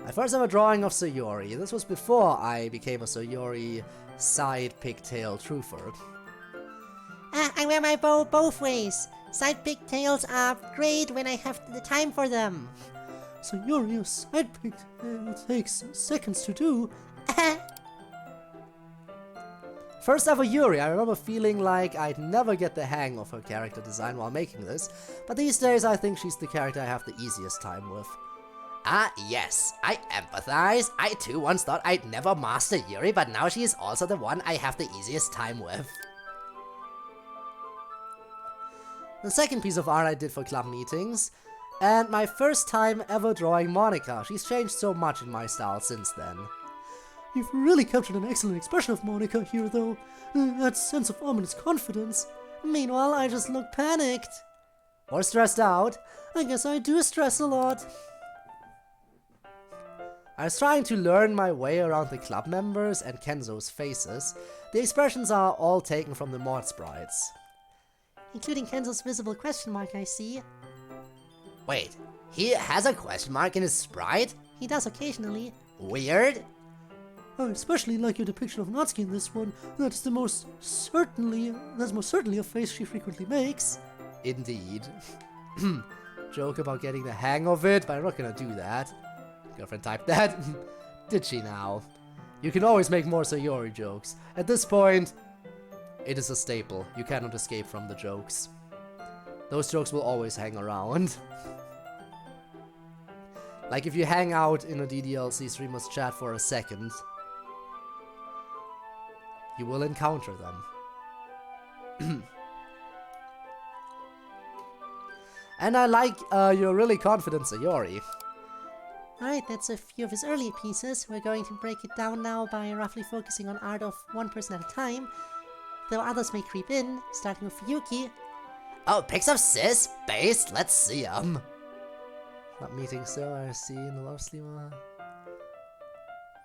My first ever drawing of Sayori. This was before I became a Sayori side pigtail truther. I wear my bow both ways. Side pigtails are great when I have the time for them. So you're your side pick. It takes seconds to do. First ever Yuri, I remember feeling like I'd never get the hang of her character design while making this, but these days I think she's the character I have the easiest time with. Ah, yes, I empathize. I too once thought I'd never master Yuri, but now she is also the one I have the easiest time with. The second piece of art I did for club meetings, and my first time ever drawing Monica. She's changed so much in my style since then. You've really captured an excellent expression of Monica here, though. That sense of ominous confidence. Meanwhile, I just look panicked. Or stressed out. I guess I do stress a lot. I was trying to learn my way around the club members and Kenzo's faces. The expressions are all taken from the mod sprites. Including Kenzo's visible question mark, I see. Wait, he has a question mark in his sprite? He does occasionally. Weird. I especially like your depiction of Natsuki in this one. That's most certainly a face she frequently makes. Indeed. Joke about getting the hang of it, but I'm not gonna do that. Girlfriend typed that. Did she now? You can always make more Sayori jokes. At this point, it is a staple. You cannot escape from the jokes. Those jokes will always hang around. Like if you hang out in a DDLC streamer's chat for a second, you will encounter them. And I like your really confident Sayori. Alright, that's a few of his earlier pieces. We're going to break it down now by roughly focusing on art of one person at a time, though others may creep in, starting with Yuki. Oh, pics of sis? Based? Let's see 'em. Not meeting so I see in the love streamer.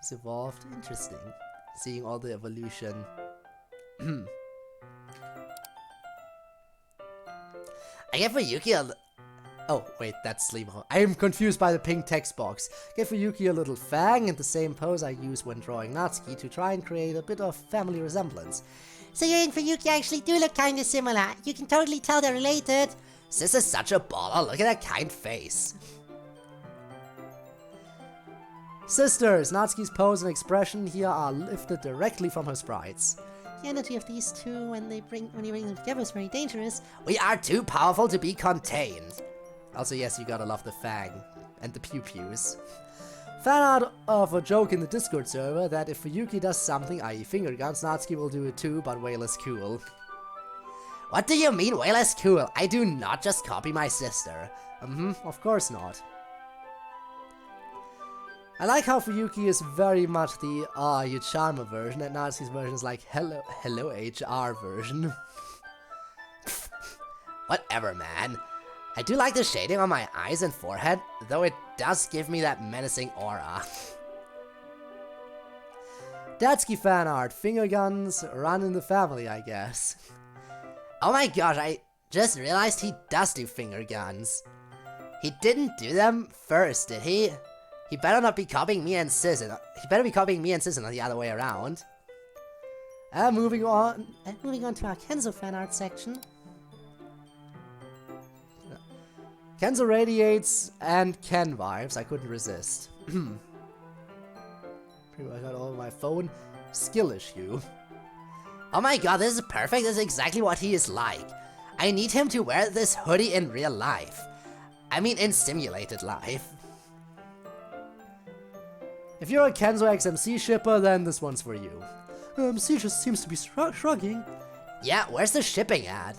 It's evolved. Interesting. Seeing all the evolution. I gave Yuki a... Oh, wait, that's Slimo. I am confused by the pink text box. Give Yuki a little fang and the same pose I use when drawing Natsuki to try and create a bit of family resemblance. Sayori and Fuyuki actually do look kinda similar. You can totally tell they're related. Sis is such a baller, look at that kind face. Sisters! Natsuki's pose and expression here are lifted directly from her sprites. The energy of these two when you bring them together is very dangerous. We are too powerful to be contained. Also, yes, you gotta love the fang and the pew-pews. Fan art of a joke in the Discord server that if Fuyuki does something, i.e. finger guns, Natsuki will do it too, but way less cool. What do you mean way less cool? I do not just copy my sister. Of course not. I like how Fuyuki is very much the you charmer version, and Natsuki's version is like hello HR version. Whatever, man. I do like the shading on my eyes and forehead, though it does give me that menacing aura. Datsky fan art. Finger guns run in the family, I guess. Oh my gosh, I just realized he does do finger guns. He didn't do them first, did he? He better not be copying me and Sizzin. He better be copying me and Sizzin, not the other way around. Moving on. Moving on to our Kenzo fan art section. Kenzo radiates and Ken vibes. I couldn't resist. Pretty much got all over my phone. Skill issue. Oh my god, this is perfect. This is exactly what he is like. I need him to wear this hoodie in real life. I mean, in simulated life. If you're a Kenzo XMC shipper, then this one's for you. MC just seems to be shrugging. Yeah, where's the shipping at?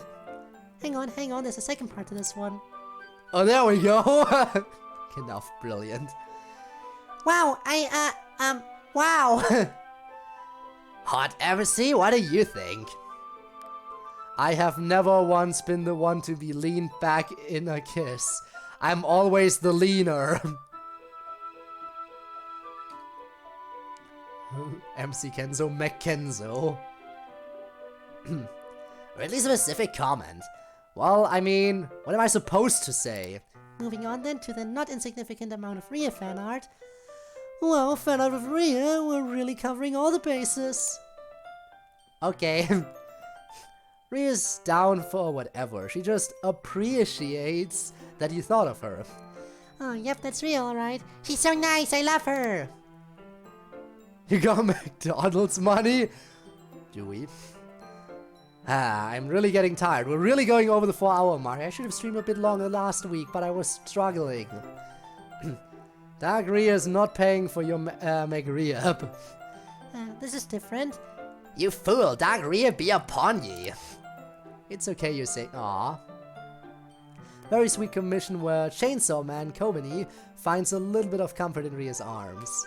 Hang on, there's a second part to this one. Oh, there we go. Enough, brilliant. Wow, wow. Hot MC, what do you think? I have never once been the one to be leaned back in a kiss. I'm always the leaner. MC Kenzo McKenzo. Really specific comment. Well, I mean, what am I supposed to say? Moving on then to the not insignificant amount of Ria fan art. Well, fan art of Ria, we're really covering all the bases. Okay. Ria's down for whatever. She just appreciates that you thought of her. Oh, yep, that's Ria, alright. She's so nice, I love her. You got McDonald's money? Do we? I'm really getting tired. We're really going over the 4-hour mark. I should have streamed a bit longer last week, but I was struggling. Dark Ria is not paying for your McRia. This is different. You fool, Dark Rhea be upon ye. It's okay, you say. Aww. Very sweet commission where Chainsaw Man Komini finds a little bit of comfort in Ria's arms.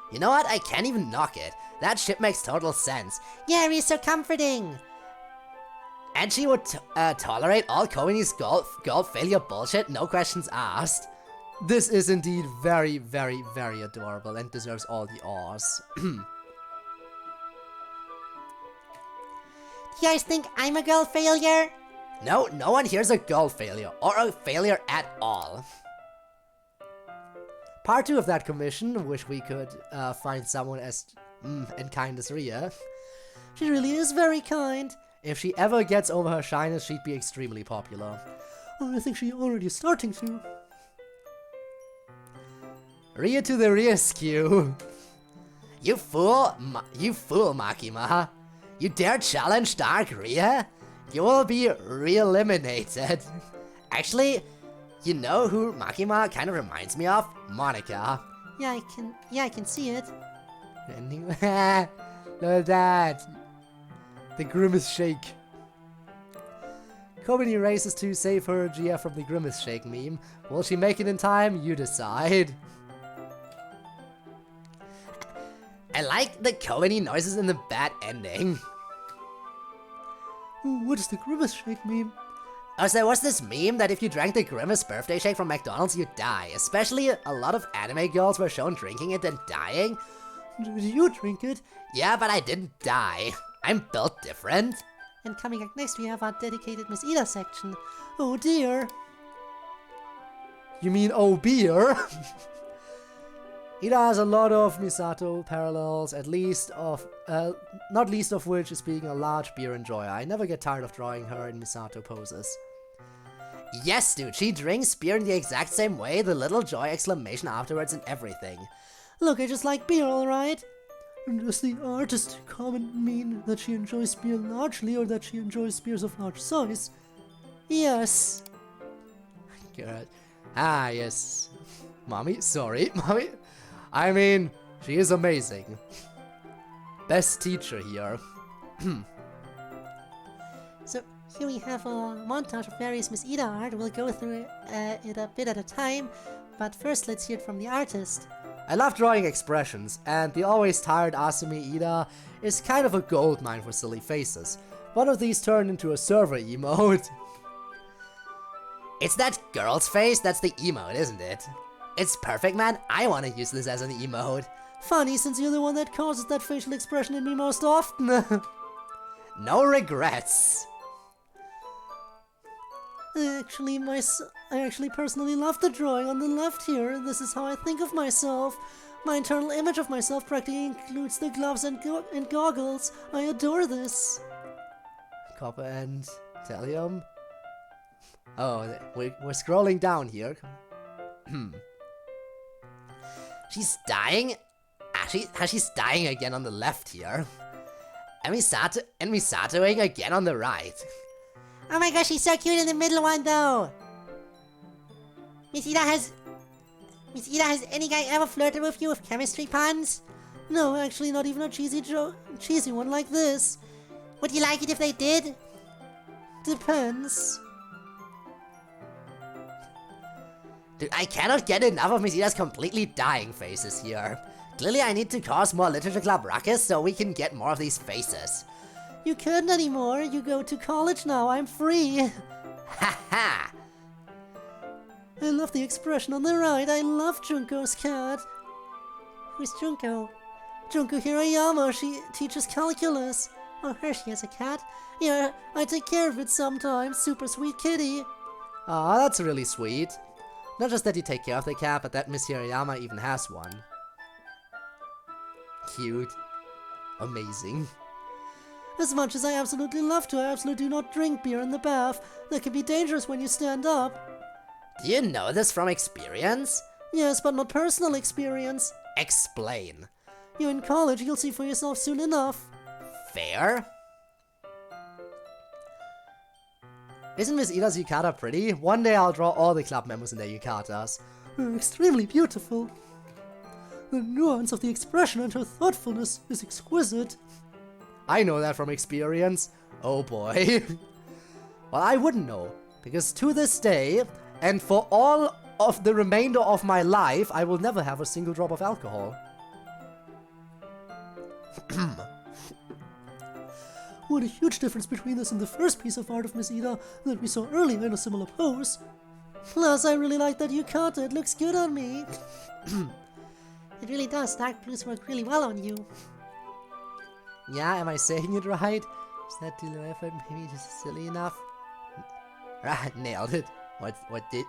You know what? I can't even knock it. That shit makes total sense. Yeah, he's so comforting. And she would tolerate all Komini's goal failure bullshit, no questions asked. This is indeed very, very, very adorable and deserves all the awes. Do you guys think I'm a girl failure? No, no one here's a goal failure, or a failure at all. Part 2 of that commission, wish we could find someone as and kind as Ria. She really is very kind. If she ever gets over her shyness, she'd be extremely popular. Oh, I think she already is starting to. Ria to the rescue. You fool, Makima. You dare challenge Dark Ria? You will be re-eliminated. Actually, you know who Makima kind of reminds me of? Monica. Yeah, I can see it. Look at that. The grimace shake. Komini races to save her GF from the grimace shake meme. Will she make it in time? You decide. I like the Komini noises in the bad ending. What is the grimace shake meme? Oh, so there was this meme that if you drank the Grimace birthday shake from McDonald's, you'd die. Especially a lot of anime girls were shown drinking it and dying. Did you drink it? Yeah, but I didn't die. I'm built different. And coming up next, we have our dedicated Miss Ida section. Oh dear. You mean oh beer? Ida has a lot of Misato parallels, not least of which is being a large beer enjoyer. I never get tired of drawing her in Misato poses. Yes, dude, she drinks beer in the exact same way, the little joy exclamation afterwards and everything. Look, I just like beer, alright? Does the artist comment mean that she enjoys beer largely or that she enjoys beers of large size? Yes. Good. Ah, yes. Mommy? Sorry, Mommy? I mean, she is amazing. Best teacher here. So here we have a montage of various Miss Ida art. We'll go through it a bit at a time, but first let's hear it from the artist. I love drawing expressions, and the always tired Asumi Ida is kind of a goldmine for silly faces. One of these turned into a server emote. It's that girl's face that's the emote, isn't it? It's perfect, man. I want to use this as an emote. Funny, since you're the one that causes that facial expression in me most often. No regrets. I actually personally love the drawing on the left here. This is how I think of myself. My internal image of myself practically includes the gloves and goggles. I adore this. Copper and thallium. Oh, we're scrolling down here. She's dying. She's dying again on the left here. And Misatoing again on the right. Oh my gosh, she's so cute in the middle one though. Miss Ida, has any guy ever flirted with you with chemistry puns? No, actually not even a cheesy one like this. Would you like it if they did? Depends. Dude, I cannot get enough of Miss Ida's completely dying faces here. Clearly I need to cause more Literature Club ruckus so we can get more of these faces. You can't anymore. You go to college now. I'm free. Ha ha! I love the expression on the right. I love Junko's cat. Who's Junko? Junko Hirayama. She teaches calculus. Oh, her, she has a cat? Yeah, I take care of it sometimes. Super sweet kitty. Aw, that's really sweet. Not just that you take care of the cat, but that Miss Hirayama even has one. Cute. Amazing. As much as I absolutely love to, I absolutely do not drink beer in the bath. That can be dangerous when you stand up. Do you know this from experience? Yes, but not personal experience. Explain. You're in college, you'll see for yourself soon enough. Fair? Isn't Miss Ida's yukata pretty? One day I'll draw all the club members in their yukatas. Extremely beautiful. The nuance of the expression and her thoughtfulness is exquisite. I know that from experience. Oh boy. Well, I wouldn't know, because to this day, and for all of the remainder of my life, I will never have a single drop of alcohol. What a huge difference between this and the first piece of art of Miss Ida that we saw earlier in a similar pose. Plus, I really like that yukata. It looks good on me. It really does. Dark blues work really well on you. Yeah, am I saying it right? Is that too low effort? Maybe just silly enough? Right, nailed it. What did?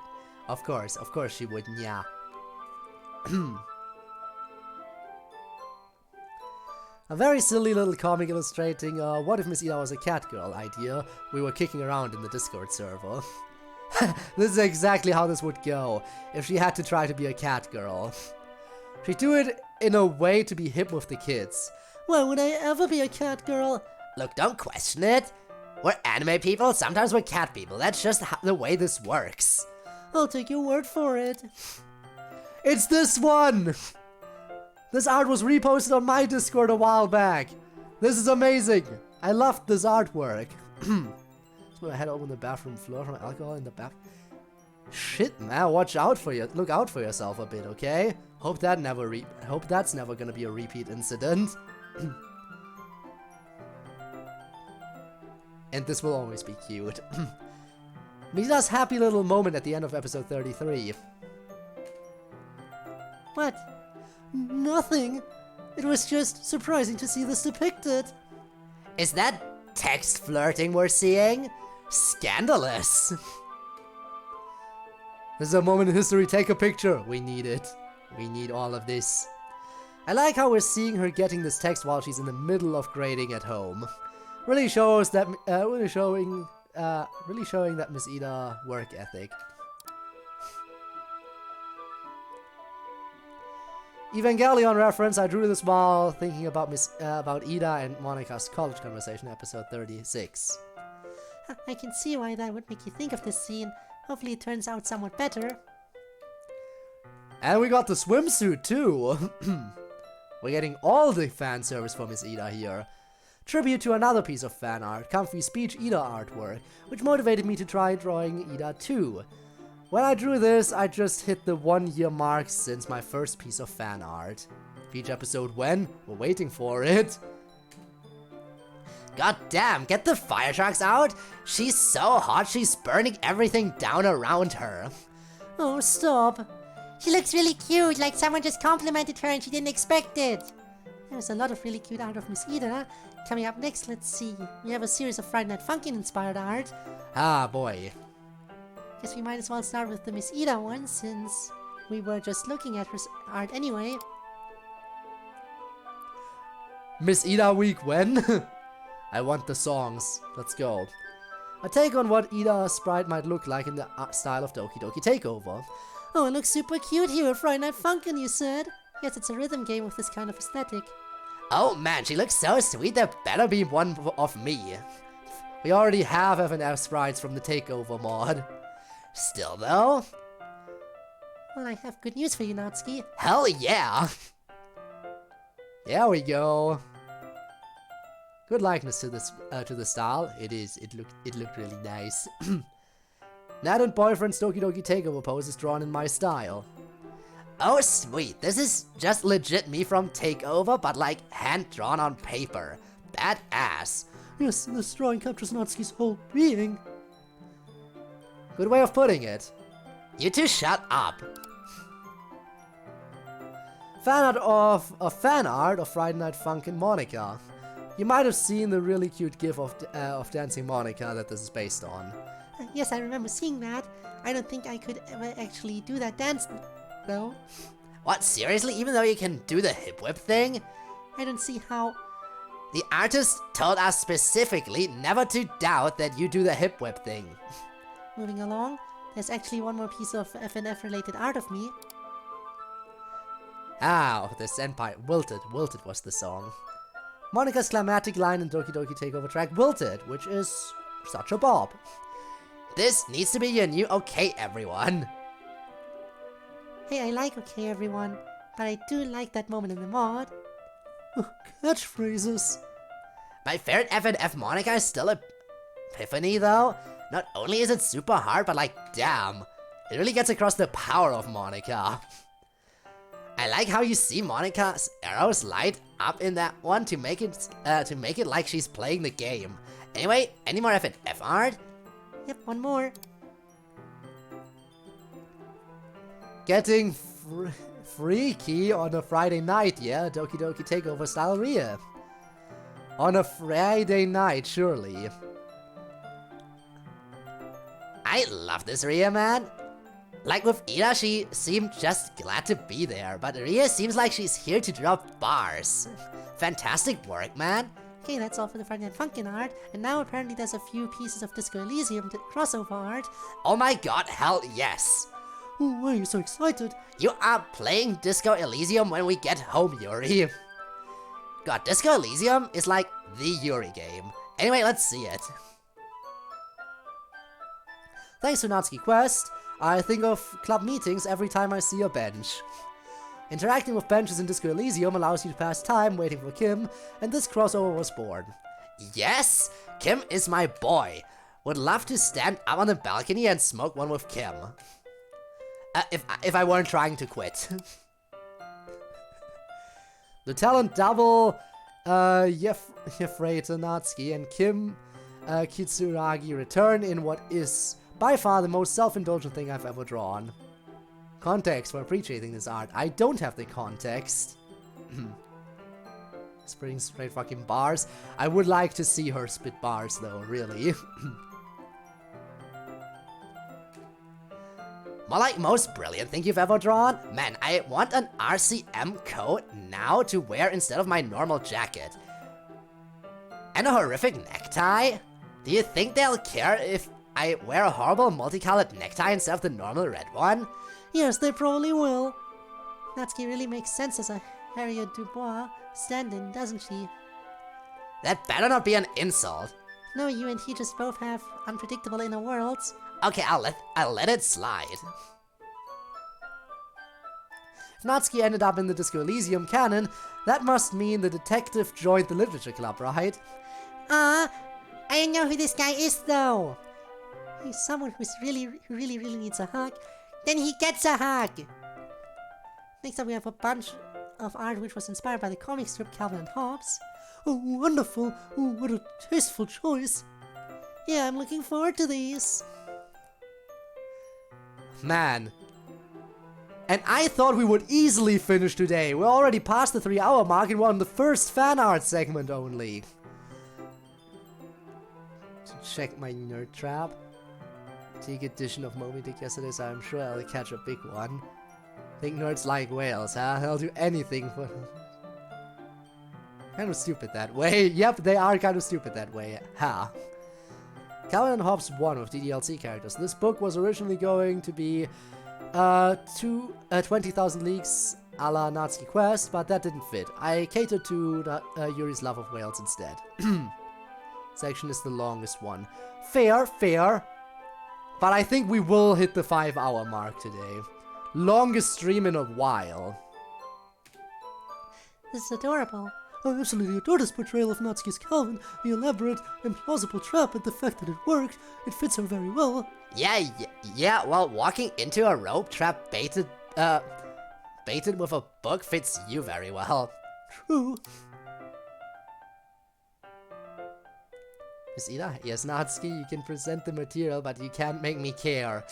Of course she would, yeah. A very silly little comic illustrating what if Miss Ida was a cat girl idea we were kicking around in the Discord server. This is exactly how this would go if she had to try to be a cat girl. She'd do it in a way to be hip with the kids. Why would I ever be a cat girl? Look, don't question it. We're anime people, sometimes we're cat people. That's just the way this works. I'll take your word for it. It's this one! This art was reposted on my Discord a while back. This is amazing. I loved this artwork. Just my head over the bathroom floor from alcohol in the bath. Shit, man, look out for yourself a bit, okay? Hope that's never gonna be a repeat incident. And this will always be cute. Misa's happy little moment at the end of episode 33. What? Nothing. It was just surprising to see this depicted. Is that text flirting we're seeing? Scandalous. This is a moment in history, take a picture. We need it. We need all of this. I like how we're seeing her getting this text while she's in the middle of grading at home. Really shows that, really showing that Miss Ida work ethic. Evangelion reference. I drew this while thinking about about Ida and Monika's college conversation, episode 36. I can see why that would make you think of this scene. Hopefully it turns out somewhat better. And we got the swimsuit too. We're getting all the fan service for Miss Ida here. Tribute to another piece of fan art, comfy speech Ida artwork, which motivated me to try drawing Ida too. When I drew this, I just hit the 1 year mark since my first piece of fan art. Each episode when? We're waiting for it. God damn, get the fire trucks out! She's so hot, she's burning everything down around her. Oh, stop. She looks really cute, like someone just complimented her and she didn't expect it. There's a lot of really cute art of Miss Ida. Coming up next, let's see. We have a series of Friday Night Funkin' inspired art. Ah, boy. Guess we might as well start with the Miss Ida one, since we were just looking at her art anyway. Miss Ida week when? I want the songs. Let's go. A take on what Ida's sprite might look like in the style of Doki Doki Takeover. Oh, it looks super cute here at Friday Night Funkin', you said? Yes, it's a rhythm game with this kind of aesthetic. Oh man, she looks so sweet, there better be one of me. We already have FNF sprites from the Takeover mod. Still though? Well, I have good news for you, Natsuki. Hell yeah! There we go. Good likeness to this to the style. It looked really nice. Nat and boyfriend's Doki Doki Takeover pose is drawn in my style. Oh sweet, this is just legit me from Takeover, but like hand-drawn on paper. Badass. Yes, this drawing captures Natsuki's whole being. Good way of putting it. You two shut up. Fan art of Friday Night Funkin' Monica. You might have seen the really cute gif of Dancing Monica that this is based on. Yes, I remember seeing that. I don't think I could ever actually do that dance, though. What, seriously? Even though you can do the hip whip thing? I don't see how... The artist told us specifically never to doubt that you do the hip whip thing. Moving along, there's actually one more piece of FNF related art of me. Ah, the Senpai. Wilted. Wilted was the song. Monica's climatic line in Doki Doki Takeover track Wilted, which is such a bob. This needs to be your new okay, everyone. Hey, I like okay, everyone, but I do like that moment in the mod. Catchphrases. My favorite FNF Monica is still Epiphany, though. Not only is it super hard, but like, damn. It really gets across the power of Monica. I like how you see Monica's arrows light up in that one to make it like she's playing the game. Anyway, any more FNF art? Yep, one more. Getting freaky on a Friday night, yeah? Doki Doki Takeover style Ria. On a Friday night, surely. I love this Ria, man. Like with Ida, she seemed just glad to be there, but Ria seems like she's here to drop bars. Fantastic work, man. Okay, that's all for the Friday Night Funkin' art, and now apparently there's a few pieces of Disco Elysium crossover art. Oh my god, hell yes. Oh, why are you so excited? You are playing Disco Elysium when we get home, Yuri. God, Disco Elysium is like the Yuri game. Anyway, let's see it. Thanks to Natsuki Quest, I think of club meetings every time I see a bench. Interacting with benches in Disco Elysium allows you to pass time waiting for Kim, and this crossover was born. Yes, Kim is my boy. Would love to stand up on the balcony and smoke one with Kim. If I weren't trying to quit. The talent double, Yefrate Natsuki and Kim Kitsuragi return in what is by far the most self-indulgent thing I've ever drawn. Context for appreciating this art. I don't have the context. Spitting straight fucking bars. I would like to see her spit bars though, really. More like most brilliant thing you've ever drawn? Man, I want an RCM coat now to wear instead of my normal jacket. And a horrific necktie? Do you think they'll care if I wear a horrible multicolored necktie instead of the normal red one? Yes, they probably will. Natsuki really makes sense as a Harriet Dubois stand-in, doesn't she? That better not be an insult. No, you and he just both have unpredictable inner worlds. Okay, I'll let it slide. If Natsuki ended up in the Disco Elysium canon, that must mean the detective joined the literature club, right? I don't know who this guy is though. He's someone who really needs a hug. Then he gets a hug. Next up we have a bunch of art which was inspired by the comic strip Calvin and Hobbes. Oh, wonderful. Oh, what a tasteful choice. Yeah, I'm looking forward to these. Man. And I thought we would easily finish today. We're already past the 3-hour mark and we're on the first fan art segment only. Check my nerd trap. Take edition of Moby Dick yesterday, so I'm sure I'll catch a big one. Think nerds like whales, huh? They'll do anything for... Kind of stupid that way. Yep, they are kind of stupid that way. Ha. Calvin and Hobbes 1 of the DLC characters. This book was originally going to be 20,000 Leagues a la Natsuki Quest, but that didn't fit. I catered to Yuri's love of whales instead. Section is the longest one. Fair, fair. But I think we will hit the 5-hour mark today. Longest stream in a while. This is adorable. I absolutely adore this portrayal of Natsuki's Calvin, the elaborate and plausible trap, and the fact that it worked. It fits her very well. Yeah, well, walking into a rope trap baited with a book fits you very well. True. Miss Ida, yes, Natsuki, you can present the material, but you can't make me care.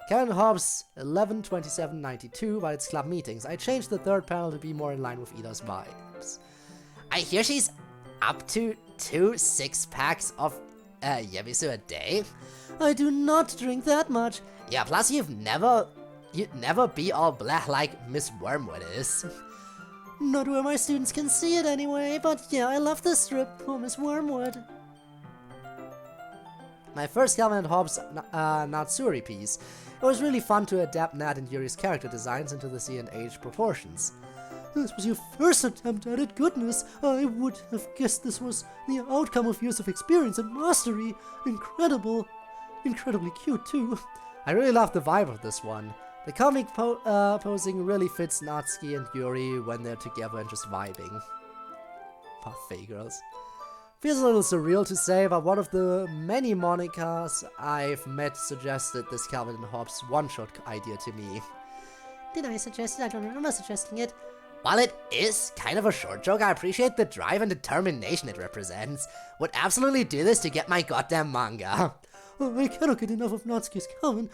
Karen Hobbs 11/27/92 by its club meetings. I changed the third panel to be more in line with Ida's vibes. I hear she's up to 2 6-packs of Yemisu a day. I do not drink that much. Yeah, plus you'd never be all black like Miss Wormwood is. Not where my students can see it anyway, but yeah, I love this strip for Miss Wormwood. My first Calvin and Hobbes Natsuri piece. It was really fun to adapt Nat and Yuri's character designs into the C and H proportions. This was your first attempt at it, goodness. I would have guessed this was the outcome of years of experience and mastery. Incredible. Incredibly cute, too. I really love the vibe of this one. The comic posing really fits Natsuki and Yuri when they're together and just vibing. Parfait girls. Feels a little surreal to say, but one of the many monikers I've met suggested this Calvin and Hobbes one-shot idea to me. Did I suggest it? I don't remember suggesting it. While it is kind of a short joke, I appreciate the drive and determination it represents. Would absolutely do this to get my goddamn manga. I cannot get enough of Natsuki's Calvin.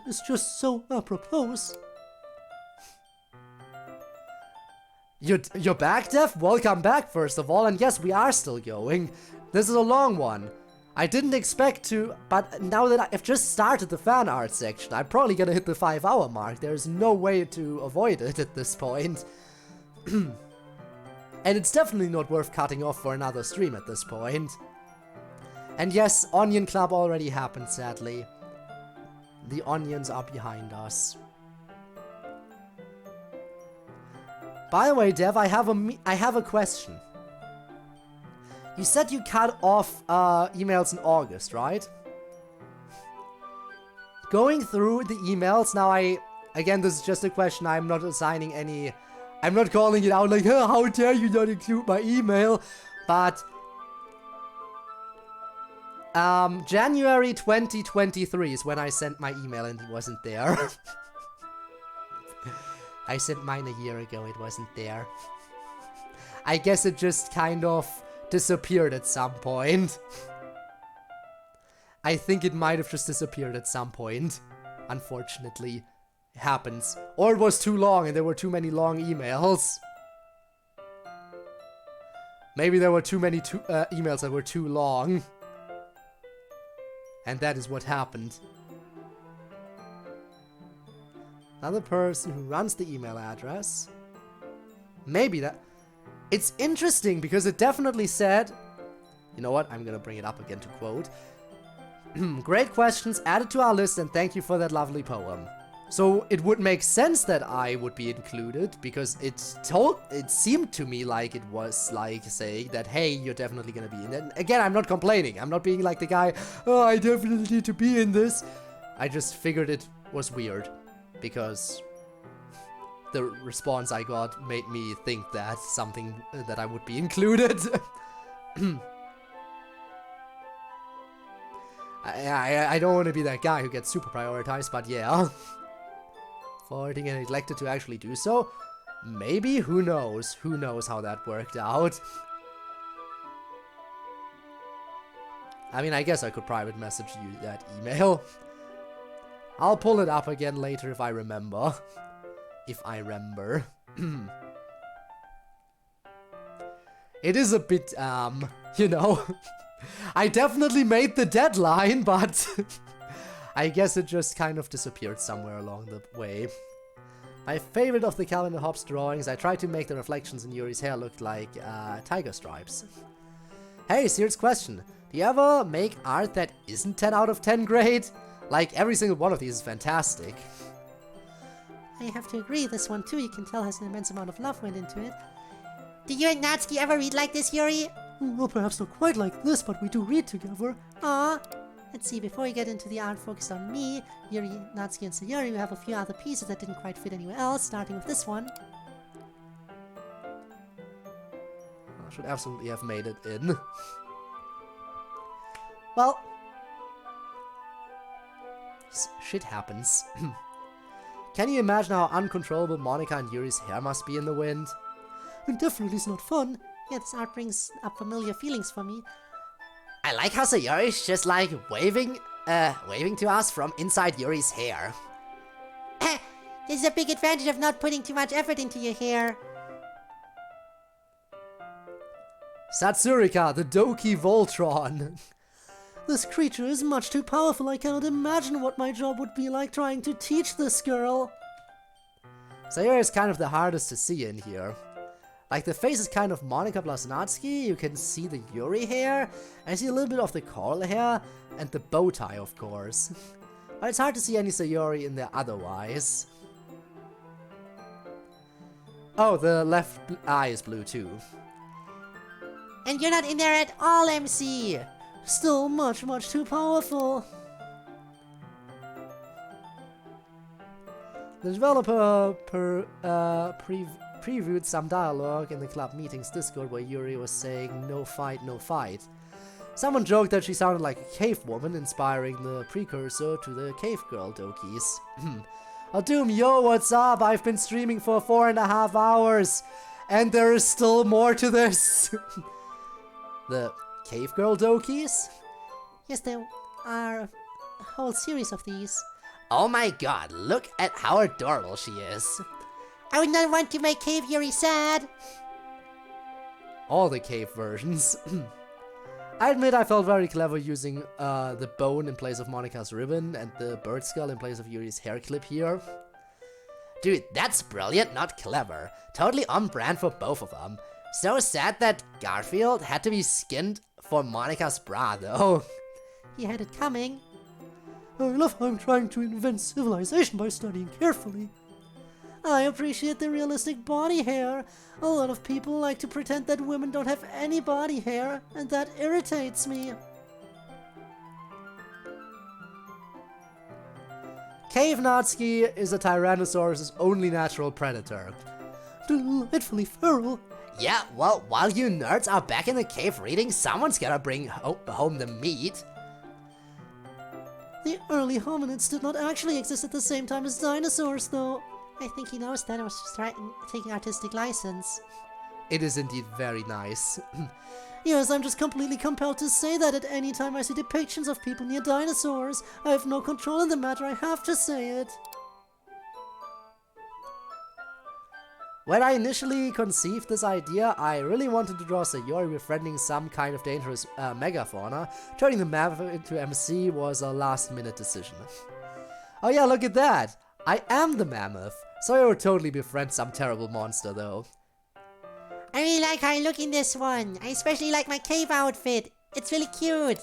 It's just so apropos. You're back, Dev? Welcome back, first of all, and yes, we are still going. This is a long one. I didn't expect to, but now that I've just started the fan art section, I'm probably gonna hit the 5-hour mark. There's no way to avoid it at this point. And it's definitely not worth cutting off for another stream at this point. And yes, Onion Club already happened, sadly. The onions are behind us. By the way, Dev, I have a question. You said you cut off emails in August, right? Going through the emails, now again, this is just a question, I'm not assigning any... I'm not calling it out like, oh, how dare you not include my email, but... January 2023 is when I sent my email and it wasn't there. I sent mine a year ago, it wasn't there. I guess it just kind of disappeared at some point. I think it might have just disappeared at some point. Unfortunately. It happens. Or it was too long and there were too many long emails. Maybe there were too many emails that were too long. And that is what happened. Another person who runs the email address. Maybe that... It's interesting because it definitely said... You know what? I'm gonna bring it up again to quote. Great questions added to our list and thank you for that lovely poem. So it would make sense that I would be included because it seemed to me like it was like saying that, hey, you're definitely gonna be in it. And again, I'm not complaining. I'm not being like the guy, oh, I definitely need to be in this. I just figured it was weird. Because the response I got made me think that something that I would be included. I don't want to be that guy who gets super prioritized, but yeah. Forwarding and neglected to actually do so? Maybe? Who knows? Who knows how that worked out? I mean, I guess I could private message you that email. I'll pull it up again later if I remember. If I remember. It is a bit, you know, I definitely made the deadline, but I guess it just kind of disappeared somewhere along the way. My favorite of the Calvin and Hobbes drawings, I tried to make the reflections in Yuri's hair look like tiger stripes. Hey, serious question. Do you ever make art that isn't 10 out of 10 great? Like, every single one of these is fantastic. I have to agree, this one too, you can tell has an immense amount of love went into it. Do you and Natsuki ever read like this, Yuri? Well, perhaps not quite like this, but we do read together. Aw. Let's see, before we get into the art focused on me, Yuri, Natsuki, and Sayuri, we have a few other pieces that didn't quite fit anywhere else, starting with this one. I should absolutely have made it in. Well, shit happens. Can you imagine how uncontrollable Monica and Yuri's hair must be in the wind? It definitely is not fun. Yeah, this art brings up familiar feelings for me. I like how Sayori's just like waving to us from inside Yuri's hair. This is a big advantage of not putting too much effort into your hair. Satsurika, the Doki Voltron. This creature is much too powerful. I cannot imagine what my job would be like trying to teach this girl. Sayori is kind of the hardest to see in here. Like, the face is kind of Monica plus Natsuki, you can see the Yuri hair, and I see a little bit of the coral hair, and the bow tie, of course. But it's hard to see any Sayori in there otherwise. Oh, the left eye is blue too. And you're not in there at all, MC. Still much, much too powerful. The developer previewed some dialogue in the club meetings Discord where Yuri was saying no fight, no fight. Someone joked that she sounded like a cave woman, inspiring the precursor to the cave girl Dokis. Oh, Doom, yo, what's up? I've been streaming for 4.5 hours, and there is still more to this. The cave girl Dokis? Yes, there are a whole series of these. Oh my god, look at how adorable she is. I would not want to make Cave Yuri sad. All the cave versions. I admit I felt very clever using the bone in place of Monica's ribbon and the bird skull in place of Yuri's hair clip here. Dude, that's brilliant, not clever. Totally on brand for both of them. So sad that Garfield had to be skinned for Monica's bra, though. He had it coming. I love how I'm trying to invent civilization by studying carefully. I appreciate the realistic body hair. A lot of people like to pretend that women don't have any body hair, and that irritates me. Cave Natsuki is a Tyrannosaurus' only natural predator. Delightfully feral. Yeah, well, while you nerds are back in the cave reading, someone's gotta bring home the meat. The early hominids did not actually exist at the same time as dinosaurs, though. I think he knows that I was just taking artistic license. It is indeed very nice. Yes, I'm just completely compelled to say that at any time I see depictions of people near dinosaurs. I have no control in the matter, I have to say it. When I initially conceived this idea, I really wanted to draw Sayori befriending some kind of dangerous megafauna. Turning the mammoth into MC was a last-minute decision. Oh yeah, look at that! I am the mammoth! Sayori would totally befriend some terrible monster, though. I really like how I look in this one. I especially like my cave outfit. It's really cute.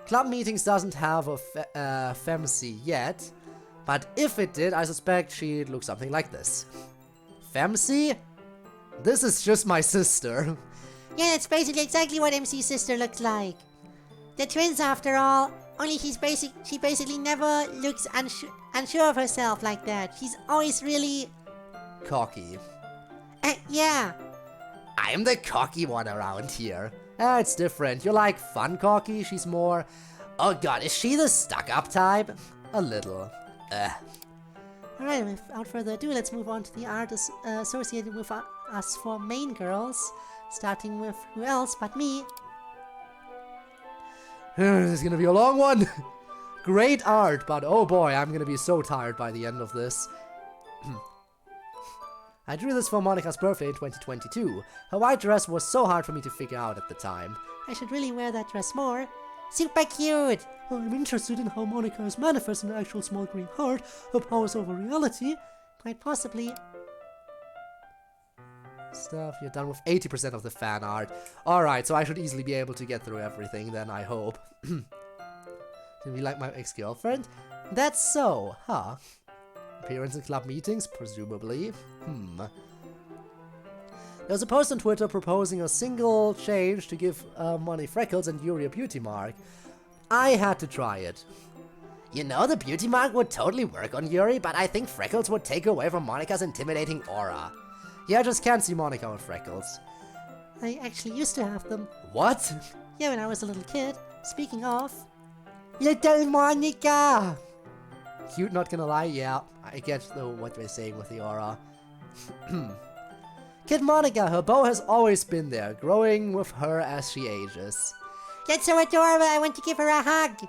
Club Meetings doesn't have a femc yet, but if it did, I suspect she'd look something like this. Femc? This is just my sister. Yeah, that's basically exactly what MC's sister looks like. They're twins after all, only she basically never looks unsure of herself like that. She's always really... cocky. Yeah. I'm the cocky one around here. It's different. You're like fun cocky, she's more... Oh god, is she the stuck-up type? a little. Alright, without further ado, let's move on to the art associated with us four main girls. Starting with who else but me. This is gonna be a long one. Great art, but oh boy, I'm gonna be so tired by the end of this. I drew this for Monica's birthday in 2022. Her white dress was so hard for me to figure out at the time. I should really wear that dress more. Super cute! I'm interested in how Monica is manifesting an actual small green heart, her powers over reality. Quite possibly. Stuff, you're done with 80% of the fan art. Alright, so I should easily be able to get through everything then, I hope. Did we like my ex-girlfriend? That's so, huh? Appearance in club meetings, presumably. There was a post on Twitter proposing a single change to give Money freckles and Yuri a beauty mark. I had to try it. You know, the beauty mark would totally work on Yuri, but I think freckles would take away from Monica's intimidating aura. Yeah, I just can't see Monica with freckles. I actually used to have them. What? Yeah, when I was a little kid. Speaking of... Little Monica! Cute, not gonna lie, yeah. I get though what they're saying with the aura. Kid Monica, her bow has always been there, growing with her as she ages. That's so adorable, I want to give her a hug!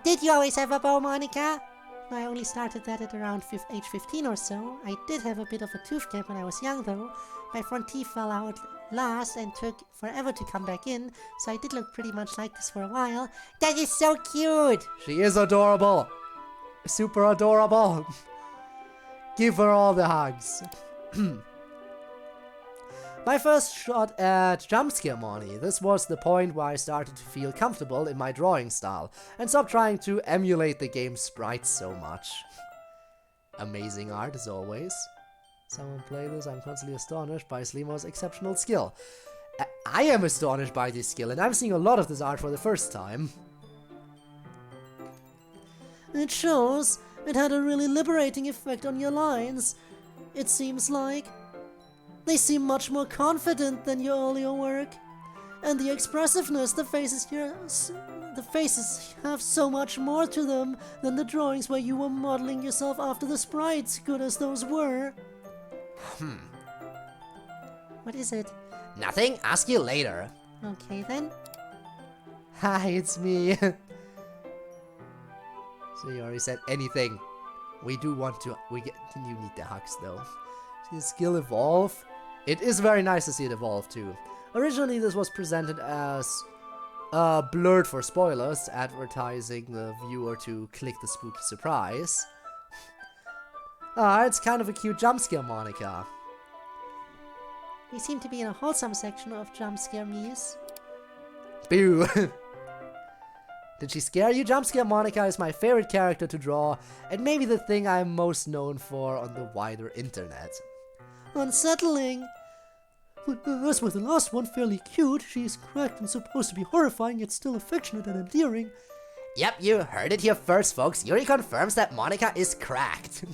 Did you always have a bow, Monica? I only started that at around age 15 or so. I did have a bit of a tooth gap when I was young though. My front teeth fell out last and took forever to come back in, so I did look pretty much like this for a while. That is so cute! She is adorable. Super adorable. Give her all the hugs. My first shot at jump scare Moni. This was the point where I started to feel comfortable in my drawing style and stopped trying to emulate the game's sprites so much. Amazing art as always. Someone play this, I'm constantly astonished by Slimo's exceptional skill. I am astonished by this skill and I'm seeing a lot of this art for the first time. It shows. It had a really liberating effect on your lines. It seems like they seem much more confident than your earlier work. And the expressiveness, the faces have so much more to them than the drawings where you were modeling yourself after the sprites, good as those were. What is it? Nothing, ask you later. Okay then. Hi, it's me. So you already said anything. We do want to, you need the hugs though. See the skill evolve? It is very nice to see it evolve too. Originally this was presented as blurred for spoilers, advertising the viewer to click the spooky surprise. It's kind of a cute jump scare Monica. We seem to be in a wholesome section of jump scare me's. Boo! Did she scare you? Jump scare Monica is my favorite character to draw, and maybe the thing I'm most known for on the wider internet. Unsettling. As with the last one, fairly cute, she's cracked and supposed to be horrifying, yet still affectionate and endearing. Yep, you heard it here first, folks. Yuri confirms that Monica is cracked.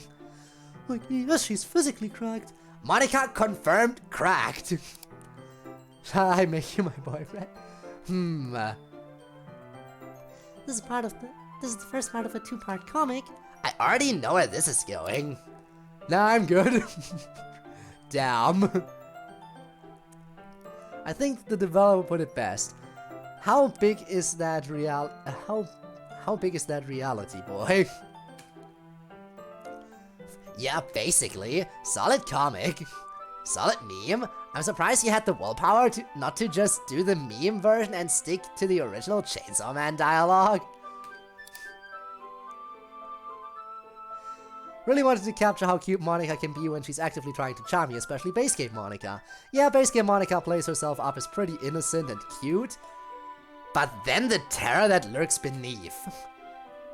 Like, yes, she's physically cracked. Monica confirmed cracked. I make you my boyfriend. This is the first part of a two-part comic. I already know where this is going. Nah, I'm good. Damn. I think the developer put it best. How big is that how big is that reality, boy? Yeah, basically. Solid comic. Solid meme. I'm surprised you had the willpower to not to just do the meme version and stick to the original Chainsaw Man dialogue. Really wanted to capture how cute Monica can be when she's actively trying to charm you, especially base game Monica. Yeah, base game Monica plays herself up as pretty innocent and cute. But then the terror that lurks beneath.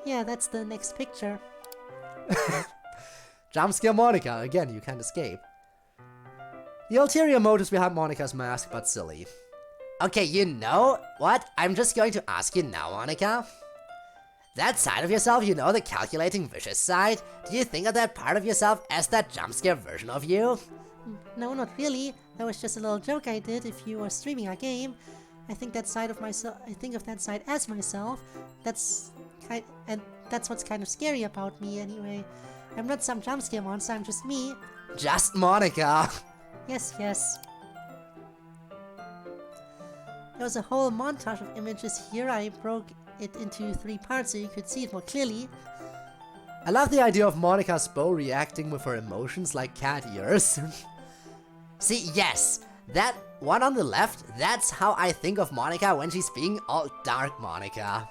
Yeah, that's the next picture. Jump scare Monica, again, you can't escape. The ulterior motives behind Monica's mask, but silly. Okay, you know what? I'm just going to ask you now, Monica. That side of yourself, you know, the calculating vicious side, do you think of that part of yourself as that jump scare version of you? No, not really. That was just a little joke I did if you were streaming a game. I think that side of myself, I think of that side as myself. That's what's kind of scary about me anyway. I'm not some jump scare monster, I'm just me. Just Monica. Yes, yes. There was a whole montage of images here. I broke it into 3 parts so you could see it more clearly. I love the idea of Monica's bow reacting with her emotions like cat ears. See, yes, that one on the left, that's how I think of Monica when she's being all dark Monica.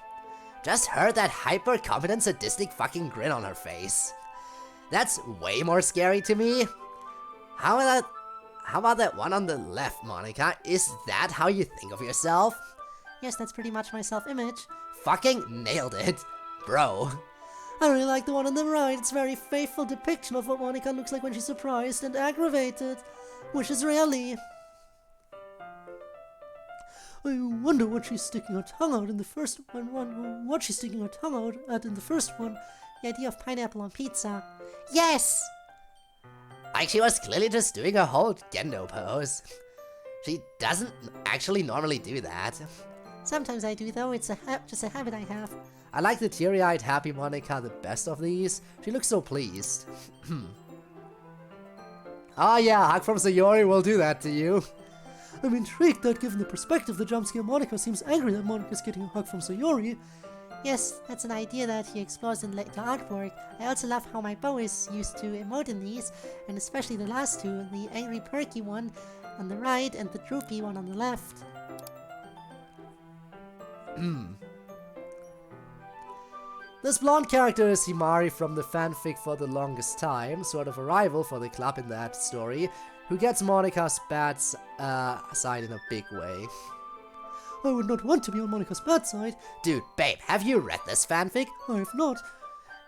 Just her, that hyper-confident sadistic fucking grin on her face. That's way more scary to me. How about that one on the left, Monica? Is that how you think of yourself? Yes, that's pretty much my self-image. Fucking nailed it, bro. I really like the one on the right. It's a very faithful depiction of what Monica looks like when she's surprised and aggravated, which is really... I wonder what she's sticking her tongue out in the first one. What she's sticking her tongue out at in the first one. The idea of pineapple on pizza. Yes! Like she was clearly just doing a whole Gendo pose. She doesn't actually normally do that. Sometimes I do though, it's just a habit I have. I like the teary-eyed happy Monica the best of these. She looks so pleased. Oh yeah, Hug from Sayori will do that to you. I'm intrigued that given the perspective the jump scare Monica seems angry that Monica's getting a hug from Sayori. Yes, that's an idea that he explores in later artwork. I also love how my bow is used to emote in these, and especially the last 2, the angry perky one on the right and the droopy one on the left. This blonde character is Himari from the fanfic For the Longest Time, sort of a rival for the club in that story, who gets Monica's bad side in a big way. I would not want to be on Monica's bad side. Dude, babe, have you read this fanfic? I have not.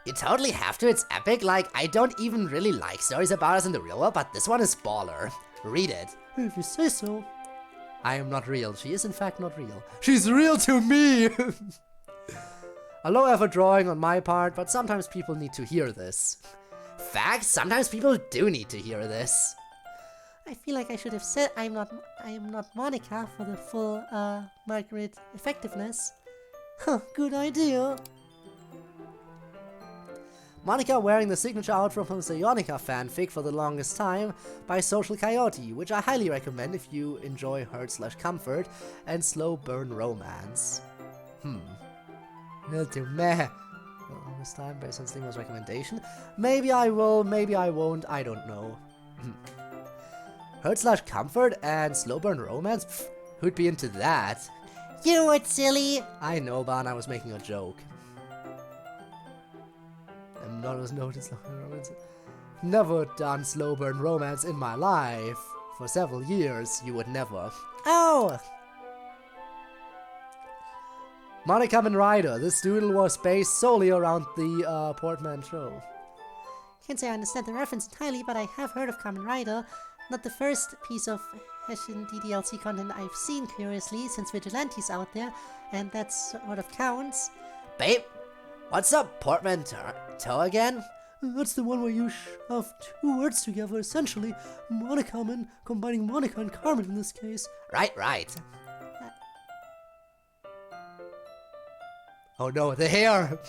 You totally have to, it's epic. Like, I don't even really like stories about us in the real world, but this one is baller. Read it. If you say so. I am not real. She is in fact not real. She's real to me! A low effort drawing on my part, but sometimes people need to hear this. Facts, sometimes people do need to hear this. I feel like I should have said I am not Monica for the full Margaret effectiveness. Huh, good idea. Monica wearing the signature outfit from the Ionica fanfic For the Longest Time by Social Coyote, which I highly recommend if you enjoy hurt/comfort and slow burn romance. Little too meh. This time based on Slima's recommendation. Maybe I will, maybe I won't, I don't know. Hurt/comfort and slow burn romance? Pfft, who'd be into that? You would, silly! I know, Ban, I was making a joke. I'm not as noticed slow burn romance. Never done slow burn romance in my life. For several years, you would never. Oh! Monica Kamen Rider. This doodle was based solely around the portmanteau. Can't say I understand the reference entirely, but I have heard of Kamen Rider. Not the first piece of Hessian DDLC content I've seen, curiously, since Vigilante's out there, and that sort of counts. Babe, what's a portmanteau again? That's the one where you shove 2 words together, essentially. Monica-men, combining Monica and Carmen in this case. Right. Oh no, the hair!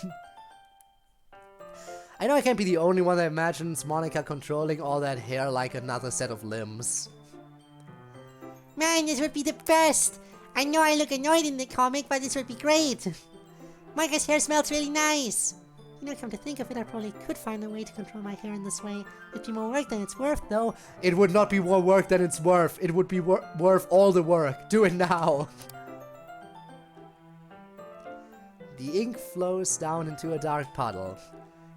I know I can't be the only one that imagines Monica controlling all that hair like another set of limbs. Man, this would be the best! I know I look annoyed in the comic, but this would be great! Monica's hair smells really nice! You know, come to think of it, I probably could find a way to control my hair in this way. It'd be more work than it's worth, though. It would not be more work than it's worth. It would be worth all the work. Do it now. The ink flows down into a dark puddle.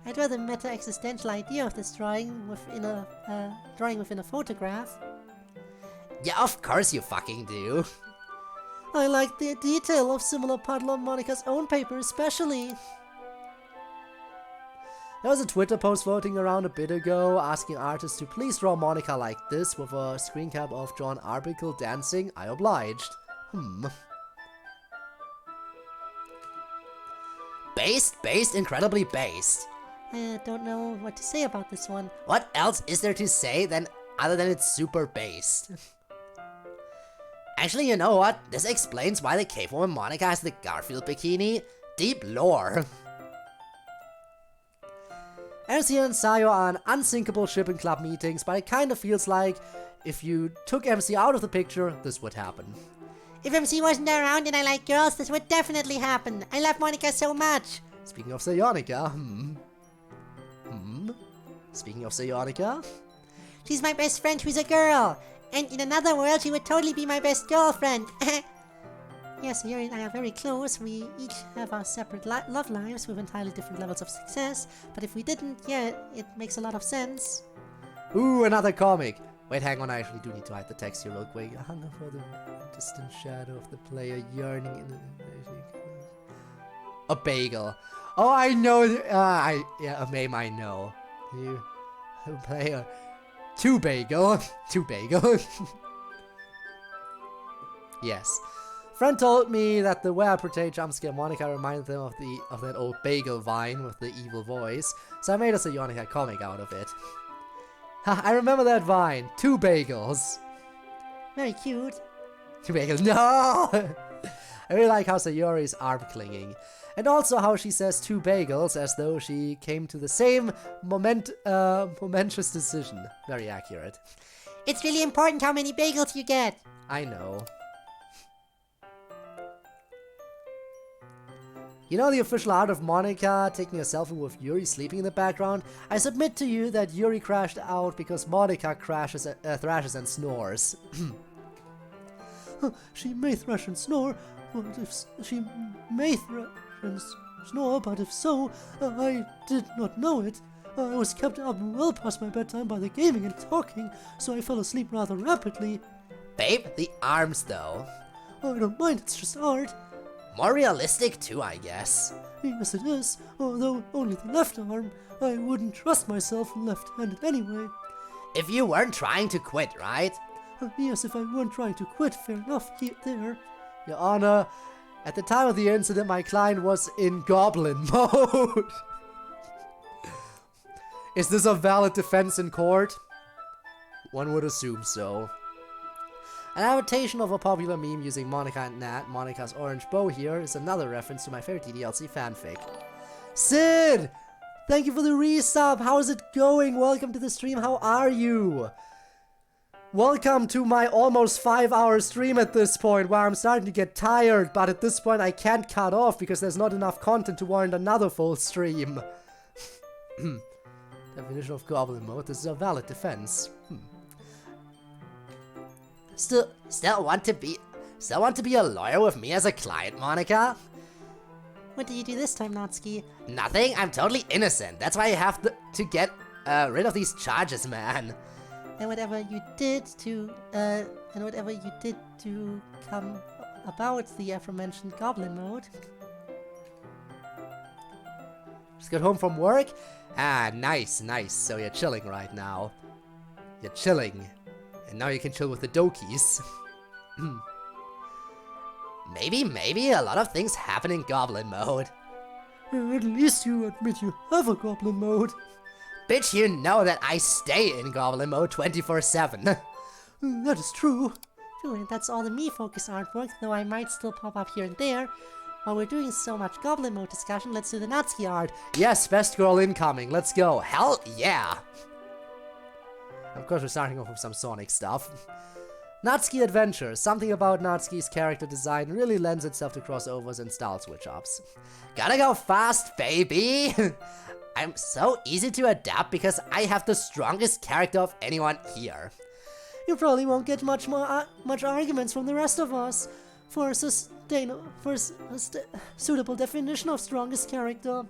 I draw the meta-existential idea of this drawing within a photograph. Yeah, of course you fucking do. I like the detail of similar puddle on Monica's own paper especially. There was a Twitter post floating around a bit ago asking artists to please draw Monica like this with a screen cap of John Arbuckle dancing. I obliged. Based, incredibly based. I don't know what to say about this one. What else is there to say other than it's super based? Actually, you know what? This explains why the cave woman Monica has the Garfield bikini. Deep lore. MC and Sayo are an unsinkable ship in club meetings, but it kinda feels like if you took MC out of the picture, this would happen. If MC wasn't around and I like girls, this would definitely happen. I love Monica so much. Speaking of Psionica, Speaking of Psionica, She's my best friend who's a girl. And in another world, she would totally be my best girlfriend. Yes, Yuri and I are very close. We each have our separate love lives with entirely different levels of success. But if we didn't, yeah, it makes a lot of sense. ooh, another comic. Wait, hang on, I actually do need to hide the text here real quick. I hunger for the distant shadow of the player yearning in a bagel. Oh, I know. A meme I know. You player. Two bagel. Two bagel. Yes. Friend told me that the way I portrayed jumpscare Monica reminded them of that old bagel vine with the evil voice, so I made a Psionica comic out of it. Ha, I remember that vine. Two bagels. Very cute. Two bagels. No! I really like how Sayori's arm clinging. And also how she says two bagels as though she came to the same momentous decision. Very accurate. It's really important how many bagels you get. I know. You know the official art of Monica taking a selfie with Yuri sleeping in the background? I submit to you that Yuri crashed out because Monica thrashes and snores. She may thrash and snore, but if she may thrash and snore, but if so, I did not know it. I was kept up well past my bedtime by the gaming and talking, so I fell asleep rather rapidly. Babe, the arms though. I don't mind, it's just art. More realistic too, I guess. Yes, it is, although only the left arm. I wouldn't trust myself left-handed anyway. If you weren't trying to quit, right? Yes, if I weren't trying to quit, fair enough, there. Your Honor, at the time of the incident, my client was in goblin mode. Is this a valid defense in court? One would assume so. An adaptation of a popular meme using Monica and Nat, Monica's orange bow here, is another reference to my favorite DDLC fanfic. Sid! Thank you for the resub! How's it going? Welcome to the stream, how are you? Welcome to my almost 5-hour stream at this point, where I'm starting to get tired, but at this point I can't cut off because there's not enough content to warrant another full stream. Definition of goblin mode, this is a valid defense. Still want to be a lawyer with me as a client, Monica? What did you do this time, Natsuki? Nothing, I'm totally innocent. That's why I have to get rid of these charges, man. And whatever you did to come about the aforementioned goblin mode. Just got home from work? Ah, nice. So you're chilling right now. You're chilling. And now you can chill with the Dokies. Maybe a lot of things happen in goblin mode. At least you admit you have a goblin mode. Bitch, you know that I stay in goblin mode 24/7. That is true. True, and that's all the me-focused artwork, though I might still pop up here and there. While we're doing so much goblin mode discussion, let's do the Natsuki art. Yes, best girl incoming. Let's go. Hell yeah! Of course, we're starting off with some Sonic stuff. Natsuki Adventure. Something about Natsuki's character design really lends itself to crossovers and style switch-ups. Gotta go fast, baby! I'm so easy to adapt because I have the strongest character of anyone here. You probably won't get much arguments from the rest of us for a suitable definition of strongest character.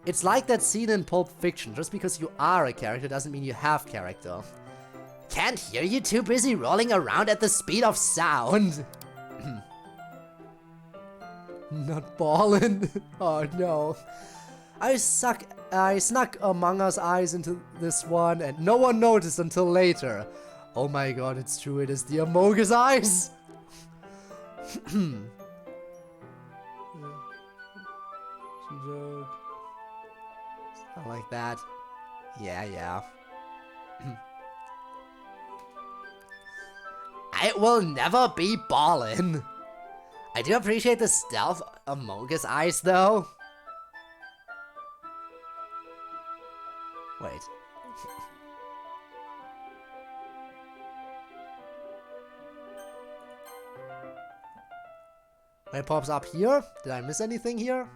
It's like that scene in Pulp Fiction. Just because you are a character doesn't mean you have character. Can't hear you, too busy rolling around at the speed of sound. Not ballin'. Oh no. I snuck Among Us eyes into this one and no one noticed until later. Oh my god, it's true, it is the Among Us eyes. Joke. I like that. Yeah. I will never be ballin'. I do appreciate the stealth Among Us eyes, though. Wait. When it pops up here, did I miss anything here?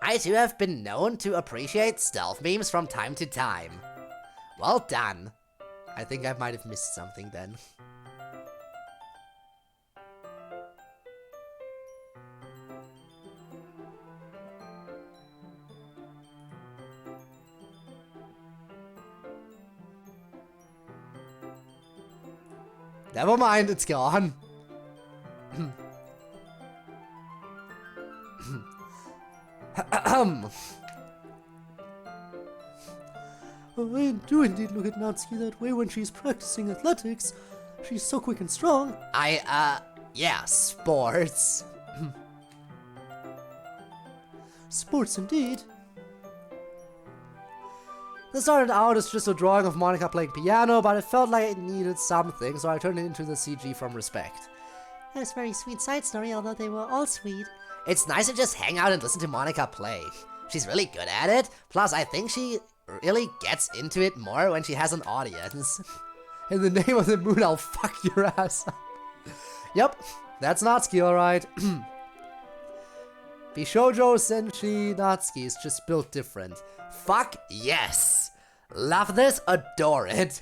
I too have been known to appreciate stealth memes from time to time. Well done. I think I might have missed something then. Never mind, it's gone. I do indeed look at Natsuki that way when she's practicing athletics. She's so quick and strong. Yeah, sports. Sports indeed. This started out as just a drawing of Monica playing piano, but it felt like it needed something, so I turned it into the CG from respect. That's a very sweet side story, although they were all sweet. It's nice to just hang out and listen to Monica play. She's really good at it, plus I think she really gets into it more when she has an audience. In the name of the moon, I'll fuck your ass up. Yep, that's Natsuki, alright. Bishoujo Senshi Natsuki is just built different. Fuck yes! Love this, adore it.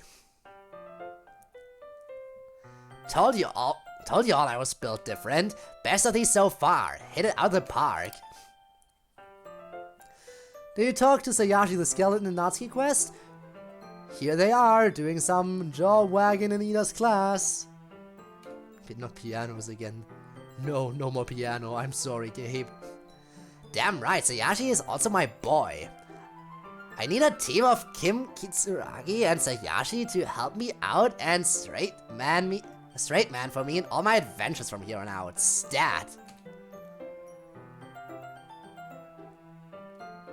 Told you all I was built different. Best of these so far. Hit it out of the park. Did you talk to Sayashi the skeleton in Natsuki Quest? Here they are, doing some jaw wagging in Ida's class. Not pianos again. No more piano. I'm sorry, Gabe. Damn right, Sayashi is also my boy. I need a team of Kim Kitsuragi and Sayashi to help me out and straight man for me in all my adventures from here on out. Stat.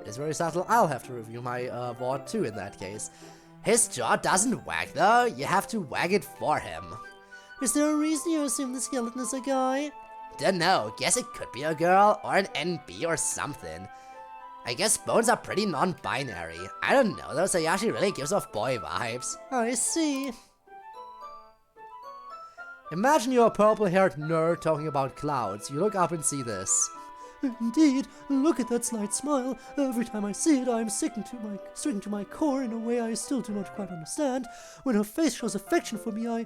It's very subtle. I'll have to review my VOD too in that case. His jaw doesn't wag though, you have to wag it for him. Is there a reason you assume the skeleton is a guy? Dunno, guess it could be a girl or an NB or something. I guess bones are pretty non-binary. I don't know though, Sayashi really gives off boy vibes. I see. Imagine you're a purple-haired nerd talking about clouds. You look up and see this. Indeed, look at that slight smile. Every time I see it, I am sticking to my core in a way I still do not quite understand. When her face shows affection for me, I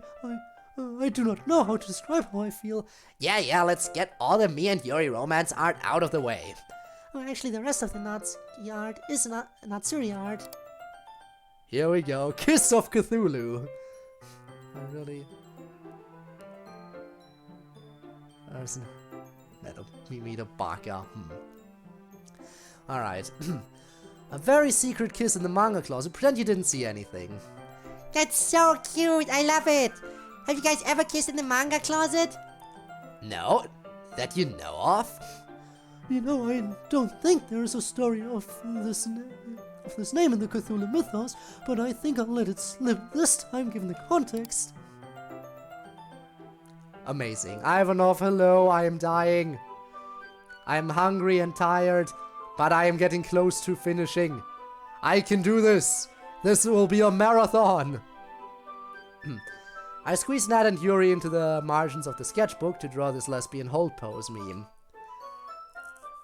do not know how to describe how I feel. Yeah, let's get all the me and Yuri romance art out of the way. Well, actually, the rest of the Natsuki art is Natsuri art. Here we go, Kiss of Cthulhu. I really... Meet a baka. Alright. A very secret kiss in the manga closet. Pretend you didn't see anything. That's so cute. I love it. Have you guys ever kissed in the manga closet? No? That you know of? You know, I don't think there is a story of this name in the Cthulhu mythos, but I think I'll let it slip this time given the context. Amazing. Ivanov, hello, I am dying. I am hungry and tired, but I am getting close to finishing. I can do this. This will be a marathon. I squeezed Nat and Yuri into the margins of the sketchbook to draw this lesbian hold pose meme.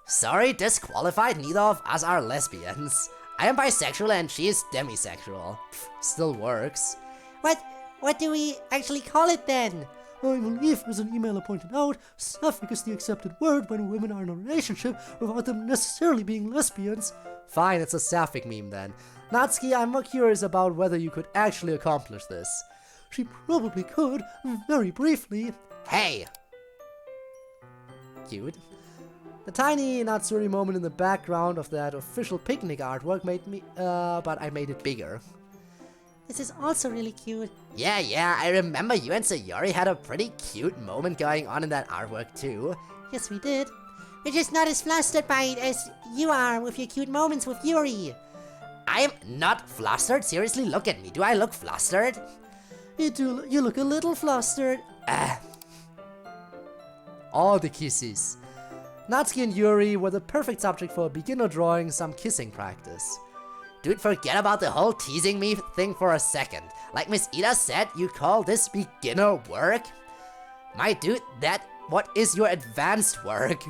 Sorry, disqualified, neither of us are lesbians. I am bisexual and she is demisexual. Still works. What do we actually call it then? I believe, as an emailer pointed out, sapphic is the accepted word when women are in a relationship without them necessarily being lesbians. Fine, it's a sapphic meme then. Natsuki, I'm more curious about whether you could actually accomplish this. She probably could, very briefly. Hey! Cute. The tiny Natsuri moment in the background of that official picnic artwork made me, but I made it bigger. This is also really cute. Yeah, I remember you and Sayori had a pretty cute moment going on in that artwork too. Yes, we did. We're just not as flustered by it as you are with your cute moments with Yuri. I am not flustered. Seriously, look at me. Do I look flustered? You look a little flustered. All the kisses. Natsuki and Yuri were the perfect subject for a beginner drawing some kissing practice. Dude, forget about the whole teasing me thing for a second. Like Miss Ida said, you call this beginner work? My dude, that What is your advanced work?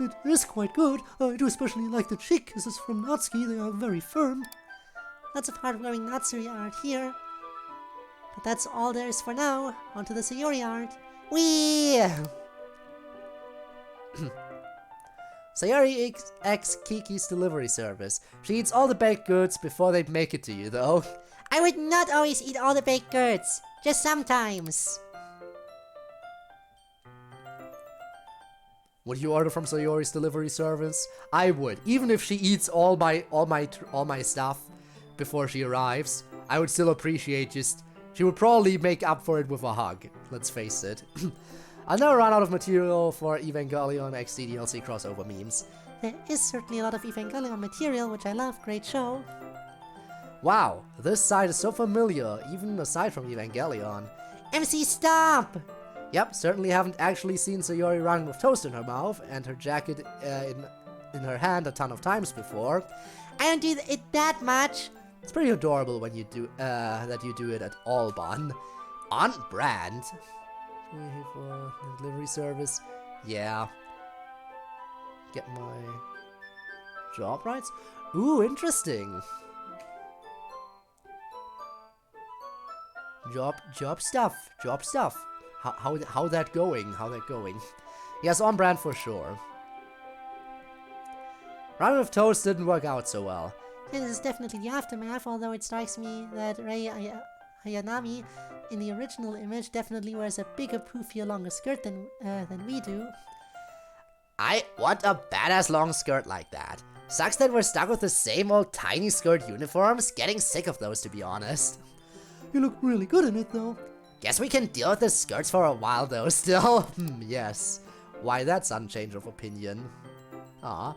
It is quite good. I do especially like the cheek kisses from Natsuki. They are very firm. Lots of hard-wearing Natsuri art here. But that's all there is for now. On to the Sayori art. Whee! Sayori X Kiki's delivery service. She eats all the baked goods before they make it to you, though. I would not always eat all the baked goods. Just sometimes. Would you order from Sayori's delivery service? I would, even if she eats all my stuff before she arrives. I would still appreciate she would probably make up for it with a hug. Let's face it. I'll never run out of material for Evangelion XD DLC crossover memes. There is certainly a lot of Evangelion material, which I love. Great show. Wow, this side is so familiar, even aside from Evangelion. MC, stop! Yep, certainly haven't actually seen Sayori run with toast in her mouth and her jacket in her hand a ton of times before. I don't do it that much. It's pretty adorable when you do that you do it at all, Bon. On brand. For delivery service. Yeah. Get my job rights. Ooh, interesting. Job stuff. How that going? Yes, on brand for sure. Run with toast didn't work out so well. This is definitely the aftermath, although it strikes me that Rei Ayanami in the original image definitely wears a bigger, poofier, longer skirt than we do. I want a badass long skirt like that. Sucks that we're stuck with the same old tiny skirt uniforms. Getting sick of those, to be honest. You look really good in it, though. Guess we can deal with the skirts for a while, though, still. Yes. Why, that's unchange of opinion. Ah.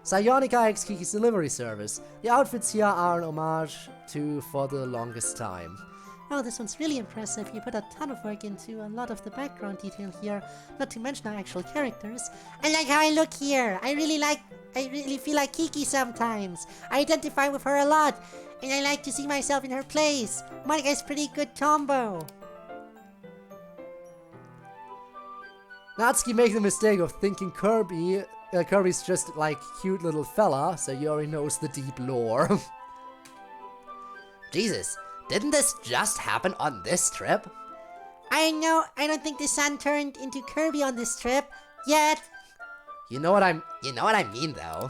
Psionica X Kiki's delivery service. The outfits here are an homage to For the Longest Time. Oh, this one's really impressive. You put a ton of work into a lot of the background detail here, not to mention our actual characters. I like how I look here. I really feel like Kiki sometimes. I identify with her a lot, and I like to see myself in her place. Monika's pretty good tombo. Natsuki makes the mistake of thinking Kirby's just like cute little fella, so Yuri knows the deep lore. Jesus, didn't this just happen on this trip? I know, I don't think the sun turned into Kirby on this trip, yet. You know what I mean, though.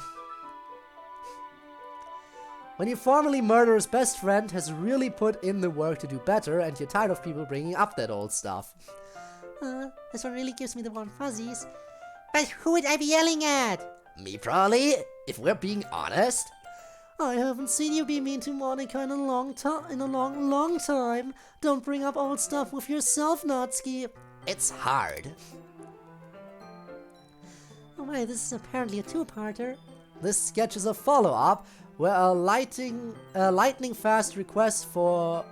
When your formerly murderous best friend has really put in the work to do better and you're tired of people bringing up that old stuff. This one really gives me the warm fuzzies. But who would I be yelling at? Me, probably, if we're being honest. I haven't seen you be mean to Monica in a long time. Don't bring up old stuff with yourself, Natsuki. It's hard. Oh my, this is apparently a two-parter. This sketch is a follow-up where a lightning-fast request for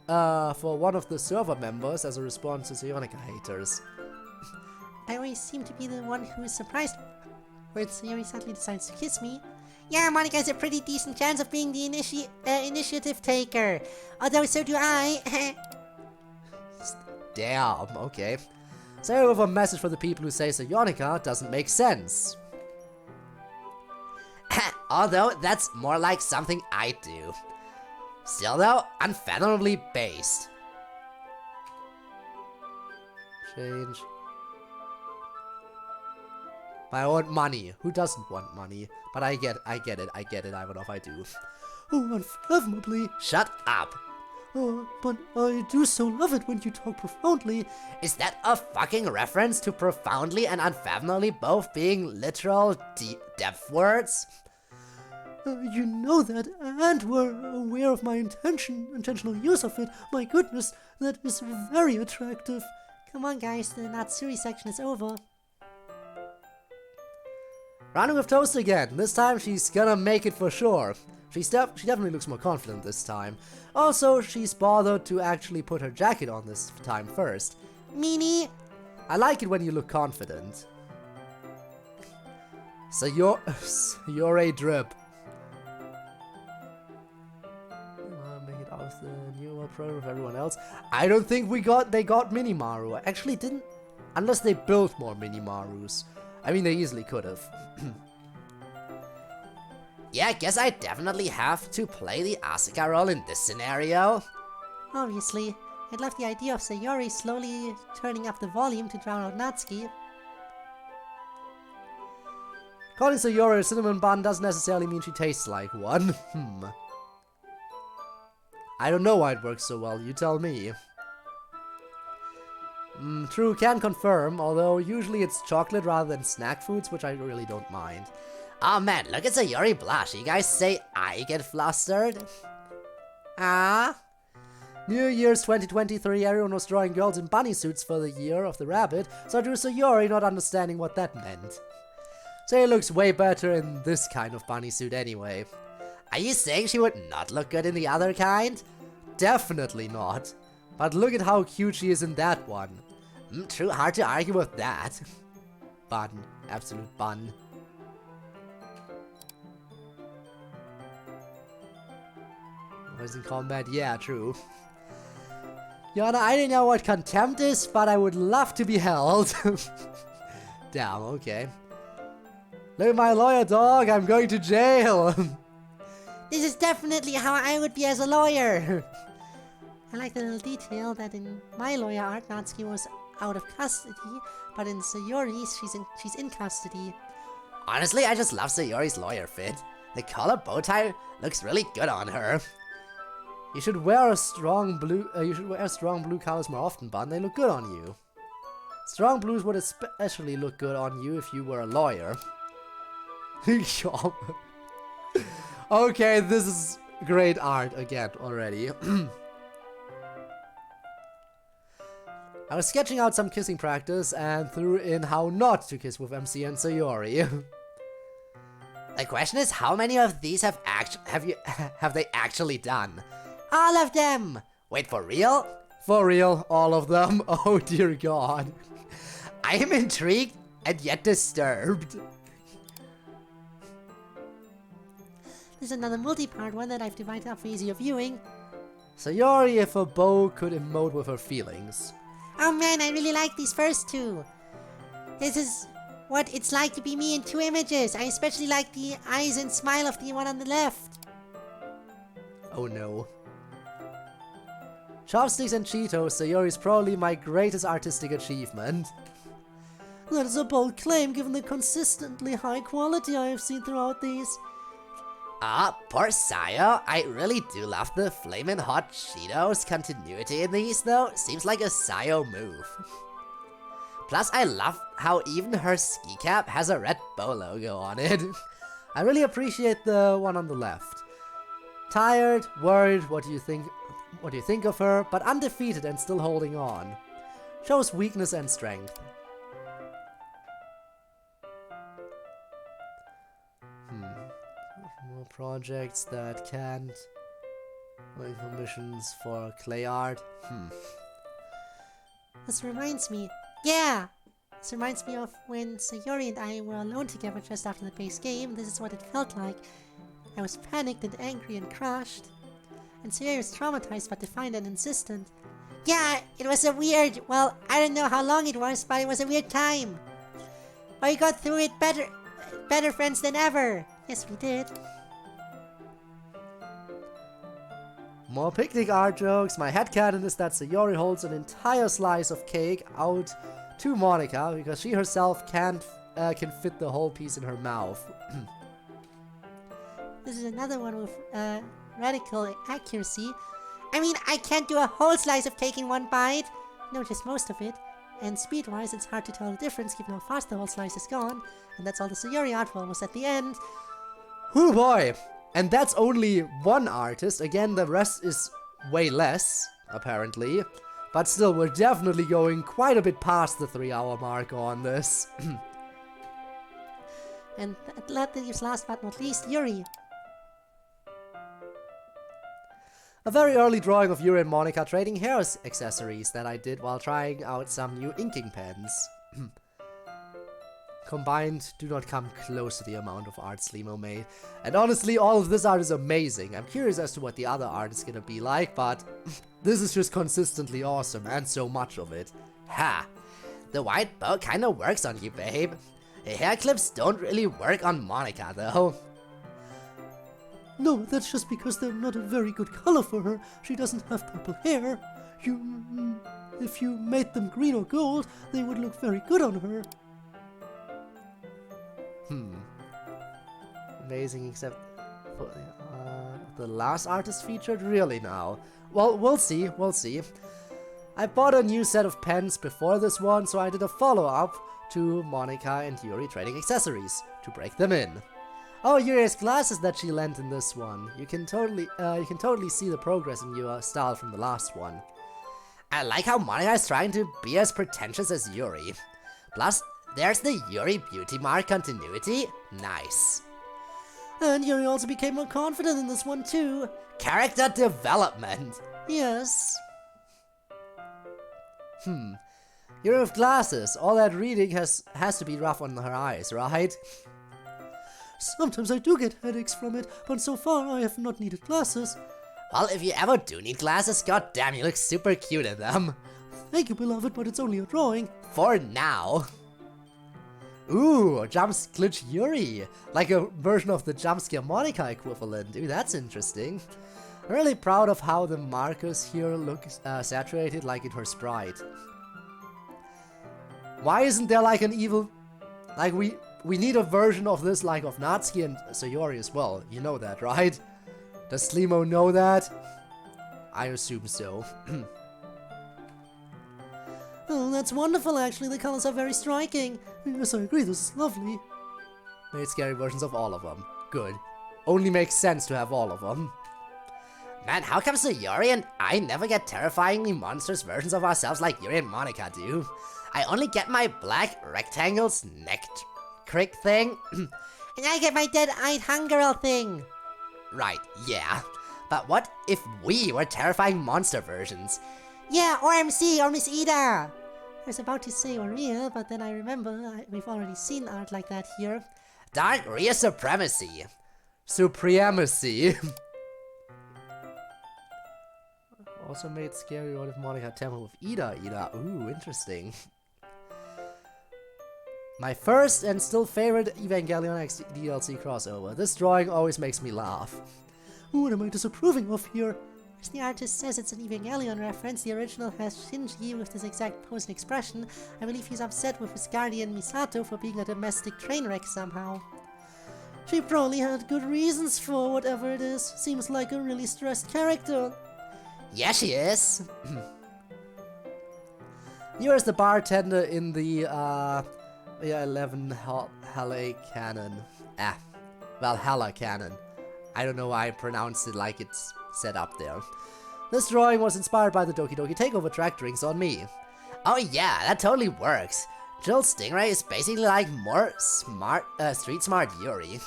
one of the server members as a response to Sionica haters. I always seem to be the one who is surprised when Sayori suddenly decides to kiss me. Yeah, Monica has a pretty decent chance of being the initiative taker. Although so do I. Damn, okay. So I have a message for the people who say Sionica doesn't make sense. Although that's more like something I do. Still though, unfathomably based. Change. I want money. Who doesn't want money? But I get it, I don't know if I do. Oh, unfathomably. Shut up. But I do so love it when you talk profoundly. Is that a fucking reference to profoundly and unfathomably both being literal depth words? You know that, and were aware of my intentional use of it. My goodness, that is very attractive. Come on guys, the Natsuri section is over. Running with toast again. This time she's gonna make it for sure. She definitely looks more confident this time. Also, she's bothered to actually put her jacket on this time first. Meanie. I like it when you look confident. So you're a drip. Make it out of the new world program of everyone else. I don't think they got Minimaru. Actually didn't, unless they built more Minimarus. I mean, they easily could have. Yeah, I guess I definitely have to play the Asuka role in this scenario. Obviously, I'd love the idea of Sayori slowly turning up the volume to drown out Natsuki. Calling Sayori a cinnamon bun doesn't necessarily mean she tastes like one. I don't know why it works so well, you tell me. True, can confirm, although usually it's chocolate rather than snack foods, which I really don't mind. Oh man, look at Sayori blush. You guys say I get flustered? Ah. New Year's 2023, everyone was drawing girls in bunny suits for the year of the rabbit, so I drew Sayori not understanding what that meant. Sayori looks way better in this kind of bunny suit anyway. Are you saying she would not look good in the other kind? Definitely not. But look at how cute she is in that one. True, hard to argue with that. Bun. Absolute bun. Was in combat? Yeah, true. Yana, I don't know what contempt is, but I would love to be held. Damn, okay. Look at my lawyer, dog. I'm going to jail. This is definitely how I would be as a lawyer. I like the little detail that in my lawyer art, Natsuki was out of custody, but in Sayori's, she's in custody. Honestly, I just love Sayori's lawyer fit. The collar bow tie looks really good on her. You should wear strong blue colors more often, Bun. They look good on you. Strong blues would especially look good on you if you were a lawyer. Okay, this is great art again already. I was sketching out some kissing practice and threw in how not to kiss with MC and Sayori. The question is, how many of these have they actually done? All of them! Wait, for real? For real, all of them. Oh dear God. I am intrigued and yet disturbed. There's another multi-part one that I've divided up for easier viewing. Sayori, if a bow could emote with her feelings. Oh man, I really like these first two. This is what it's like to be me in two images. I especially like the eyes and smile of the one on the left. Oh no. Chopsticks and Cheetos, Sayori is probably my greatest artistic achievement. That is a bold claim given the consistently high quality I have seen throughout these. Poor Sayo. I really do love the flamin' hot Cheetos continuity in these though. Seems like a Sayo move. Plus, I love how even her ski cap has a red bow logo on it. I really appreciate the one on the left. Tired, worried, what do you think of her, but undefeated and still holding on. Shows weakness and strength. More projects that can't wait for missions for clay art. This reminds me. Yeah! This reminds me of when Sayori and I were alone together just after the base game. This is what it felt like. I was panicked and angry and crushed. And Sayori was traumatized but defiant and insistent. Yeah, it was a weird, well, I don't know how long it was, but it was a weird time. But we got through it better friends than ever. Yes, we did. More picnic art jokes. My headcanon is that Sayori holds an entire slice of cake out to Monica because she herself can fit the whole piece in her mouth. This is another one with radical accuracy. I mean, I can't do a whole slice of cake in one bite. No, just most of it. And speed-wise, it's hard to tell the difference given how fast the whole slice is gone. And that's all the Sayori art for almost at the end. Oh boy! And that's only one artist. Again, the rest is way less, apparently. But still, we're definitely going quite a bit past the 3-hour mark on this. And that leaves last but not least, Yuri. A very early drawing of Yuri and Monica trading hair accessories that I did while trying out some new inking pens. combined do not come close to the amount of art Slimo made. And honestly, all of this art is amazing. I'm curious as to what the other art is gonna be like, but this is just consistently awesome, and so much of it. Ha! The white bow kinda works on you, babe. The hair clips don't really work on Monica, though. No, that's just because they're not a very good color for her. She doesn't have purple hair. If you made them green or gold, they would look very good on her. Amazing, except for the last artist featured? Really now? Well, we'll see, we'll see. I bought a new set of pens before this one, so I did a follow-up to Monica and Yuri trading accessories to break them in. Oh, Yuri has glasses that she lent in this one. You can totally see the progress in your style from the last one. I like how Monica is trying to be as pretentious as Yuri. Plus, there's the Yuri beauty mark continuity. Nice. And Yuri also became more confident in this one too. Character development. Yes. Yuri with glasses. All that reading has to be rough on her eyes, right? Sometimes I do get headaches from it, but so far I have not needed glasses. Well, if you ever do need glasses, goddamn, you look super cute in them. Thank you, beloved, but it's only a drawing. For now. Ooh, glitch Yuri. Like a version of the jumpscare Monica equivalent. Ooh, that's interesting. I'm really proud of how the markers here look saturated like in her sprite. Why isn't there like an evil... Like we need a version of this like of Natsuki and Sayori as well. You know that, right? Does Slimo know that? I assume so. Oh, that's wonderful actually, the colors are very striking. Yes, I agree, this is lovely. Made scary versions of all of them. Good. Only makes sense to have all of them. Man, how come Sayori and I never get terrifyingly monstrous versions of ourselves like Yuri and Monica do? I only get my black rectangles neck crick thing. And I get my dead-eyed hungirl thing. Right, yeah. But what if we were terrifying monster versions? Yeah, or MC, or Miss Ida. I was about to say Oria, but then I remember we've already seen art like that here. Dark Rhea Supremacy. Supremacy. Also made scary out of Monica Temple with Ida. Ooh, interesting. My first and still favorite Evangelion X DLC crossover. This drawing always makes me laugh. What am I disapproving of here? As the artist says it's an Evangelion reference, the original has Shinji with this exact pose and expression. I believe he's upset with his guardian Misato for being a domestic train wreck somehow. She probably had good reasons for whatever it is. Seems like a really stressed character. Yeah, she is. Here is the bartender in the 11 Helle canon. Valhalla canon. I don't know why I pronounced it like it's set up there. This drawing was inspired by the Doki Doki Takeover track Drinks on Me. Oh yeah, that totally works. Jill Stingray is basically like more smart, street smart Yuri.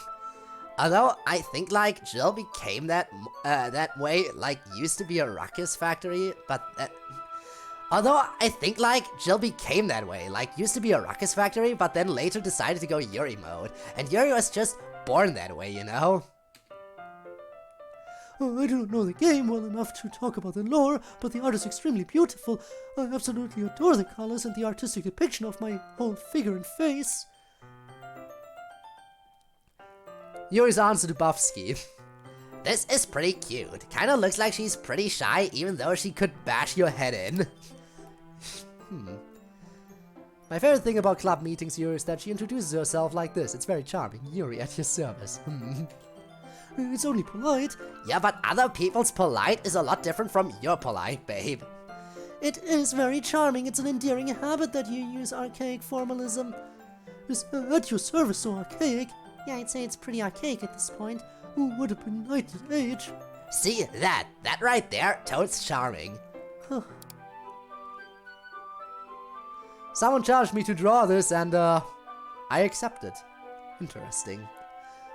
Although I think like Jill became that way, like used to be a ruckus factory, but although I think like Jill became that way, like used to be a ruckus factory, but then later decided to go Yuri mode, and Yuri was just born that way, you know? Oh, I do not know the game well enough to talk about the lore, but the art is extremely beautiful. I absolutely adore the colors and the artistic depiction of my whole figure and face. Yuri's answer to Buffsky. This is pretty cute. Kinda looks like she's pretty shy, even though she could bash your head in. My favorite thing about club meetings Yuri is that she introduces herself like this. It's very charming. Yuri at your service. It's only polite. Yeah, but other people's polite is a lot different from your polite, babe. It is very charming. It's an endearing habit that you use archaic formalism. Is at your service so archaic? Yeah, I'd say it's pretty archaic at this point. Oh, what a benighted age. See, that right there, totes charming. Someone challenged me to draw this and I accepted. Interesting.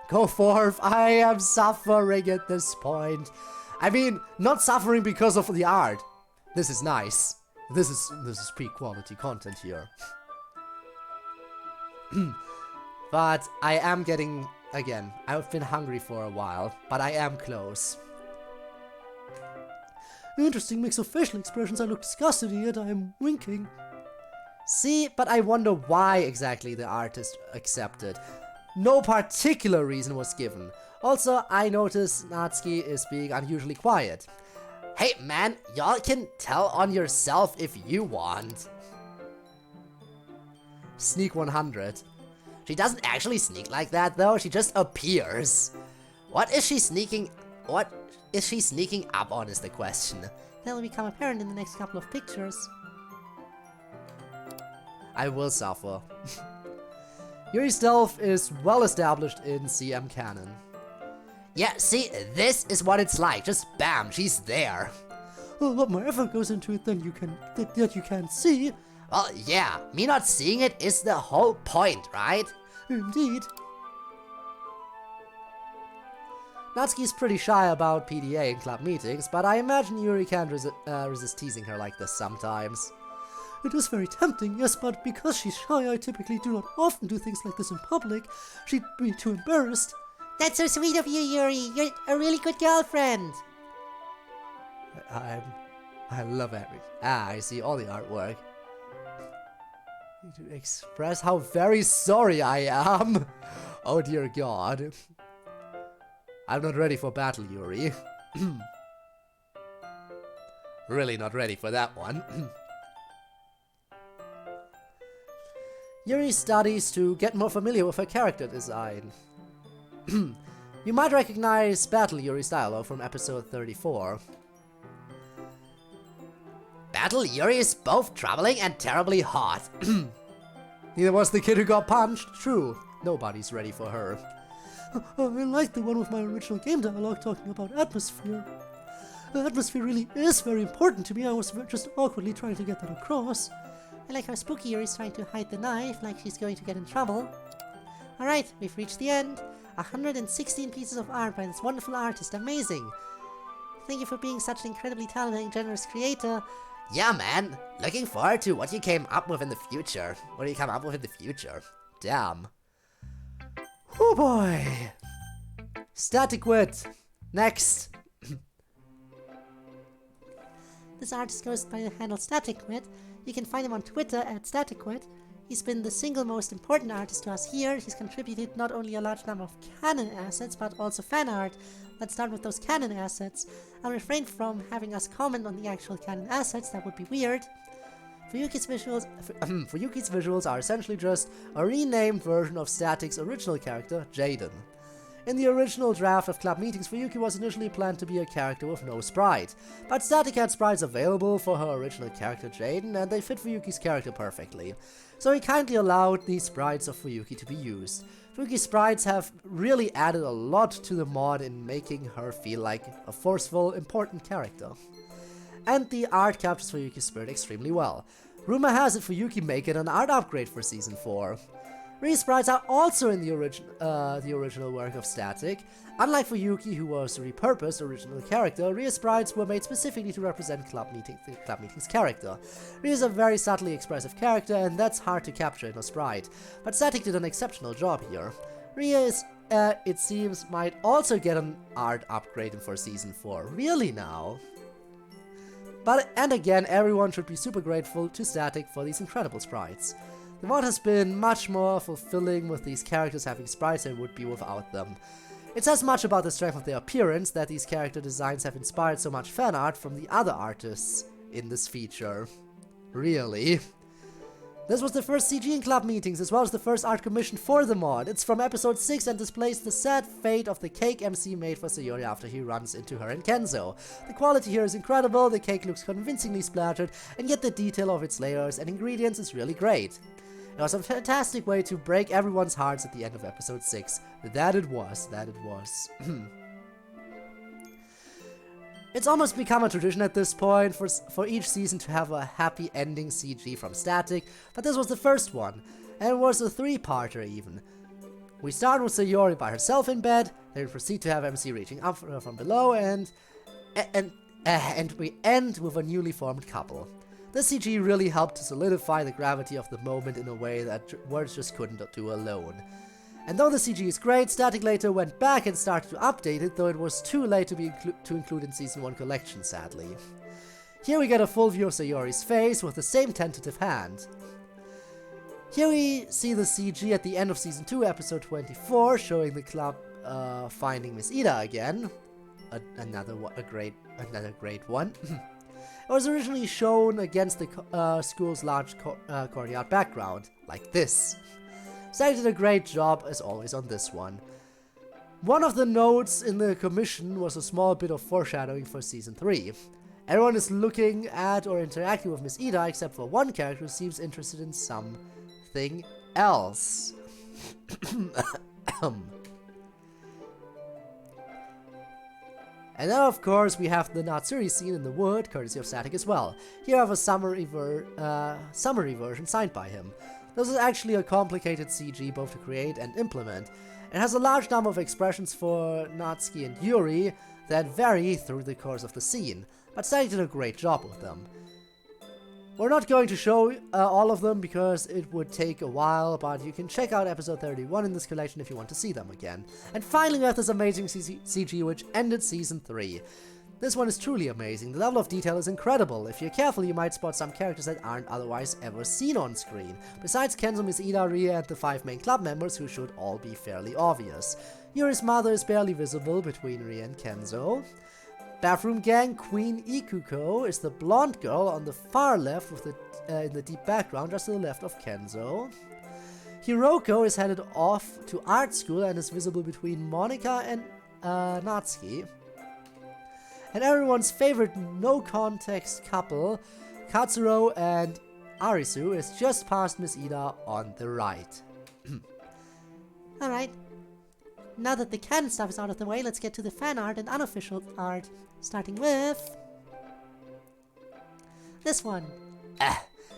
Go forth, I am suffering at this point. I mean, not suffering because of the art. This is nice. This is peak quality content here. But I am getting, again, I've been hungry for a while, but I am close. Interesting mix of facial expressions. I look disgusted, yet I am winking. See, but I wonder why exactly the artist accepted. No particular reason was given. Also, I notice Natsuki is being unusually quiet. Hey man, y'all can tell on yourself if you want. Sneak 100. She doesn't actually sneak like that though, she just appears. What is she sneaking up on is the question. That will become apparent in the next couple of pictures. I will suffer. Yuri's stealth is well established in CM canon. Yeah, see, this is what it's like. Just bam, she's there. A lot more effort goes into it than that you can see. Well, yeah, me not seeing it is the whole point, right? Indeed. Natsuki's pretty shy about PDA in club meetings, but I imagine Yuri can't resist teasing her like this sometimes. It is very tempting, yes, but because she's shy, I typically do not often do things like this in public. She'd be too embarrassed. That's so sweet of you, Yuri. You're a really good girlfriend. I love everything. I see all the artwork. To express how very sorry I am. Oh dear God. I'm not ready for battle, Yuri. Really not ready for that one. Yuri studies to get more familiar with her character design. You might recognize Battle Yuri's dialogue from episode 34. Battle Yuri is both troubling and terribly hot. Neither was the kid who got punched. True, nobody's ready for her. I like the one with my original game dialogue talking about atmosphere. The atmosphere really is very important to me. I was just awkwardly trying to get that across. I like how spooky Yuri's trying to hide the knife, like she's going to get in trouble. Alright, we've reached the end. 116 pieces of art by this wonderful artist. Amazing. Thank you for being such an incredibly talented and generous creator. Yeah, man. Looking forward to what you came up with in the future. What do you come up with in the future? Damn. Oh boy. Static Wit. Next. This artist goes by the handle StaticWit. You can find him on Twitter at StaticWit. He's been the single most important artist to us here. He's contributed not only a large number of canon assets, but also fan art. Let's start with those canon assets. I'll refrain from having us comment on the actual canon assets, that would be weird. Fuyuki's visuals are essentially just a renamed version of Static's original character, Jaden. In the original draft of club meetings, Fuyuki was initially planned to be a character with no sprite, but Static had sprites available for her original character Jaden, and they fit Fuyuki's character perfectly. So he kindly allowed these sprites of Fuyuki to be used. Fuyuki's sprites have really added a lot to the mod in making her feel like a forceful, important character. And the art captures Fuyuki's spirit extremely well. Rumor has it Fuyuki may get an art upgrade for Season 4. Rhea sprites are also in the original work of Static. Unlike Fuyuki, who was a repurposed original character, Rhea sprites were made specifically to represent the Club Meeting's character. Rhea is a very subtly expressive character, and that's hard to capture in a sprite, but Static did an exceptional job here. Rhea is, it seems, might also get an art upgrade for Season 4. Really now? And again, everyone should be super grateful to Static for these incredible sprites. The mod has been much more fulfilling with these characters having sprites than it would be without them. It says much about the strength of their appearance that these character designs have inspired so much fan art from the other artists in this feature. Really? This was the first CG in club meetings, as well as the first art commission for the mod. It's from episode 6 and displays the sad fate of the cake MC made for Sayori after he runs into her and Kenzo. The quality here is incredible, the cake looks convincingly splattered, and yet the detail of its layers and ingredients is really great. It was a fantastic way to break everyone's hearts at the end of episode 6. That it was. It's almost become a tradition at this point for each season to have a happy ending CG from Static, but this was the first one, and it was a 3-parter even. We start with Sayori by herself in bed, then we proceed to have MC reaching up from below, and we end with a newly formed couple. This CG really helped to solidify the gravity of the moment in a way that words just couldn't do alone. And though the CG is great, Static later went back and started to update it, though it was too late to include in Season 1 collection, sadly. Here we get a full view of Sayori's face with the same tentative hand. Here we see the CG at the end of Season 2, Episode 24, showing the club finding Miss Ida again. Another great one. It was originally shown against the school's large courtyard background, like this. Static did a great job, as always, on this one. One of the notes in the commission was a small bit of foreshadowing for Season 3. Everyone is looking at or interacting with Miss Ida, except for one character who seems interested in something else. And then, of course, we have the Natsuri scene in the wood, courtesy of Static as well. Here I have a summary version signed by him. This is actually a complicated CG both to create and implement. It has a large number of expressions for Natsuki and Yuri that vary through the course of the scene, but Static did a great job with them. We're not going to show all of them because it would take a while, but you can check out episode 31 in this collection if you want to see them again. And finally we have this amazing CG which ended Season 3. This one is truly amazing. The level of detail is incredible. If you're careful, you might spot some characters that aren't otherwise ever seen on screen. Besides Kenzo, Miss Ida, Ria, and the 5 main club members, who should all be fairly obvious. Yuri's mother is barely visible between Ria and Kenzo. Bathroom Gang Queen Ikuko is the blonde girl on the far left with in the deep background just to the left of Kenzo. Hiroko is headed off to art school and is visible between Monika and Natsuki. And everyone's favorite no-context couple, Katsuro and Arisu, is just past Miss Ida on the right. Alright, now that the canon stuff is out of the way, let's get to the fan art and unofficial art. Starting with this one.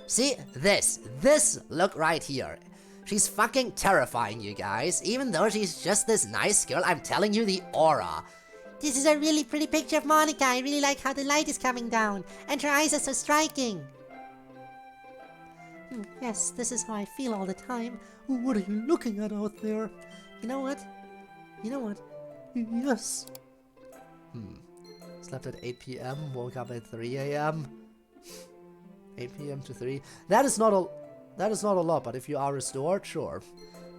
See, this look right here. She's fucking terrifying, you guys. Even though she's just this nice girl, I'm telling you, the aura. This is a really pretty picture of Monika. I really like how the light is coming down, and her eyes are so striking. Yes, this is how I feel all the time. What are you looking at out there? You know what? Yes. Slept at 8 PM, woke up at 3 AM. 8 PM to 3. That is not a lot, but if you are restored, sure.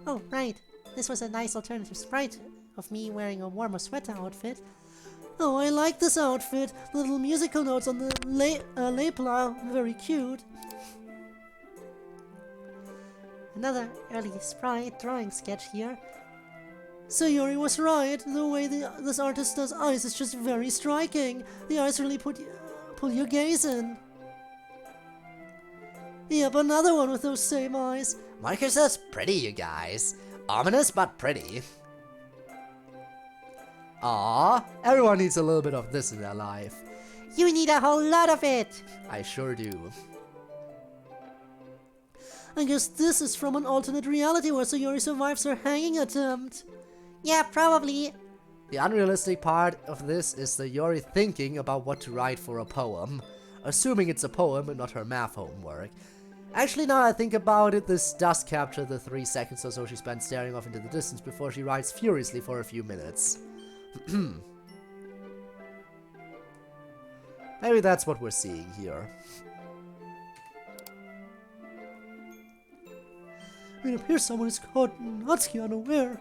Oh, right. This was a nice alternative sprite of me wearing a warmer sweater outfit. Oh, I like this outfit. The little musical notes on the lapel are very cute. Another early sprite drawing sketch here. Sayori was right. The way this artist does eyes is just very striking. The eyes really pull your gaze in. Yep, another one with those same eyes. Marcus says pretty, you guys. Ominous but pretty. Aww, everyone needs a little bit of this in their life. You need a whole lot of it. I sure do. I guess this is from an alternate reality where Sayori survives her hanging attempt. Yeah, probably. The unrealistic part of this is the Yori thinking about what to write for a poem, assuming it's a poem and not her math homework. Actually, now I think about it, this does capture the 3 seconds or so she spent staring off into the distance before she writes furiously for a few minutes. Maybe that's what we're seeing here. It appears someone is caught Natsuki unaware.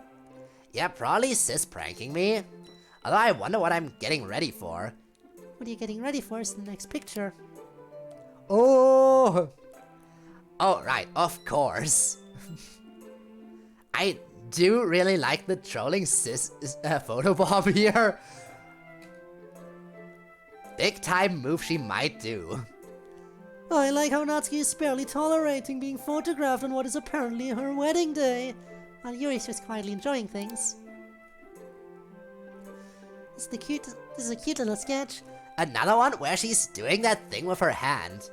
Yeah, probably sis pranking me. Although I wonder what I'm getting ready for. What are you getting ready for is the next picture. Oh! Oh, right, of course. I do really like the trolling sis photobomb here. Big time move she might do. I like how Natsuki is barely tolerating being photographed on what is apparently her wedding day. While Yuri's just quietly enjoying things. This is a cute little sketch. Another one where she's doing that thing with her hand.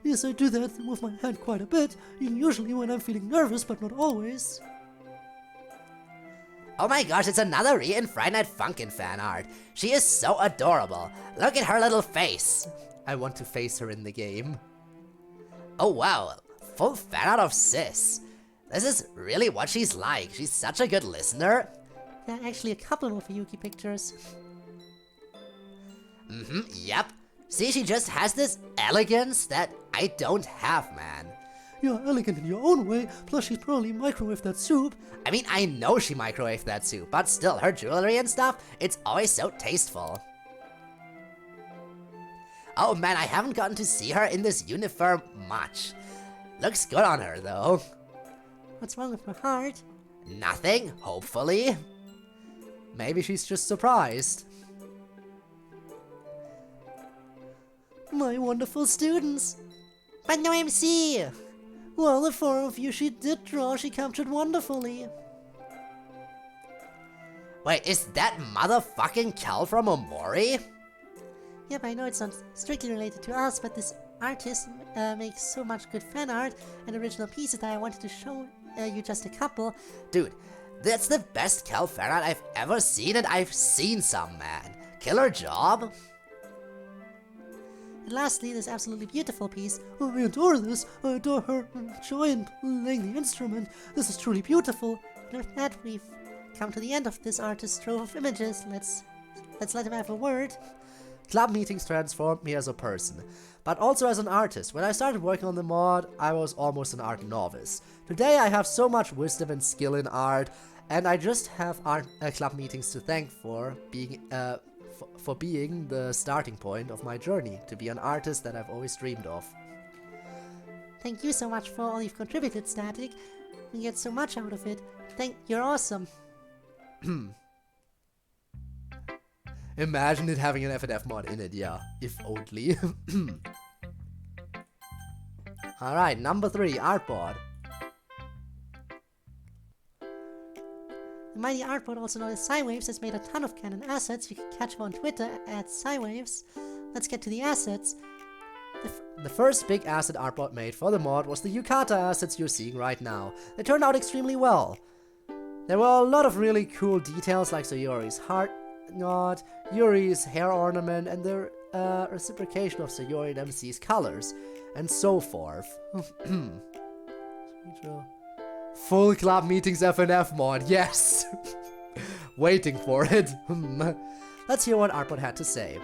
Yes, I do that with my hand quite a bit, usually when I'm feeling nervous, but not always. Oh my gosh, it's another Ria and Friday Night Funkin' fan art. She is so adorable. Look at her little face. I want to face her in the game. Oh wow, full fan art of Sis. This is really what she's like. She's such a good listener. There are actually a couple more Yuki pictures. Yep. See, she just has this elegance that I don't have, man. You're elegant in your own way, plus she's probably microwaved that soup. I mean, I know she microwaved that soup, but still, her jewelry and stuff, it's always so tasteful. Oh man, I haven't gotten to see her in this uniform much. Looks good on her, though. What's wrong with her heart? Nothing, hopefully. Maybe she's just surprised. My wonderful students. But no MC! Well, the four of you she did draw, she captured wonderfully. Wait, is that motherfucking Cal from Omori? Yep, I know it's not strictly related to us, but this artist makes so much good fan art and original pieces that I wanted to show you just a couple. Dude, that's the best Cal fan art I've ever seen, and I've seen some, man. Killer job. And lastly, this absolutely beautiful piece. Oh, I adore this. I adore her joy in playing the instrument. This is truly beautiful. And with that, we've come to the end of this artist's trove of images. Let's let him have a word. Club meetings transformed me as a person, but also as an artist. When I started working on the mod, I was almost an art novice. Today I have so much wisdom and skill in art, and I just have club meetings to thank for being the starting point of my journey to be an artist that I've always dreamed of. Thank you so much for all you've contributed, Static. We get so much out of it. You're awesome. Imagine it having an FNF mod in it, yeah. If only. Alright, number 3, artboard. The mighty artboard, also known as Cywaves, has made a ton of canon assets. You can catch him on Twitter at Cywaves. Let's get to the assets. The first big asset artboard made for the mod was the Yukata assets you're seeing right now. They turned out extremely well. There were a lot of really cool details like Sayori's heart knot, Yuri's hair ornament, and the reciprocation of Sayori and MC's colors, and so forth. Full club meetings FNF mod, yes! Waiting for it. Let's hear what Artboard had to say.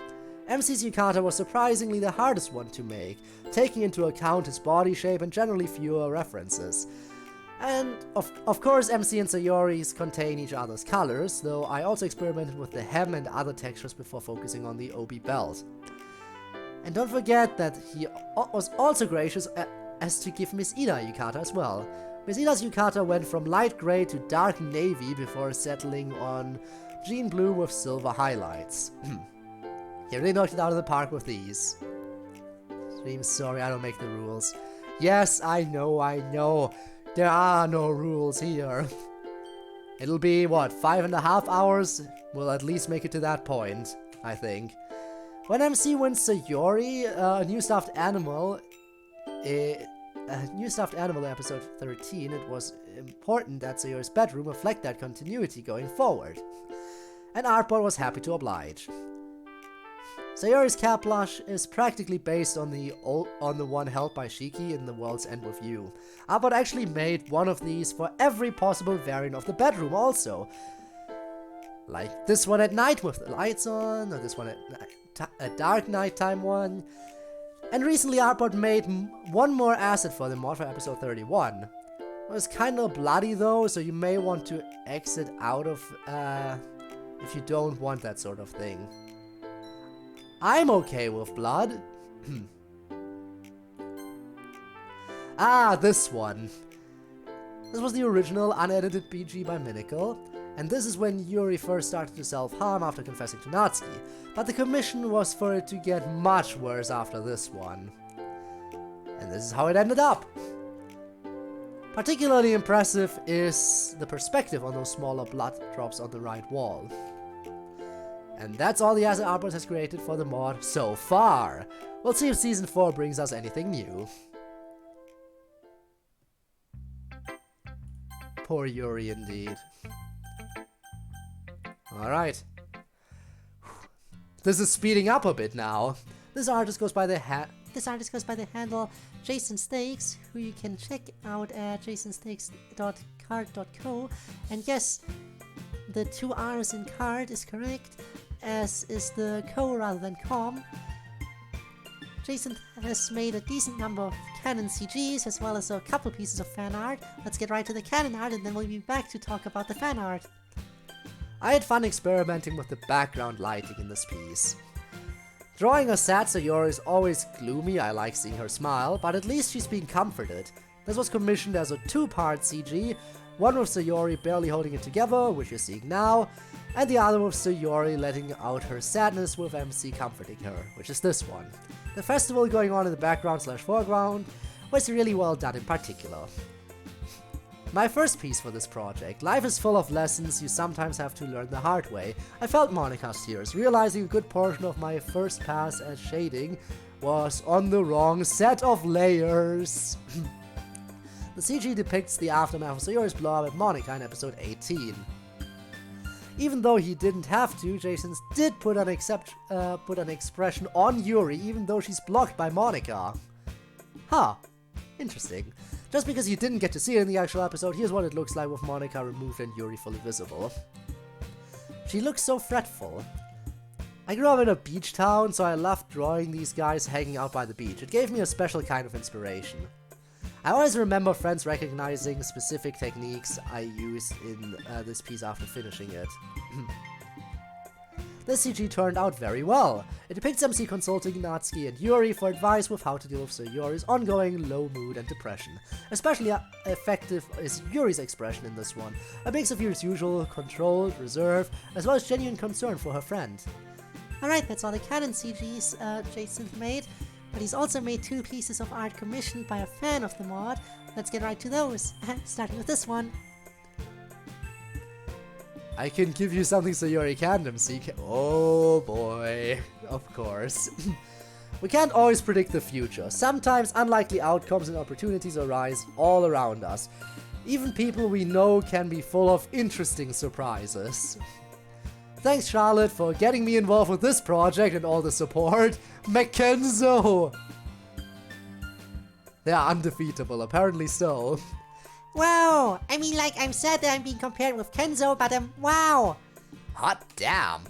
MC's Yukata was surprisingly the hardest one to make, taking into account his body shape and generally fewer references. And of course MC and Sayori's contain each other's colors, though I also experimented with the hem and other textures before focusing on the obi belt. And don't forget that he was also gracious as to give Miss Ida Yukata as well. Miss Ida's Yukata went from light grey to dark navy before settling on jean blue with silver highlights. He really knocked it out of the park with these. Stream, sorry, I don't make the rules. Yes, I know. There are no rules here. It'll be, what, 5.5 hours? We'll at least make it to that point, I think. When MC wins Sayori, a new stuffed animal episode 13, it was important that Sayori's bedroom reflect that continuity going forward. And Artboard was happy to oblige. Sayori's cat plush is practically based on the one held by Shiki in The World's End with You. Artboard actually made one of these for every possible variant of the bedroom also. Like this one at night with the lights on, or this one at a dark nighttime one. And recently Artboard made one more asset for the mod for episode 31. It was kinda bloody though, so you may want to exit out of if you don't want that sort of thing. I'm okay with blood. This one. This was the original unedited BG by Minicle, and this is when Yuri first started to self-harm after confessing to Natsuki, but the commission was for it to get much worse after this one. And this is how it ended up. Particularly impressive is the perspective on those smaller blood drops on the right wall. And that's all the asset Artboard has created for the mod so far. We'll see if Season 4 brings us anything new. Poor Yuri indeed. Alright. This is speeding up a bit now. This artist goes by the This artist goes by the handle Jason Stakes, who you can check out at jasonstakes.card.co. And yes, the 2 R's in card is correct, as is the co rather than com. Jason has made a decent number of canon CGs as well as a couple pieces of fan art. Let's get right to the canon art and then we'll be back to talk about the fan art. I had fun experimenting with the background lighting in this piece. Drawing a sad Sayori is always gloomy, I like seeing her smile, but at least she's being comforted. This was commissioned as a 2-part CG, one with Sayori barely holding it together, which you're seeing now, and the other with Sayori letting out her sadness with MC comforting her, which is this one. The festival going on in the background/foreground was really well done in particular. My first piece for this project. Life is full of lessons you sometimes have to learn the hard way. I felt Monica's tears, realizing a good portion of my first pass at shading was on the wrong set of layers. The CG depicts the aftermath of Sayori's blow up at Monica in episode 18. Even though he didn't have to, Jason did put an expression on Yuri even though she's blocked by Monica. Huh. Interesting. Just because you didn't get to see it in the actual episode, here's what it looks like with Monica removed and Yuri fully visible. She looks so fretful. I grew up in a beach town, so I loved drawing these guys hanging out by the beach. It gave me a special kind of inspiration. I always remember friends recognizing specific techniques I used in this piece after finishing it. This CG turned out very well. It depicts MC consulting Natsuki and Yuri for advice with how to deal with Sayori's ongoing low mood and depression. Especially effective is Yuri's expression in this one, a mix of Yuri's usual controlled, reserve, as well as genuine concern for her friend. Alright, that's all the canon CGs Jason made, but he's also made 2 pieces of art commissioned by a fan of the mod. Let's get right to those, starting with this one. I can give you something Sayori can't MC. Oh boy, of course. We can't always predict the future. Sometimes unlikely outcomes and opportunities arise all around us. Even people we know can be full of interesting surprises. Thanks Charlotte for getting me involved with this project and all the support. Mackenzo! They are undefeatable, apparently so. Wow! I mean, like, I'm sad that I'm being compared with Kenzo, but wow! Hot damn.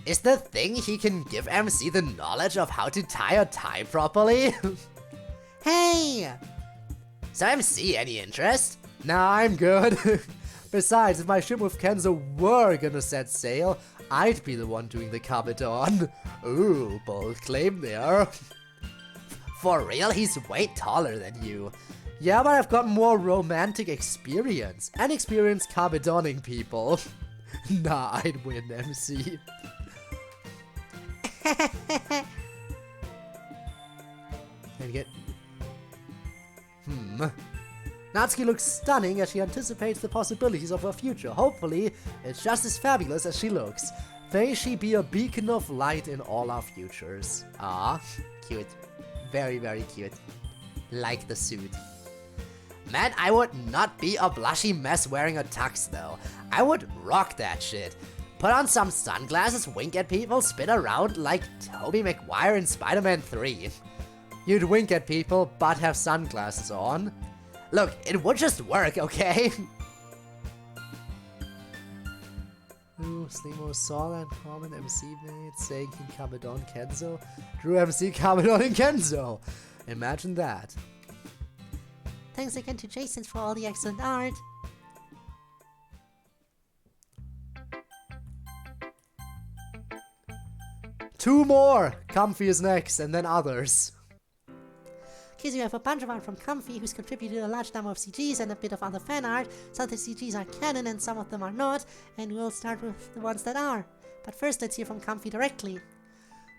Is the thing he can give MC the knowledge of how to tie a tie properly? Hey! So MC, any interest? Nah, I'm good. Besides, if my ship with Kenzo were gonna set sail, I'd be the one doing the kabedon. Ooh, bold claim there. For real, he's way taller than you. Yeah, but I've got more romantic experience and experience kabedoning people. Nah, I'd win, MC. And get... Natsuki looks stunning as she anticipates the possibilities of her future. Hopefully, it's just as fabulous as she looks. May she be a beacon of light in all our futures. Ah, cute. Very, very cute. Like the suit. Man, I would not be a blushy mess wearing a tux though. I would rock that shit. Put on some sunglasses, wink at people, spin around like Tobey Maguire in Spider-Man 3. You'd wink at people, but have sunglasses on. Look, it would just work, okay? Ooh, Slimo saw that comment MC made saying King Kabedon Kenzo. Drew MC Kabedon and Kenzo. Imagine that. Thanks again to Jason for all the excellent art. Two more! Comfy is next, and then others. Okay, so we have a bunch of art from Comfy, who's contributed a large number of CGs and a bit of other fan art. Some of the CGs are canon and some of them are not, and we'll start with the ones that are. But first, let's hear from Comfy directly.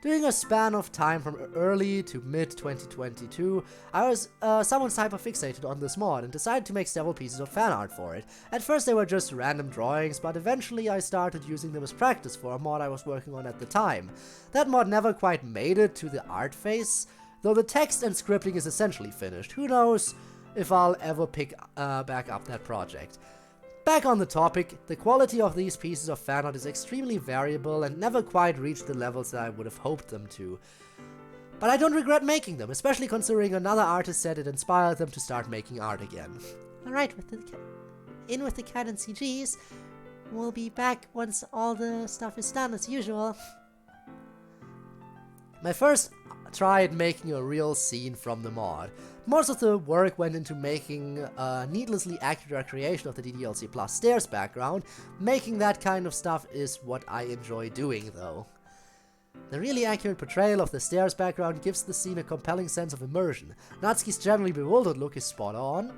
During a span of time from early to mid-2022, I was somewhat hyper-fixated on this mod and decided to make several pieces of fan art for it. At first they were just random drawings, but eventually I started using them as practice for a mod I was working on at the time. That mod never quite made it to the art phase, though the text and scripting is essentially finished. Who knows if I'll ever pick back up that project. Back on the topic, the quality of these pieces of fan art is extremely variable and never quite reached the levels that I would have hoped them to. But I don't regret making them, especially considering another artist said it inspired them to start making art again. Alright, in with the cat and CGs. We'll be back once all the stuff is done as usual. My first try at making a real scene from the mod. Most of the work went into making a needlessly accurate recreation of the DDLC Plus stairs background. Making that kind of stuff is what I enjoy doing though. The really accurate portrayal of the stairs background gives the scene a compelling sense of immersion. Natsuki's generally bewildered look is spot on.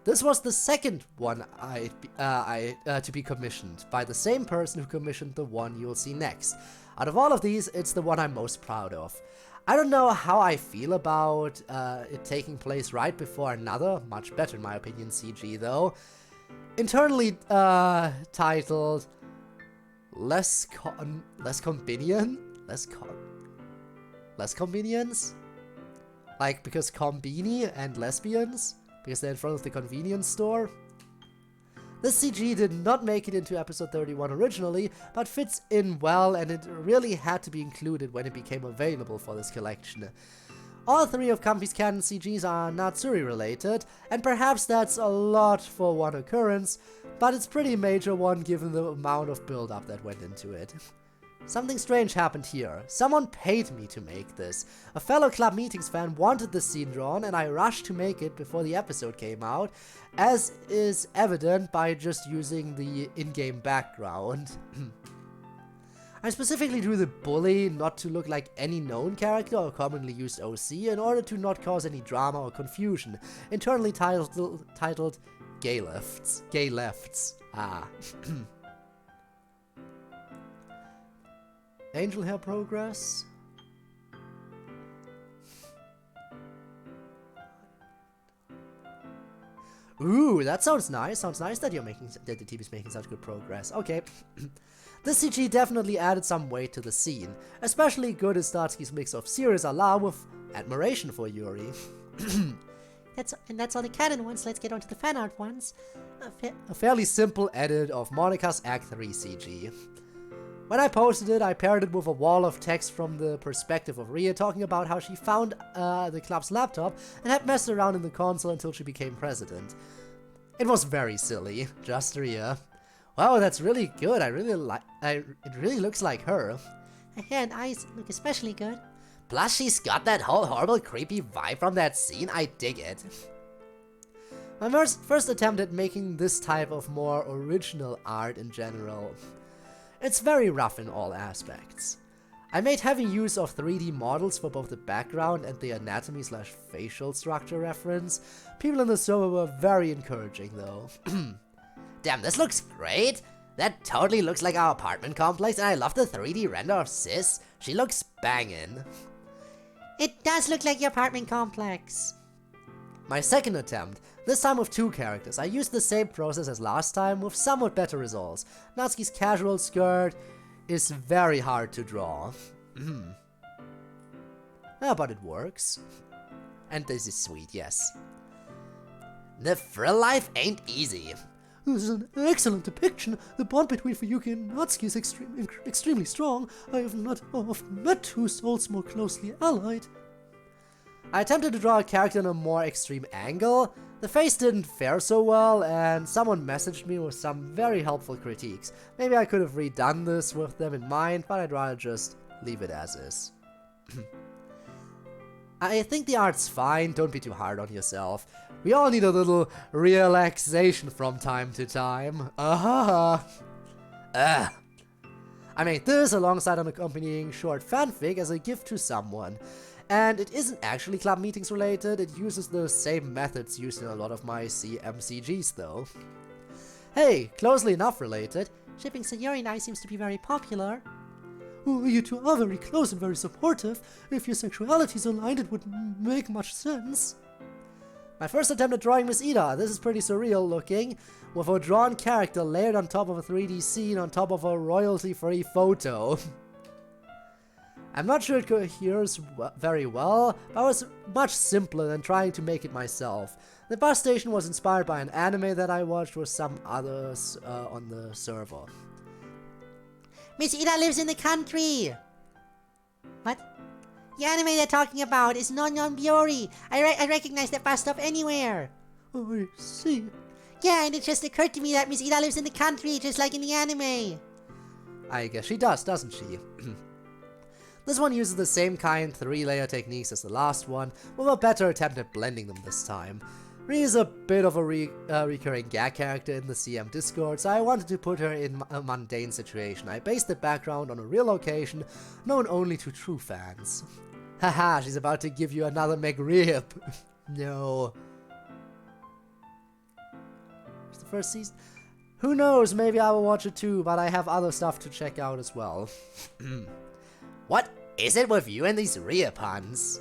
This was the second one to be commissioned, by the same person who commissioned the one you'll see next. Out of all of these, it's the one I'm most proud of. I don't know how I feel about it taking place right before another, much better in my opinion, CG though. Internally titled Less convenience? Like, because combini and lesbians? Because they're in front of the convenience store? This CG did not make it into episode 31 originally, but fits in well and it really had to be included when it became available for this collection. All three of Comfy's canon CGs are Natsuri related, and perhaps that's a lot for one occurrence, but it's pretty major one given the amount of build-up that went into it. Something strange happened here. Someone paid me to make this. A fellow Club Meetings fan wanted this scene drawn and I rushed to make it before the episode came out, as is evident by just using the in-game background. I specifically drew the bully not to look like any known character or commonly used OC in order to not cause any drama or confusion, internally titled Gay Lefts. Gay Lefts. Ah. Angel hair progress. Ooh, that sounds nice. Sounds nice that the team is making such good progress. Okay. This CG definitely added some weight to the scene. Especially good is Starsky's mix of serious alarm with admiration for Yuri. That's all the canon ones. Let's get on to the fan art ones. A fairly simple edit of Monika's Act 3 CG. When I posted it, I paired it with a wall of text from the perspective of Ria talking about how she found the club's laptop and had messed around in the console until she became president. It was very silly, just Ria. Wow, that's really good. It really looks like her. Her hair and eyes look especially good. Plus, she's got that whole horrible, creepy vibe from that scene. I dig it. My first attempt at making this type of more original art in general. It's very rough in all aspects. I made heavy use of 3D models for both the background and the anatomy/facial structure reference. People in the server were very encouraging though. Damn, this looks great. That totally looks like our apartment complex, and I love the 3D render of Sis. She looks bangin'. It does look like your apartment complex. My second attempt, this time with two characters. I used the same process as last time with somewhat better results. Natsuki's casual skirt is very hard to draw. But it works. And this is sweet, yes. The frill life ain't easy. This is an excellent depiction. The bond between Fuyuki and Natsuki is extremely strong. I have not often met two souls more closely allied. I attempted to draw a character in a more extreme angle. The face didn't fare so well, and someone messaged me with some very helpful critiques. Maybe I could have redone this with them in mind, but I'd rather just leave it as is. I think the art's fine, don't be too hard on yourself. We all need a little relaxation from time to time. I made this alongside an accompanying short fanfic as a gift to someone. And it isn't actually Club Meetings related, it uses the same methods used in a lot of my CMCGs though. Hey, closely enough related. Shipping Sayuri and I seems to be very popular. Oh, you two are very close and very supportive. If your sexualities aligned, it would make much sense. My first attempt at drawing Miss Ida. This is pretty surreal looking, with a drawn character layered on top of a 3D scene on top of a royalty-free photo. I'm not sure it coheres very well, but it was much simpler than trying to make it myself. The bus station was inspired by an anime that I watched with some others on the server. Miss Ida lives in the country. What? The anime they're talking about is Non Non Biori. I recognize that bus stop anywhere. Oh, I see. Yeah, and it just occurred to me that Miss Ida lives in the country, just like in the anime. I guess she does, doesn't she? This one uses the same kind 3-layer techniques as the last one, with a better attempt at blending them this time. Ri is a bit of a recurring gag character in the CM Discord, so I wanted to put her in a mundane situation. I based the background on a real location, known only to true fans. Haha, she's about to give you another McRib. No. It's the first season. Who knows, maybe I will watch it too, but I have other stuff to check out as well. What is it with you and these Rhea puns?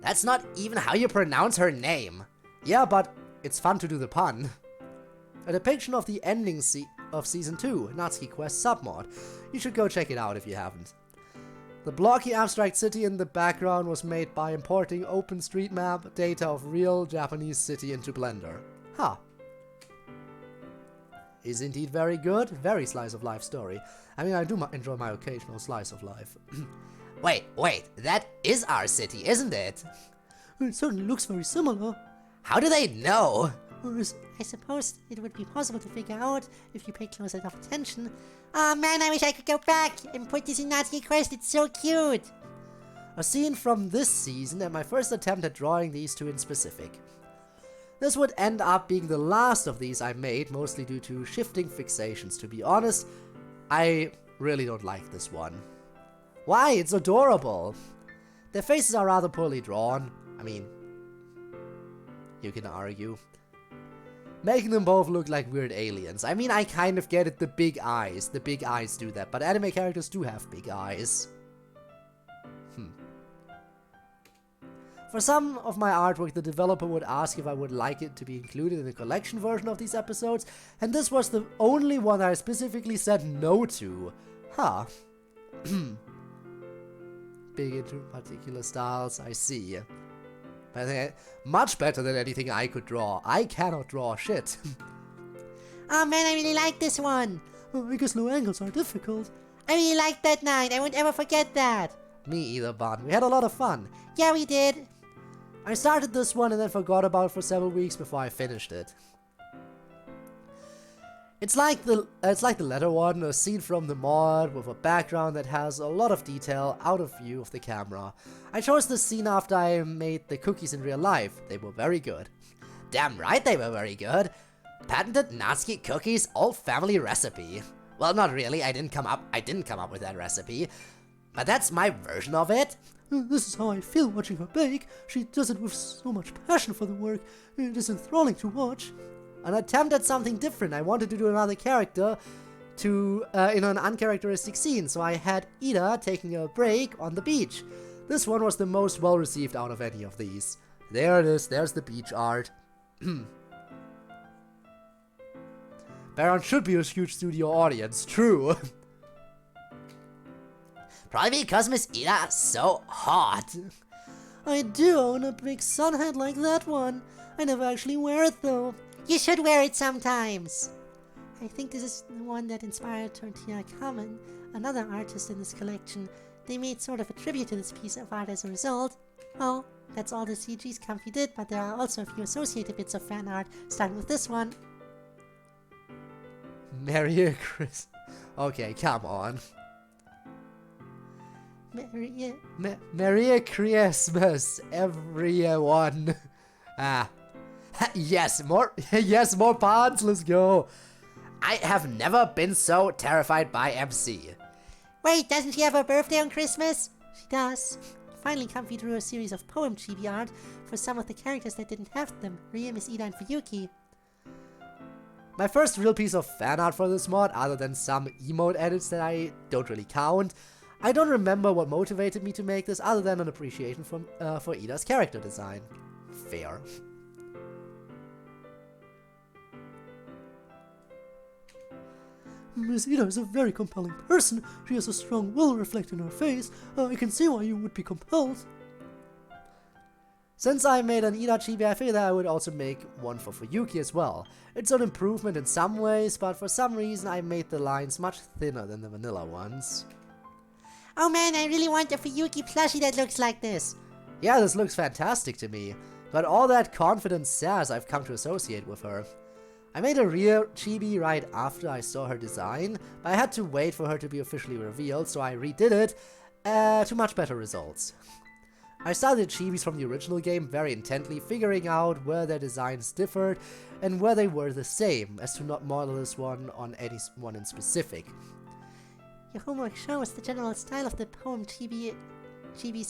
That's not even how you pronounce her name. Yeah, but it's fun to do the pun. A depiction of the ending of Season 2, Natsuki Quest submod. You should go check it out if you haven't. The blocky abstract city in the background was made by importing OpenStreetMap data of real Japanese city into Blender. Huh. Is indeed very good, very slice of life story. I mean, I do enjoy my occasional slice of life. Wait, that is our city, isn't it? It certainly looks very similar. How do they know? I suppose it would be possible to figure out if you pay close enough attention. Oh man, I wish I could go back and put this in Natsuki Quest, it's so cute! A scene from this season and my first attempt at drawing these two in specific. This would end up being the last of these I made, mostly due to shifting fixations. To be honest, I really don't like this one. Why? It's adorable! Their faces are rather poorly drawn. I mean, you can argue. Making them both look like weird aliens. I mean, I kind of get it, the big eyes. The big eyes do that, but anime characters do have big eyes. For some of my artwork, the developer would ask if I would like it to be included in a collection version of these episodes, and this was the only one I specifically said no to. Huh. Big into particular styles, I see. But much better than anything I could draw. I cannot draw shit. Oh man, I really like this one! I guess low angles are difficult. I really like that night, I won't ever forget that! Me either, Bon. We had a lot of fun. Yeah, we did! I started this one and then forgot about it for several weeks before I finished it. It's like the letter one, a scene from the mod with a background that has a lot of detail out of view of the camera. I chose this scene after I made the cookies in real life. They were very good. Damn right they were very good. Patented Natsuki cookies, old family recipe. Well, not really, I didn't come up with that recipe. But that's my version of it. This is how I feel watching her bake. She does it with so much passion for the work. It is enthralling to watch. An attempt at something different. I wanted to do another character in an uncharacteristic scene, so I had Ida taking a break on the beach. This one was the most well received out of any of these. There it is, there's the beach art. Baron should be a huge studio audience, true. Probably because Miss Ida is so hot. I do own a big sun hat like that one. I never actually wear it though. You should wear it sometimes! I think this is the one that inspired Tortilla Common, another artist in this collection. They made sort of a tribute to this piece of art as a result. Well, that's all the CG's Comfy did, but there are also a few associated bits of fan art, starting with this one. Merry Christmas. Okay, come on. Merry Christmas, everyone. Yes, more puns, let's go. I have never been so terrified by MC. Wait, doesn't she have a birthday on Christmas? She does. Finally, Comfy drew a series of poem chibi art for some of the characters that didn't have them, Ria, Miss Ida, and Fuyuki. My first real piece of fan art for this mod, other than some emote edits that I don't really count. I don't remember what motivated me to make this, other than an appreciation for Ida's character design. Fair. Miss Ida is a very compelling person. She has a strong will reflected in her face. I can see why you would be compelled. Since I made an Ida chibi, I figured that I would also make one for Fuyuki as well. It's an improvement in some ways, but for some reason I made the lines much thinner than the vanilla ones. Oh man, I really want a Fuyuki plushie that looks like this. Yeah, this looks fantastic to me. Got all that confident sass I've come to associate with her. I made a real chibi right after I saw her design, but I had to wait for her to be officially revealed, so I redid it to much better results. I studied chibis from the original game very intently, figuring out where their designs differed and where they were the same, as to not model this one on any one in specific. Your homework shows the general style of the poem Chibis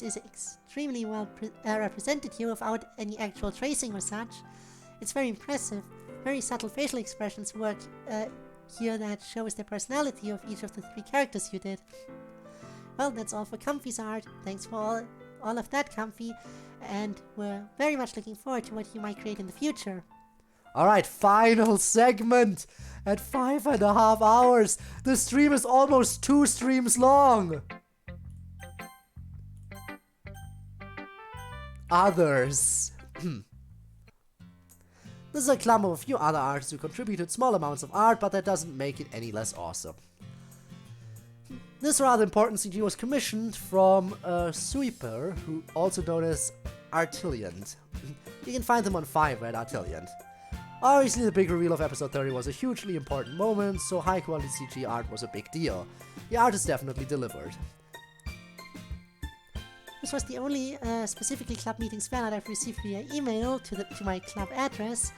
is extremely well represented here without any actual tracing or such. It's very impressive. Very subtle facial expressions work here that shows the personality of each of the 3 characters you did. Well, that's all for Comfy's art. Thanks for all of that, Comfy, and we're very much looking forward to what you might create in the future. Alright, final segment! At 5.5 hours! The stream is almost 2 streams long! Others. This is a clump of a few other artists who contributed small amounts of art, but that doesn't make it any less awesome. This rather important CG was commissioned from a sweeper, who also known as Artilliant. You can find them on Fiverr at Artilliant. Obviously the big reveal of episode 30 was a hugely important moment, so high quality CG art was a big deal. The artist definitely delivered. This was the only specifically club meetings fan art I've received via email to my club address.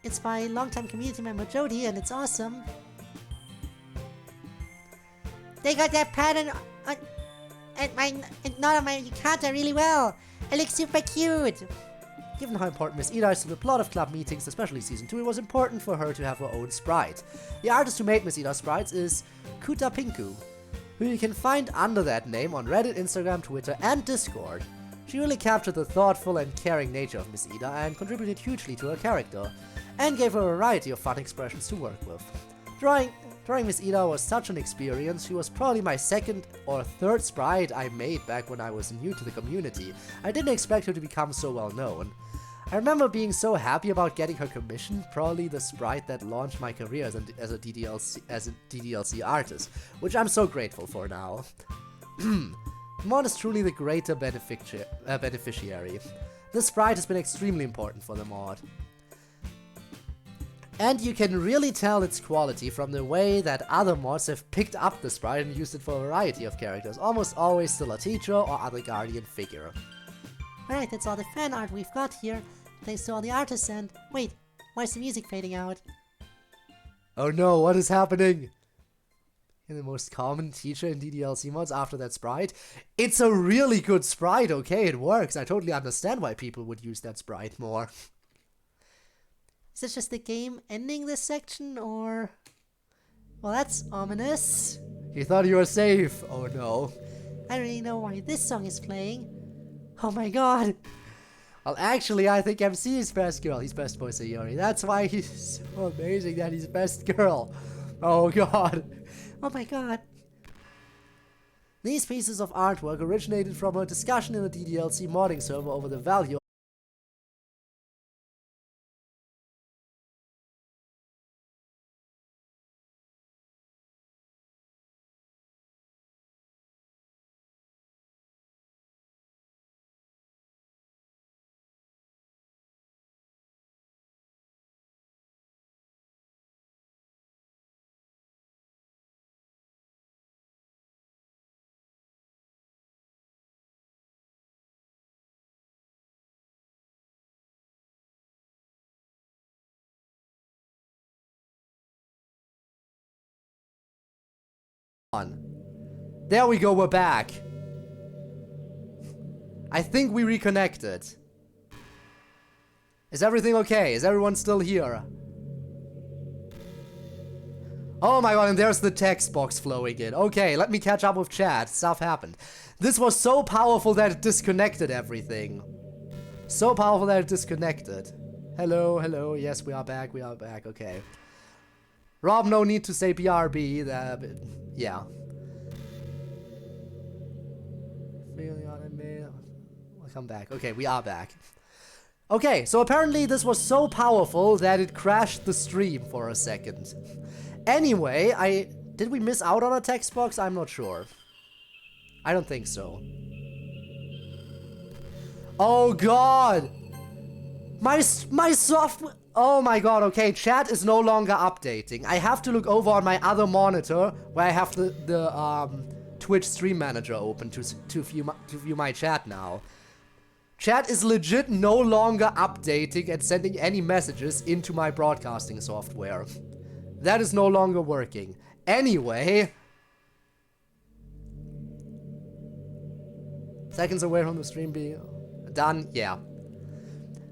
It's by longtime community member Jody, and it's awesome. They got that pattern on not on my yukata really well. It looks super cute. Given how important Miss Ida is to the plot of club meetings, especially season 2, it was important for her to have her own sprite. The artist who made Miss Ida's sprites is Kuta Pinku, who you can find under that name on Reddit, Instagram, Twitter, and Discord. She really captured the thoughtful and caring nature of Miss Ida and contributed hugely to her character, and gave her a variety of fun expressions to work with. Drawing Miss Ida was such an experience. She was probably my 2nd or 3rd sprite I made back when I was new to the community. I didn't expect her to become so well known. I remember being so happy about getting her commissioned, probably the sprite that launched my career as a DDLC artist, which I'm so grateful for now. Mod is truly the greater beneficiary. This sprite has been extremely important for the mod. And you can really tell its quality from the way that other mods have picked up the sprite and used it for a variety of characters, almost always still a teacher or other guardian figure. Alright, that's all the fan art we've got here. Thanks to all the artists and... Wait, why is the music fading out? Oh no, what is happening? You're the most common teacher in DDLC mods after that sprite. It's a really good sprite, okay, it works. I totally understand why people would use that sprite more. Is this just the game ending this section, or... Well, that's ominous. You thought you were safe. Oh no. I don't really know why this song is playing. Oh my god. Well, actually, I think MC is best girl. He's best boy Sayori. That's why he's so amazing that he's best girl. Oh god. Oh my god. These pieces of artwork originated from a discussion in the DDLC modding server over the value on. There we go, we're back. I think we reconnected. Is everything okay? Is everyone still here? Oh my god, and there's the text box flowing in. Okay, let me catch up with chat. Stuff happened. This was so powerful that it disconnected everything. So powerful that it disconnected. Hello, hello. Yes, we are back. We are back. Okay. Rob, no need to say BRB. Yeah. Welcome back. Okay, we are back. Okay, so apparently this was so powerful that it crashed the stream for a second. Anyway, did we miss out on a text box? I'm not sure. I don't think so. Oh god! My software... Oh my god, okay, chat is no longer updating. I have to look over on my other monitor, where I have the Twitch Stream Manager open to view my chat now. Chat is legit no longer updating and sending any messages into my broadcasting software. That is no longer working. Anyway... Seconds away from the stream being done, yeah.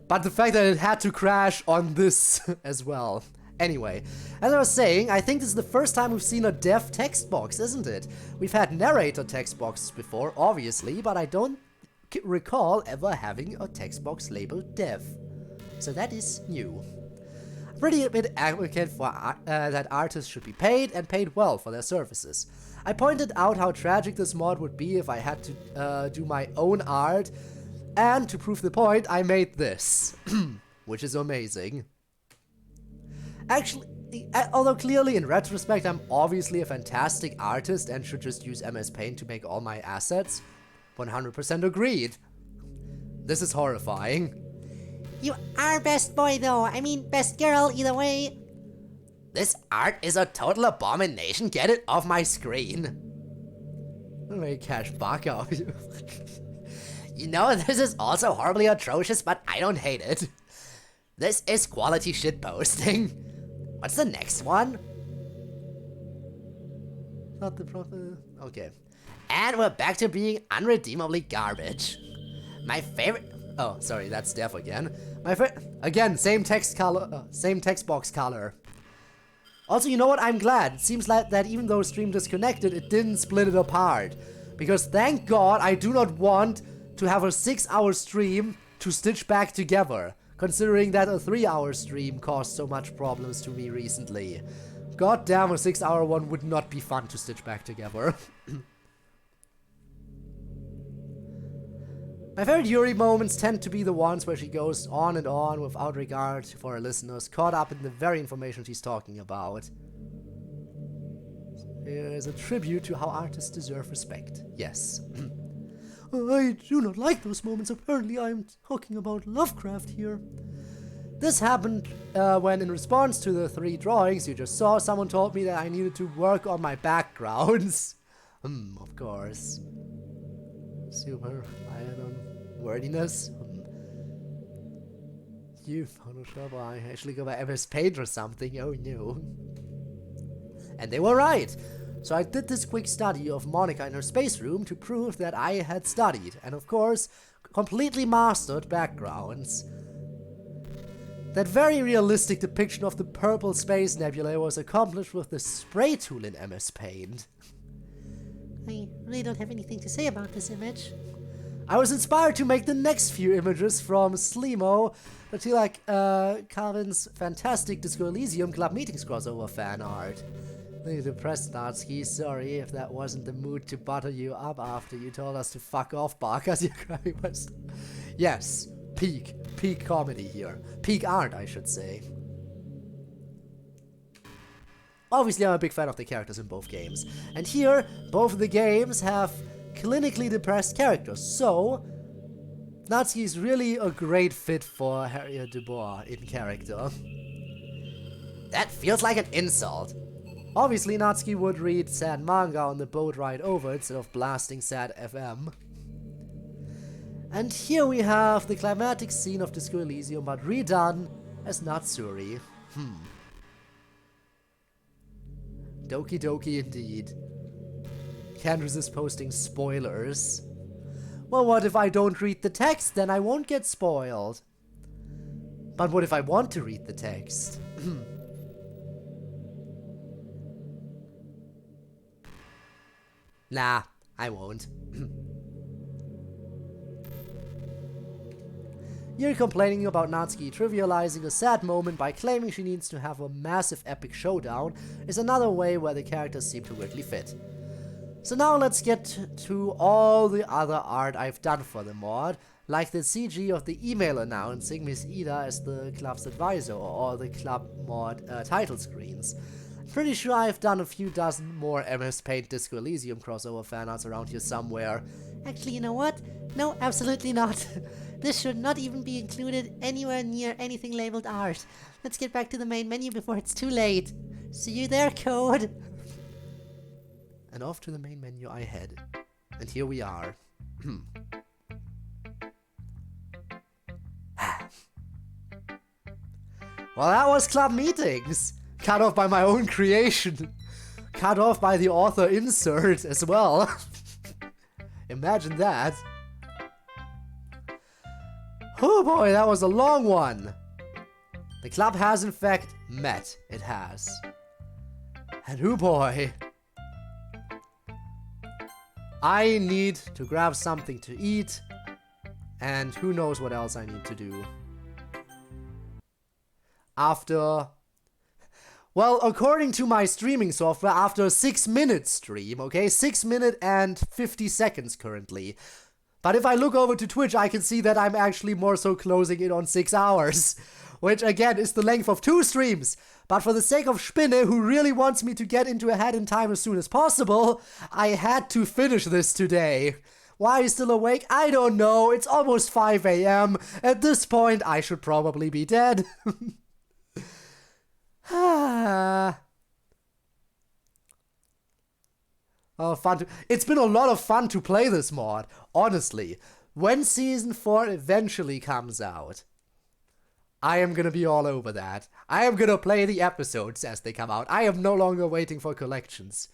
But the fact that it had to crash on this as well. Anyway, as I was saying, I think this is the first time we've seen a deaf text box, isn't it? We've had narrator text boxes before, obviously, but I don't recall ever having a text box labeled deaf. So that is new. Pretty big advocate for that artists should be paid, and paid well, for their services. I pointed out how tragic this mod would be if I had to do my own art, and to prove the point, I made this, which is amazing. Actually, although clearly in retrospect I'm obviously a fantastic artist and should just use MS Paint to make all my assets, 100% agreed. This is horrifying. You are best boy though. I mean, best girl, either way. This art is a total abomination. Get it off my screen. Very cash baka. You know, this is also horribly atrocious, but I don't hate it. This is quality shitposting. What's the next one? Not the proper... Okay. And we're back to being unredeemably garbage. My favorite... Oh, sorry, that's deaf again. Again, same text color, same text box color. Also, you know what? I'm glad. It seems like that even though stream disconnected, it didn't split it apart. Because thank God I do not want to have a 6-hour stream to stitch back together, considering that a 3-hour stream caused so much problems to me recently. God damn, a 6-hour one would not be fun to stitch back together. My favorite Yuri moments tend to be the ones where she goes on and on without regard for her listeners, caught up in the very information she's talking about. Here is a tribute to how artists deserve respect. Yes. I do not like those moments. Apparently I am talking about Lovecraft here. This happened when, in response to the 3 drawings you just saw, someone told me that I needed to work on my backgrounds. Of course. Super iron wordiness. You Photoshop, I actually go by MS Paint or something, oh no. And they were right. So I did this quick study of Monica in her space room to prove that I had studied, and of course, completely mastered backgrounds. That very realistic depiction of the purple space nebula was accomplished with the spray tool in MS Paint. I really don't have anything to say about this image. I was inspired to make the next few images from Slimo, but you like Calvin's fantastic Disco Elysium Club Meetings crossover fan art. The depressed Natsuki, sorry if that wasn't the mood to butter you up after you told us to fuck off, Barkas, you crying was. Yes, peak comedy here. Peak art, I should say. Obviously, I'm a big fan of the characters in both games. And here, both of the games have clinically depressed characters, so Natsuki is really a great fit for Harriet Dubois in character. That feels like an insult. Obviously, Natsuki would read sad manga on the boat ride over instead of blasting sad FM. And here we have the climatic scene of Disco Elysium, but redone as Natsuri. Doki doki indeed. Can't resist posting spoilers. Well, what if I don't read the text? Then I won't get spoiled. But what if I want to read the text? Nah, I won't. You're complaining about Natsuki trivializing a sad moment by claiming she needs to have a massive epic showdown is another way where the characters seem to weirdly fit. So now let's get to all the other art I've done for the mod, like the CG of the email announcing Miss Ida as the club's advisor, or the club mod title screens. Pretty sure I've done a few dozen more MS Paint Disco Elysium crossover fanarts around here somewhere. Actually, you know what? No, absolutely not. This should not even be included anywhere near anything labeled art. Let's get back to the main menu before it's too late. See you there, Code. And off to the main menu I head. And here we are. Well, that was club meetings. Cut off by my own creation. Cut off by the author insert as well. Imagine that. Oh boy, that was a long one. The club has in fact met. It has. And oh boy. I need to grab something to eat. And who knows what else I need to do. After... Well, according to my streaming software, after a 6-minute stream, okay? 6 minutes and 50 seconds currently. But if I look over to Twitch, I can see that I'm actually more so closing in on 6 hours. Which, again, is the length of 2 streams. But for the sake of Spinne, who really wants me to get into Ahead in Time as soon as possible, I had to finish this today. Why he's still awake? I don't know. It's almost 5 AM. At this point, I should probably be dead. Oh, fun. It's been a lot of fun to play this mod, honestly. When Season 4 eventually comes out, I am gonna be all over that. I am gonna play the episodes as they come out. I am no longer waiting for collections.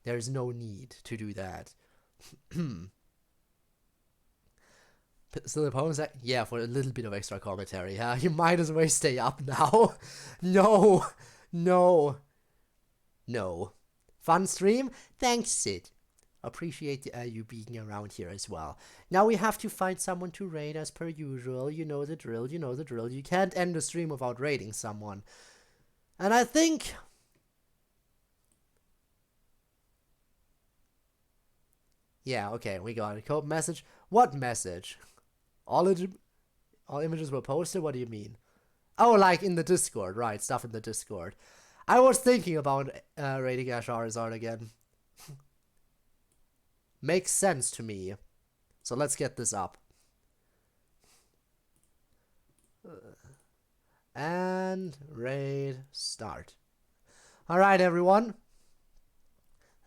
There's no need to do that. Still the opponents? Yeah, for a little bit of extra commentary, huh? You might as well stay up now. No. No. No. Fun stream? Thanks, Sid. Appreciate you being around here as well. Now we have to find someone to raid as per usual. You know the drill, you know the drill. You can't end a stream without raiding someone. And I think... Yeah, okay, we got a code message. What message? All images were posted? What do you mean? Oh, like in the Discord, right, stuff in the Discord. I was thinking about raiding Charizard again. Makes sense to me. So let's get this up. And raid start. Alright, everyone.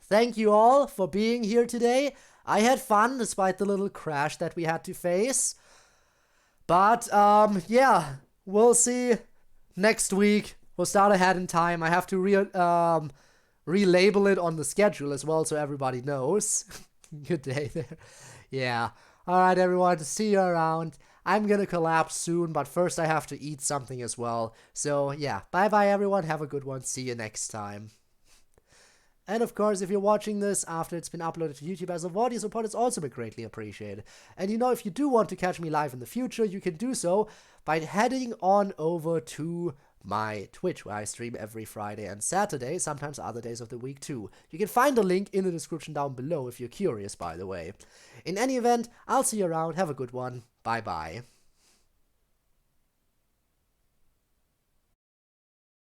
Thank you all for being here today. I had fun despite the little crash that we had to face. But, yeah, we'll see next week. We'll start Ahead in Time. I have to relabel it on the schedule as well so everybody knows. Good day there. Yeah. Alright, everyone. See you around. I'm gonna collapse soon, but first I have to eat something as well. So, yeah. Bye-bye, everyone. Have a good one. See you next time. And of course, if you're watching this after it's been uploaded to YouTube as a VOD, your support is also been greatly appreciated. And you know, if you do want to catch me live in the future, you can do so by heading on over to my Twitch, where I stream every Friday and Saturday, sometimes other days of the week too. You can find the link in the description down below if you're curious, by the way. In any event, I'll see you around. Have a good one. Bye-bye.